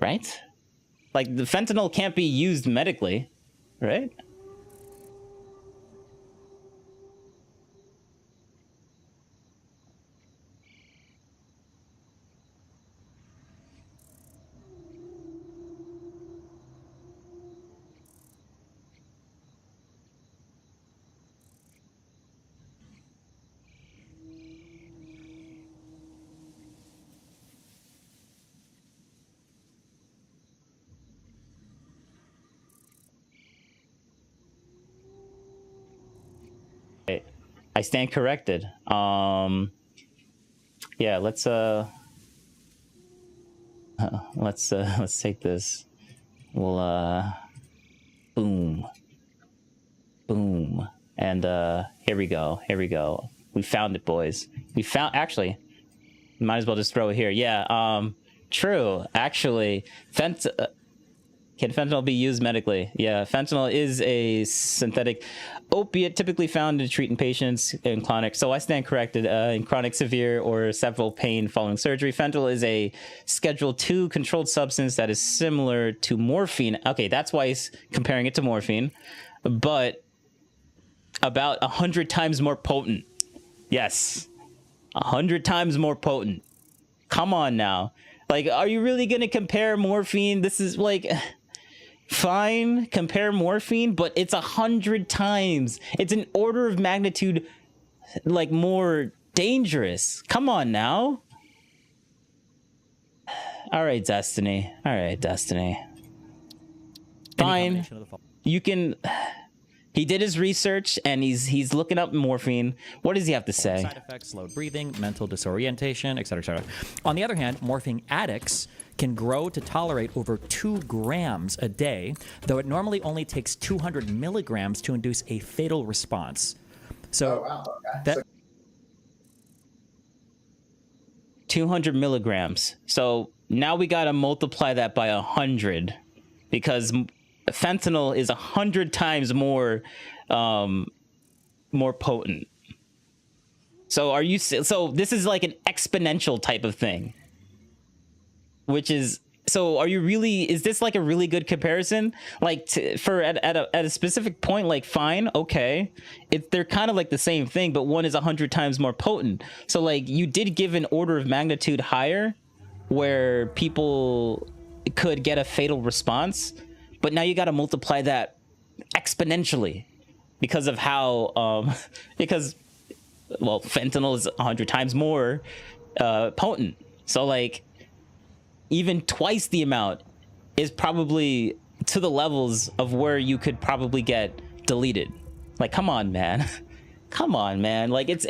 Right? Like, the fentanyl can't be used medically, right? I stand corrected. Yeah, let's take this. We'll boom. And here we go. We found it, boys. Actually, might as well just throw it here. Yeah, true. Actually, can fentanyl be used medically? Yeah, fentanyl is a synthetic opiate typically found to treat in patients in chronic, so I stand corrected, in chronic severe or several pain following surgery. Fentanyl is a Schedule II controlled substance that is similar to morphine. Okay, that's why he's comparing it to morphine, but about 100 times more potent. Yes, 100 times more potent. Come on now. Like, are you really gonna compare morphine? This is like... Fine, compare morphine, but it's 100 times. It's an order of magnitude, like, more dangerous. Come on now. All right, Destiny. Fine. You can... He did his research, and he's looking up morphine. What does he have to say? Side effects, slowed breathing, mental disorientation, etc., etc. On the other hand, morphine addicts can grow to tolerate over 2 grams a day, though it normally only takes 200 milligrams to induce a fatal response. So, that 200 milligrams. So now we got to multiply that by 100, because fentanyl is 100 times more potent. So so this is like an exponential type of thing, which is, so are you really, is this like a really good comparison? Like at a specific point, like, fine, okay, they're kind of like the same thing, but one is 100 times more potent. So like, you did give an order of magnitude higher where people could get a fatal response, but now you got to multiply that exponentially because of how, well, fentanyl is 100 times more potent. So like, even twice the amount is probably to the levels of where you could probably get deleted. Like, come on, man. Come on, man. Like, it's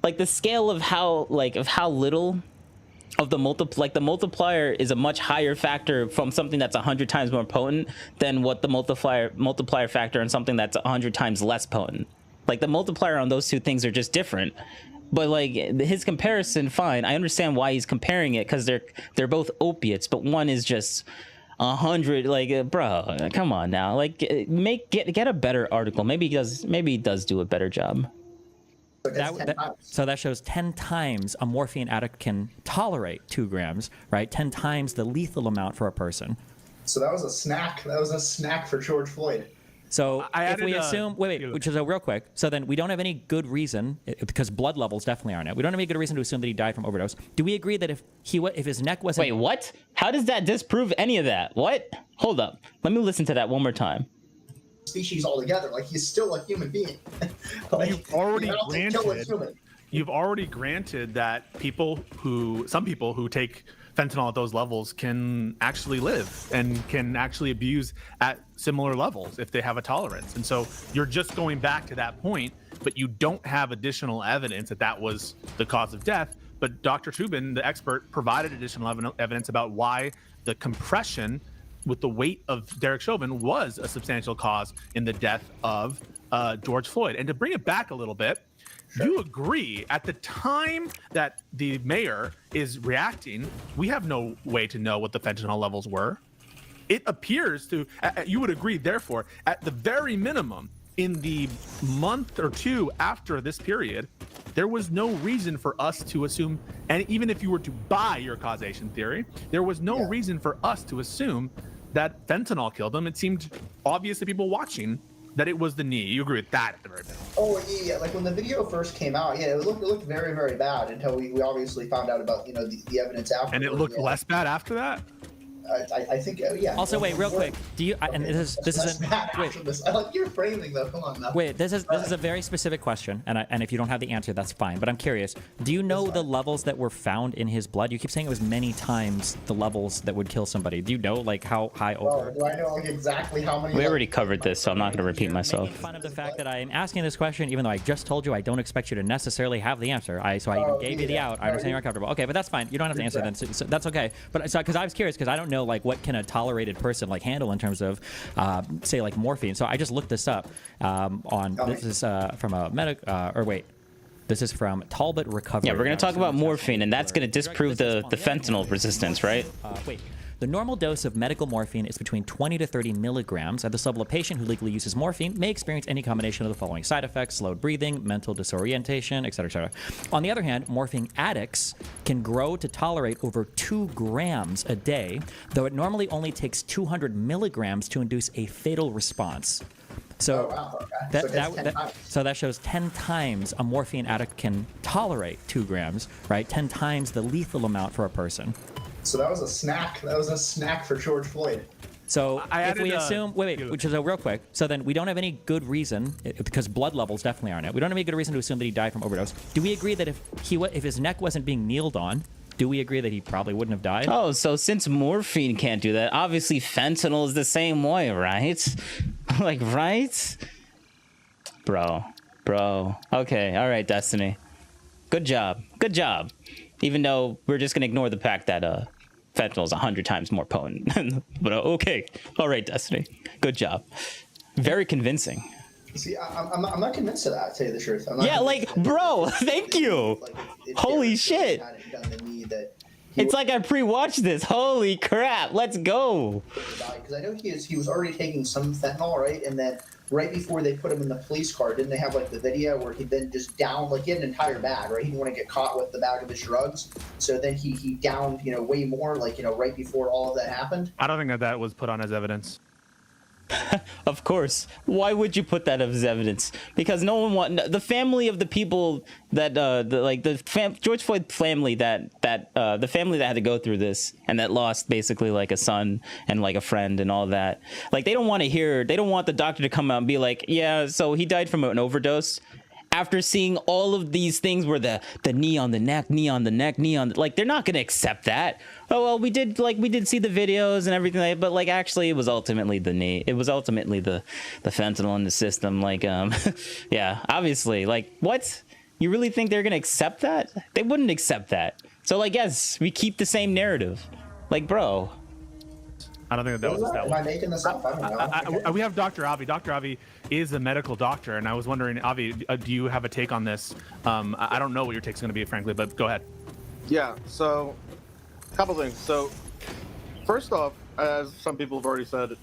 like the scale of how little of the multiplier is a much higher factor from something that's 100 times more potent than what the multiplier factor on something that's 100 times less potent. Like, the multiplier on those two things are just different. But like, his comparison, fine. I understand why he's comparing it, because they're both opiates, but one is just 100. Like, bro, come on now. Like, get a better article. Maybe he does do a better job. So that shows 10 times a morphine addict can tolerate 2 grams, right? 10 times the lethal amount for a person. So that was a snack. That was a snack for George Floyd. So if we assume, which is real quick, so then we don't have any good reason, because blood levels definitely aren't it. We don't have any good reason to assume that he died from overdose. Do we agree that if his neck wasn't... Wait, what? How does that disprove any of that? What? Hold up. Let me listen to that one more time. Species altogether. Like, he's still a human being. Like, you've already granted that some people who take fentanyl at those levels can actually live and can actually abuse at similar levels if they have a tolerance. And so you're just going back to that point, but you don't have additional evidence that was the cause of death. But Dr. Tubin, the expert, provided additional evidence about why the compression with the weight of Derek Chauvin was a substantial cause in the death of George Floyd. And to bring it back a little bit, You agree, at the time that the mayor is reacting, we have no way to know what the fentanyl levels were. It appears to, you would agree, therefore, at the very minimum, in the month or two after this period, there was no reason for us to assume, and even if you were to buy your causation theory, there was no reason for us to assume that fentanyl killed him. It seemed obvious to people watching that it was the knee. You agree with that at the very minimum? Oh yeah, like when the video first came out, yeah, it looked very, very bad until we obviously found out about the evidence after. And it looked less bad after that. I think yeah. Also, wait, real quick. Do you? And this is wait. I like your framing though. Come on now. Wait, this is a very specific question, and if you don't have the answer, that's fine. But I'm curious. Do you know the levels that were found in his blood? You keep saying it was many times the levels that would kill somebody. Do you know like how high over? Do I know like exactly how many? We already covered this, so I'm not going to repeat myself. Making fun of the fact that I am asking this question, even though I just told you I don't expect you to necessarily have the answer. So I even gave you the out. I understand you're uncomfortable. Okay, but that's fine. You don't have to answer then. So that's okay. But because I was curious, because I don't know like what can a tolerated person like handle in terms of say like morphine. So I just looked this up this is from a this is from Talbot Recovery. Yeah, we're going to talk about morphine, and that's going to disprove the fentanyl resistance, right? The normal dose of medical morphine is between 20 to 30 milligrams. At this level, a patient who legally uses morphine may experience any combination of the following side effects: slowed breathing, mental disorientation, etc., etc. On the other hand, morphine addicts can grow to tolerate over 2 grams a day, though it normally only takes 200 milligrams to induce a fatal response. So, so that shows 10 times a morphine addict can tolerate 2 grams, right? 10 times the lethal amount for a person. So that was a snack. That was a snack for George Floyd. So if we assume, which is real quick. So then we don't have any good reason, because blood levels definitely aren't it. We don't have any good reason to assume that he died from overdose. Do we agree that if his neck wasn't being kneeled on, do we agree that he probably wouldn't have died? Oh, so since morphine can't do that, obviously fentanyl is the same way, right? Like, right? Bro. Okay, all right, Destiny. Good job. Even though we're just going to ignore the fact that fentanyl is 100 times more potent. But okay. All right, Destiny. Good job. Very convincing. See, I'm not convinced of that, to tell you the truth. Yeah, like, bro, thank you. Holy shit. It's like I pre-watched this. Holy crap. Let's go. Because I know he was already taking some fentanyl, right? And then right before they put him in the police car, didn't they have like the video where he then just downed, like he had an entire bag, right? He didn't want to get caught with the bag of his drugs. So then he downed, way more, like, right before all of that happened. I don't think that was put on as evidence. Of course. Why would you put that as evidence? Because no one the family of the people that George Floyd family the family that had to go through this and that lost basically like a son and like a friend and all that. Like they don't want the doctor to come out and be like, yeah, so he died from an overdose. After seeing all of these things where the knee on the neck, like they're not going to accept that. Oh, well, we did see the videos and everything, but like actually it was ultimately the knee. It was ultimately the fentanyl in the system. Like, yeah, obviously, like what? You really think they're going to accept that? They wouldn't accept that. So like, yes, we keep the same narrative. Like, bro. I don't think that was established. Am I making this up? I don't know. We have Dr. Avi. Dr. Avi is a medical doctor, and I was wondering, Avi, do you have a take on this? I don't know what your take's going to be, frankly, but go ahead. Yeah, so a couple things. So first off, as some people have already said,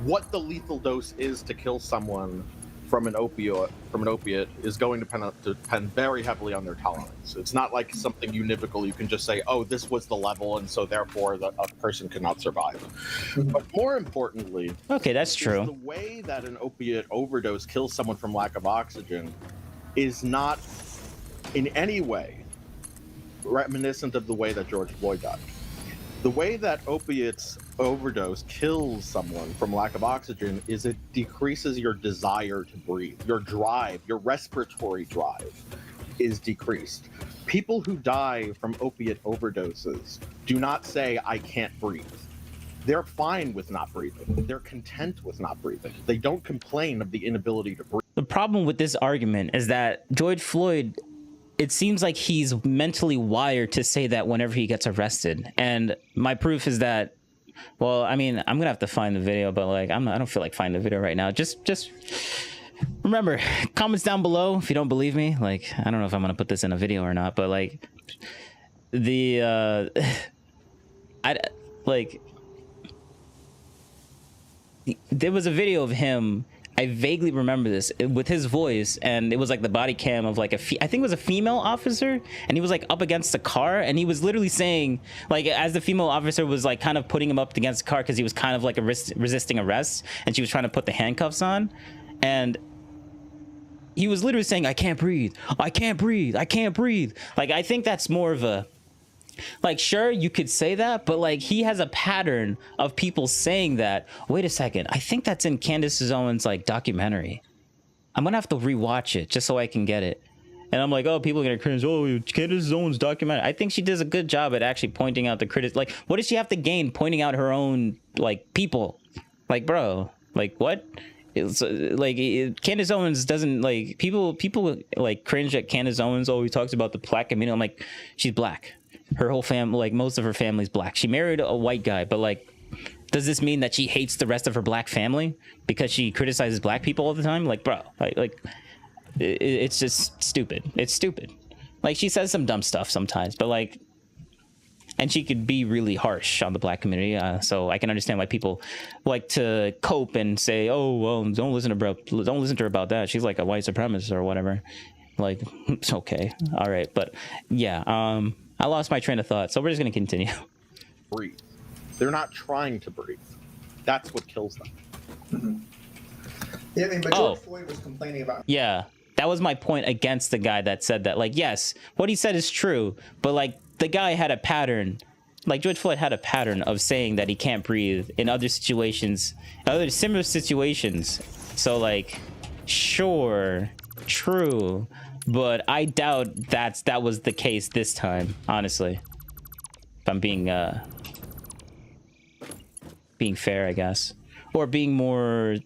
what the lethal dose is to kill someone from an opiate is going to depend very heavily on their tolerance. It's not like something univocal. You can just say, oh, this was the level, and so therefore a person cannot survive. But more importantly, okay, that's true. The way that an opiate overdose kills someone from lack of oxygen is not in any way reminiscent of the way that George Floyd died. The way that opiates overdose kills someone from lack of oxygen is it decreases your desire to breathe. Your drive, your respiratory drive is decreased. People who die from opiate overdoses do not say, I can't breathe. They're fine with not breathing. They're content with not breathing. They don't complain of the inability to breathe. The problem with this argument is that George Floyd, it seems like he's mentally wired to say that whenever he gets arrested. And my proof is that, well, I mean, I'm gonna have to find the video, but like, I don't feel like finding the video right now. Just remember, comments down below if you don't believe me. Like, I don't know if I'm gonna put this in a video or not, but like the there was a video of him. I vaguely remember this with his voice, and it was like the body cam of like I think it was a female officer, and he was like up against the car, and he was literally saying, like, as the female officer was like kind of putting him up against the car because he was kind of like resisting arrest, and she was trying to put the handcuffs on, and he was literally saying, I can't breathe, I can't breathe, I can't breathe. Like, I think that's more of a, like, sure, you could say that, but like he has a pattern of people saying that. Wait a second, I think that's in Candace Owens' like documentary. I'm gonna have to rewatch it just so I can get it. And I'm like, oh, people are gonna cringe. Oh, Candace Owens' documentary. I think she does a good job at actually pointing out the critics. Like, what does she have to gain pointing out her own like people? Like, bro, like what? It's like Candace Owens doesn't like people like cringe at Candace Owens. Oh, he talks about the black community. I'm like, she's black. Her whole family, like most of her family's black. She married a white guy, but like, does this mean that she hates the rest of her black family because she criticizes black people all the time? Like, bro, it's just stupid. It's stupid. Like, she says some dumb stuff sometimes, but like, and she could be really harsh on the black community. So I can understand why people like to cope and say, oh, well, don't listen to her about that. She's like a white supremacist or whatever. Like, it's okay. All right. But yeah, I lost my train of thought, so we're just going to continue. Breathe. They're not trying to breathe. That's what kills them. Mm-hmm. Yeah, I mean, but George Floyd was complaining about. Yeah, that was my point against the guy that said that. Like, yes, what he said is true, but like the guy had a pattern. Like, George Floyd had a pattern of saying that he can't breathe in other situations, other similar situations. So like, sure, true. But I doubt that was the case this time, honestly. If I'm being fair, I guess. Or being more...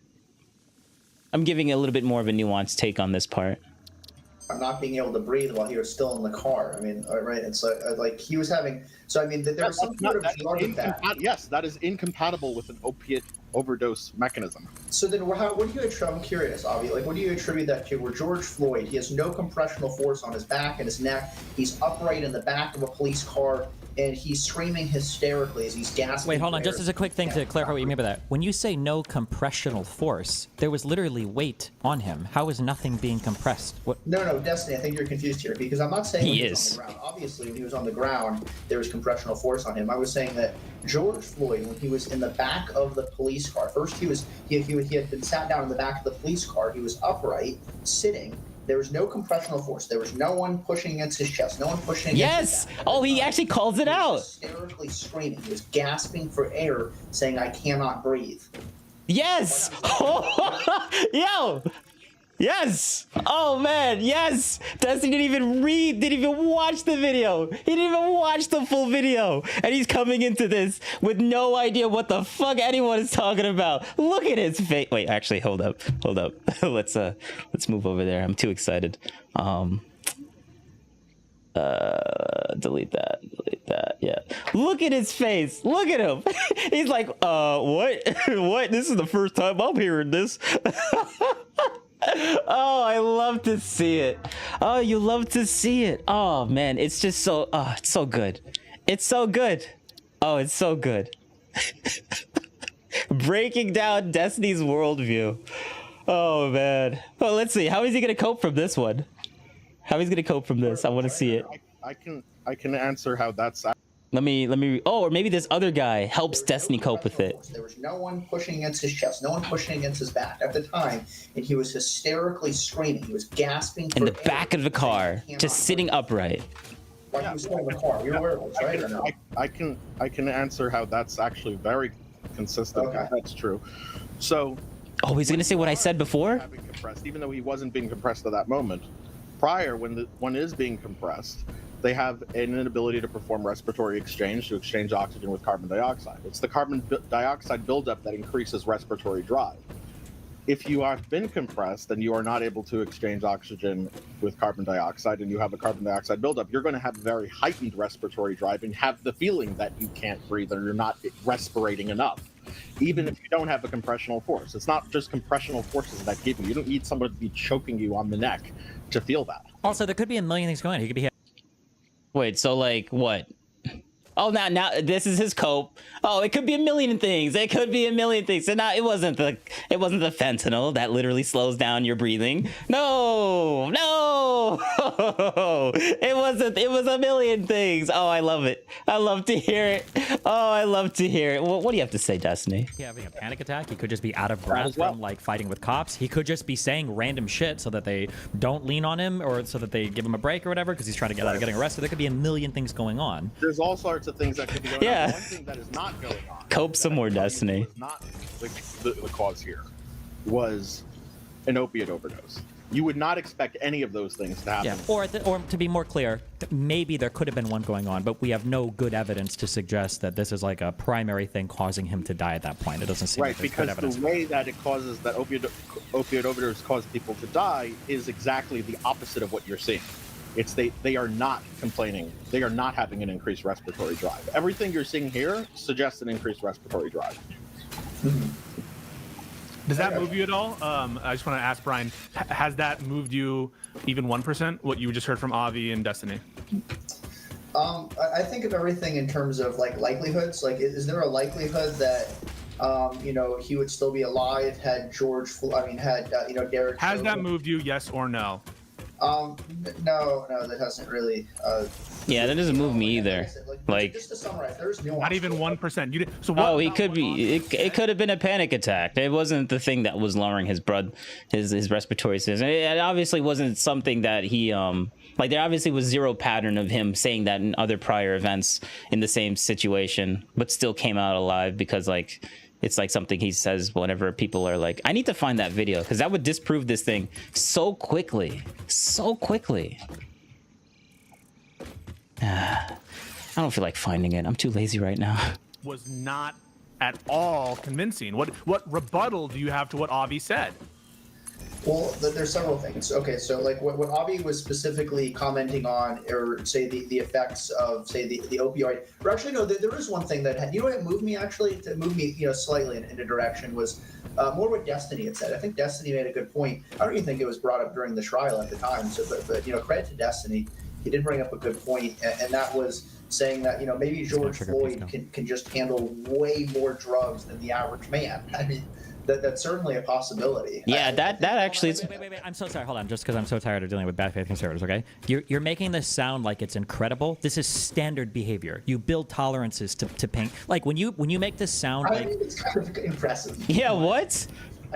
I'm giving a little bit more of a nuanced take on this part. Not being able to breathe while he was still in the car. I mean, right? It's like he was having... So, I mean, there was some sort of drug with that. Yes, that is incompatible with an opiate overdose mechanism. So then what do you attribute, I'm curious, Avi, like what do you attribute that to? Where George Floyd, he has no compressional force on his back and his neck, he's upright in the back of a police car, and he's screaming hysterically as he's gasping. Wait, hold on, just as a quick thing to clarify what you mean by that. When you say no compressional force, there was literally weight on him. How is nothing being compressed? What? No, Destiny, I think you're confused here, because I'm not saying he was on the ground. Obviously, when he was on the ground, there was compressional force on him. I was saying that George Floyd, when he was in the back of the police car, first he had been sat down in the back of the police car. He was upright, sitting. There was no compressional force. There was no one pushing against his chest. No one pushing against his back. Oh, he actually calls it out. Hysterically screaming. He was gasping for air, saying, I cannot breathe. Yes! Yo! Yes! Oh man, yes! Dusty didn't even watch the video. He didn't even watch the full video. And he's coming into this with no idea what the fuck anyone is talking about. Look at his face. Wait, actually, hold up. let's move over there. I'm too excited. Delete that. Yeah. Look at his face. Look at him. He's like, what? What? This is the first time I'm hearing this. Oh, I love to see it. Oh, you love to see it. Oh man, it's just so it's so good. It's so good. Oh, it's so good. Breaking down Destiny's worldview. Oh man. Well, let's see. How is he gonna cope from this one? How he's gonna cope from this? I want to see it. I can answer how that's. Let me. Oh, or maybe this other guy helps Destiny cope with it. There was no one pushing against his chest, no one pushing against his back at the time, and he was hysterically screaming. He was gasping for in the back of the car, just sitting upright. While he was still in the car. You're aware of this, right? Or no? I can answer how that's actually very consistent. Okay. That's true. So. Oh, he's gonna say what I said before? Compressed, even though he wasn't being compressed at that moment. Prior, when one is being compressed, they have an inability to perform respiratory exchange to exchange oxygen with carbon dioxide. It's the carbon dioxide buildup that increases respiratory drive. If you have been compressed and you are not able to exchange oxygen with carbon dioxide and you have a carbon dioxide buildup, you're going to have very heightened respiratory drive and have the feeling that you can't breathe or you're not respirating enough. even if you don't have a compressional force. It's not just compressional forces that give you. You don't need somebody to be choking you on the neck to feel that. Also, there could be a million things going on. He could be. Wait, so like what? Oh, now this is his cope. Oh, it could be a million things. It could be a million things. So now it wasn't the fentanyl that literally slows down your breathing. No, it wasn't. It was a million things. Oh, I love it. I love to hear it. Oh, I love to hear it. What do you have to say, Destiny? He having a panic attack. He could just be out of breath from like fighting with cops. He could just be saying random shit so that they don't lean on him or so that they give him a break or whatever because he's trying to get out of getting arrested. There could be a million things going on. There's all sorts of things that could be going on. One thing that is not going on. Cope some more, Destiny. Was not the cause here was an opiate overdose. You would not expect any of those things to happen. Yeah, or to be more clear, maybe there could have been one going on, but we have no good evidence to suggest that this is like a primary thing causing him to die at that point. It doesn't seem like there's good evidence. The way that it causes that opiate overdose cause people to die is exactly the opposite of what you're seeing. It's they are not complaining. They are not having an increased respiratory drive. Everything you're seeing here suggests an increased respiratory drive. Does that move you at all? I just want to ask Brian, has that moved you even 1%, what you just heard from Avi and Destiny? I think of everything in terms of like likelihoods. Like, is there a likelihood that he would still be alive had Derek? Has that moved you, yes or no? No, that hasn't really. Yeah, that doesn't move me either. Like just to summarize, there's nuance. Not even 1%. So what? Oh, he could be. It could have been a panic attack. It wasn't the thing that was lowering his respiratory system. It obviously wasn't something that he like. There obviously was zero pattern of him saying that in other prior events in the same situation, but still came out alive because like. It's like something he says whenever people are like, I need to find that video because that would disprove this thing so quickly. So quickly. I don't feel like finding it. I'm too lazy right now. Was not at all convincing. What rebuttal do you have to what Avi said? Well, there's several things. Okay, so like what Avi was specifically commenting on, or say the effects of say the opioid. Or actually, no, there is one thing that what moved me actually to move me slightly in a direction was more what Destiny had said. I think Destiny made a good point. I don't even think it was brought up during the trial at the time. So, but credit to Destiny, he did bring up a good point, and that was saying that maybe George Floyd can just handle way more drugs than the average man. I mean. That's certainly a possibility. Yeah, that actually. Wait. I'm so sorry. Hold on. Just because I'm so tired of dealing with bad faith conservatives. Okay, you're making this sound like it's incredible. This is standard behavior. You build tolerances to pain. Like when you make this sound I think it's kind of impressive. Yeah. What?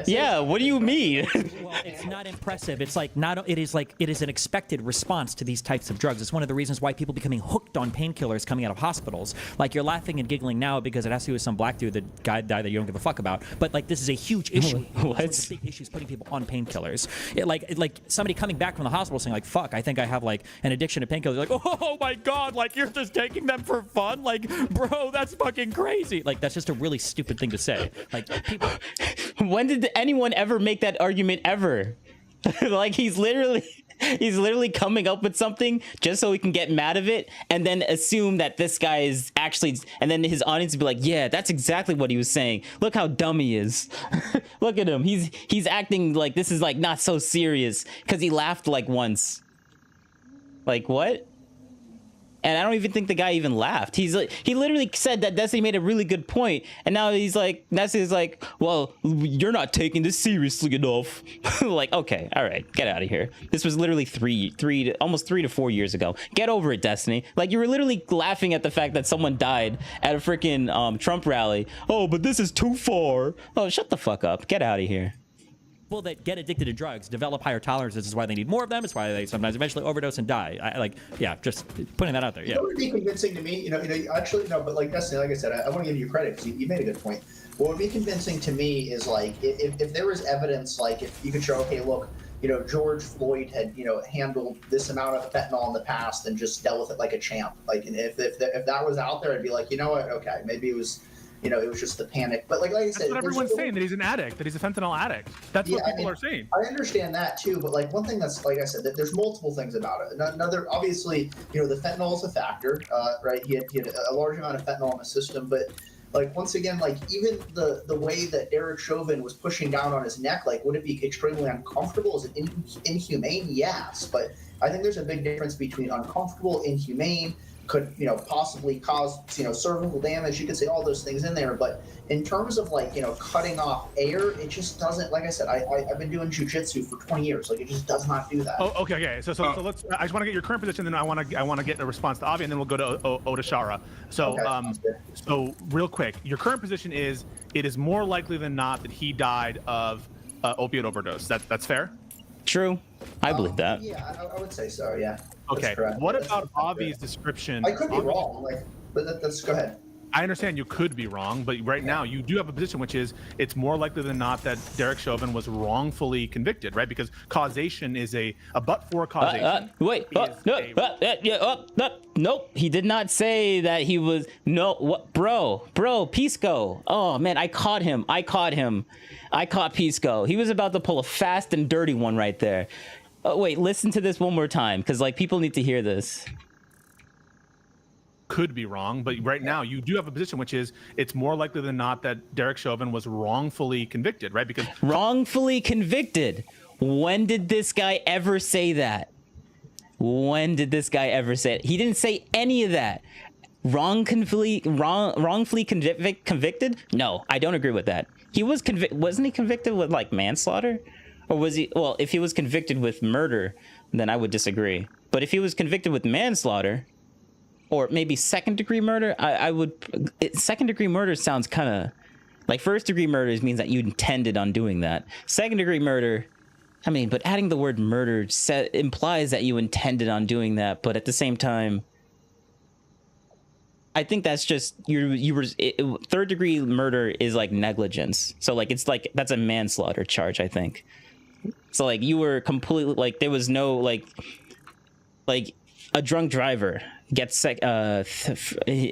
Yeah, what do you mean? Well, it's not impressive. It's like it is an expected response to these types of drugs. It's one of the reasons why people becoming hooked on painkillers coming out of hospitals. Like you're laughing and giggling now because it has to do with some black dude that died that you don't give a fuck about. But like this is a huge issue. What? It's one of the big issues putting people on painkillers. Like somebody coming back from the hospital saying like, "Fuck, I think I have like an addiction to painkillers." Like, "Oh my god, like you're just taking them for fun?" Like, bro, that's fucking crazy. Like that's just a really stupid thing to say. Like people. When did anyone ever make that argument ever? Like he's literally coming up with something just so he can get mad of it and then assume that this guy is actually, and then his audience would be like, yeah, that's exactly what he was saying. Look how dumb he is. Look at him. He's acting like this is like not so serious because he laughed like once. Like what? And I don't even think the guy even laughed. He literally said that Destiny made a really good point, and now Destiny's like, well, you're not taking this seriously enough. Like, okay, all right, get out of here. This was literally almost 3 to 4 years ago. Get over it, Destiny. Like you were literally laughing at the fact that someone died at a freaking Trump rally. Oh, but this is too far. Oh, shut the fuck up. Get out of here. People that get addicted to drugs develop higher tolerances. This is why they need more of them. It's why they sometimes eventually overdose and die. Just putting that out there. Yeah. It would be convincing to me, actually, no, but like Destiny, like I said, I want to give you credit because you made a good point. What would be convincing to me is like, if there was evidence, like if you could show, okay, look, George Floyd had, handled this amount of fentanyl in the past and just dealt with it like a champ. Like, and if that was out there, I'd be like, you know what? Okay, maybe it was, it was just the panic. But like I said, that's what everyone's saying, that he's an addict, that he's a fentanyl addict. That's what people are saying. I understand that too, but like one thing that's, like I said, that there's multiple things about it. Another, obviously, the fentanyl is a factor, right? He had a large amount of fentanyl in the system, but like once again, like even the way that Derek Chauvin was pushing down on his neck, like would it be extremely uncomfortable? Is it inhumane? Yes, but I think there's a big difference between uncomfortable, inhumane, could possibly cause cervical damage. You could say all those things in there, but in terms of like cutting off air, it just doesn't. Like I said, I've been doing jujitsu for 20 years. Like it just does not do that. Oh, okay. So let's. I just want to get your current position, then I want to get a response to Avi, and then we'll go to Odashara. So so real quick, your current position is it is more likely than not that he died of opioid overdose. That's fair. True. I believe that. Yeah, I would say so. Yeah. Okay. What about Avi's description? I could be wrong. But let's go ahead. I understand you could be wrong, but right now you do have a position which is it's more likely than not that Derek Chauvin was wrongfully convicted, right? Because causation is a but-for causation. Nope. He did not say that he was. No, what, bro, Pisco. Oh man, I caught him. I caught Pisco. He was about to pull a fast and dirty one right there. Wait, listen to this one more time, because like people need to hear this. Could be wrong, but right now you do have a position which is it's more likely than not that Derek Chauvin was wrongfully convicted, right? Because wrongfully convicted. When did this guy ever say that? When did this guy ever say it? He didn't say any of that. Wrongfully convicted? No, I don't agree with that. He was wasn't he convicted with like manslaughter? Or was he? Well, if he was convicted with murder, then I would disagree. But if he was convicted with manslaughter, or maybe second-degree murder, I would. Second-degree murder sounds kind of like first-degree murder means that you intended on doing that. Second-degree murder, I mean, but adding the word murder implies that you intended on doing that. But at the same time, I think that's just third-degree murder is like negligence. So like it's like that's a manslaughter charge, I think. So like you were completely like there was no like a drunk driver gets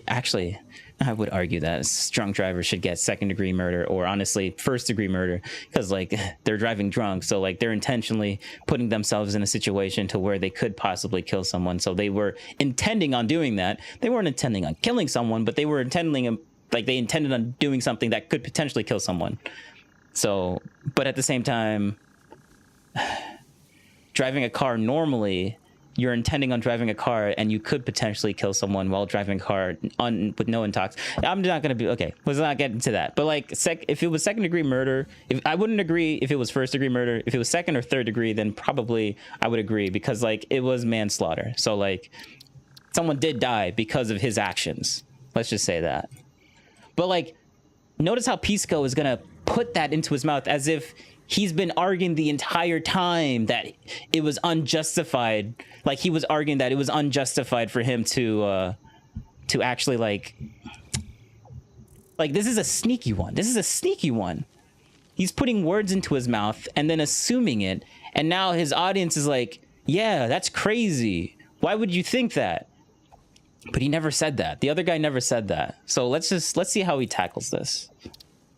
actually I would argue that drunk drivers should get second-degree murder or honestly first-degree murder because like they're driving drunk, so like they're intentionally putting themselves in a situation to where they could possibly kill someone. So they were intending on doing that. They weren't intending on killing someone, but they were intending they intended on doing something that could potentially kill someone. So, but at the same time, driving a car normally, you're intending on driving a car and you could potentially kill someone while driving a car with no intox. I'm not going to be, okay, let's not get into that. But like, if it was second degree murder, I wouldn't agree if it was first degree murder. If it was second or third degree, then probably I would agree because like it was manslaughter. So like someone did die because of his actions. Let's just say that. But like, notice how Pisco is going to put that into his mouth as if he's been arguing the entire time that it was unjustified. Like he was arguing that it was unjustified for him to actually like this is a sneaky one. This is a sneaky one. He's putting words into his mouth and then assuming it. And now his audience is like, yeah, that's crazy. Why would you think that? But he never said that. The other guy never said that. So let's see how he tackles this.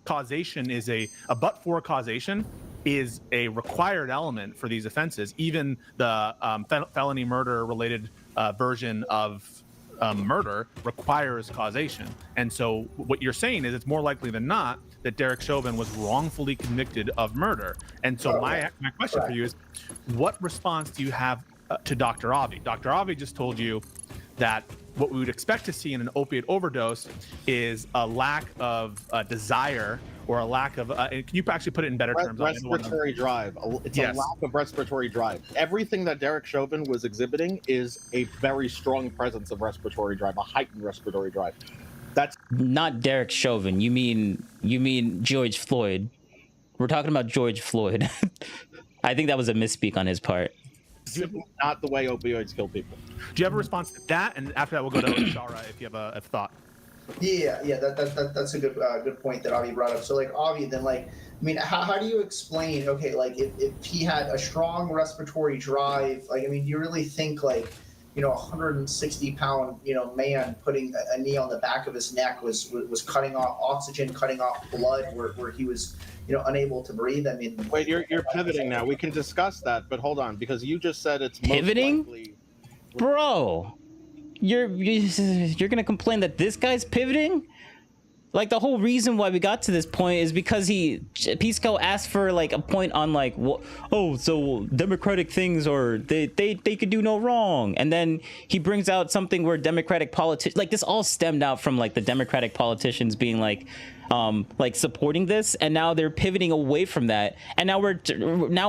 Causation is a but-for causation is a required element for these offenses. Even the felony murder related version of murder requires causation. And so what you're saying is it's more likely than not that Derek Chauvin was wrongfully convicted of murder. And so my question for you is, what response do you have to Dr. Avi? Dr. Avi just told you that what we would expect to see in an opiate overdose is a lack of desire or a lack of, can you actually put it in better terms? Respiratory drive. It's a lack of respiratory drive. Everything that Derek Chauvin was exhibiting is a very strong presence of respiratory drive, a heightened respiratory drive. That's not Derek Chauvin. You mean George Floyd. We're talking about George Floyd. I think that was a misspeak on his part. Not the way opioids kill people. Do you have a response to that? And after that, we'll go to Shara if you have a thought. Yeah, that's a good point that Avi brought up. So like Avi, then like, I mean, how do you explain? Okay, like if he had a strong respiratory drive, like I mean, do you really think like, you know, 160-pound man putting a knee on the back of his neck was cutting off oxygen, cutting off blood, where he was unable to breathe? I mean, wait, you're pivoting now. We can discuss that, but hold on, because you just said it's pivoting, most likely... bro. You're gonna complain that this guy's pivoting? Like the whole reason why we got to this point is because Pisco asked for like a point on like, oh, so democratic things or they could do no wrong, and then he brings out something where democratic politicians, like this all stemmed out from like the democratic politicians being like supporting this, and now they're pivoting away from that, and now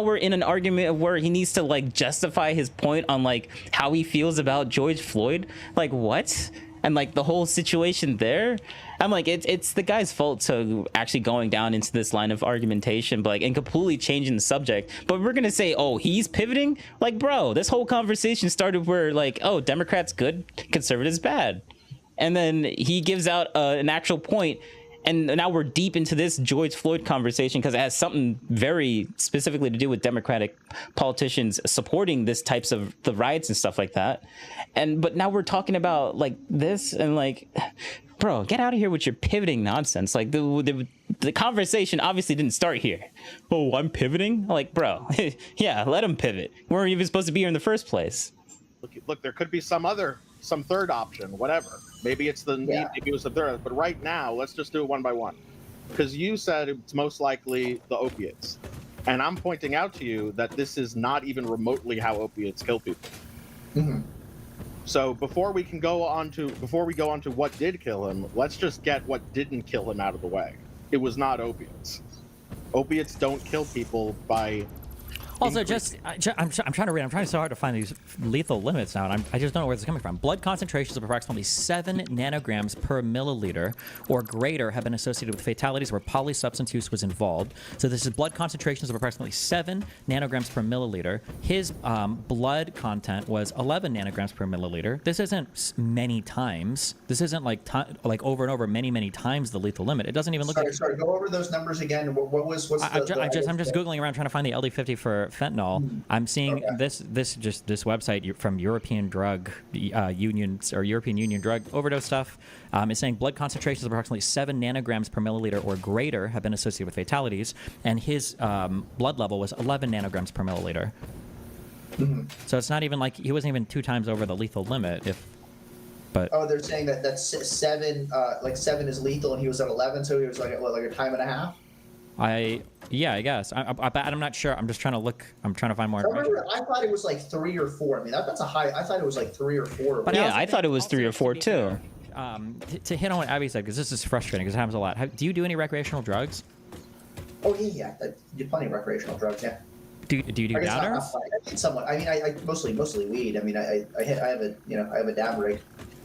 we're in an argument where he needs to like justify his point on like how he feels about George Floyd. Like what? And like the whole situation there, I'm like, it's the guy's fault to actually going down into this line of argumentation, but like, and completely changing the subject. But we're gonna say, oh, he's pivoting. Like, bro, this whole conversation started where like, oh, Democrats good, conservatives bad, and then he gives out an actual point. And now we're deep into this George Floyd conversation because it has something very specifically to do with Democratic politicians supporting this types of the riots and stuff like that. But now we're talking about like this and like, bro, get out of here with your pivoting nonsense. Like the conversation obviously didn't start here. Oh, I'm pivoting? Like, bro, yeah, let him pivot. We weren't even supposed to be here in the first place. Look, there could be some third option, whatever. Maybe it's maybe it was the third. But right now, let's just do it one by one. Because you said it's most likely the opiates. And I'm pointing out to you that this is not even remotely how opiates kill people. Mm-hmm. So before we go on to what did kill him, let's just get what didn't kill him out of the way. It was not opiates. Opiates don't kill people by... Also, I'm trying to read. I'm trying so hard to find these lethal limits now, and I just don't know where this is coming from. Blood concentrations of approximately 7 nanograms per milliliter or greater have been associated with fatalities where polysubstance use was involved. So this is blood concentrations of approximately 7 nanograms per milliliter. His blood content was 11 nanograms per milliliter. This isn't many times. This isn't like over and over many times the lethal limit. It doesn't even look. Sorry. Go over those numbers again. What's I'm just googling around trying to find the LD50 for fentanyl. I'm seeing this website from European Drug Unions or European Union Drug Overdose stuff. Is saying blood concentrations of approximately 7 nanograms per milliliter or greater have been associated with fatalities, and his blood level was 11 nanograms per milliliter. Mm-hmm. So it's not even like he wasn't even 2 times over the lethal limit. But they're saying that's 7. Like 7 is lethal, and he was at 11, so he was like a time and a half. I guess. I'm not sure. I'm just trying to look. I'm trying to find more information. I thought it was like 3 or 4. I mean, that's a high. I thought it was like 3 or 4. But yeah, I thought it was 3 or 4 too. To hit on what Abby said, because this is frustrating, because it happens a lot. Do you do any recreational drugs? Oh yeah. I do plenty of recreational drugs. Yeah. Do you do downers? Somewhat. I mean, I mostly weed. I mean, I have a dab rig.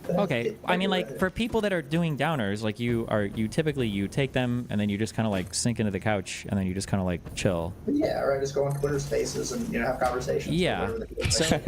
Okay, I mean, like for people that are doing downers, like you typically take them and then you just kind of like sink into the couch and then you just kind of like chill. Yeah, or I just go on Twitter Spaces and have conversations. Yeah. So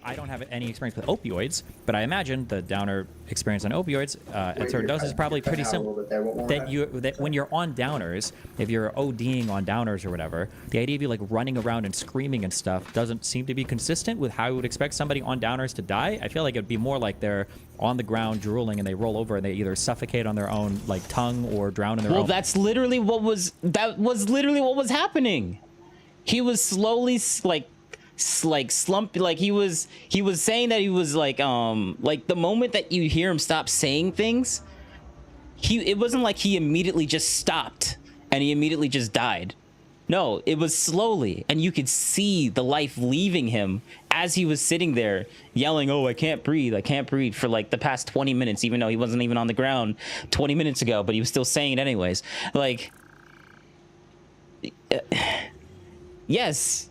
I don't have any experience with opioids, but I imagine the downer experience on opioids at certain doses is probably pretty similar. That when you're on downers, if you're ODing on downers or whatever, the idea of you like running around and screaming and stuff doesn't seem to be consistent with how you would expect somebody on downers to die. I feel like it'd be more like they're on the ground drooling and they roll over and they either suffocate on their own like tongue or drown in their own. Well, that was literally what was happening. He was slowly like slump, like he was saying that he was like the moment that you hear him stop saying things, it wasn't like he immediately just stopped and he immediately just died. No, it was slowly, and you could see the life leaving him as he was sitting there yelling, "Oh, I can't breathe, for like the past 20 minutes, even though he wasn't even on the ground 20 minutes ago, but he was still saying it anyways." Like, yes.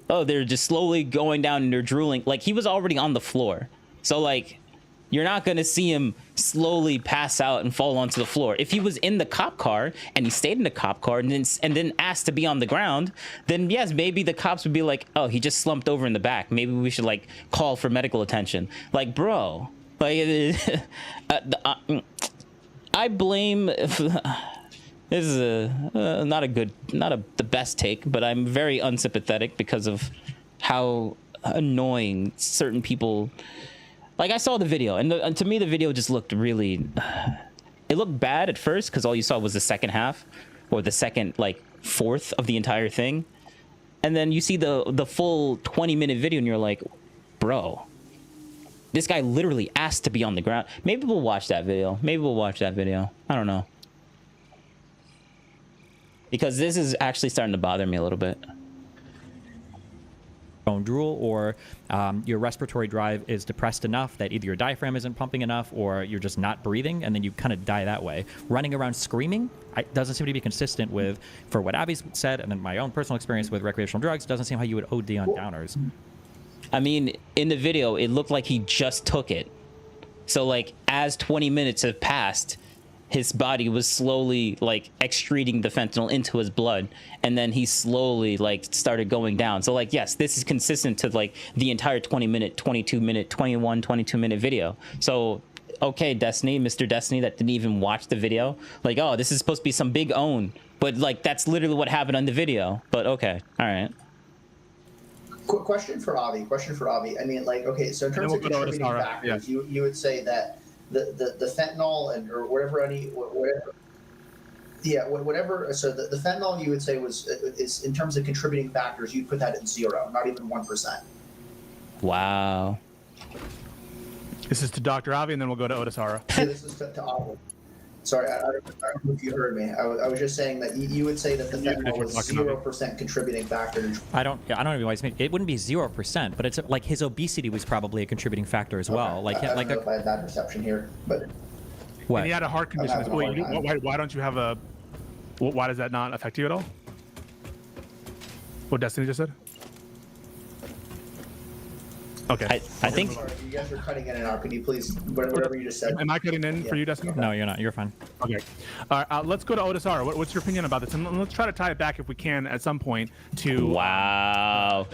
Oh, they're just slowly going down and they're drooling. Like, he was already on the floor. So, like, you're not going to see him slowly pass out and fall onto the floor. If he was in the cop car and he stayed in the cop car and then asked to be on the ground, then yes, maybe the cops would be like, "Oh, he just slumped over in the back. Maybe we should like call for medical attention." Like, bro, like I blame. This is not the best take, but I'm very unsympathetic because of how annoying certain people. Like, I saw the video, and to me, the video just looked really... It looked bad at first, because all you saw was the second half, or the second, like, fourth of the entire thing. And then you see the full 20-minute video, and you're like, bro, This guy literally asked to be on the ground. Maybe we'll watch that video. Maybe we'll watch that video. I don't know. Because this is actually starting to bother me a little bit. Drool, or your respiratory drive is depressed enough that either your diaphragm isn't pumping enough or you're just not breathing, and then you kind of die that way. Running around screaming doesn't seem to be consistent with, for what Abby's said, and then my own personal experience with recreational drugs, doesn't seem how you would OD on downers. I mean, in the video, it looked like he just took it. So, like, as 20 minutes have passed, his body was slowly, like, excreting the fentanyl into his blood. And then he slowly, like, started going down. So, like, yes, this is consistent to, like, the entire 20-minute, 22-minute, 21, 22-minute video. So, okay, Destiny, Mr. Destiny, that didn't even watch the video. Like, oh, this is supposed to be some big own. But, like, that's literally what happened on the video. But, okay, all right. Question for Avi. I mean, like, okay, so in terms of contributing factors, you would say that the fentanyl and or whatever so the fentanyl you would say is in terms of contributing factors, you'd put that at 0, not even 1%. Wow. This is to Dr. Avi, and then we'll go to Otisara. Yeah, this is to Avi. Sorry, I don't know if you heard me. I was just saying that you would say that the fentanyl was 0% contributing factor. I don't even why it wouldn't be 0%, but it's like his obesity was probably a contributing factor as well. Okay. Like, I don't know if I had bad reception here, but what? And he had a heart condition. Why don't you have a? Why does that not affect you at all? What Destiny just said. Okay. I think sorry, you guys are cutting in and out. Can you please, whatever you just said? Am I cutting in for you, Destiny? No, you're not. You're fine. Okay. All right. Let's go to Otisara. What's your opinion about this? And let's try to tie it back if we can at some point to. Wow.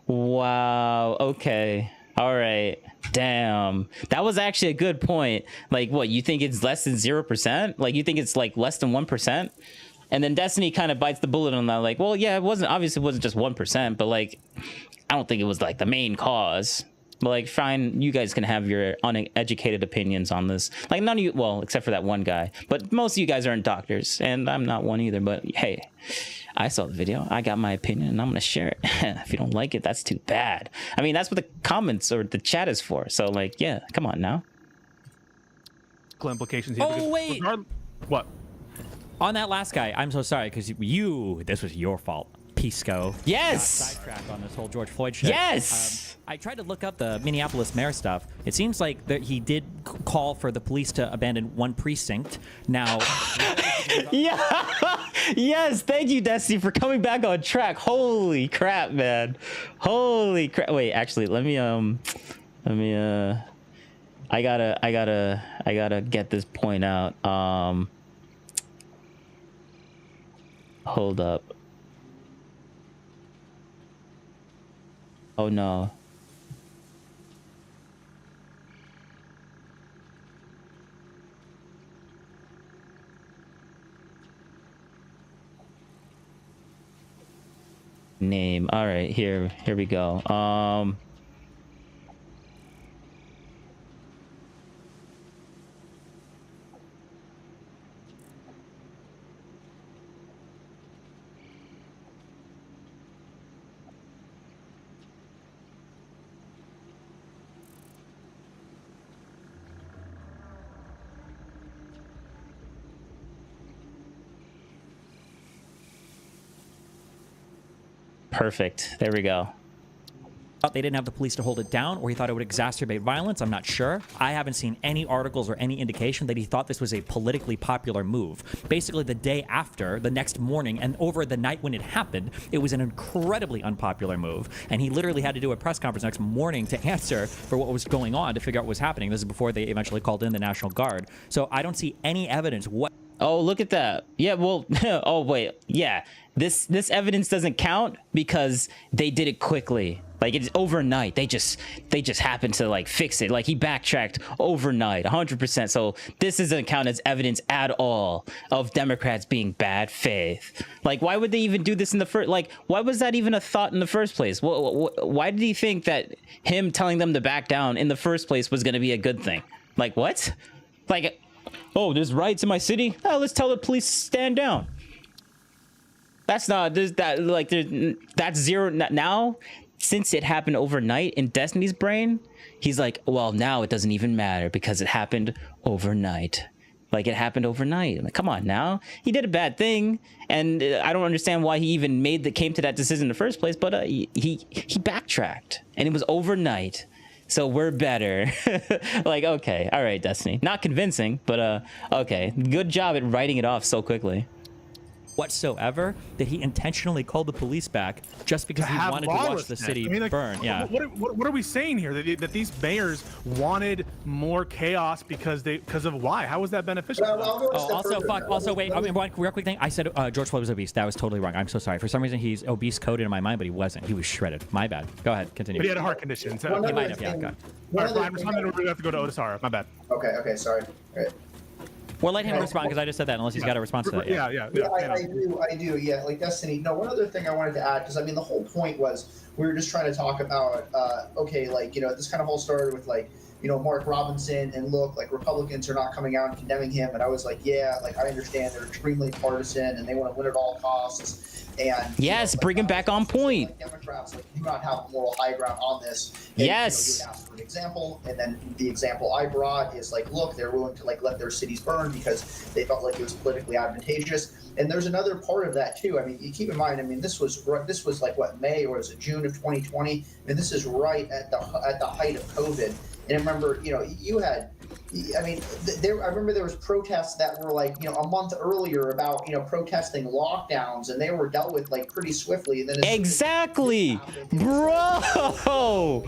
Wow. Okay. All right. Damn. That was actually a good point. Like, what, you think it's less than 0%? Like, you think it's like less than 1%? And then Destiny kind of bites the bullet on that. Like, well, yeah, it wasn't just 1%, but like, I don't think it was like the main cause. But like, fine, you guys can have your uneducated opinions on this. Like, none of you, well, except for that one guy. But most of you guys aren't doctors, and I'm not one either. But hey, I saw the video. I got my opinion, and I'm gonna share it. If you don't like it, that's too bad. I mean, that's what the comments or the chat is for. So like, yeah, come on now. Implications here. Oh wait. What? On that last guy, I'm so sorry because this was your fault. Pisco. Yes. Sidetracked on this whole George Floyd shit. Yes. I tried to look up the Minneapolis mayor stuff. It seems like that he did call for the police to abandon one precinct. Now. Yeah. Yes. Thank you, Destiny, for coming back on track. Holy crap, man. Holy crap. Wait, actually, let me I gotta get this point out. Hold up. Oh no. Name. All right, here we go. Perfect. There we go. Thought they didn't have the police to hold it down, or he thought it would exacerbate violence. I'm not sure. I haven't seen any articles or any indication that he thought this was a politically popular move. Basically, the day after, the next morning, and over the night when it happened, it was an incredibly unpopular move. And he literally had to do a press conference next morning to answer for what was going on, to figure out what was happening. This is before they eventually called in the National Guard. So I don't see any evidence what. Oh, look at that. Yeah, well, oh, wait. Yeah, this evidence doesn't count because they did it quickly. Like, it's overnight. They just happened to, like, fix it. Like, he backtracked overnight, 100%. So this doesn't count as evidence at all of Democrats being bad faith. Like, why would they even do this in the first? Like, why was that even a thought in the first place? Why did he think that him telling them to back down in the first place was going to be a good thing? Like, what? Like, oh, there's riots in my city? Oh, let's tell the police to stand down. That's not, that's zero. Now since it happened overnight in Destiny's brain, he's like, well, now it doesn't even matter because it happened overnight. Like, it happened overnight. Like, come on now. He did a bad thing, and I don't understand why he even came to that decision in the first place, but he backtracked, and it was overnight. So we're better. Like, okay, all right, Destiny. Not convincing, but okay. Good job at writing it off so quickly. Whatsoever, that he intentionally called the police back just because he wanted to watch the city burn. Yeah. What are we saying here? That these mayors wanted more chaos because of why? How was that beneficial? Also, wait. I mean, one real quick thing. I said George Floyd was obese. That was totally wrong. I'm so sorry. For some reason, he's obese coded in my mind, but he wasn't. He was shredded. My bad. Go ahead. Continue. But he had a heart condition. So he might have. Yeah. Go ahead. All right, Brian, respond. We're gonna have to go to Otisara. My bad. Okay. Sorry. All right. Well, let him respond because I just said that. Unless he's got a response to that. Yeah. I do. Yeah, like Destiny. No, one other thing I wanted to add, because I mean, the whole point was we were just trying to talk about, okay, like, you know, this kind of whole started with like, you know, Mark Robinson, and look, like, Republicans are not coming out and condemning him, and I was like, yeah, like, I understand they're extremely partisan and they want to win at all costs. And yes, you know, bring him back on point. Like, Democrats do not have moral high ground on this. And, yes. You know, you would ask for an example, and then the example I brought is like, look, they're willing to like let their cities burn because they felt like it was politically advantageous. And there's another part of that too. I mean, you keep in mind. I mean, this was like what, May, or was it June of 2020? And this is right at the height of COVID. And I remember, you know, you had. I mean, I remember there was protests that were like, you know, a month earlier about, you know, protesting lockdowns, and they were dealt with like pretty swiftly. And then exactly, bro.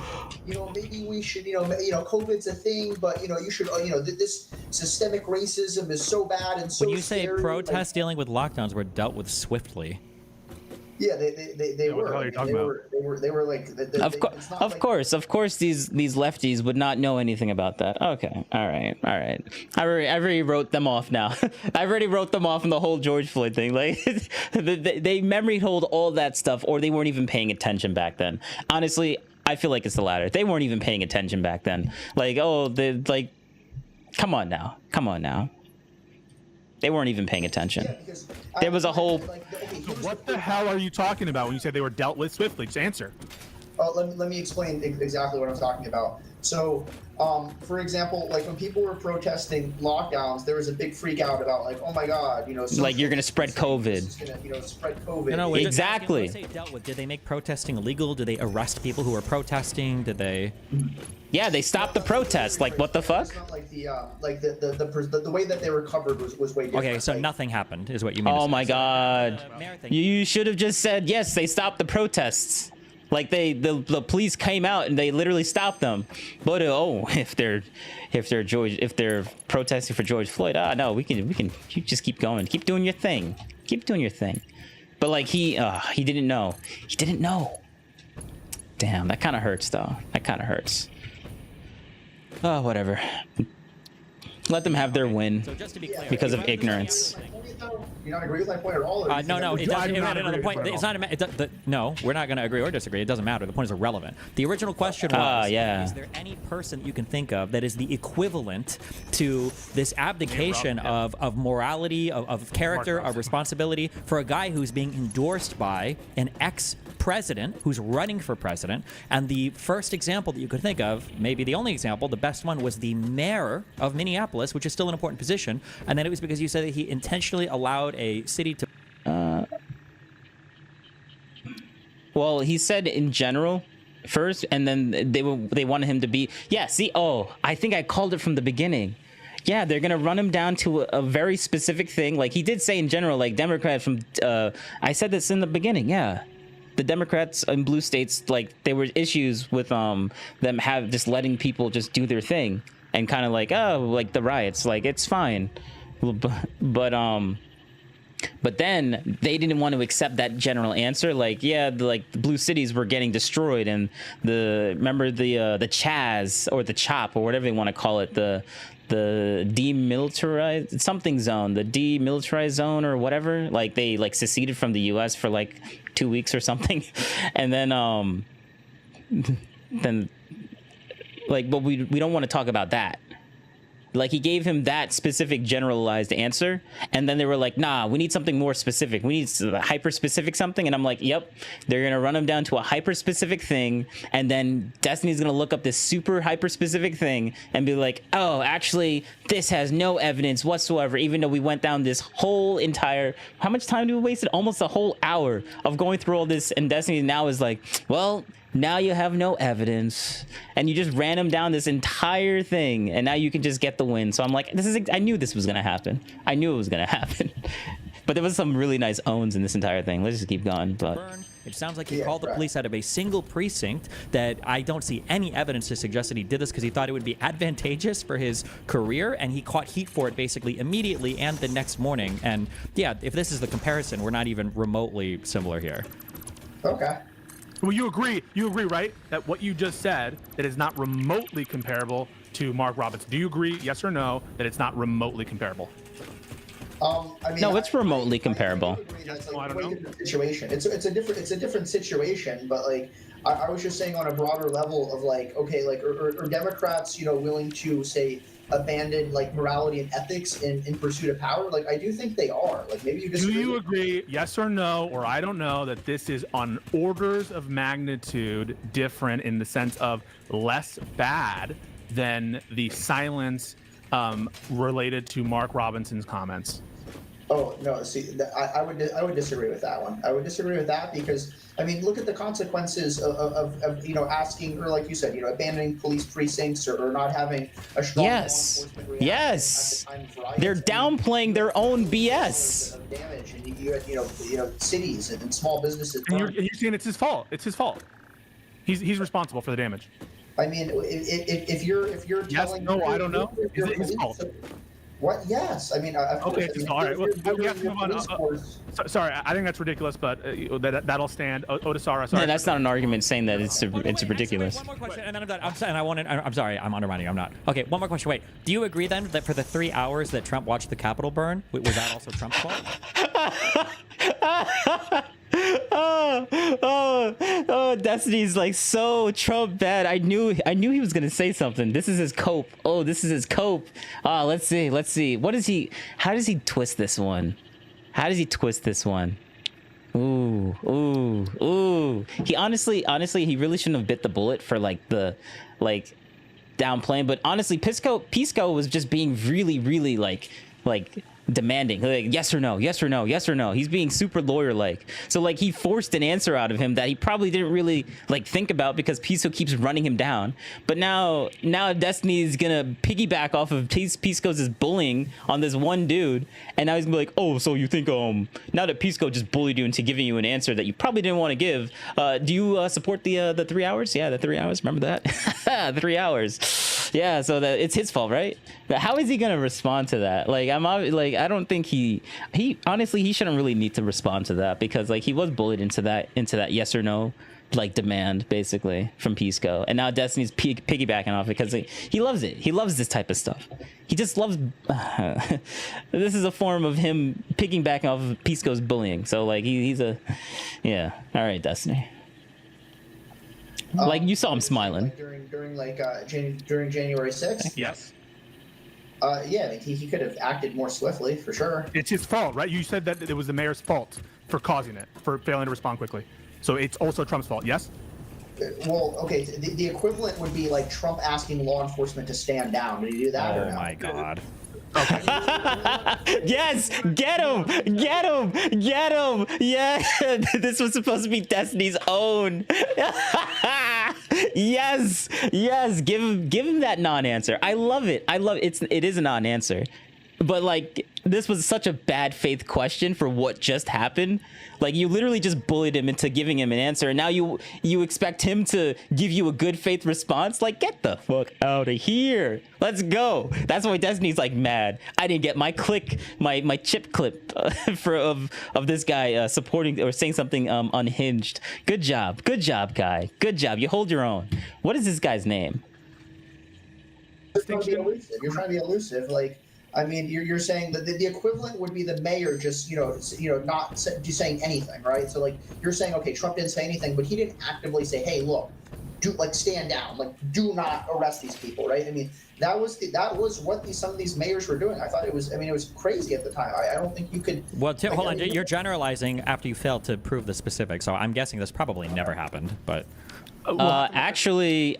You know, maybe we should, you know, COVID's a thing, but you know, you should, you know, this systemic racism is so bad and so. When you say scary, protests dealing with lockdowns were dealt with swiftly. Yeah, they were. What the hell are you talking about? They were like. Of course, these lefties would not know anything about that. Okay, all right. I already wrote them off now. I already wrote them off in the whole George Floyd thing. Like, they memory hold all that stuff, or they weren't even paying attention back then. Honestly, I feel like it's the latter. They weren't even paying attention back then. Like, come on now. They weren't even paying attention. Yeah, there was a whole. What the hell are you talking about when you say they were dealt with swiftly? Just answer. Let me explain exactly what I'm talking about. So, for example, like when people were protesting lockdowns, there was a big freak out about like, oh my God, you know, like you're gonna spread COVID. Gonna, you know, spread COVID. No, exactly. Dealt with. Did they make protesting illegal? Did they arrest people who were protesting? Did they? Yeah, they stopped the protest. Like, what the fuck? It's not like the way that they were covered was way different. Okay, so like, nothing happened, is what you mean. Oh my God! You should have just said yes. They stopped the protests. Like the police came out and they literally stopped them. But if they're protesting for George Floyd, no, we can you just keep going, keep doing your thing. But like he didn't know. He didn't know. Damn, that kind of hurts though. That kind of hurts. Oh, whatever. Let them have their win because of ignorance. You not agree with my point at all? No, it doesn't. The point. It's not. No, we're not going to agree or disagree. It doesn't matter. The point is irrelevant. The original question was: is there any person you can think of that is the equivalent to this abdication of morality, of character, of responsibility for a guy who's being endorsed by an ex-president who's running for president? And the first example that you could think of, maybe the only example, the best one, was the mayor of Minneapolis, which is still an important position. And then it was because you said that he intentionally allowed a city to. Well, he said in general first, and then they wanted him to be. Yeah, see, I think I called it from the beginning. Yeah, they're gonna run him down to a very specific thing. Like he did say in general, like Democrats from. I said this in the beginning. Yeah, the Democrats in blue states, like there were issues with them just letting people just do their thing and kind of like like the riots, like it's fine, but then they didn't want to accept that general answer. Like, yeah, the blue cities were getting destroyed, and remember the Chaz or the CHOP or whatever they want to call it, the demilitarized something zone, the demilitarized zone or whatever. Like they seceded from the U.S. for like 2 weeks or something, and then like, but we don't want to talk about that. Like he gave him that specific generalized answer, and then they were like, nah, we need something more specific. We need hyper specific something. And I'm like, yep, they're gonna run him down to a hyper specific thing, and then Destiny's gonna look up this super hyper specific thing and be like, oh, actually this has no evidence whatsoever, even though we went down this whole entire, how much time did we wasted? Almost a whole hour of going through all this, and Destiny now is like, well, now you have no evidence, and you just ran him down this entire thing, and now you can just get the win. So I'm like, I knew this was gonna happen. I knew it was gonna happen. But there was some really nice owns in this entire thing. Let's just keep going. But it sounds like he called the police out of a single precinct that I don't see any evidence to suggest that he did this because he thought it would be advantageous for his career, and he caught heat for it basically immediately and the next morning. And yeah, if this is the comparison, we're not even remotely similar here. Okay. Well, you agree, right, that what you just said, that is not remotely comparable to Mark Robinson. Do you agree, yes or no, that it's not remotely comparable? I mean, no, it's remotely comparable. I don't know. Situation. It's a different situation, but like I was just saying on a broader level of like, okay, like are Democrats, willing to say abandon like morality and ethics in pursuit of power? Like I do think they are. Like maybe you disagree. Do you agree, yes or no, or I don't know, that this is on orders of magnitude different in the sense of less bad than the silence related to Mark Robinson's comments? Oh no! See, I would disagree with that one. I would disagree with that because I mean, look at the consequences of asking, or like you said, abandoning police precincts or not having a strong law enforcement reaction yes. at the time of riots. They're downplaying their own BS. Of damage, and you had cities and small businesses. And you're saying it's his fault. It's his fault. He's responsible for the damage. I mean, if you're telling no, I don't know. Is it his fault? What? Yes. I mean, okay. All right. Well, we have to move on. Sorry, I think that's ridiculous, but that'll stand. Odasara, sorry. No, that's not an argument saying that it's ridiculous. One more question, and then I'm done. I'm sorry, I'm undermining you. I'm not. Okay, one more question. Wait, do you agree then that for the 3 hours that Trump watched the Capitol burn, was that also Trump's fault? Destiny's like so Trump bad. I knew he was gonna say something. This is his cope. Oh, this is his cope. Let's see. How does he twist this one? Ooh. He honestly, he really shouldn't have bit the bullet for downplaying. But honestly, Pisco was just being really, really like demanding, like yes or no. He's being super lawyer like, so like he forced an answer out of him that he probably didn't really think about because Pisco keeps running him down. But now Destiny is gonna piggyback off of Pisco's bullying on this one dude, and now he's gonna be like, oh, so you think now that Pisco just bullied you into giving you an answer that you probably didn't want to give, do you support the 3 hours? Yeah, the 3 hours, remember that? The 3 hours. Yeah, so that it's his fault, right? But how is he gonna respond to that? I don't think he honestly, he shouldn't really need to respond to that because he was bullied into that yes or no demand basically from Pisco, and now Destiny's piggybacking off it because he loves it. He loves this type of stuff. He just loves this is a form of him piggybacking off of Pisco's bullying. So he's a all right, Destiny. You saw him smiling during January 6th. Yes. Yeah, he could have acted more swiftly, for sure. It's his fault, right? You said that it was the mayor's fault for causing it, for failing to respond quickly. So it's also Trump's fault, yes? Well, okay, the equivalent would be like Trump asking law enforcement to stand down. Did he do that or no? Oh my God. Okay. Yes, get him! Yeah, this was supposed to be Destiny's own. Yes, give him that non-answer. I love it. It is a non-answer, but this was such a bad faith question for what just happened. You literally just bullied him into giving him an answer, and now you expect him to give you a good faith response. Get the fuck out of here. Let's go. That's why Destiny's mad. I didn't get my my chip clip of this guy supporting or saying something unhinged. Good job, guy. Good job. You hold your own. What is this guy's name? You're trying to be elusive. I mean, you're saying that the equivalent would be the mayor just, not saying anything, right? So, you're saying, okay, Trump didn't say anything, but he didn't actively say, hey, look, do like stand down, like do not arrest these people, right? I mean, that was what some of these mayors were doing. I thought it was, I mean, it was crazy at the time. I don't think you could. Well, hold on, you're generalizing after you failed to prove the specifics, so I'm guessing this probably never happened, but. Actually,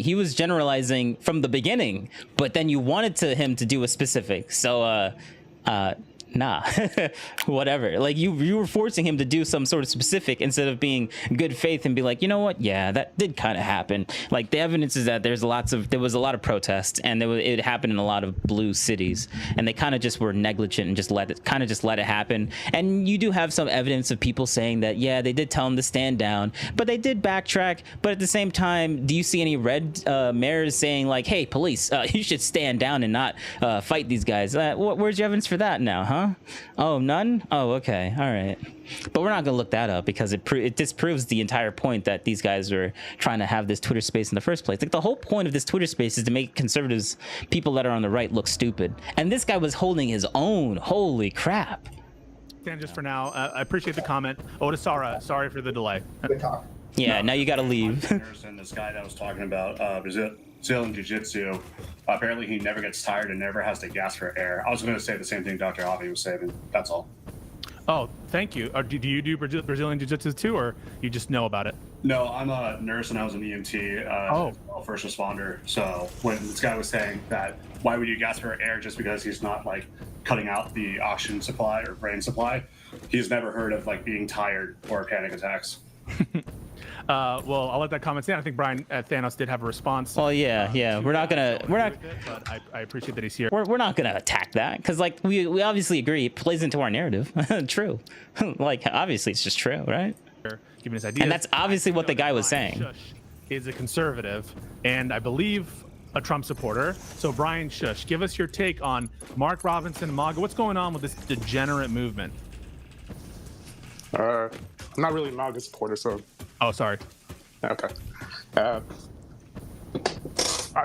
he was generalizing from the beginning, but then you wanted him to do a specific. So, nah, whatever. Like you were forcing him to do some sort of specific instead of being good faith and be like, you know what? Yeah, that did kind of happen. Like the evidence is that there was a lot of protests, and it happened in a lot of blue cities, and they kind of just were negligent and just let it happen. And you do have some evidence of people saying that, yeah, they did tell him to stand down, but they did backtrack. But at the same time, do you see any red mayors saying like, hey, police, you should stand down and not fight these guys? Where's your evidence for that now, huh? Oh, none? Oh, okay. All right. But we're not going to look that up because it disproves the entire point that these guys were trying to have this Twitter space in the first place. Like the whole point of this Twitter space is to make conservatives, people that are on the right, look stupid. And this guy was holding his own. Holy crap. Dan, just for now, I appreciate the comment. Otisara, sorry for the delay. Good talk. Yeah, now you got to leave. This guy that was talking about Brazilian Jiu-Jitsu, apparently he never gets tired and never has to gasp for air. I was going to say the same thing Dr. Avi was saying. That's all. Oh, thank you. Do you do Brazilian Jiu-Jitsu too, or you just know about it? No, I'm a nurse and I was an EMT, first responder. So when this guy was saying that, why would you gasp for air just because he's not like cutting out the oxygen supply or brain supply, he's never heard of like being tired or panic attacks. Well, I'll let that comment stand. I think Brian Thanos did have a response. Well, yeah. We're not. But I appreciate that he's here. We're not gonna attack that because like we obviously agree. It plays into our narrative. True. Like obviously it's just true, right? Giving his ideas. And that's obviously what the guy was saying. Shush is a conservative, and I believe a Trump supporter. So Brian Shush, give us your take on Mark Robinson and MAGA. What's going on with this degenerate movement? I'm not really a MAGA supporter, so. Oh, sorry. Okay. I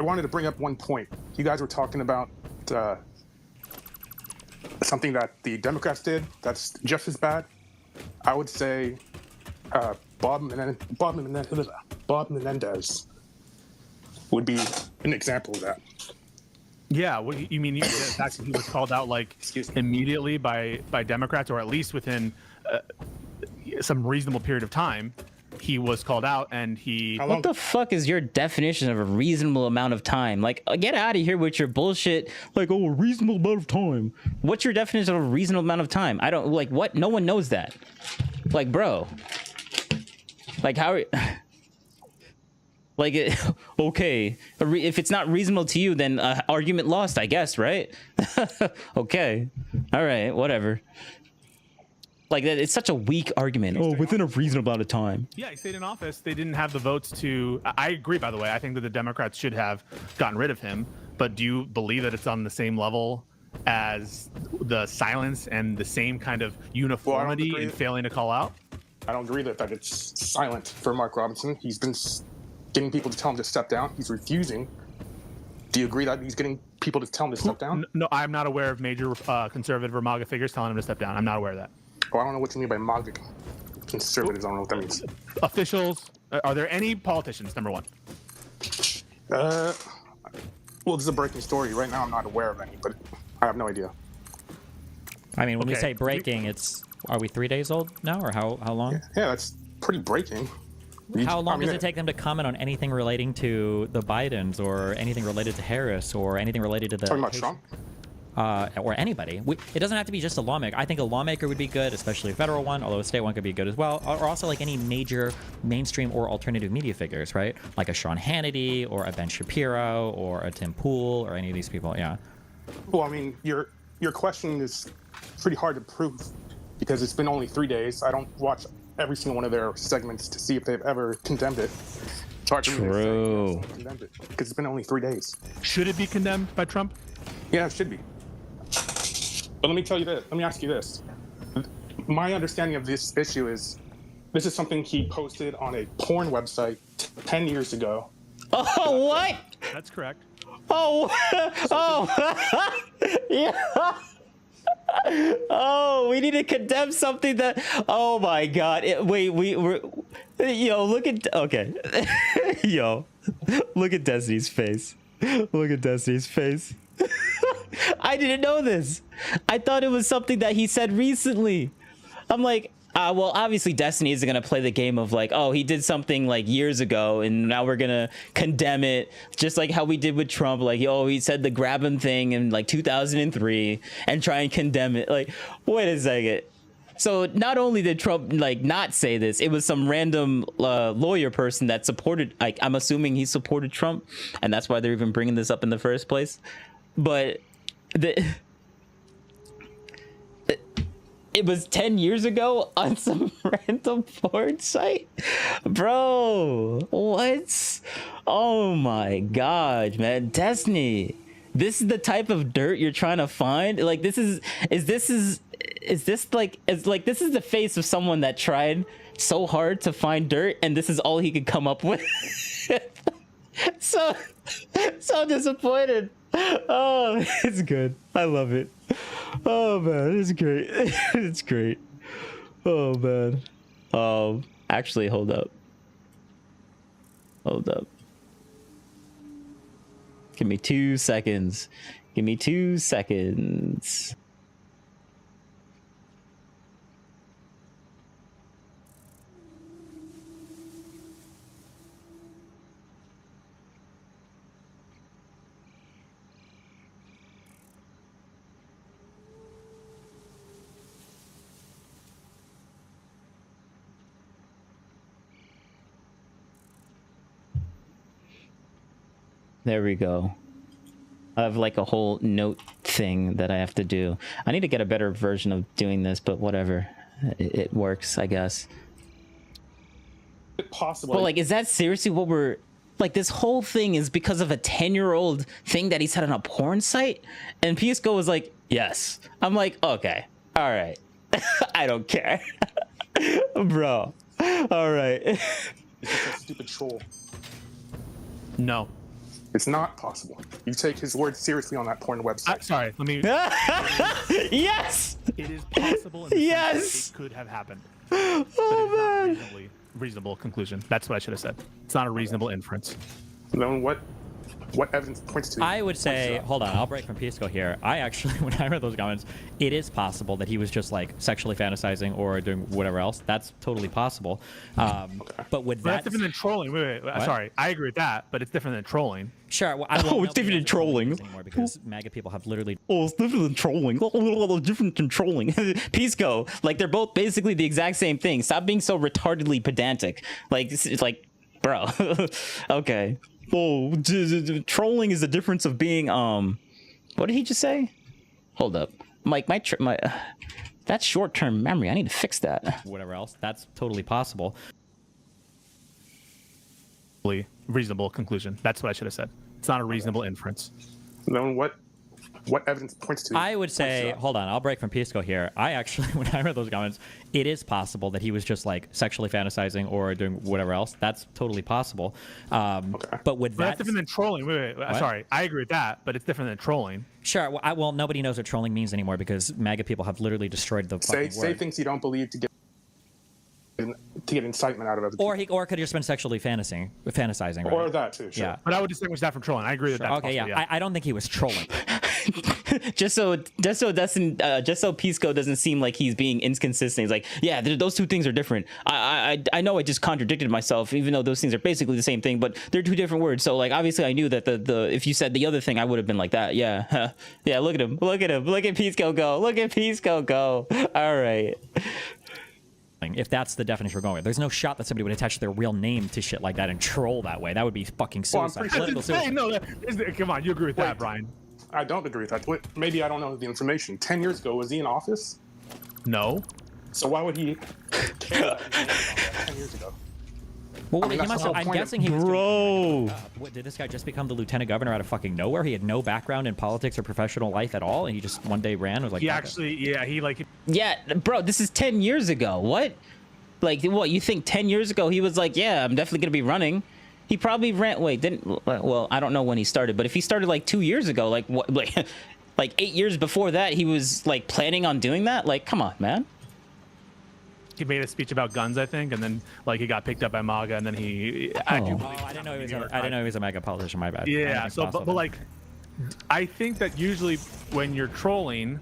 wanted to bring up one point. You guys were talking about something that the Democrats did that's just as bad. I would say Bob Menendez would be an example of that. Yeah, what you mean? The fact that he was called out like immediately by Democrats, or at least within some reasonable period of time, he was called out, and he. What the fuck is your definition of a reasonable amount of time? Like, get out of here with your bullshit. Like, oh, a reasonable amount of time. What's your definition of a reasonable amount of time? I don't like what. No one knows that. Like, bro. Like, how? Like, okay, if it's not reasonable to you, then argument lost, I guess, right? Okay, all right, whatever. Like, it's such a weak argument. Oh, within a reasonable amount of time. Yeah, he stayed in office. They didn't have the votes to. I agree, by the way. I think that the Democrats should have gotten rid of him. But do you believe that it's on the same level as the silence and the same kind of uniformity in failing to call out? I don't agree that it's silent for Mark Robinson. He's been getting people to tell him to step down. He's refusing. Do you agree that he's getting people to tell him to step down? No, I'm not aware of major conservative or MAGA figures telling him to step down. I'm not aware of that. Well, I don't know what you mean by MAGA conservatives. I don't know what that means. Officials. Are there any politicians, number one? Well, this is a breaking story. Right now, I'm not aware of any, but I have no idea. I mean, when we say breaking, are we 3 days old now, or how long? Yeah, that's pretty breaking. How long does it take them to comment on anything relating to the Bidens, or anything related to Harris, or anything related to the... Talking about Trump? Or anybody. It doesn't have to be just a lawmaker. I think a lawmaker would be good, especially a federal one, although a state one could be good as well. Or also like any major mainstream or alternative media figures, right? Like a Sean Hannity, or a Ben Shapiro, or a Tim Pool, or any of these people, yeah. Well, I mean, your question is pretty hard to prove because it's been only 3 days. I don't watch every single one of their segments to see if they've ever condemned it. It's hard for me to say condemned it because it's been only 3 days. Should it be condemned by Trump? Yeah, it should be. But let me tell you this. Let me ask you this. My understanding of this issue is this is something he posted on a porn website 10 years ago. Oh, what? That's correct. Oh, oh, yeah. Oh, we need to condemn something that. Oh my God! Wait, Yo, look at okay. Yo, look at Destiny's face. Look at Destiny's face. I didn't know this. I thought it was something that he said recently. I'm like, well, obviously Destiny isn't gonna play the game of like, oh, he did something like years ago and now we're gonna condemn it, just like how we did with Trump. Like, oh, he said the grab him thing in like 2003 and try and condemn it. Like, wait a second. So not only did Trump like not say this, it was some random lawyer person that supported, like, I'm assuming he supported Trump, and that's why they're even bringing this up in the first place. But it was 10 years ago on some random porn site, bro. What? Oh my god, man. Destiny, this is the type of dirt you're trying to find. Like, this is this like, it's like, this is the face of someone that tried so hard to find dirt and this is all he could come up with. so disappointed. Oh, it's good. I love it. Oh man, it's great. It's great. Oh man. Actually, hold up. Give me 2 seconds. Give me 2 seconds. There we go. I have like a whole note thing that I have to do. I need to get a better version of doing this, but whatever. It works, I guess. Possible. But like, is that seriously what we're like? This whole thing is because of a 10-year-old thing that he said on a porn site, and Pisco was like, "Yes." I'm like, "Okay, all right." I don't care, bro. All right. It's just a stupid troll. No. It's not possible. You take his word seriously on that porn website. Sorry, let me. Yes! It is possible. In the Yes! sense that it could have happened. Oh, but it's not a reasonable conclusion. That's what I should have said. It's not a reasonable inference. Then what evidence points to? I would say, hold on, I'll break from Pisco here. I actually, when I read those comments, it is possible that he was just like sexually fantasizing or doing whatever else. That's totally possible. But would That's different than trolling. Wait. Sorry, I agree with that, but it's different than trolling. Sure. Well, it's different than trolling. Anymore because MAGA people have literally. Oh, it's different than trolling. Different than trolling. Pisco, like they're both basically the exact same thing. Stop being so retardedly pedantic. Like, it's like, bro. Okay. Oh, trolling is the difference of being what did he just say? Hold up, Mike. My that's short-term memory. I need to fix that. Whatever else. That's totally possible. Reasonable conclusion. That's what I should have said. It's not a reasonable inference. Then what evidence points to? I would say, hold on, I'll break from Pisco here. I actually, when I read those comments, it is possible that he was just like sexually fantasizing or doing whatever else. That's totally possible. But would that's different than trolling. Wait. Sorry, I agree with that, but it's different than trolling. Sure. Well, nobody knows what trolling means anymore because MAGA people have literally destroyed the fucking word. Say things you don't believe to get incitement out of other people. Or could have just been sexually fantasizing, right? Or that too. Sure. Yeah. But I would distinguish that from trolling. I agree with that. Okay. Yeah. I don't think he was trolling. just so Pisco doesn't seem like he's being inconsistent. He's like, yeah, those two things are different. I know I just contradicted myself, even though those things are basically the same thing, but they're two different words. So like, obviously I knew that the if you said the other thing, I would have been like that. Yeah. Yeah. Look at him. Look at Pisco go. Look at Pisco go. All right. If that's the definition we're going with, there's no shot that somebody would attach their real name to shit like that and troll that way. That would be fucking suicide. Political suicide. No, come on, you agree with that, Brian? I don't agree with that. Maybe I don't know the information. 10 years ago, was he in office? No. So why would he care that he was in office 10 years ago? Well, he must have, I'm guessing he was what, did this guy just become the lieutenant governor out of fucking nowhere? He had no background in politics or professional life at all, and he just one day ran and was like... Yeah, bro, this is 10 years ago. What? Like, what, you think 10 years ago he was like, yeah, I'm definitely going to be running? He probably ran... Well, I don't know when he started, but if he started like 2 years ago, like, what, like 8 years before that, he was like planning on doing that? Like, come on, man. he made a speech about guns, I think, and then like he got picked up by MAGA, and then he. I didn't know he was a MAGA politician. My bad. Yeah. So, but like, I think that usually when you're trolling,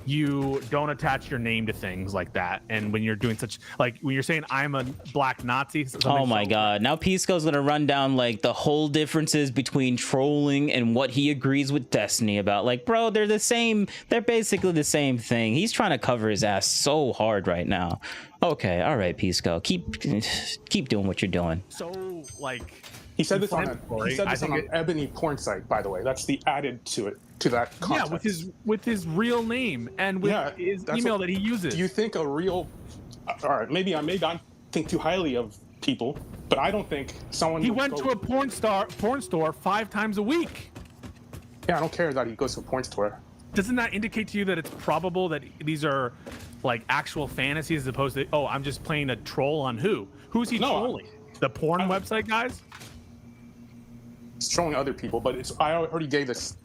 you don't attach your name to things like that. And when you're doing such, like when you're saying I'm a black Nazi. Oh my God. Now Pisco's going to run down like the whole differences between trolling and what he agrees with Destiny about. Like, bro, they're the same. They're basically the same thing. He's trying to cover his ass so hard right now. Okay. All right, Pisco. Keep doing what you're doing. So like, he said this on an Ebony porn site, by the way. That's the added to it, to that context. Yeah, with his real name and with his email that he uses. Do you think a real... All right, maybe I may not think too highly of people, but I don't think someone... He went to a porn store 5 times a week. Yeah, I don't care that he goes to a porn store. Doesn't that indicate to you that it's probable that these are like actual fantasies as opposed to, oh, I'm just playing a troll on who? Who's he trolling? The porn website guys? It's trolling other people, but I already gave this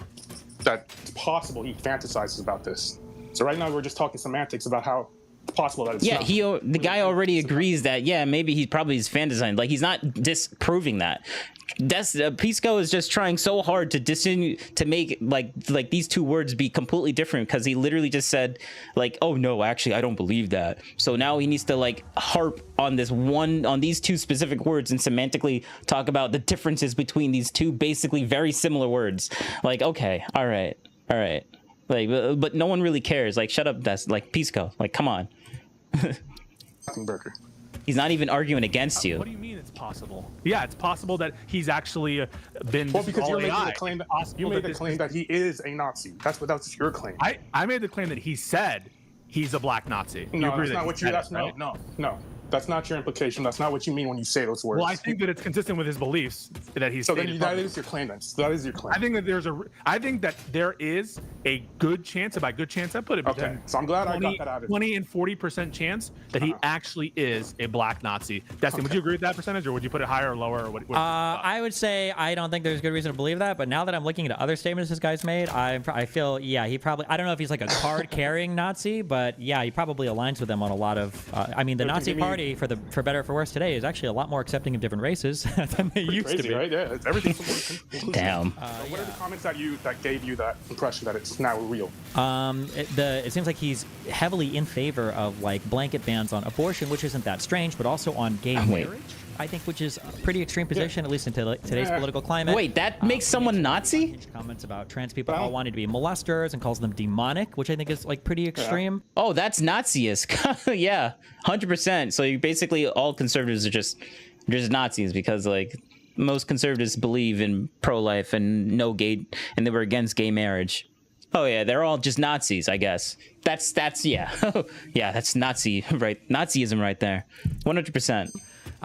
that it's possible he fantasizes about this. So right now we're just talking semantics about how it's possible that it's not. The guy already agrees that maybe he probably is fantasizing. Like he's not disproving that. Pisco is just trying so hard to make like these two words be completely different, because he literally just said like, oh no, actually I don't believe that. So now he needs to like harp on these two specific words and semantically talk about the differences between these two basically very similar words. Like, okay, all right, like, but no one really cares. Like, shut up, that's like Pisco. Like, come on. Burger. He's not even arguing against you. What do you mean it's possible? Yeah, it's possible that he's actually been. Well, because you're making the claim that he is a Nazi. That's your claim. I made the claim that he said he's a black Nazi. No, that's not what you. That's right? No. That's not your implication. That's not what you mean when you say those words. Well, I think that it's consistent with his beliefs that he's. So then that is your claim. Then that is your claim. I think that there is a good chance. And by good chance, I put it. Okay. So I'm glad I got that out of it. 20 and 40% chance that he actually is a black Nazi. Dustin, would you agree with that percentage, or would you put it higher or lower? Or what I would say I don't think there's good reason to believe that. But now that I'm looking at other statements this guy's made, I feel he probably. I don't know if he's like a card-carrying Nazi, but yeah, he probably aligns with them on a lot of. I mean, the Nazi Party for better or for worse today is actually a lot more accepting of different races than they used to be. Right? Yeah, it's everything's inclusive. Damn. What are the comments that gave you that impression that it's now real? It seems like he's heavily in favor of like blanket bans on abortion, which isn't that strange, but also on gay marriage. I think, which is a pretty extreme position, at least in today's political climate. Wait, that makes someone Nazi? Comments about trans people all wanting to be molesters and calls them demonic, which I think is like pretty extreme. Oh, that's Nazi-esque. Yeah, 100%. So you basically all conservatives are just Nazis, because like most conservatives believe in pro-life and and they were against gay marriage. Oh yeah, they're all just Nazis, I guess. That's yeah, yeah, that's Nazi, right? Nazism right there, 100%.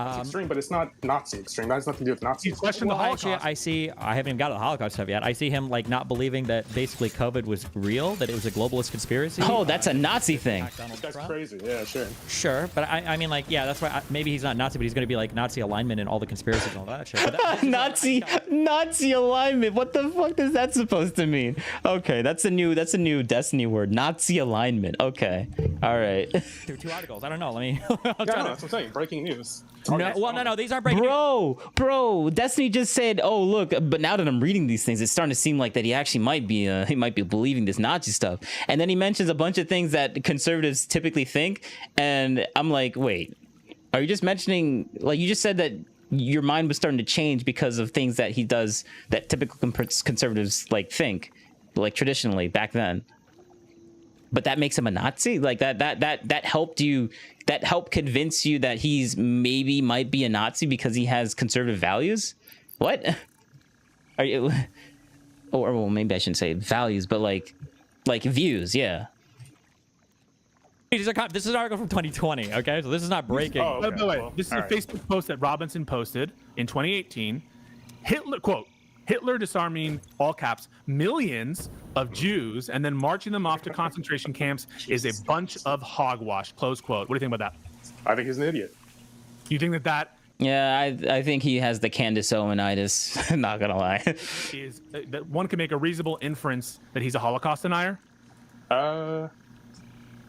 It's extreme, but it's not Nazi extreme. That has nothing to do with Nazis. He's questioned the Holocaust. Actually, I haven't even got to the Holocaust stuff yet. I see him like not believing that basically COVID was real, that it was a globalist conspiracy. Oh, that's a Nazi thing. That's crazy. Yeah, sure. Sure, but I mean, like, yeah, that's why maybe he's not Nazi, but he's going to be like Nazi alignment and all the conspiracies and all that shit. Nazi alignment. What the fuck is that supposed to mean? Okay, that's a new Destiny word. Nazi alignment. Okay, all right. There were 2 articles. I don't know. Let me. That's what I'm saying. Breaking news. No, these aren't breaking news. Bro, Destiny just said, oh, look, but now that I'm reading these things, it's starting to seem like that he actually might be believing this Nazi stuff. And then he mentions a bunch of things that conservatives typically think. And I'm like, wait, are you just mentioning, like, you just said that your mind was starting to change because of things that he does that typical conservatives like think, like traditionally back then. But that makes him a Nazi? Like that helped convince you that he's might be a Nazi because he has conservative values? What? Are you, or well, maybe I shouldn't say values, but like views, yeah. This is an article from 2020, okay? So this is not breaking. Oh, okay. By the way, this is a Facebook post that Robinson posted in 2018. Hitler disarming, all caps, millions of Jews and then marching them off to concentration camps is a bunch of hogwash, close quote. What do you think about that? I think he's an idiot. You think that... Yeah, I think he has the Candace Owenitis, not gonna lie. Is that one can make a reasonable inference that he's a Holocaust denier? What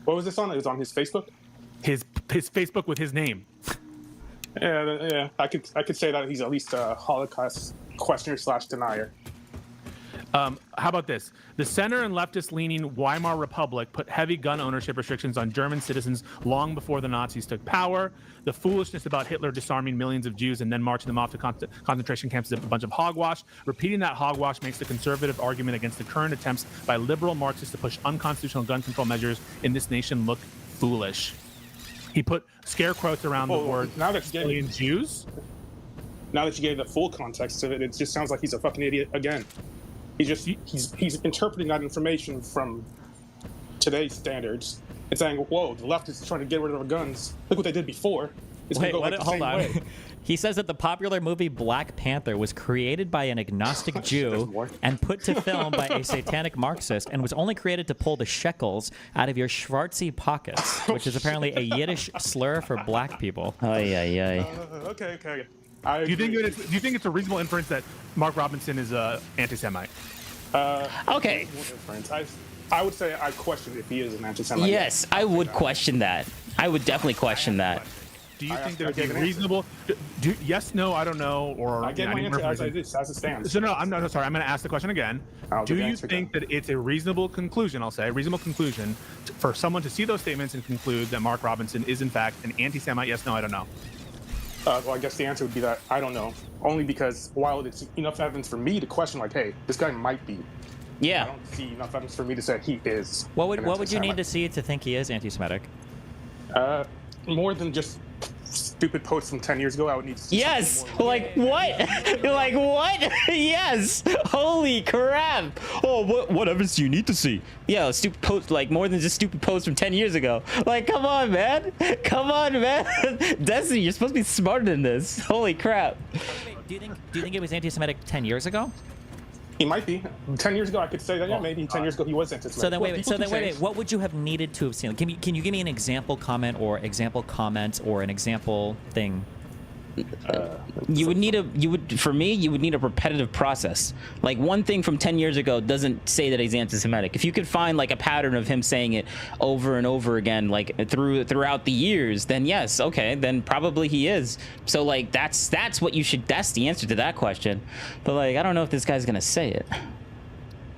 was this on? It was on his Facebook? His his Facebook with his name. Yeah, I could say that he's at least a Holocaust questioner / denier. How about this? The center and leftist-leaning Weimar Republic put heavy gun ownership restrictions on German citizens long before the Nazis took power. The foolishness about Hitler disarming millions of Jews and then marching them off to concentration camps is a bunch of hogwash. Repeating that hogwash makes the conservative argument against the current attempts by liberal Marxists to push unconstitutional gun control measures in this nation look foolish. He put scare quotes around the word alien Jews. Now that you gave the full context of it, it just sounds like he's a fucking idiot again. He's interpreting that information from today's standards and saying, "Whoa, the left is trying to get rid of our guns. Look what they did before." It's Wait, gonna go the hold same on. way. He says that the popular movie Black Panther was created by an agnostic Jew and put to film by a satanic Marxist and was only created to pull the shekels out of your Schwartzy pockets, which is apparently a Yiddish slur for black people. Okay. Do you think it's a reasonable inference that Mark Robinson is an anti-Semite? Okay. I would say I question if he is an anti-Semite. Yes, I would question that. I would definitely question that. Do you think that it's reasonable? Yes, no, I don't know, or I get my answer as it stands. So no, I'm not sorry. I'm going to ask the question again. Do you think that it's a reasonable conclusion? I'll say a reasonable conclusion for someone to see those statements and conclude that Mark Robinson is in fact an anti-Semite? Yes, no, I don't know. Well, I guess the answer would be that I don't know. Only because while it's enough evidence for me to question, like, hey, this guy might be. Yeah. I don't see enough evidence for me to say he is. What would you need to see to think he is anti-Semitic? More than just stupid posts from 10 years ago. I would need to see like what? Like what? Yes. Holy crap. Oh, what evidence do you need to see? Yeah, stupid post, like more than just stupid posts from 10 years ago. Like, come on, man. Destiny, you're supposed to be smarter than this. Holy crap. Do you think it was anti-Semitic 10 years ago? He might be. 10 years ago, I could say that. Yeah, maybe 10 years ago he was anti-Semitic. So then, wait. What would you have needed to have seen? Can you give me an example comment or example comments or an example thing? You would need a repetitive process. Like one thing from 10 years ago doesn't say that he's anti-Semitic. If you could find like a pattern of him saying it over and over again, like throughout the years, then yes, okay, then probably he is. So like that's the answer to that question. But like I don't know if this guy's gonna say it.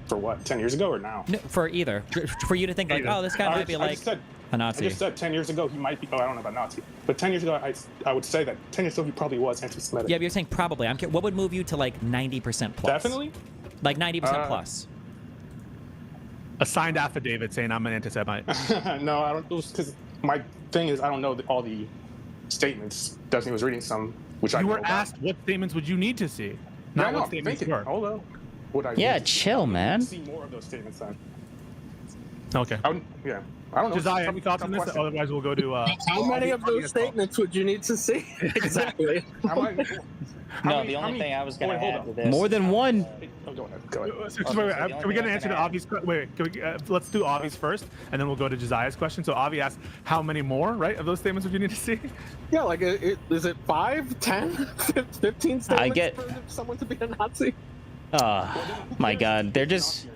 For what? 10 years ago or now? No, for either. For you to think like, oh, this guy might be like a Nazi. I just said 10 years ago he might be. Oh, I don't know about Nazi, but 10 years ago I would say that 10 years ago he probably was anti-Semitic. Yeah, but you're saying probably. What would move you to like 90% plus? Definitely. Like 90% plus. A signed affidavit saying I'm an anti-Semite. No, I don't. Because my thing is I don't know all the statements. Destiny was reading some, which you were asked what statements would you need to see, not what statements were. Hold on. Yeah, chill, man. See more of those statements then. Okay. I don't know. Josiah, any thoughts on this? Otherwise, we'll go to. How many of those statements would you need to see? Exactly. The only thing I was going to add to this. More than one. Go ahead. Can we get an answer to Avi's question? Wait. Let's do Avi's first, and then we'll go to Josiah's question. So Avi asked, how many more, right, of those statements would you need to see? Yeah, like, is it 5, 10, 15 statements for someone to be a Nazi? Oh, my God. They're just...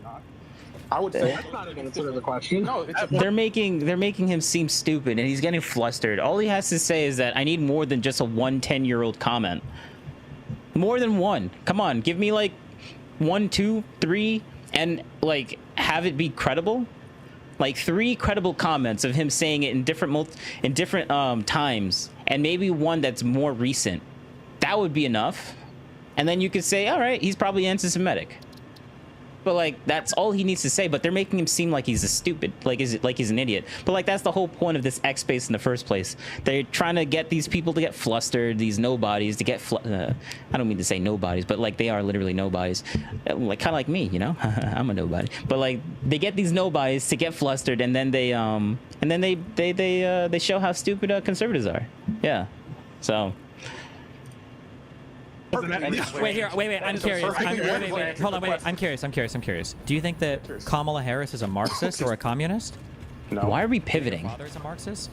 I would say that's not an answer to the question. No, they're making him seem stupid, and he's getting flustered. All he has to say is that I need more than just a 10-year-old comment. More than one. Come on, give me like 1, 2, 3, and like have it be credible. Like 3 credible comments of him saying it in different times, and maybe one that's more recent. That would be enough, and then you could say, all right, he's probably anti-Semitic. But like that's all he needs to say. But they're making him seem like he's a stupid, like he's an idiot. But like that's the whole point of this X space in the first place. They're trying to get these people to get flustered, these nobodies to get. I don't mean to say nobodies, but like they are literally nobodies, like kind of like me, you know. I'm a nobody. But like they get these nobodies to get flustered, and then they show how stupid conservatives are. Yeah, so. Wait, I'm curious. Hold on, I'm curious. Do you think that Kamala Harris is a Marxist or a communist? No. Why are we pivoting? Her father's a Marxist?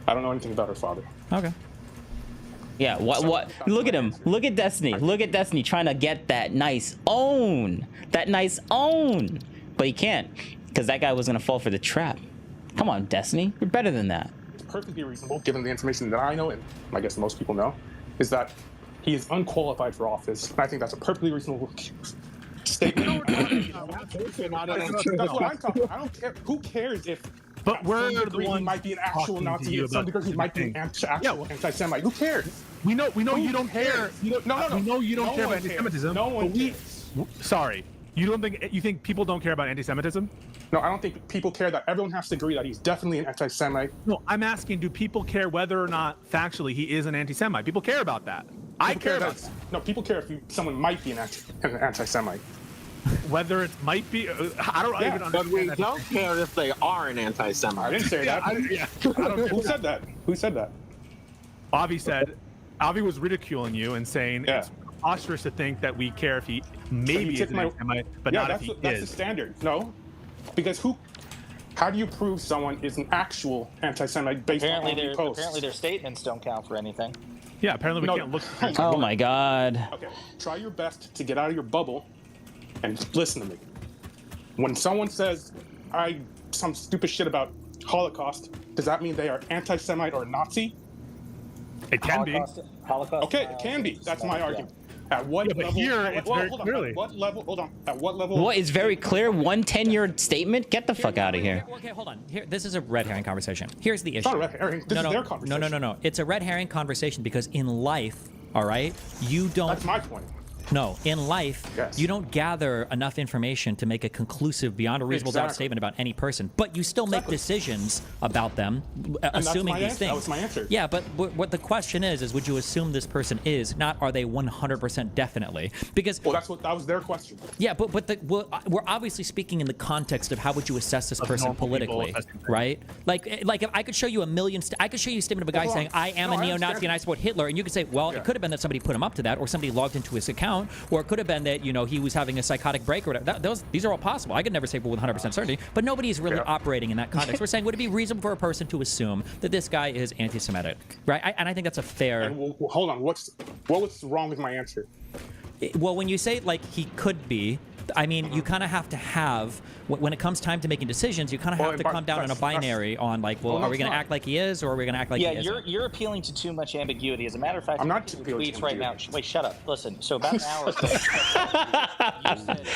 I don't know anything about her father. Okay. Yeah, what? Look at him. Look at Destiny. Look at Destiny trying to get that nice own. But he can't, because that guy was going to fall for the trap. Come on, Destiny. You're better than that. perfectly reasonable, given the information that I know, and I guess most people know, is that he is unqualified for office. And I think that's a perfectly reasonable statement. That's what I'm talking about. I don't care. Who cares if? But we're the he ones might be an actual Nazi. At some degree, he might be an actual anti-Semite. Who cares? We know you don't care. No. We know you don't care about anti-Semitism. No one cares. Sorry, you think people don't care about anti-Semitism? No, I don't think people care that everyone has to agree that he's definitely an anti-Semite. No, I'm asking, do people care whether or not factually he is an anti-Semite? People care about that. I care about that. No, people care if someone might be an anti-Semite. Whether it might be, I don't even understand. But we don't care if they are an anti-Semite. I didn't say that. Who said that? Who said that? Avi said. Avi was ridiculing you and saying it's preposterous to think that we care if he maybe is an anti-Semite, but not if he is. That's the standard. No, because how do you prove someone is an actual anti-Semite based on their posts? Apparently their statements don't count for anything. Yeah, apparently we can't look. Oh my God. Okay, try your best to get out of your bubble and listen to me. When someone says some stupid shit about Holocaust, does that mean they are anti-Semite or Nazi? It can be. Holocaust. Okay, it can be. That's my argument. At what level? But here, it's very clearly. At what level? Hold on. At what level? What is very clear? 1 10-year statement? Get the fuck out of here. Okay, hold on. Here, this is a red herring conversation. Here's the issue. It's not a red herring. This is their conversation. No. It's a red herring conversation because in life, all right, you don't. That's my point. No, in life, you don't gather enough information to make a conclusive, beyond a reasonable doubt statement about any person, but you still make decisions about them, assuming these things. That was my answer. Yeah, but what the question is would you assume this person is, not are they 100% definitely? Because that was their question. Yeah, but we're obviously speaking in the context of how would you assess this person politically, right? Like if I could show you I could show you a statement of a guy saying I am a neo-Nazi and I support Hitler, and you could say, well, it could have been that somebody put him up to that, or somebody logged into his account. Or it could have been that he was having a psychotic break or whatever. These are all possible. I could never say with 100% certainty, but nobody is really operating in that context. We're saying, would it be reasonable for a person to assume that this guy is anti-Semitic, right? And I think that's a fair. And hold on, what was wrong with my answer? Well, when you say he could be, I mean, you kind of have to have, when it comes time to making decisions, you kind of have to come down in a binary on are we going to act like he is, or are we going to act like he isn't? Yeah, you're appealing to too much ambiguity. As a matter of fact, I'm not tweets right now. Wait, shut up. Listen. So about an hour ago, you said,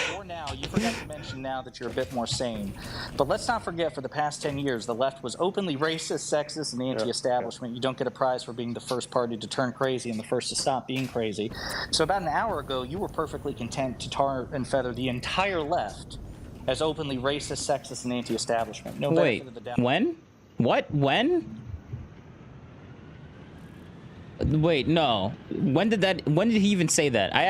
you forgot to mention now that you're a bit more sane. But let's not forget, for the past 10 years, the left was openly racist, sexist, and anti-establishment. You don't get a prize for being the first party to turn crazy and the first to stop being crazy. So about an hour ago, you were perfectly content to tar and feather the entire left as openly racist, sexist, and anti-establishment. No Wait, benefit of the doubt. when? What? When? Wait, no. When did he even say that? I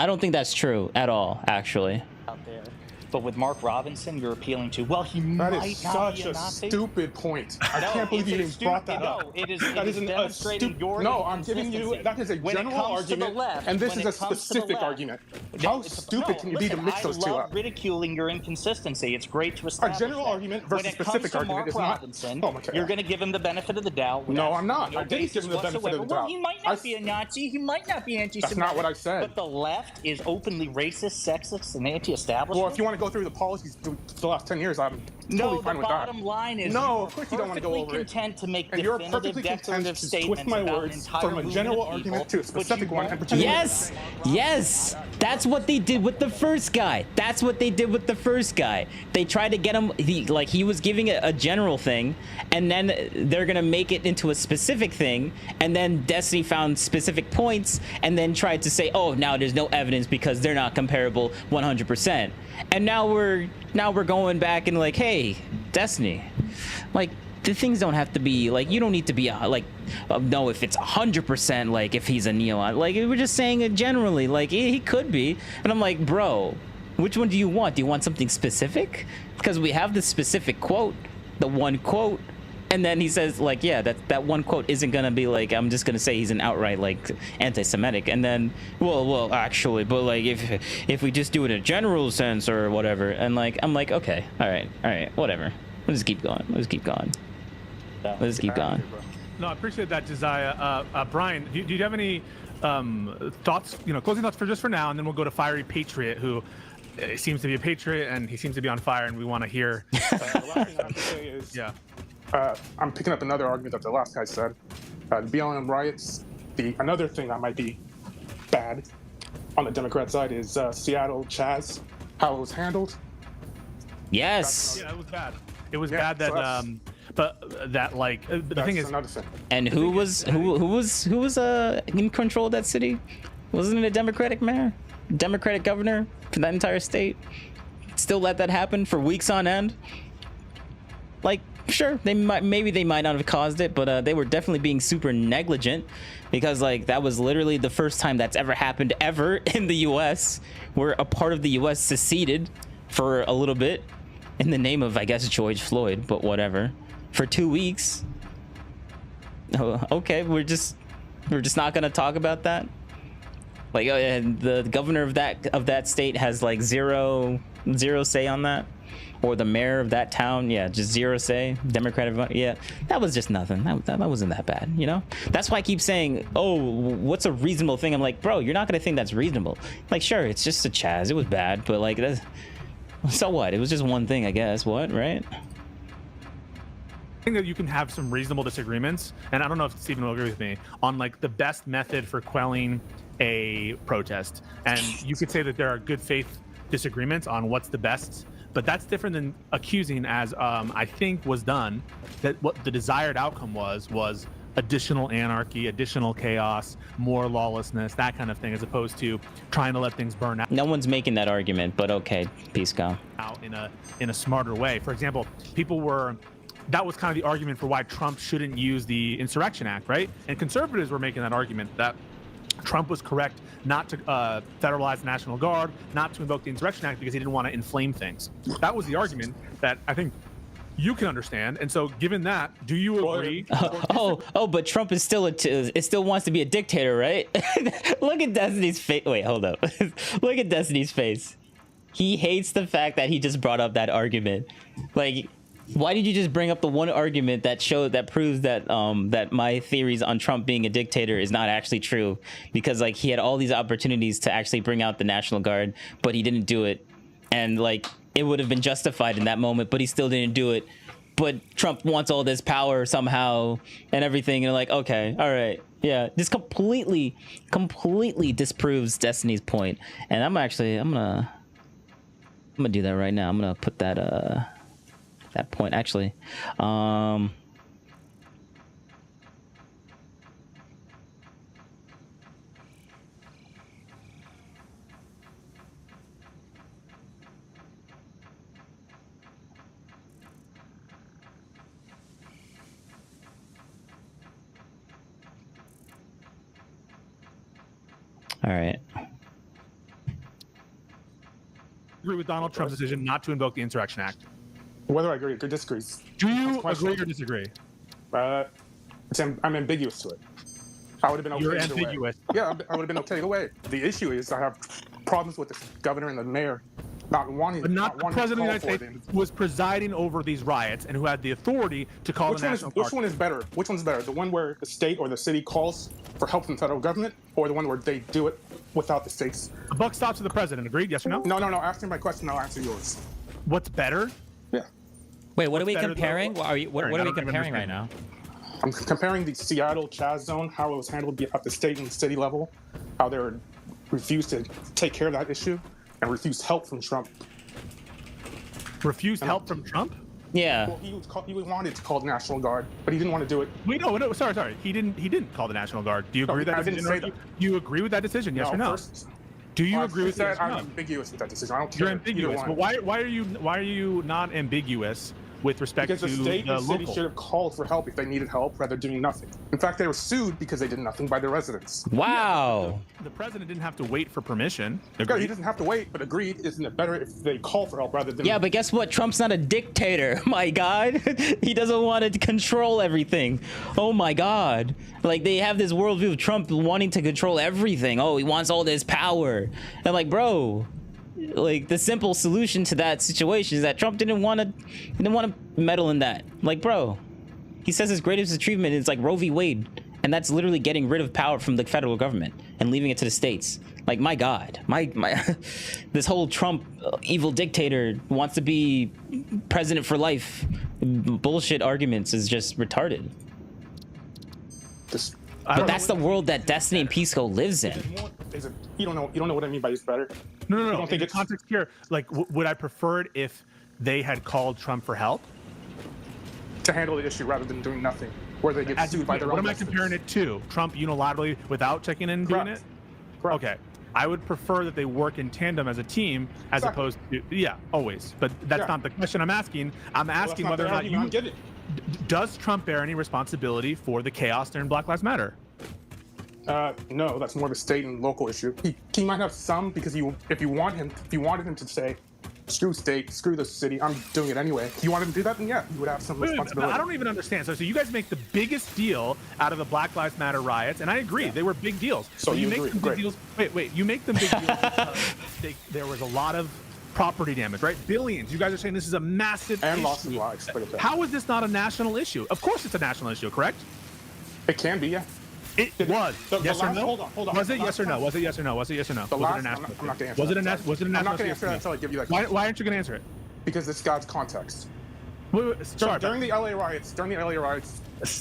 don't think that's true at all, actually. Out there. But with Mark Robinson, you're appealing to, well, he might not be a Nazi. That is such a stupid point. I can't believe you even brought that up. No, it is demonstrating your No, I'm giving you, that is a general argument, and this is a specific argument. How stupid can you be to mix those two up? I love ridiculing your inconsistency. It's great to establish a general argument versus specific argument is not. Oh my God. You're going to give him the benefit of the doubt. No, I'm not. I didn't give him the benefit of the doubt. Well, he might not be a Nazi. He might not be anti-Semitic. That's not what I said. But the left is openly racist, sexist, and anti-establishment. Well, if you want to go through the policies for the last 10 years, I'm totally fine with that. No, the bottom line is no, of course you don't want to go over it. Content to make and you're perfectly content to twist my words from a general argument to a specific one and pretend. Yes, that's what they did with the first guy. They tried to get him. He was giving a general thing, and then they're gonna make it into a specific thing, and then Destiny found specific points, and then tried to say, oh, now there's no evidence because they're not comparable 100%. And now we're going back and hey, Destiny, the things don't have to be you don't need to be no, if it's 100% if he's a neon, we're just saying it generally, he could be. And I'm bro, which one do you want? Do you want something specific? Because we have the specific quote, the one quote, and then he says yeah, that one quote isn't gonna be I'm just gonna say he's an outright anti-Semitic, and then well actually, but if we just do it in a general sense or whatever, and I'm okay, all right, whatever, let's keep going. No, I appreciate that, Josiah. Brian, do you have any thoughts, closing thoughts for now, and then we'll go to Fiery Patriot, who seems to be a patriot and he seems to be on fire, and we want to hear. The last thing I have to say is, I'm picking up another argument that the last guy said. The BLM riots. Another thing that might be bad on the Democrat side is Seattle Chaz, how it was handled. Yes. Yeah, it was bad. It was bad that but that like the thing is another thing. And who was in control of that city? Wasn't it a Democratic mayor, Democratic governor for that entire state? Still let that happen for weeks on end. Like, sure, maybe they might not have caused it, but they were definitely being super negligent, because like that was literally the first time that's ever happened ever in the U.S. where a part of the U.S. seceded for a little bit in the name of, I guess, George Floyd, but whatever, for 2 weeks. Oh, okay, we're just not gonna talk about that. Like, the governor of that state has like zero say on that, or the mayor of that town, yeah, just zero say. Democratic, yeah, that was just nothing. That wasn't that bad, you know. That's why I keep saying, oh, what's a reasonable thing? I'm like, bro, you're not gonna think that's reasonable. Like, sure, it's just a Chaz, it was bad, but like, so what? It was just one thing, I guess. What, right? I think that you can have some reasonable disagreements, and I don't know if Stephen will agree with me, on like the best method for quelling a protest. And you could say that there are good faith disagreements on what's the best, but that's different than accusing, as I think was done, that what the desired outcome was additional anarchy, additional chaos, more lawlessness, that kind of thing, as opposed to trying to let things burn out. No one's making that argument, but okay, peace go. Out in a smarter way. For example, that was kind of the argument for why Trump shouldn't use the Insurrection Act, right? And conservatives were making that argument that Trump was correct not to federalize the National Guard, not to invoke the Insurrection Act, because he didn't want to inflame things. That was the argument that I think you can understand. And so, given that, do you agree? But Trump is still still wants to be a dictator, right? Look at Destiny's face. Wait, hold up. Look at Destiny's face. He hates the fact that he just brought up that argument. Like, why did you just bring up the one argument that proves that that my theories on Trump being a dictator is not actually true? Because like he had all these opportunities to actually bring out the National Guard, but he didn't do it, and like it would have been justified in that moment, but he still didn't do it. But Trump wants all this power somehow and everything, and like, okay, all right, yeah, this completely disproves Destiny's point. And I'm gonna do that right now. I'm gonna put that that point actually. All right. Agree with Donald Trump's decision not to invoke the Insurrection Act. Whether I agree or disagree. Do you agree or disagree? I'm ambiguous to it. I would have been okay You're either ambiguous. way. Yeah, I would have been okay either way. The issue is I have problems with the governor and the mayor not wanting. But not the wanting president to of the call United for States was presiding over these riots and who had the authority to call the National Guard. Which one is better? Which one's better? The one where the state or the city calls for help from the federal government, or the one where they do it without the states? The buck stops with the president. Agreed? Yes or no? No. Answer my question. I'll answer yours. What's better? Yeah. Wait, what are we comparing? What are we comparing right now? I'm comparing the Seattle Chaz zone, how it was handled at the state and city level, how they refused to take care of that issue, and refused help from Trump. Refused help from Trump? Yeah. Well, he wanted to call the National Guard, but he didn't want to do it. Wait, no, sorry. He didn't call the National Guard. Do you agree with that decision? I didn't say that. Do you agree with that decision? Yes or no? Do you agree with that? I'm ambiguous with that decision. I don't care. You're ambiguous. But why are you not ambiguous with respect because to the state and city local? should have called for help if they needed help, rather than doing nothing. In fact, they were sued because they did nothing by the residents. Wow. The president didn't have to wait for permission. Yeah, he doesn't have to wait, but agreed. Isn't it better if they call for help rather than? Yeah, but guess what? Trump's not a dictator. My God, he doesn't want to control everything. Oh my God, like they have this worldview of Trump wanting to control everything. Oh, he wants all this power, and like, bro. Like the simple solution to that situation is that Trump didn't want to meddle in that. Like, bro, he says his greatest achievement is like Roe v. Wade, and that's literally getting rid of power from the federal government and leaving it to the states. Like, my God, my this whole Trump evil dictator wants to be president for life. bullshit arguments is just retarded. But that's the world that Destiny and Pisco lives in. You don't know what I mean by it's better? No. don't think In the context here, like, would I prefer it if they had called Trump for help? To handle the issue rather than doing nothing, where they get sued by their own. What am I comparing it to? Trump unilaterally without checking in and doing it? Correct. Okay. I would prefer that they work in tandem as a team as opposed to, always. But that's not the question I'm asking. I'm asking whether or not you... Does Trump bear any responsibility for the chaos during Black Lives Matter? No, that's more of a state and local issue. He might have some because if you wanted him to say, screw state, screw the city, I'm doing it anyway. If you wanted to do that, then yeah, you would have some responsibility. I don't even understand. So you guys make the biggest deal out of the Black Lives Matter riots, and I agree, they were big deals. So you make agree. them big deals. Wait, you make them big deals because there was a lot of property damage, right? Billions. You guys are saying this is a massive and issue. loss of lives. How is this not a national issue? Of course it's a national issue, correct? It can be, yeah. It was. Yes or no? Hold on. Was it yes or no? Was it yes or no? Was it yes or no? I'm not going to answer Was it a national issue? I'm not going to answer that until I give you that. Why aren't you going to answer it? Because this God's context. Wait, sorry. During the LA riots.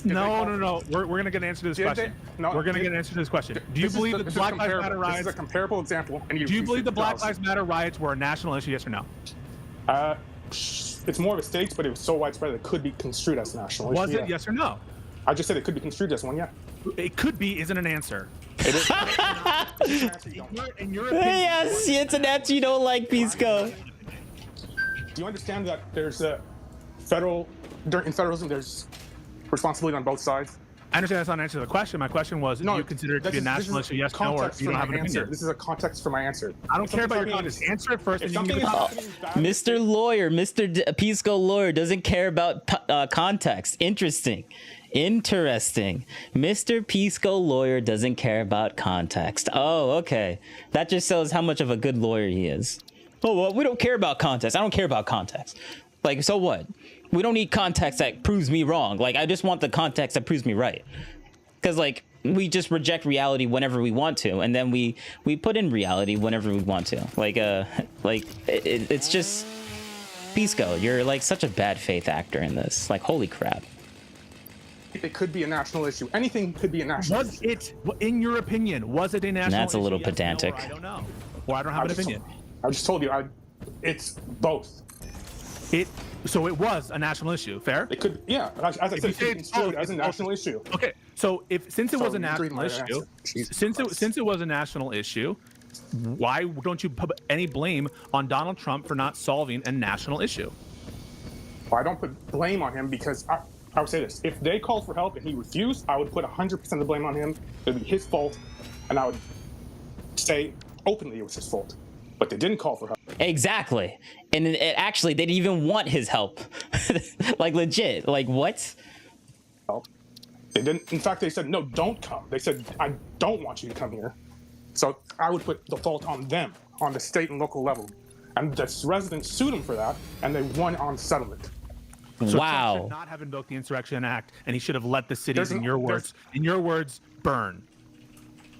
No. We're going to get an answer to this question. We're going to get an answer to this question. Do you believe that the Black Lives Matter riots... This is a comparable example. Do you believe the Black Lives Matter riots were a national issue, yes or no? It's more of a state, but it was so widespread that it could be construed as a national issue. Was it yes or no? I just said it could be construed as one, yeah. It could be isn't an answer. It is. In your opinion, Yes, it's an answer you don't like, Pisco. Do you understand that there's in federalism, there's responsibility on both sides? I understand that's not an answer to the question. My question was, do you consider it to be a national issue, yes, no, or you don't have an opinion? This is a context for my answer. I don't care about your context. Answer it first, and you can give Mr. Lawyer, Mr. Pisco Lawyer doesn't care about context. Interesting. Mr. Pisco Lawyer doesn't care about context. Oh, okay. That just shows how much of a good lawyer he is. Oh, well, we don't care about context. I don't care about context. Like, so what? We don't need context that proves me wrong. Like, I just want the context that proves me right. Because, like, we just reject reality whenever we want to, and then we put in reality whenever we want to. Like, it's just... Pisco, you're, like, such a bad faith actor in this. Like, holy crap. It could be a national issue. Anything could be a national issue. Was it, in your opinion, was it a national issue? That's a little yes, pedantic. No, I don't know. Well, I don't have an opinion. I just told you, it's both. So it was a national issue. Fair? It could, yeah. As I said, it's construed as a national issue. Okay. So since it was a national issue, since it was a national issue, why don't you put any blame on Donald Trump for not solving a national issue? Well, I don't put blame on him because I would say this: if they called for help and he refused, I would put 100% of the blame on him. It would be his fault, and I would say openly it was his fault. But they didn't call for help. Exactly, and actually, they didn't even want his help. Like legit. Like what? Help. They didn't. In fact, they said no, don't come. They said I don't want you to come here. So I would put the fault on them, on the state and local level, and the residents sued them for that, and they won on settlement. So wow. Trump should not have invoked the Insurrection Act, and he should have let the cities, in your words, burn.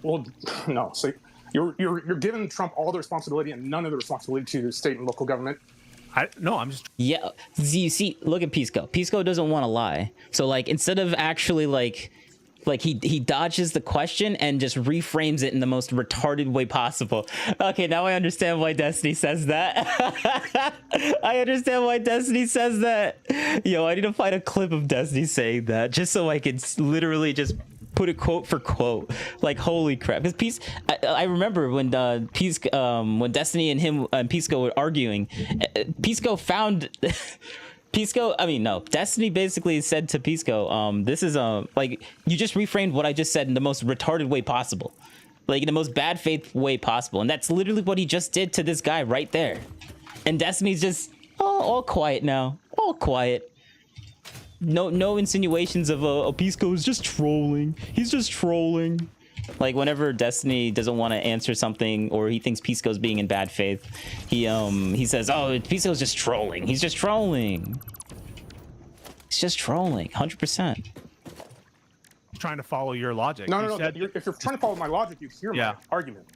Well, no. So you're giving Trump all the responsibility and none of the responsibility to the state and local government. I'm just... Yeah, you see, look at Pisco. Pisco doesn't want to lie. So, like, instead of actually, like he dodges the question and just reframes it in the most retarded way possible. Okay, now I understand why Destiny says that. I understand why Destiny says that. Yo, I need to find a clip of Destiny saying that just so I can literally just put it quote for quote. Like, holy crap. Because I remember when when Destiny and him and Pisco were arguing, Pisco found... Destiny basically said to Pisco, this is like, you just reframed what I just said in the most retarded way possible. Like, in the most bad faith way possible. And that's literally what he just did to this guy right there. And Destiny's just all quiet now. All quiet. No insinuations of Pisco is just trolling. He's just trolling. Like, whenever Destiny doesn't want to answer something or he thinks Pisco's being in bad faith, he says, oh, Pisco's just trolling. He's just trolling. He's just trolling, 100%. Trying to follow your logic. No. If you're trying to follow my logic, you hear my argument.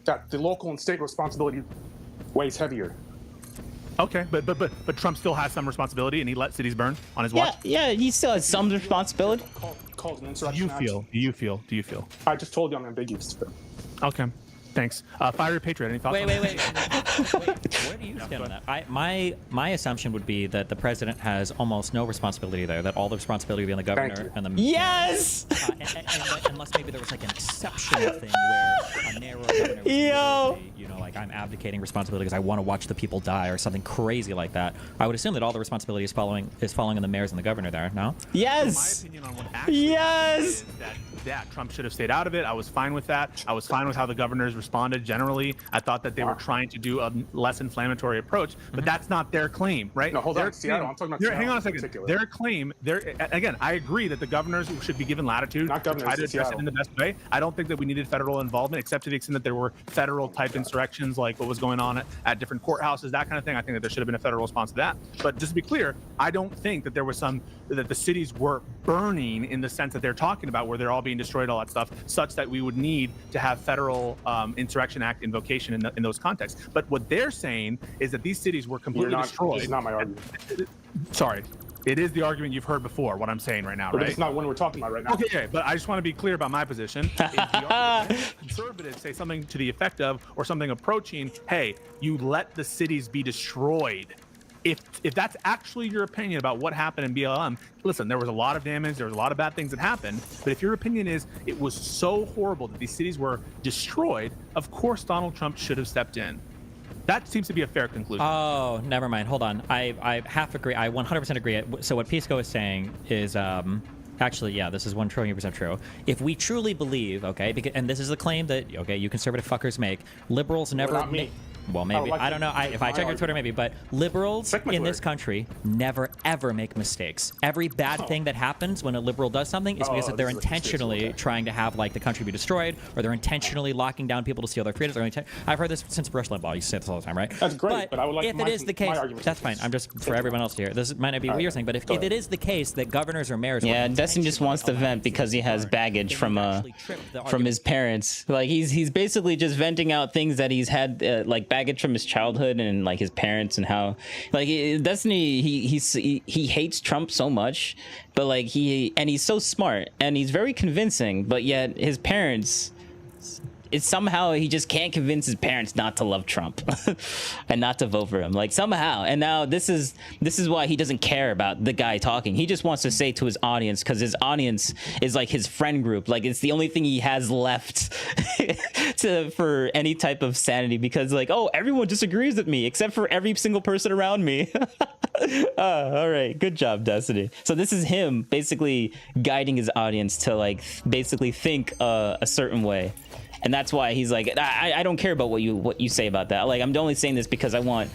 That the local and state responsibility weighs heavier. Okay, but Trump still has some responsibility, and he let cities burn on his watch. Yeah, he still has some responsibility. Called an insurrection. Do you feel? I just told you I'm ambiguous. Okay. Thanks. Fiery Patriot, any thoughts? Wait. Where do you stand on that? My assumption would be that the president has almost no responsibility there. That all the responsibility would be on the governor and the yes. Unless maybe there was like an exceptional thing where a narrow governor was like I'm abdicating responsibility because I want to watch the people die or something crazy like that. I would assume that all the responsibility is falling on the mayors and the governor there. No. Yes. So my opinion on what actually is that Trump should have stayed out of it. I was fine with that. I was fine with how the governors responded generally. I thought that they were trying to do a less inflammatory approach, but that's not their claim, right? No, hold on, Seattle. I'm talking about Seattle. Hang on a second. Their claim, again, I agree that the governors should be given latitude to try to address it in the best way. I don't think that we needed federal involvement, except to the extent that there were federal type insurrections, like what was going on at different courthouses, that kind of thing. I think that there should have been a federal response to that. But just to be clear, I don't think that there was that the cities were burning in the sense that they're talking about, where they're all being destroyed, all that stuff, such that we would need to have federal Insurrection Act invocation in those contexts. But what they're saying is that these cities were completely destroyed. This is not my argument. Sorry. It is the argument you've heard before, what I'm saying right now, but right? It's not one we're talking about right now. Okay, but I just want to be clear about my position. If the argument, conservatives say something to the effect of, or something approaching, hey, you let the cities be destroyed. If that's actually your opinion about what happened in BLM, listen, there was a lot of damage, there was a lot of bad things that happened, but if your opinion is it was so horrible that these cities were destroyed, of course Donald Trump should have stepped in. That seems to be a fair conclusion. Oh, never mind. Hold on. I half agree. I 100% agree. So what Pisco is saying is, actually, yeah, this is 1,000,000,000% true. If we truly believe, okay, and this is the claim that, okay, you conservative fuckers make, liberals never... Not me. Well, maybe. I don't know. If I check your Twitter, maybe. But liberals in this country never, ever make mistakes. Every bad thing that happens when a liberal does something is because they're intentionally trying to have like the country be destroyed, or they're intentionally locking down people to steal their freedoms. I've heard this since Rush Limbaugh. You say this all the time, right? That's great, but I would like if it is the case, that's fine. I'm just for everyone else to hear. This might not be what you're saying, but if it is the case that governors or mayors, Dustin just wants to vent because he has baggage from his parents. Like he's basically just venting out things that he's had like baggage from his childhood and like his parents, and how like Destiny he hates Trump so much, but like he's so smart and he's very convincing, but yet his parents, it's somehow he just can't convince his parents not to love Trump and not to vote for him, like somehow. And now this is why he doesn't care about the guy talking. He just wants to say to his audience, because his audience is like his friend group, like it's the only thing he has left for any type of sanity, because like, oh, everyone disagrees with me except for every single person around me. All right, good job, Destiny. So this is him basically guiding his audience to like basically think a certain way. And that's why he's like, I don't care about what you say about that. Like, I'm only saying this because I want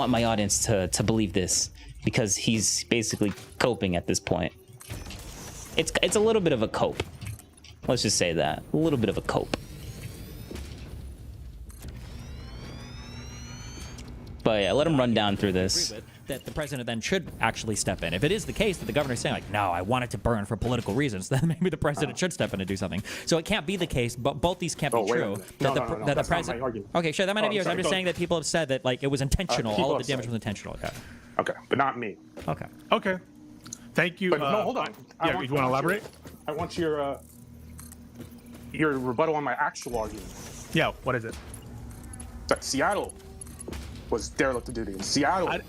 my audience to believe this, because he's basically coping at this point. It's a little bit of a cope. Let's just say that. A little bit of a cope. But yeah, let him run down through this. That the president then should actually step in. If it is the case that the governor's saying like, no, I want it to burn for political reasons, then maybe the president should step in and do something. So it can't be the case, but both these can't be true. That the president. Okay, sure, that might not be yours. I'm just saying that people have said that like it was intentional. All of the damage was intentional. Yeah. Okay, but not me. Okay. Thank you. But no, hold on. Yeah, you want to elaborate? I want your rebuttal on my actual argument. Yeah, what is it? That Seattle was derelict of duty. Seattle.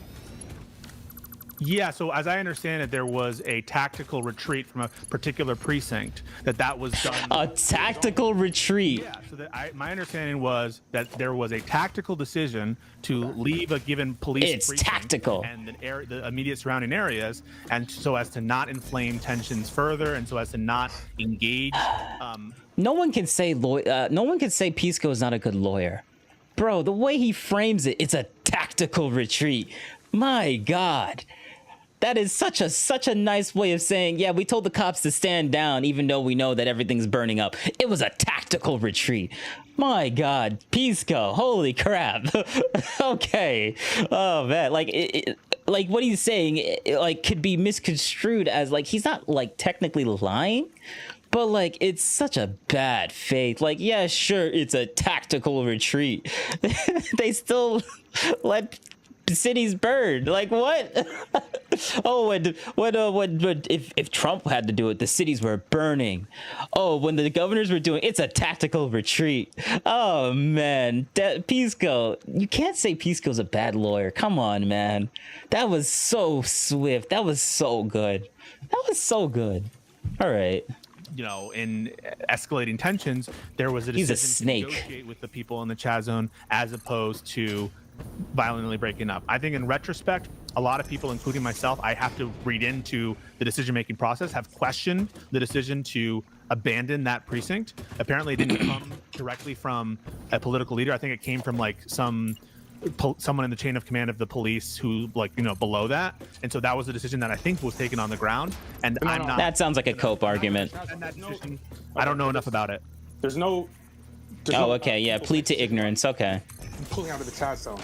Yeah, so as I understand it, there was a tactical retreat from a particular precinct that was done. A tactical retreat. Yeah, so my understanding was that there was a tactical decision to leave a given police precinct tactical and the immediate surrounding areas, and so as to not inflame tensions further, and so as to not engage. No one can say Pisco is not a good lawyer, bro. The way he frames it, it's a tactical retreat. My God. That is such a nice way of saying, yeah, we told the cops to stand down even though we know that everything's burning up. It was a tactical retreat. My God, Pisco, holy crap. Okay. Oh man, like like what he's saying like could be misconstrued as like he's not like technically lying, but like it's such a bad faith. Like, yeah, sure, it's a tactical retreat. They still let cities burned. Like what? Oh, if Trump had to do it, the cities were burning. Oh, when the governors were doing it's a tactical retreat. Oh man, Pisco, you can't say Pisco's a bad lawyer. Come on, man. That was so swift. That was so good. That was so good. All right. You know, in escalating tensions, there was a decision to negotiate with the people in the Chaz zone as opposed to violently breaking up. I think in retrospect, a lot of people, including myself, I have to read into the decision-making process, have questioned the decision to abandon that precinct. Apparently it didn't come directly from a political leader. I think it came from like someone in the chain of command of the police who, like, you know, below that. And so that was a decision that I think was taken on the ground. And I'm not. That sounds like a cope argument. I don't know enough about it. There's no. Okay, yeah, plead to ignorance. Okay. Pulling out of the Chaz zone.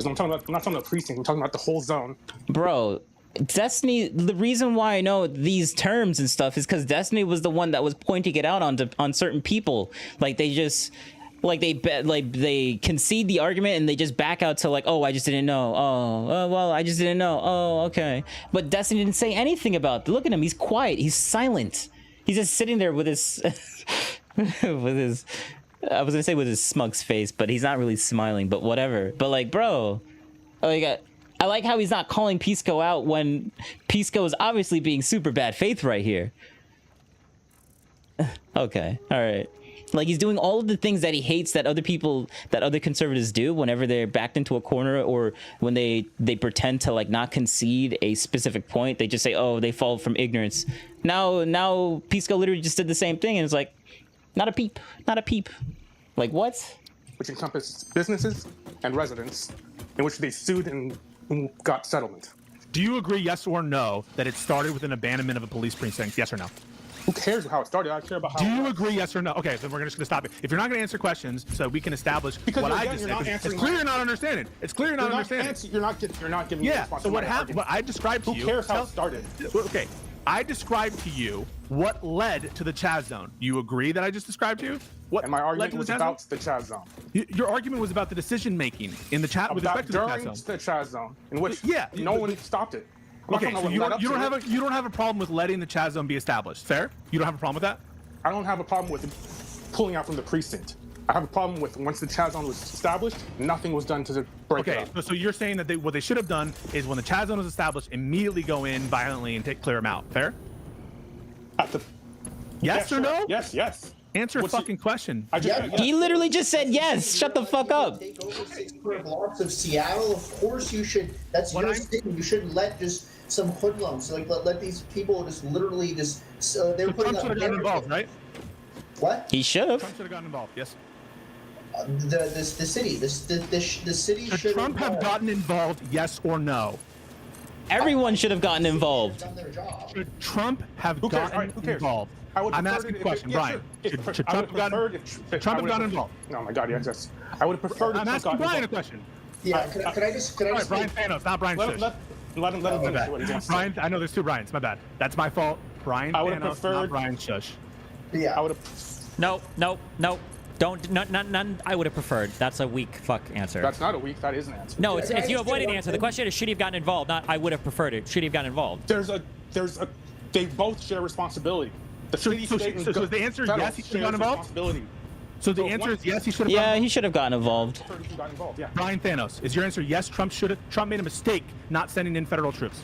I'm not talking about precinct. I'm talking about the whole zone. Bro, Destiny. The reason why I know these terms and stuff is because Destiny was the one that was pointing it out on certain people. Like they just. Like they concede the argument and they just back out to like, oh, I just didn't know. Oh, well, I just didn't know. Oh, okay. But Destiny didn't say anything about it. Look at him. He's quiet. He's silent. He's just sitting there with his, with his, I was gonna say with his smug face, but he's not really smiling. But whatever. But like, bro, like I like how he's not calling Pisco out when Pisco is obviously being super bad faith right here. Okay. All right. Like he's doing all of the things that he hates that other conservatives do whenever they're backed into a corner or when they pretend to like not concede a specific point. They just say, oh, they fall from ignorance. Now Pisco literally just did the same thing and it's like, not a peep. Like what? Which encompassed businesses and residents in which they sued and got settlement. Do you agree, yes or no, that it started with an abandonment of a police precinct? Yes or no? Who cares how it started? I care about how. Do you agree, yes or no? Okay, so we're just going to stop it. If you're not going to answer questions, so we can establish what I just said. It's clear you're not understanding. It's clear you're not understanding. You're not giving me a response. So what happened? What I described to you. Who cares how it started? Okay, I described to you what led to the Chaz zone. You agree that I just described to you? What? And my argument was about the Chaz zone. Your argument was about the decision making in the chat with respect to the Chaz zone. During the Chaz zone, in which no one stopped it. Okay, so you don't have a problem with letting the Chaz zone be established. Fair? You don't have a problem with that? I don't have a problem with pulling out from the precinct. I have a problem with once the Chaz zone was established, nothing was done to break it up. Okay, so you're saying that what they should have done is when the Chaz zone was established, immediately go in violently and clear them out. Fair? Yes or no? Yes. Answer a fucking question. He literally just said yes. Shut the fuck up. Take over 6 square blocks of Seattle. Of course you should. That's your thing. You shouldn't let just some hoodlums like let these people just literally just. They're putting Trump should have gotten involved, right? What? He should have. Trump should have gotten involved. Yes. The city should. Should Trump have gotten involved? Yes or no? Everyone should have gotten involved. Should Trump have gotten involved? I'm asking a question, Brian. Should Trump have gotten involved? Oh my God, yes. I would have preferred. I'm asking Brian a question. Yeah, can I just? All right, Brian Thanos, not Brian Shush. Let him finish what he just said. Brian, I know there's 2 Brians. My bad. That's my fault. Brian Thanos, not Brian Shush. Yeah. I would have. No. Don't. None. I would have preferred. That's a weak fuck answer. That's not a weak. That is an answer. No, it's you avoided the answer. The question is, should he have gotten involved? Not, I would have preferred it. Should he have gotten involved? They both share responsibility. So the answer is yes, he should have gotten involved? So the answer is yes, he should have gotten involved? He should have gotten involved. Brian Thanos, is your answer yes, Trump made a mistake not sending in federal troops?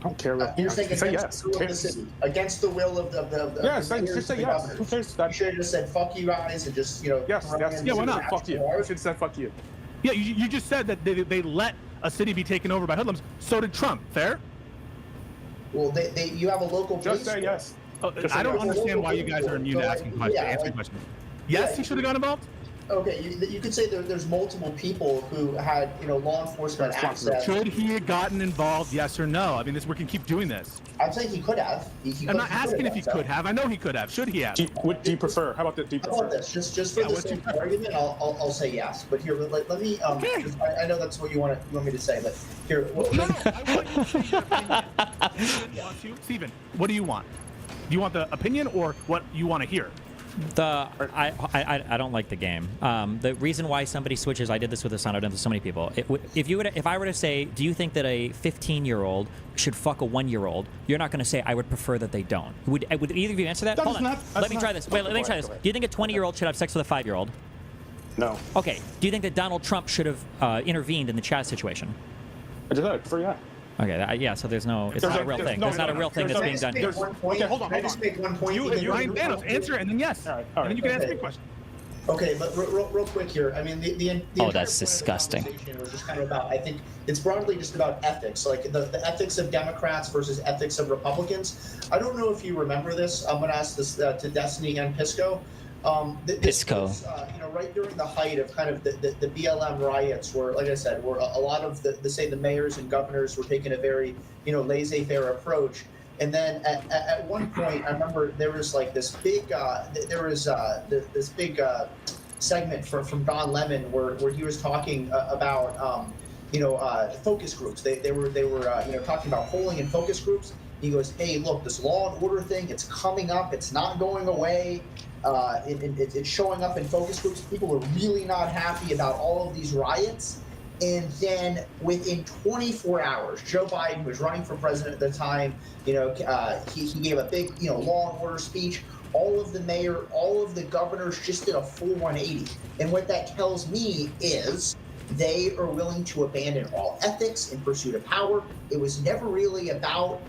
I don't care. You're saying against the will of the city. Against the will of the yes, just say yes. Who cares? You should have just said fuck you guys and just, Yes. Yeah, why not? Fuck you. I should have said fuck you. Yeah, you just said that they let a city be taken over by hoodlums. So did Trump. Fair? Well, you have a local police. Just say yes. I don't understand why you guys are immune to asking questions. Answer questions. Yes, he should have gotten involved. Okay, you could say there's multiple people who had law enforcement access. Should he have gotten involved? Yes or no? I mean, we can keep doing this. I'm saying he could have. I'm not asking if he could have. I know he could have. Should he have? What do you prefer? How about this? How about this? Just for the sake of argument, I'll say yes. But here, let me. I know that's what you want me to say, but here. No, I want you to say your opinion. Steven, what do you want? Do you want the opinion or what you want to hear? I don't like the game. The reason why somebody switches, I did this with Asana, I've done this with so many people. If I were to say, do you think that a 15-year-old should fuck a 1-year-old? You're not going to say, I would prefer that they don't. Would either of you answer that? Hold on. Let me try this. Wait, let me try this. Do you think a 20-year-old should have sex with a 5-year-old? No. Okay. Do you think that Donald Trump should have intervened in the Chaz situation? I just said for yeah. Okay, yeah, so it's not a real thing. There's not a real thing that's being done here. Okay, hold on. Can I just make one point? Ryan Thanos, answer it, and then yes. All right, and then you can answer your question. Okay, but real quick here. I mean, the entire that's disgusting. conversation was just kind of about, I think it's broadly just about ethics, like the ethics of Democrats versus ethics of Republicans. I don't know if you remember this. I'm going to ask this to Destiny and Pisco. Pisco. Was, right during the height of kind of the BLM riots, where, like I said, where a lot of the mayors and governors were taking a very, laissez-faire approach. And then at one point, I remember there was like this big, this big segment from Don Lemon where he was talking about, focus groups. They were talking about polling and focus groups. He goes, hey, look, this law and order thing, it's coming up. It's not going away. It's showing up in focus groups. People are really not happy about all of these riots. And then within 24 hours, Joe Biden was running for president at the time. He gave a big, law and order speech. All of the governors just did a full 180. And what that tells me is they are willing to abandon all ethics in pursuit of power. It was never really about,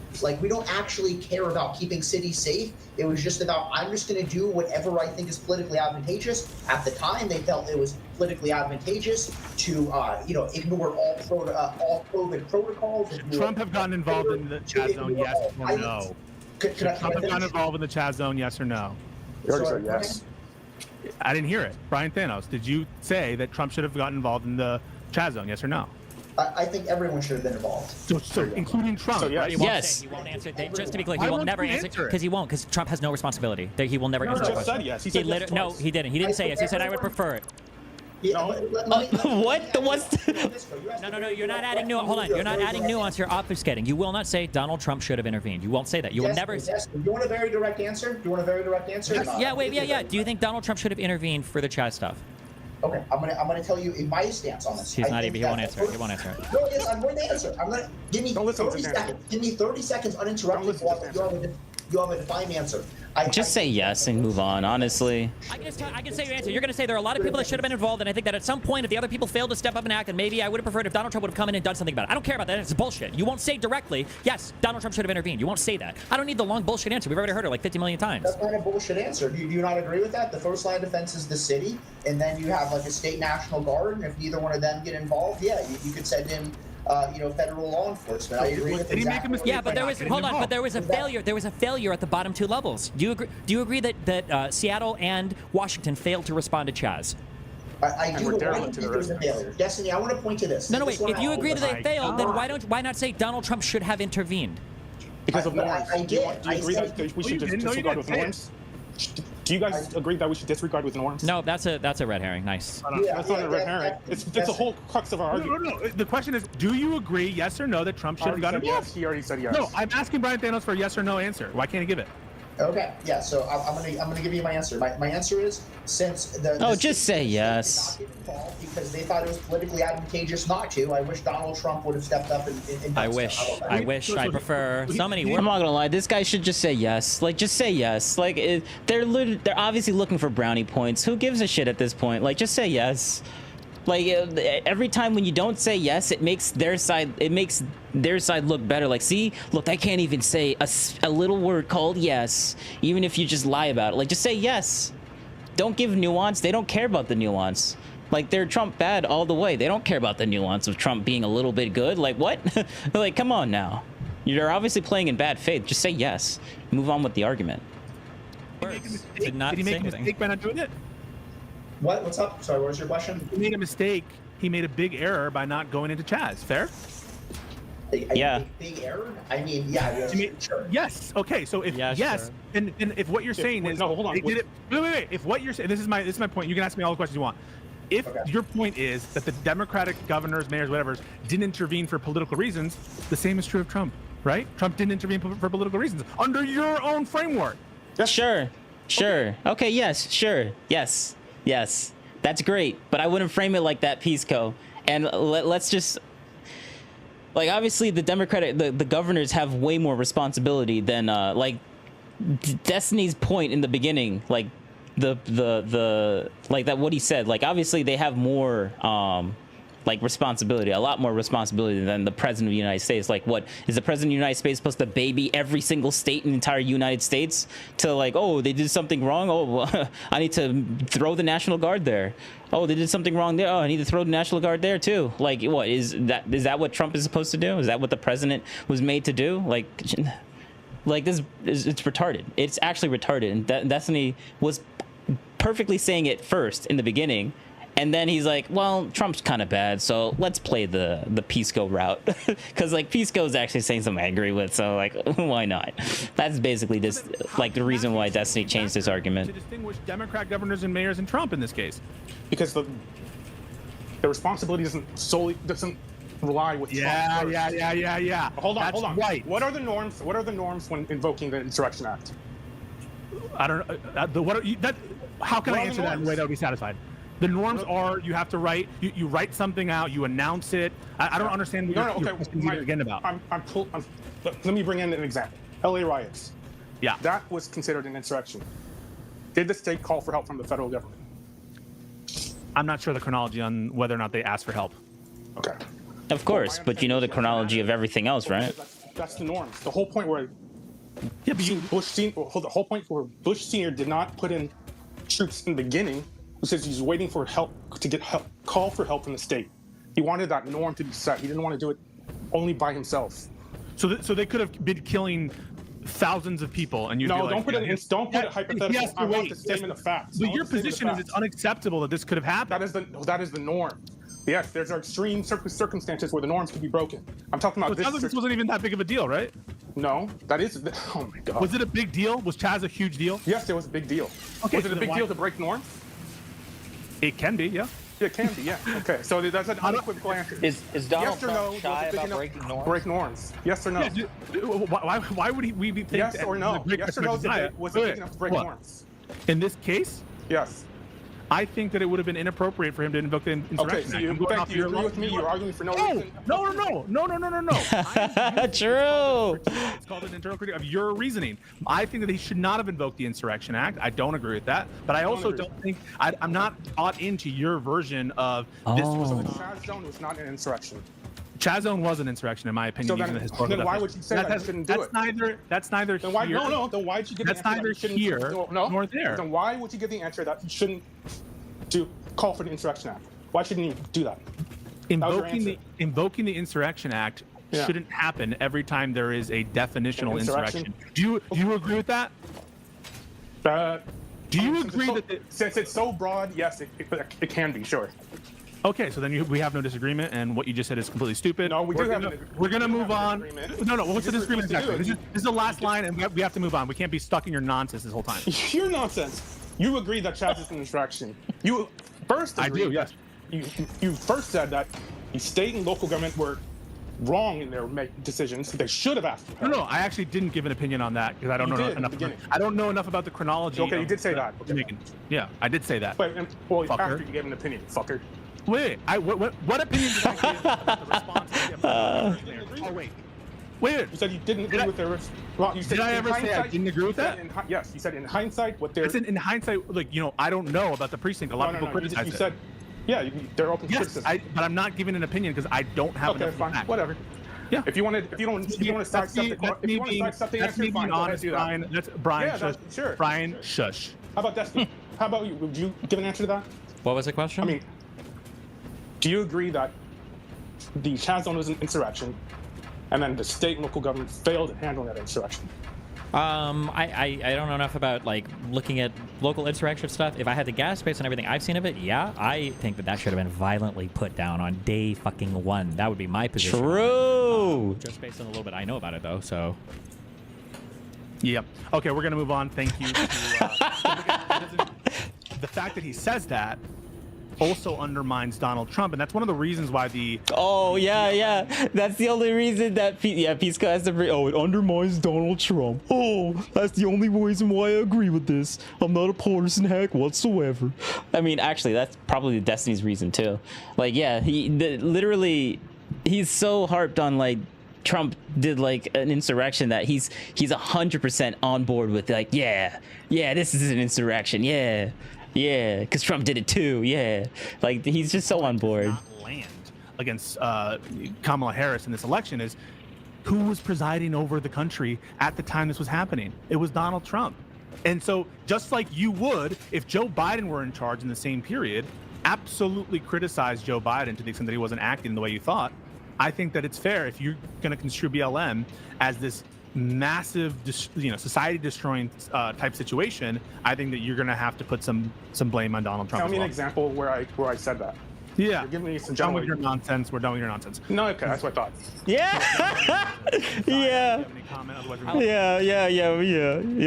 we don't actually care about keeping cities safe. It was just about, I'm just going to do whatever I think is politically advantageous. At the time, they felt it was politically advantageous to, ignore all COVID protocols. Should Trump have gotten involved in the Chaz zone, yes or no? Should Trump have gotten involved in the Chaz zone, yes or no? You already said yes. I didn't hear it. Brian Thanos, did you say that Trump should have gotten involved in the Chaz zone, yes or no? I think everyone should have been involved. So including Trump. So, right? Yes. He won't answer. Just to be clear, he will never answer because he won't, because Trump has no responsibility. He will never answer that question. Said yes. He said yes No, he didn't. He didn't say yes. He said I would prefer it. Yeah, What? No. You're not adding nuance. Hold on. You're not adding nuance. You're obfuscating. You will not say Donald Trump should have intervened. You won't say that. You will never. Yes. Do you want a very direct answer? Do you want a very direct answer? Yes. Yeah. Do you think Donald Trump should have intervened for the Chaz stuff? Okay, I'm gonna tell you my stance on this. He won't answer it. He won't answer it. No, yes, I'm going to answer. Give me 30 seconds. Give me 30 seconds uninterrupted. You have a defined answer. Just say yes and move on, honestly. I can say your answer. You're going to say there are a lot of people that should have been involved, and I think that at some point, if the other people failed to step up and act, and maybe I would have preferred if Donald Trump would have come in and done something about it. I don't care about that. It's bullshit. You won't say directly, yes, Donald Trump should have intervened. You won't say that. I don't need the long bullshit answer. We've already heard it like 50 million times. That's not a bullshit answer. Do you not agree with that? The first line of defense is the city, and then you have a state national guard, and if neither one of them get involved, yeah, you could send in federal law enforcement. I agree with exactly. Yeah, but there was but there was a failure. There was a failure at the bottom two levels. Do you agree that Seattle and Washington failed to respond to Chaz? I do. But why do you think there's a failure? Destiny, I want to point to this. No, wait. If you agree that they failed, then why not say Donald Trump should have intervened? Because of norms. I did. Do you agree that we should just disregard with norms? Do you guys agree that we should disregard with norms? No, that's a red herring. Nice. That's not a red herring. It's the whole crux of our argument. No. The question is, do you agree, yes or no, that Trump should have gotten involved? Yes. He already said yes. No, I'm asking Brian Thanos for a yes or no answer. Why can't he give it? Okay, yeah. So I'm gonna give you my answer. My answer is, since just say yes. Because they thought it was politically advantageous not to. I wish Donald Trump would have stepped up and I wish. I prefer so many words. I'm not gonna lie. This guy should just say yes. Just say yes. They're obviously looking for brownie points. Who gives a shit at this point? Just say yes. Every time when you don't say yes, it makes their side look better. See, look, I can't even say a little word called yes, even if you just lie about it. Just say yes. Don't give nuance. They don't care about the nuance. They're Trump bad all the way. They don't care about the nuance of Trump being a little bit good. What? Come on now. You're obviously playing in bad faith. Just say yes. Move on with the argument. Did he make a mistake by not doing it? What? What's up? Sorry, what was your question? He made a mistake. He made a big error by not going into Chaz. Fair? Yeah. Big error? I mean, yeah. Sure. Yes. Okay. So if yes, sure. and if what you're saying is no, hold on. Wait. If what you're saying, this is my point. You can ask me all the questions you want. If your point is that the Democratic governors, mayors, whatever, didn't intervene for political reasons, the same is true of Trump, right? Trump didn't intervene for political reasons under your own framework. Sure. Sure. Okay. Yes. Sure. Yes. Yes. That's great. But I wouldn't frame it like that, Pisco. And let's just, like, obviously the the governors have way more responsibility than like Destiny's point in the beginning, like the like that what he said. Like, obviously they have more like responsibility, a lot more responsibility than the president of the United States. Like, what is the president of the United States supposed to baby every single state in the entire United States to, like, oh, they did something wrong, oh, well, I need to throw the National Guard there. Oh, they did something wrong there, oh, I need to throw the National Guard there too. Like, what is that what Trump is supposed to do? Is that what the president was made to do? Like this is, it's retarded. It's actually retarded. And Destiny was perfectly saying it first in the beginning. And then he's like, well, Trump's kind of bad, so let's play the Pisco route. Because, like, Pisco is actually saying something I agree with, so, like, why not? That's basically just, like, the reason why Destiny changed this argument. To distinguish Democrat governors and mayors and Trump in this case. Because the responsibility doesn't rely with Trump first. Yeah. Hold on. Right. What are the norms when invoking the Insurrection Act? I don't know. How can I answer that in a way that would be satisfied? The norms are you have to write you write something out, you announce it. I don't understand what you're again about. Let me bring in an example. LA riots. Yeah. That was considered an insurrection. Did the state call for help from the federal government? I'm not sure the chronology on whether or not they asked for help. Okay. Of course, but you know the chronology of everything else, right? That's the norms. The whole point where the whole point where Bush Sr. did not put in troops in the beginning because he's waiting for help to get help, call for help from the state. He wanted that norm to be set. He didn't want to do it only by himself. So they could have been killing thousands of people, and don't put it hypothetical. Yes, I want the statement of facts. But your position is it's unacceptable that this could have happened. That is the norm. Yes, there's extreme circumstances where the norms could be broken. I'm talking about this. This wasn't even that big of a deal, right? No, that is. Oh my God. Was it a big deal? Was Chaz a huge deal? Yes, it was a big deal. Okay, was it a big deal to break norms? It can be, yeah. It can be, yeah. Okay, so that's an unequivocal answer. Is Donald yes or no, Trump shy about breaking norms? Break norms. Yes or no? Yeah, why would we be thinking? Yes or no? Yes or no? Was it big enough to break norms? In this case? Yes. I think that it would have been inappropriate for him to invoke the Insurrection Act. Okay, so you agree with me? You're arguing for no reason? No. True. It's called an internal critique of your reasoning. I think that he should not have invoked the Insurrection Act. I don't agree with that. But I also don't think, I'm not bought into your version of this was the Chaz Zone was not an insurrection. Chaz Zone was an insurrection, in my opinion. Then why would you say that you shouldn't do it? That's neither then why, here. Then why would you give that's the answer neither that here nor there. Then why would you give the answer that you shouldn't call for the Insurrection Act? Why shouldn't you do that? Invoking the Insurrection Act shouldn't happen every time there is a definitional insurrection. Do you agree with that? Do you agree since it's so broad, yes, it can be, sure. Okay, so then we have no disagreement, and what you just said is completely stupid. No, we're gonna move on. No, what's the disagreement exactly? This is the last line, and we have to move on. We can't be stuck in your nonsense this whole time. Your nonsense. You agree that Chaz is an insurrection. You first agreed. I do, yes. You first said that the state and local government were wrong in their decisions. They should have asked. No, I actually didn't give an opinion on that because I don't know enough. I don't know enough about the chronology. Okay, you did say that. Yeah, I did say that. Well, after you gave an opinion, fucker. Wait, what opinion did I give about the response? Oh, wait. You said you didn't agree with their response. Well, you said did I ever say I didn't agree with that? Yes, you said in hindsight what they're. In hindsight, like, I don't know about the precinct. A lot of people criticize it. You said, yeah, they're open to criticism. But I'm not giving an opinion because I don't have enough fine. Whatever. Yeah. If you want to sidestep the answer, fine. Honest, Brian. That's Brian. Yeah, sure. Brian, shush. How about Destiny? How about you? Would you give an answer to that? What was the question? I mean, do you agree that the Chaz Zone was an insurrection, and then the state and local government failed at handling that insurrection? I don't know enough about looking at local insurrection stuff. If I had to guess based on everything I've seen of it, yeah, I think that should have been violently put down on day fucking one. That would be my position. True. Just based on a little bit I know about it, though. So. Yep. Okay, we're gonna move on. Thank you. The fact that he says that also undermines Donald Trump, and that's one of the reasons why the. Oh yeah, that's the only reason that Pisco has to bring. Oh, it undermines Donald Trump. Oh, that's the only reason why I agree with this. I'm not a partisan hack whatsoever. I mean, actually, that's probably Destiny's reason too. Like, yeah, literally, he's so harped on like Trump did like an insurrection that he's 100% on board with. Like, yeah, this is an insurrection. Yeah, because Trump did it too. Yeah, like he's just so on board. Land against Kamala Harris in this election is who was presiding over the country at the time this was happening. It was Donald Trump. And so just like you would if Joe Biden were in charge in the same period, absolutely criticize Joe Biden to the extent that he wasn't acting the way you thought. I think that it's fair if you're going to construe BLM as this massive, society-destroying type situation. I think that you're going to have to put some blame on Donald Trump. Tell me an example where I said that. Yeah, you're giving me some. We're done with your nonsense. We're done with your nonsense. No, okay, that's what I thought. Yeah. Yeah.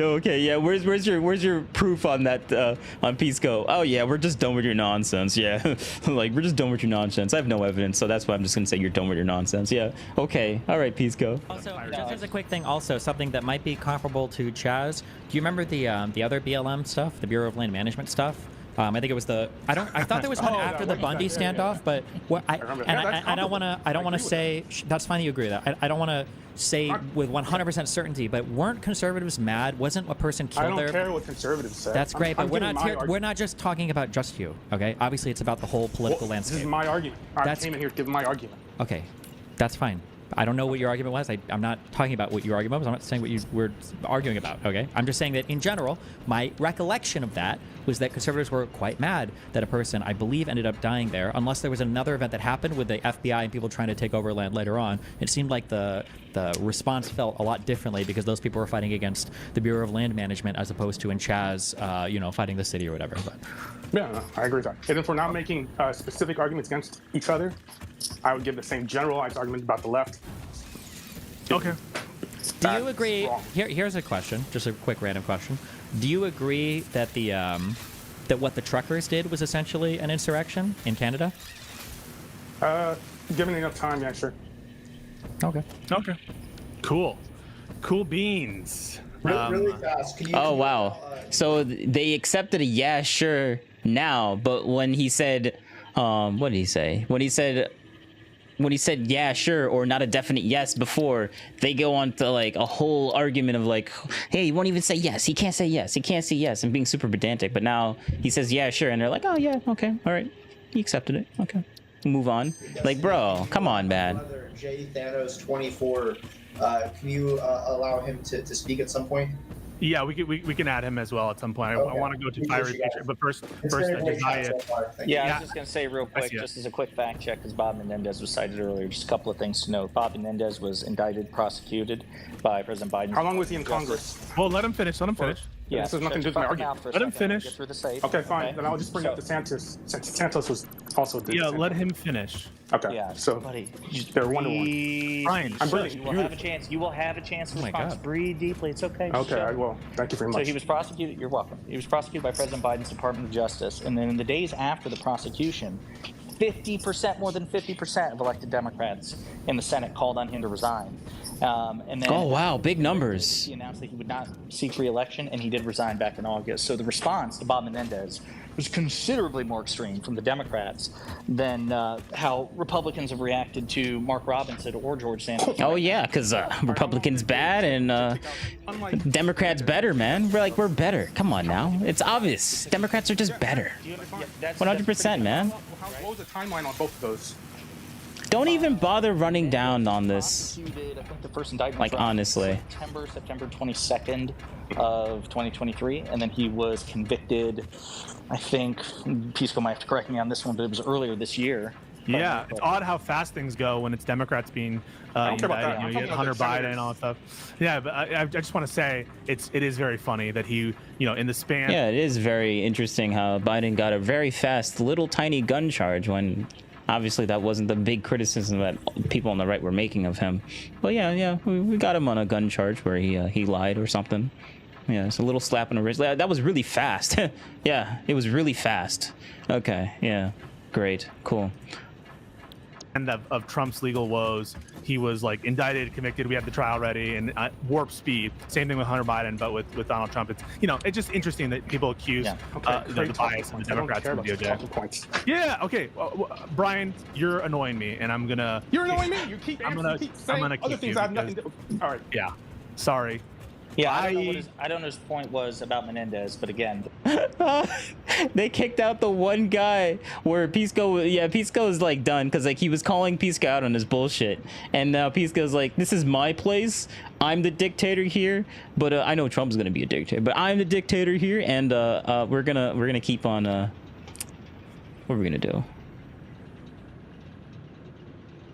Okay. Yeah. Where's your proof on that on Pisco? Oh yeah, we're just done with your nonsense. Yeah. Like we're just done with your nonsense. I have no evidence, so that's why I'm just gonna say you're done with your nonsense. Yeah. Okay. All right, Pisco. Also, just as a quick thing, also something that might be comparable to Chaz. Do you remember the other BLM stuff, the Bureau of Land Management stuff? I think it was I thought there was one after the Bundy standoff, but what I don't want to say that's fine. You agree with that. I don't want to say with 100% certainty, but weren't conservatives mad? Wasn't a person killed there? I don't care what conservatives say. That's great, but we're not just talking about just you. Okay, obviously it's about the whole political landscape. This is my argument. I came in here to give my argument. Okay, that's fine. I don't know what your argument was. I'm not talking about what your argument was. I'm not saying what you were arguing about, okay? I'm just saying that in general, my recollection of that was that conservatives were quite mad that a person, I believe, ended up dying there, unless there was another event that happened with the FBI and people trying to take over land later on. It seemed like the response felt a lot differently because those people were fighting against the Bureau of Land Management as opposed to in Chaz, fighting the city or whatever. But. Yeah, no, I agree with that. And if we're not making specific arguments against each other, I would give the same generalized argument about the left. Okay. Do you agree? Here's a question, just a quick random question. Do you agree that that what the truckers did was essentially an insurrection in Canada? Given enough time, yeah, sure. Okay. Cool beans. Really fast. Can you wow. So they accepted a yeah, sure now, but when he said, what did he say? When he said yeah, sure, or not a definite yes before, they go on to like a whole argument of like, hey, he won't even say yes. He can't say yes. He can't say yes, and being super pedantic. But now he says yeah, sure, and they're like, oh yeah, okay, all right, he accepted it. Okay, move on. Like, bro, come on, man. J Thanos 24. Can you allow him to speak at some point? Yeah, we can add him as well at some point. Okay. I want to go to Tyrus, but first, Josiah. Yeah, I was just going to say real quick, just as a quick fact check, because Bob Menendez was cited earlier, just a couple of things to note. Bob Menendez was indicted, prosecuted by President Biden. How long was he in Congress? Well, let him finish. Yeah, this has nothing to do with my argument. Let him finish. Okay, fine. Okay. Then I'll just bring up DeSantis, since DeSantis was also Yeah, let him finish. Okay. Yeah, so buddy, they're 1-1. Brian, I'm breathing. You will have a chance. You will have a chance to respond. Breathe deeply. It's okay. Okay, I will. Thank you very much. So he was prosecuted. You're welcome. He was prosecuted by President Biden's Department of Justice, and then in the days after the prosecution, 50%, more than 50% of elected Democrats in the Senate called on him to resign. And then, oh wow, big numbers. He announced that he would not seek re-election, and he did resign back in August. So the response to Bob Menendez was considerably more extreme from the Democrats than how Republicans have reacted to Mark Robinson or George Santos. Oh yeah, because Republicans bad and Democrats better, man. We're better. Come on now, it's obvious. Democrats are just better. 100%, man. What was the timeline on both of those? Don't even bother running down on this. I think the first indictment like, honestly. September 22nd of 2023, and then he was convicted, I think, Pisco might have to correct me on this one, but it was earlier this year. Yeah, it's odd how fast things go when it's Democrats being indicted. You get Hunter Biden and all that stuff. Yeah, but I just want to say it is very funny that he, in the span. Yeah, it is very interesting how Biden got a very fast, little tiny gun charge when obviously that wasn't the big criticism that people on the right were making of him. But yeah, we got him on a gun charge where he lied or something. Yeah, it's a little slap on the wrist. That was really fast. Yeah, it was really fast. Okay, yeah, great, cool. And of Trump's legal woes, he was like indicted, convicted. We had the trial ready, and warp speed. Same thing with Hunter Biden, but with Donald Trump. It's it's just interesting that people accuse the bias of the Democrats and the DOJ. Yeah. Okay. Brian, you're annoying me, and I'm gonna. You're annoying me. You keep saying other things I have nothing to. All right. Yeah. Sorry. Yeah, I don't know what his point was about Menendez, but again, they kicked out the one guy where Pisco is like done because like he was calling Pisco out on his bullshit, and now Pisco's like, this is my place, I'm the dictator here, but I know Trump's gonna be a dictator, but I'm the dictator here, and we're gonna keep on what are we gonna do?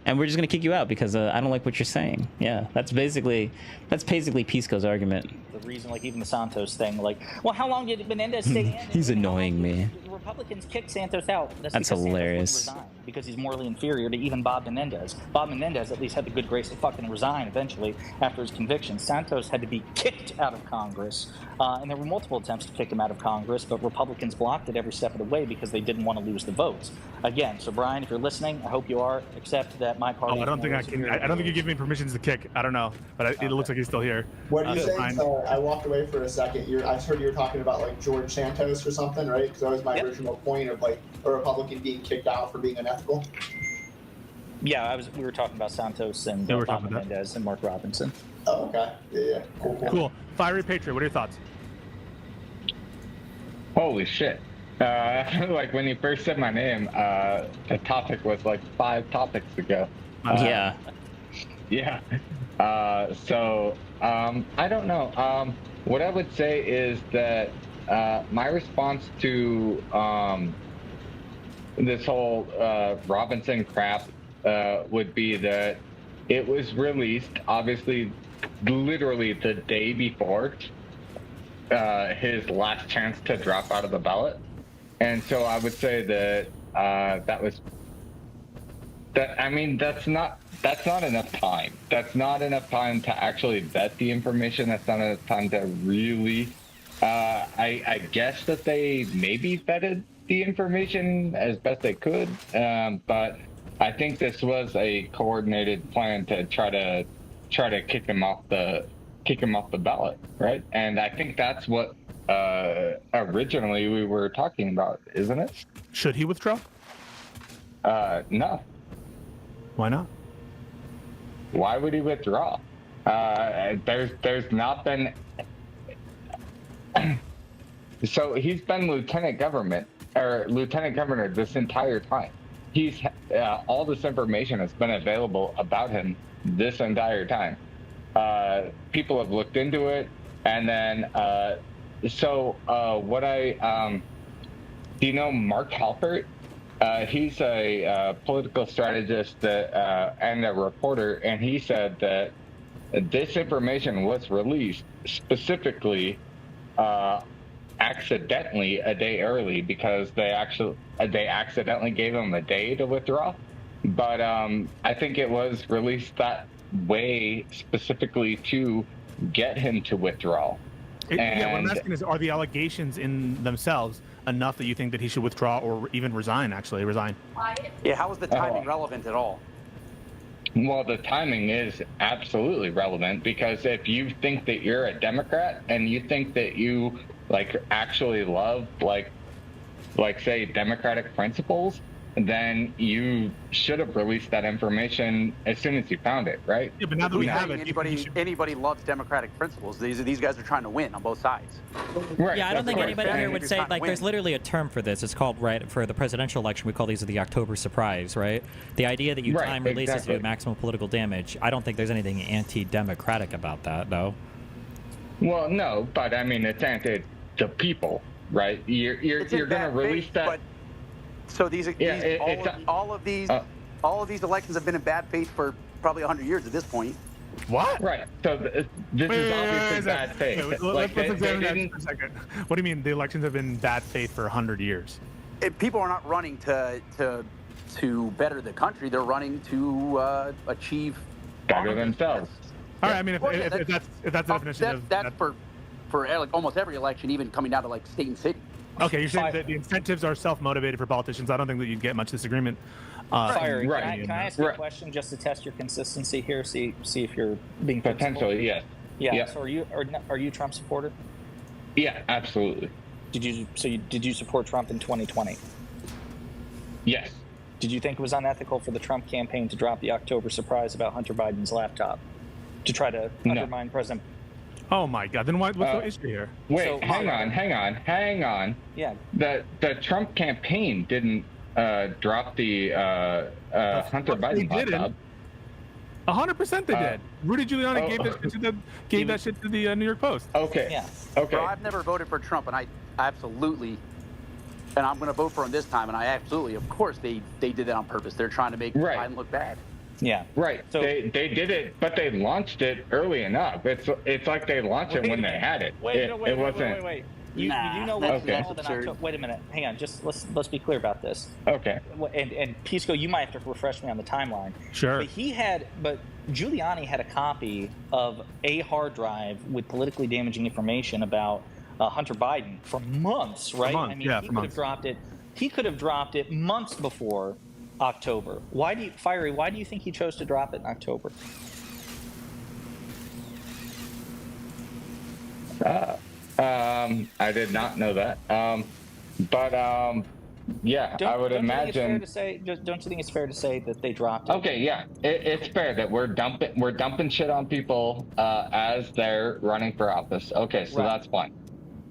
And we're just gonna kick you out because I don't like what you're saying. Yeah, that's basically Pisco's argument. the reason, like even the Santos thing, like, well, how long did Menendez stay in? He's annoying me. The Republicans kicked Santos out. That's hilarious. Santos wouldn't resign because he's morally inferior to even Bob Menendez. Bob Menendez at least had the good grace to fucking resign eventually after his conviction. Santos had to be kicked out of Congress, and there were multiple attempts to kick him out of Congress, but Republicans blocked it every step of the way because they didn't want to lose the votes. Again, so Brian, if you're listening, I hope you are. Accept that my party. I don't think I can. I don't think you give me permissions to kick. I don't know, but it looks like he's still here. What do you say? I walked away for a second. I heard you were talking about like George Santos or something, right? Because that was my original point of like a Republican being kicked out for being unethical. Yeah, we were talking about Santos and Bob Menendez and Mark Robinson. Oh, okay. Yeah. Cool. Fiery Patriot, what are your thoughts? Holy shit. Like when you first said my name, the topic was like 5 topics ago. Yeah. Yeah. So I don't know. What I would say is that my response to this whole Robinson crap would be that it was released, obviously, literally the day before his last chance to drop out of the ballot. And so I would say that that's not enough time. That's not enough time to actually vet the information. That's not enough time to really. I guess that they maybe vetted the information as best they could, but I think this was a coordinated plan to try to kick him off the ballot, right? And I think that's what originally we were talking about, isn't it? Should he withdraw? No. Why not? Why would he withdraw? There's not been. So he's been lieutenant governor this entire time. He's all this information has been available about him this entire time. People have looked into it, and then do you know Mark Halpert? He's a political strategist and a reporter, and he said that this information was released specifically accidentally a day early because they accidentally gave him a day to withdraw. But I think it was released that way specifically to get him to withdraw. Yeah, what I'm asking is, are the allegations in themselves enough that you think that he should withdraw or even resign? Yeah, how is the timing relevant at all? Well, the timing is absolutely relevant because if you think that you're a Democrat and you think that you actually love say Democratic principles, then you should have released that information as soon as you found it, right? Yeah, but now that we have it, anybody loves democratic principles. These guys are trying to win on both sides. Right. Yeah, I don't think anybody here would say, there's literally a term for this. It's called, for the presidential election, we call these the October surprise, right? The idea that you time releases to do maximum political damage, I don't think there's anything anti-democratic about that, though. Well, no, but I mean, it's anti the people, right? You're going to release that. So all of these elections have been in bad faith for probably 100 years at this point. What? Right. So this is obviously bad faith. Let's examine that for a second. What do you mean the elections have been bad faith for 100 years? People are not running to better the country. They're running to achieve better themselves. All right. I mean, if that's the definition that's for for like almost every election, even coming down to like state and city. Okay, you're saying that the incentives are self-motivated for politicians. I don't think that you'd get much disagreement. Fiery, can I ask you a question just to test your consistency here? See if you're being potentially, yes. Yeah. So are you a Trump supporter? Yeah, absolutely. Did you support Trump in 2020? Yes. Did you think it was unethical for the Trump campaign to drop the October surprise about Hunter Biden's laptop to try to undermine President? Oh my God! Then what's the issue here? Wait, so, hang on. Yeah. The Trump campaign didn't drop the Hunter Biden laptop. 100% they did. Rudy Giuliani gave that shit to the New York Post. Okay. Yeah. Okay. Bro, I've never voted for Trump, and I absolutely, and I'm going to vote for him this time, and I absolutely, of course, they did that on purpose. They're trying to make Biden look bad. Yeah. Right. So they did it, but they launched it early enough. It's like they launched it when they had it. Wait. You know what's okay. involved in October? Wait a minute. Hang on. Just let's be clear about this. Okay. And Pisco, you might have to refresh me on the timeline. Sure. But Giuliani had a copy of a hard drive with politically damaging information about Hunter Biden for months, right? For months, I mean, he could have dropped it. He could have dropped it months before October. Why do you think he chose to drop it in October? I did not know that. Yeah, I would imagine. Don't you think it's fair to say that they dropped it? Okay, yeah, it's fair that we're dumping shit on people as they're running for office. Okay, so that's fine.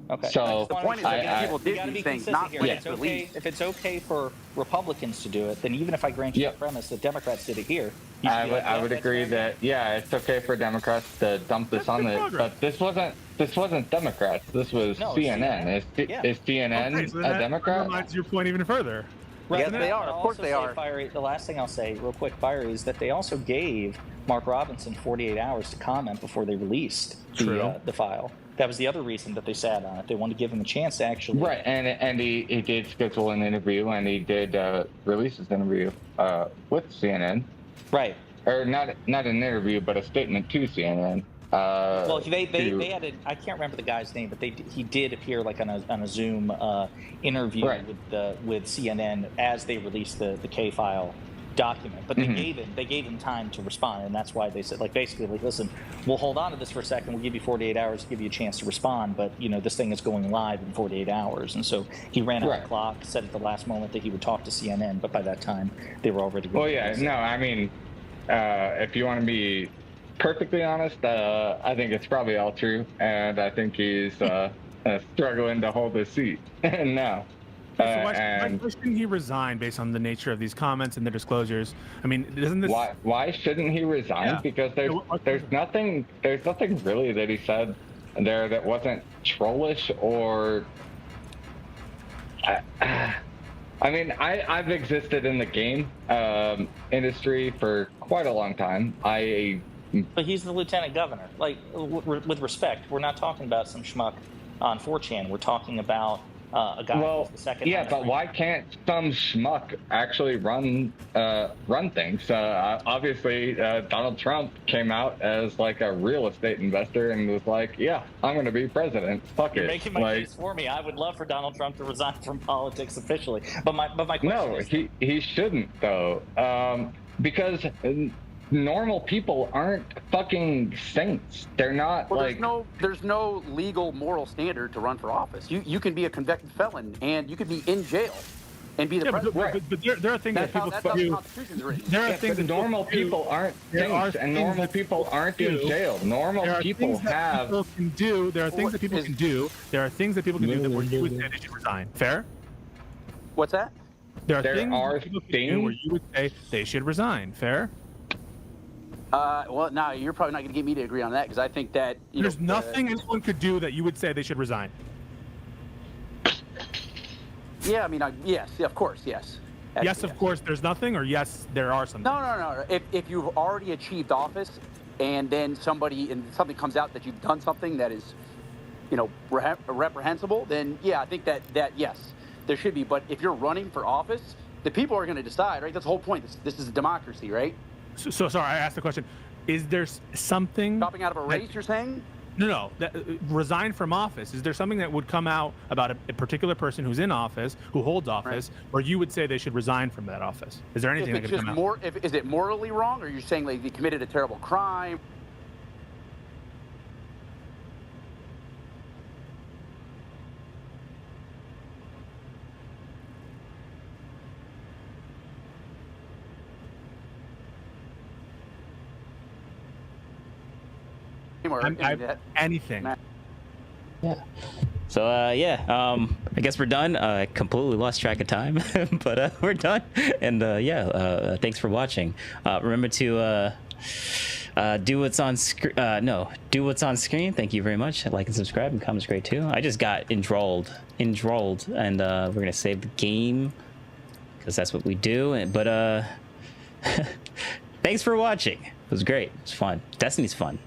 Okay. So the point is that people did these things, not when it's released. If it's okay for Republicans to do it, then even if I grant you the premise that Democrats did it here, I would agree that it's okay for Democrats to dump this on this, but this wasn't Democrats. This was CNN. Is CNN a Democrat? That reminds your point even further. Right. Yes, they are. Of course they are. Fiery, the last thing I'll say, real quick, Fiery, is that they also gave Mark Robinson 48 hours to comment before they released the file. That was the other reason that they sat on it. They wanted to give him a chance to actually. Right, and he did schedule an interview, and he did release his interview with CNN. Right. Or not an interview, but a statement to CNN. Well, they had I can't remember the guy's name, but he did appear like on a Zoom interview with CNN as they released the K file document, but they gave him time to respond, and that's why they said, like, basically, like, listen, we'll hold on to this for a second, we'll give you 48 hours to give you a chance to respond, but this thing is going live in 48 hours, and so he ran out the clock, said at the last moment that he would talk to CNN, but by that time they were already going. Well, yeah, no, I mean, if you want to be perfectly honest, I think it's probably all true, and I think he's struggling to hold his seat now. So why shouldn't he resign based on the nature of these comments and the disclosures? I mean, doesn't this? Why shouldn't he resign? Yeah. Because there's nothing really that he said there that wasn't trollish or. I mean, I've existed in the game industry for quite a long time. But he's the lieutenant governor. Like, with respect, we're not talking about some schmuck on 4chan. We're talking about a guy who's the second. Yeah, but why can't some schmuck actually run things? Obviously, Donald Trump came out as like a real estate investor and was like, "Yeah, I'm going to be president. Fuck it." You're making my case for me. I would love for Donald Trump to resign from politics officially, but my question is, he shouldn't though, because normal people aren't fucking saints. They're not there's no legal moral standard to run for office. You can be a convicted felon and you could be in jail and be the president. But there are things that people can do. There are things that normal people aren't saints, and normal people aren't in jail. Normal people have. There are things that people can do. There are things that people can do that where you would say they should resign. Fair? What's that? There are things that people can do where you would say they should resign. Fair? Well, no, you're probably not going to get me to agree on that because I think that there's nothing anyone could do that you would say they should resign. Yeah, I mean, yes, of course, yes. Actually, yes, of course, there's nothing, or yes, there are some. No. If you've already achieved office, and then something comes out that you've done something that is, reprehensible, then yeah, I think that yes, there should be. But if you're running for office, the people are going to decide, right? That's the whole point. This is a democracy, right? So sorry, I asked the question. Is there something dropping out of a race? You're saying? No. Resign from office. Is there something that would come out about a particular person who's in office, who holds office, where you would say they should resign from that office? Is there anything that could come out? Is it morally wrong, or are you saying like they committed a terrible crime? Anything. Yeah. So I guess we're done. I completely lost track of time, but we're done. And thanks for watching. Remember to do what's on screen. Do what's on screen. Thank you very much. Like and subscribe, and comments great too. I just got enthralled, and we're gonna save the game because that's what we do. But thanks for watching. It was great. It was fun. Destiny's fun.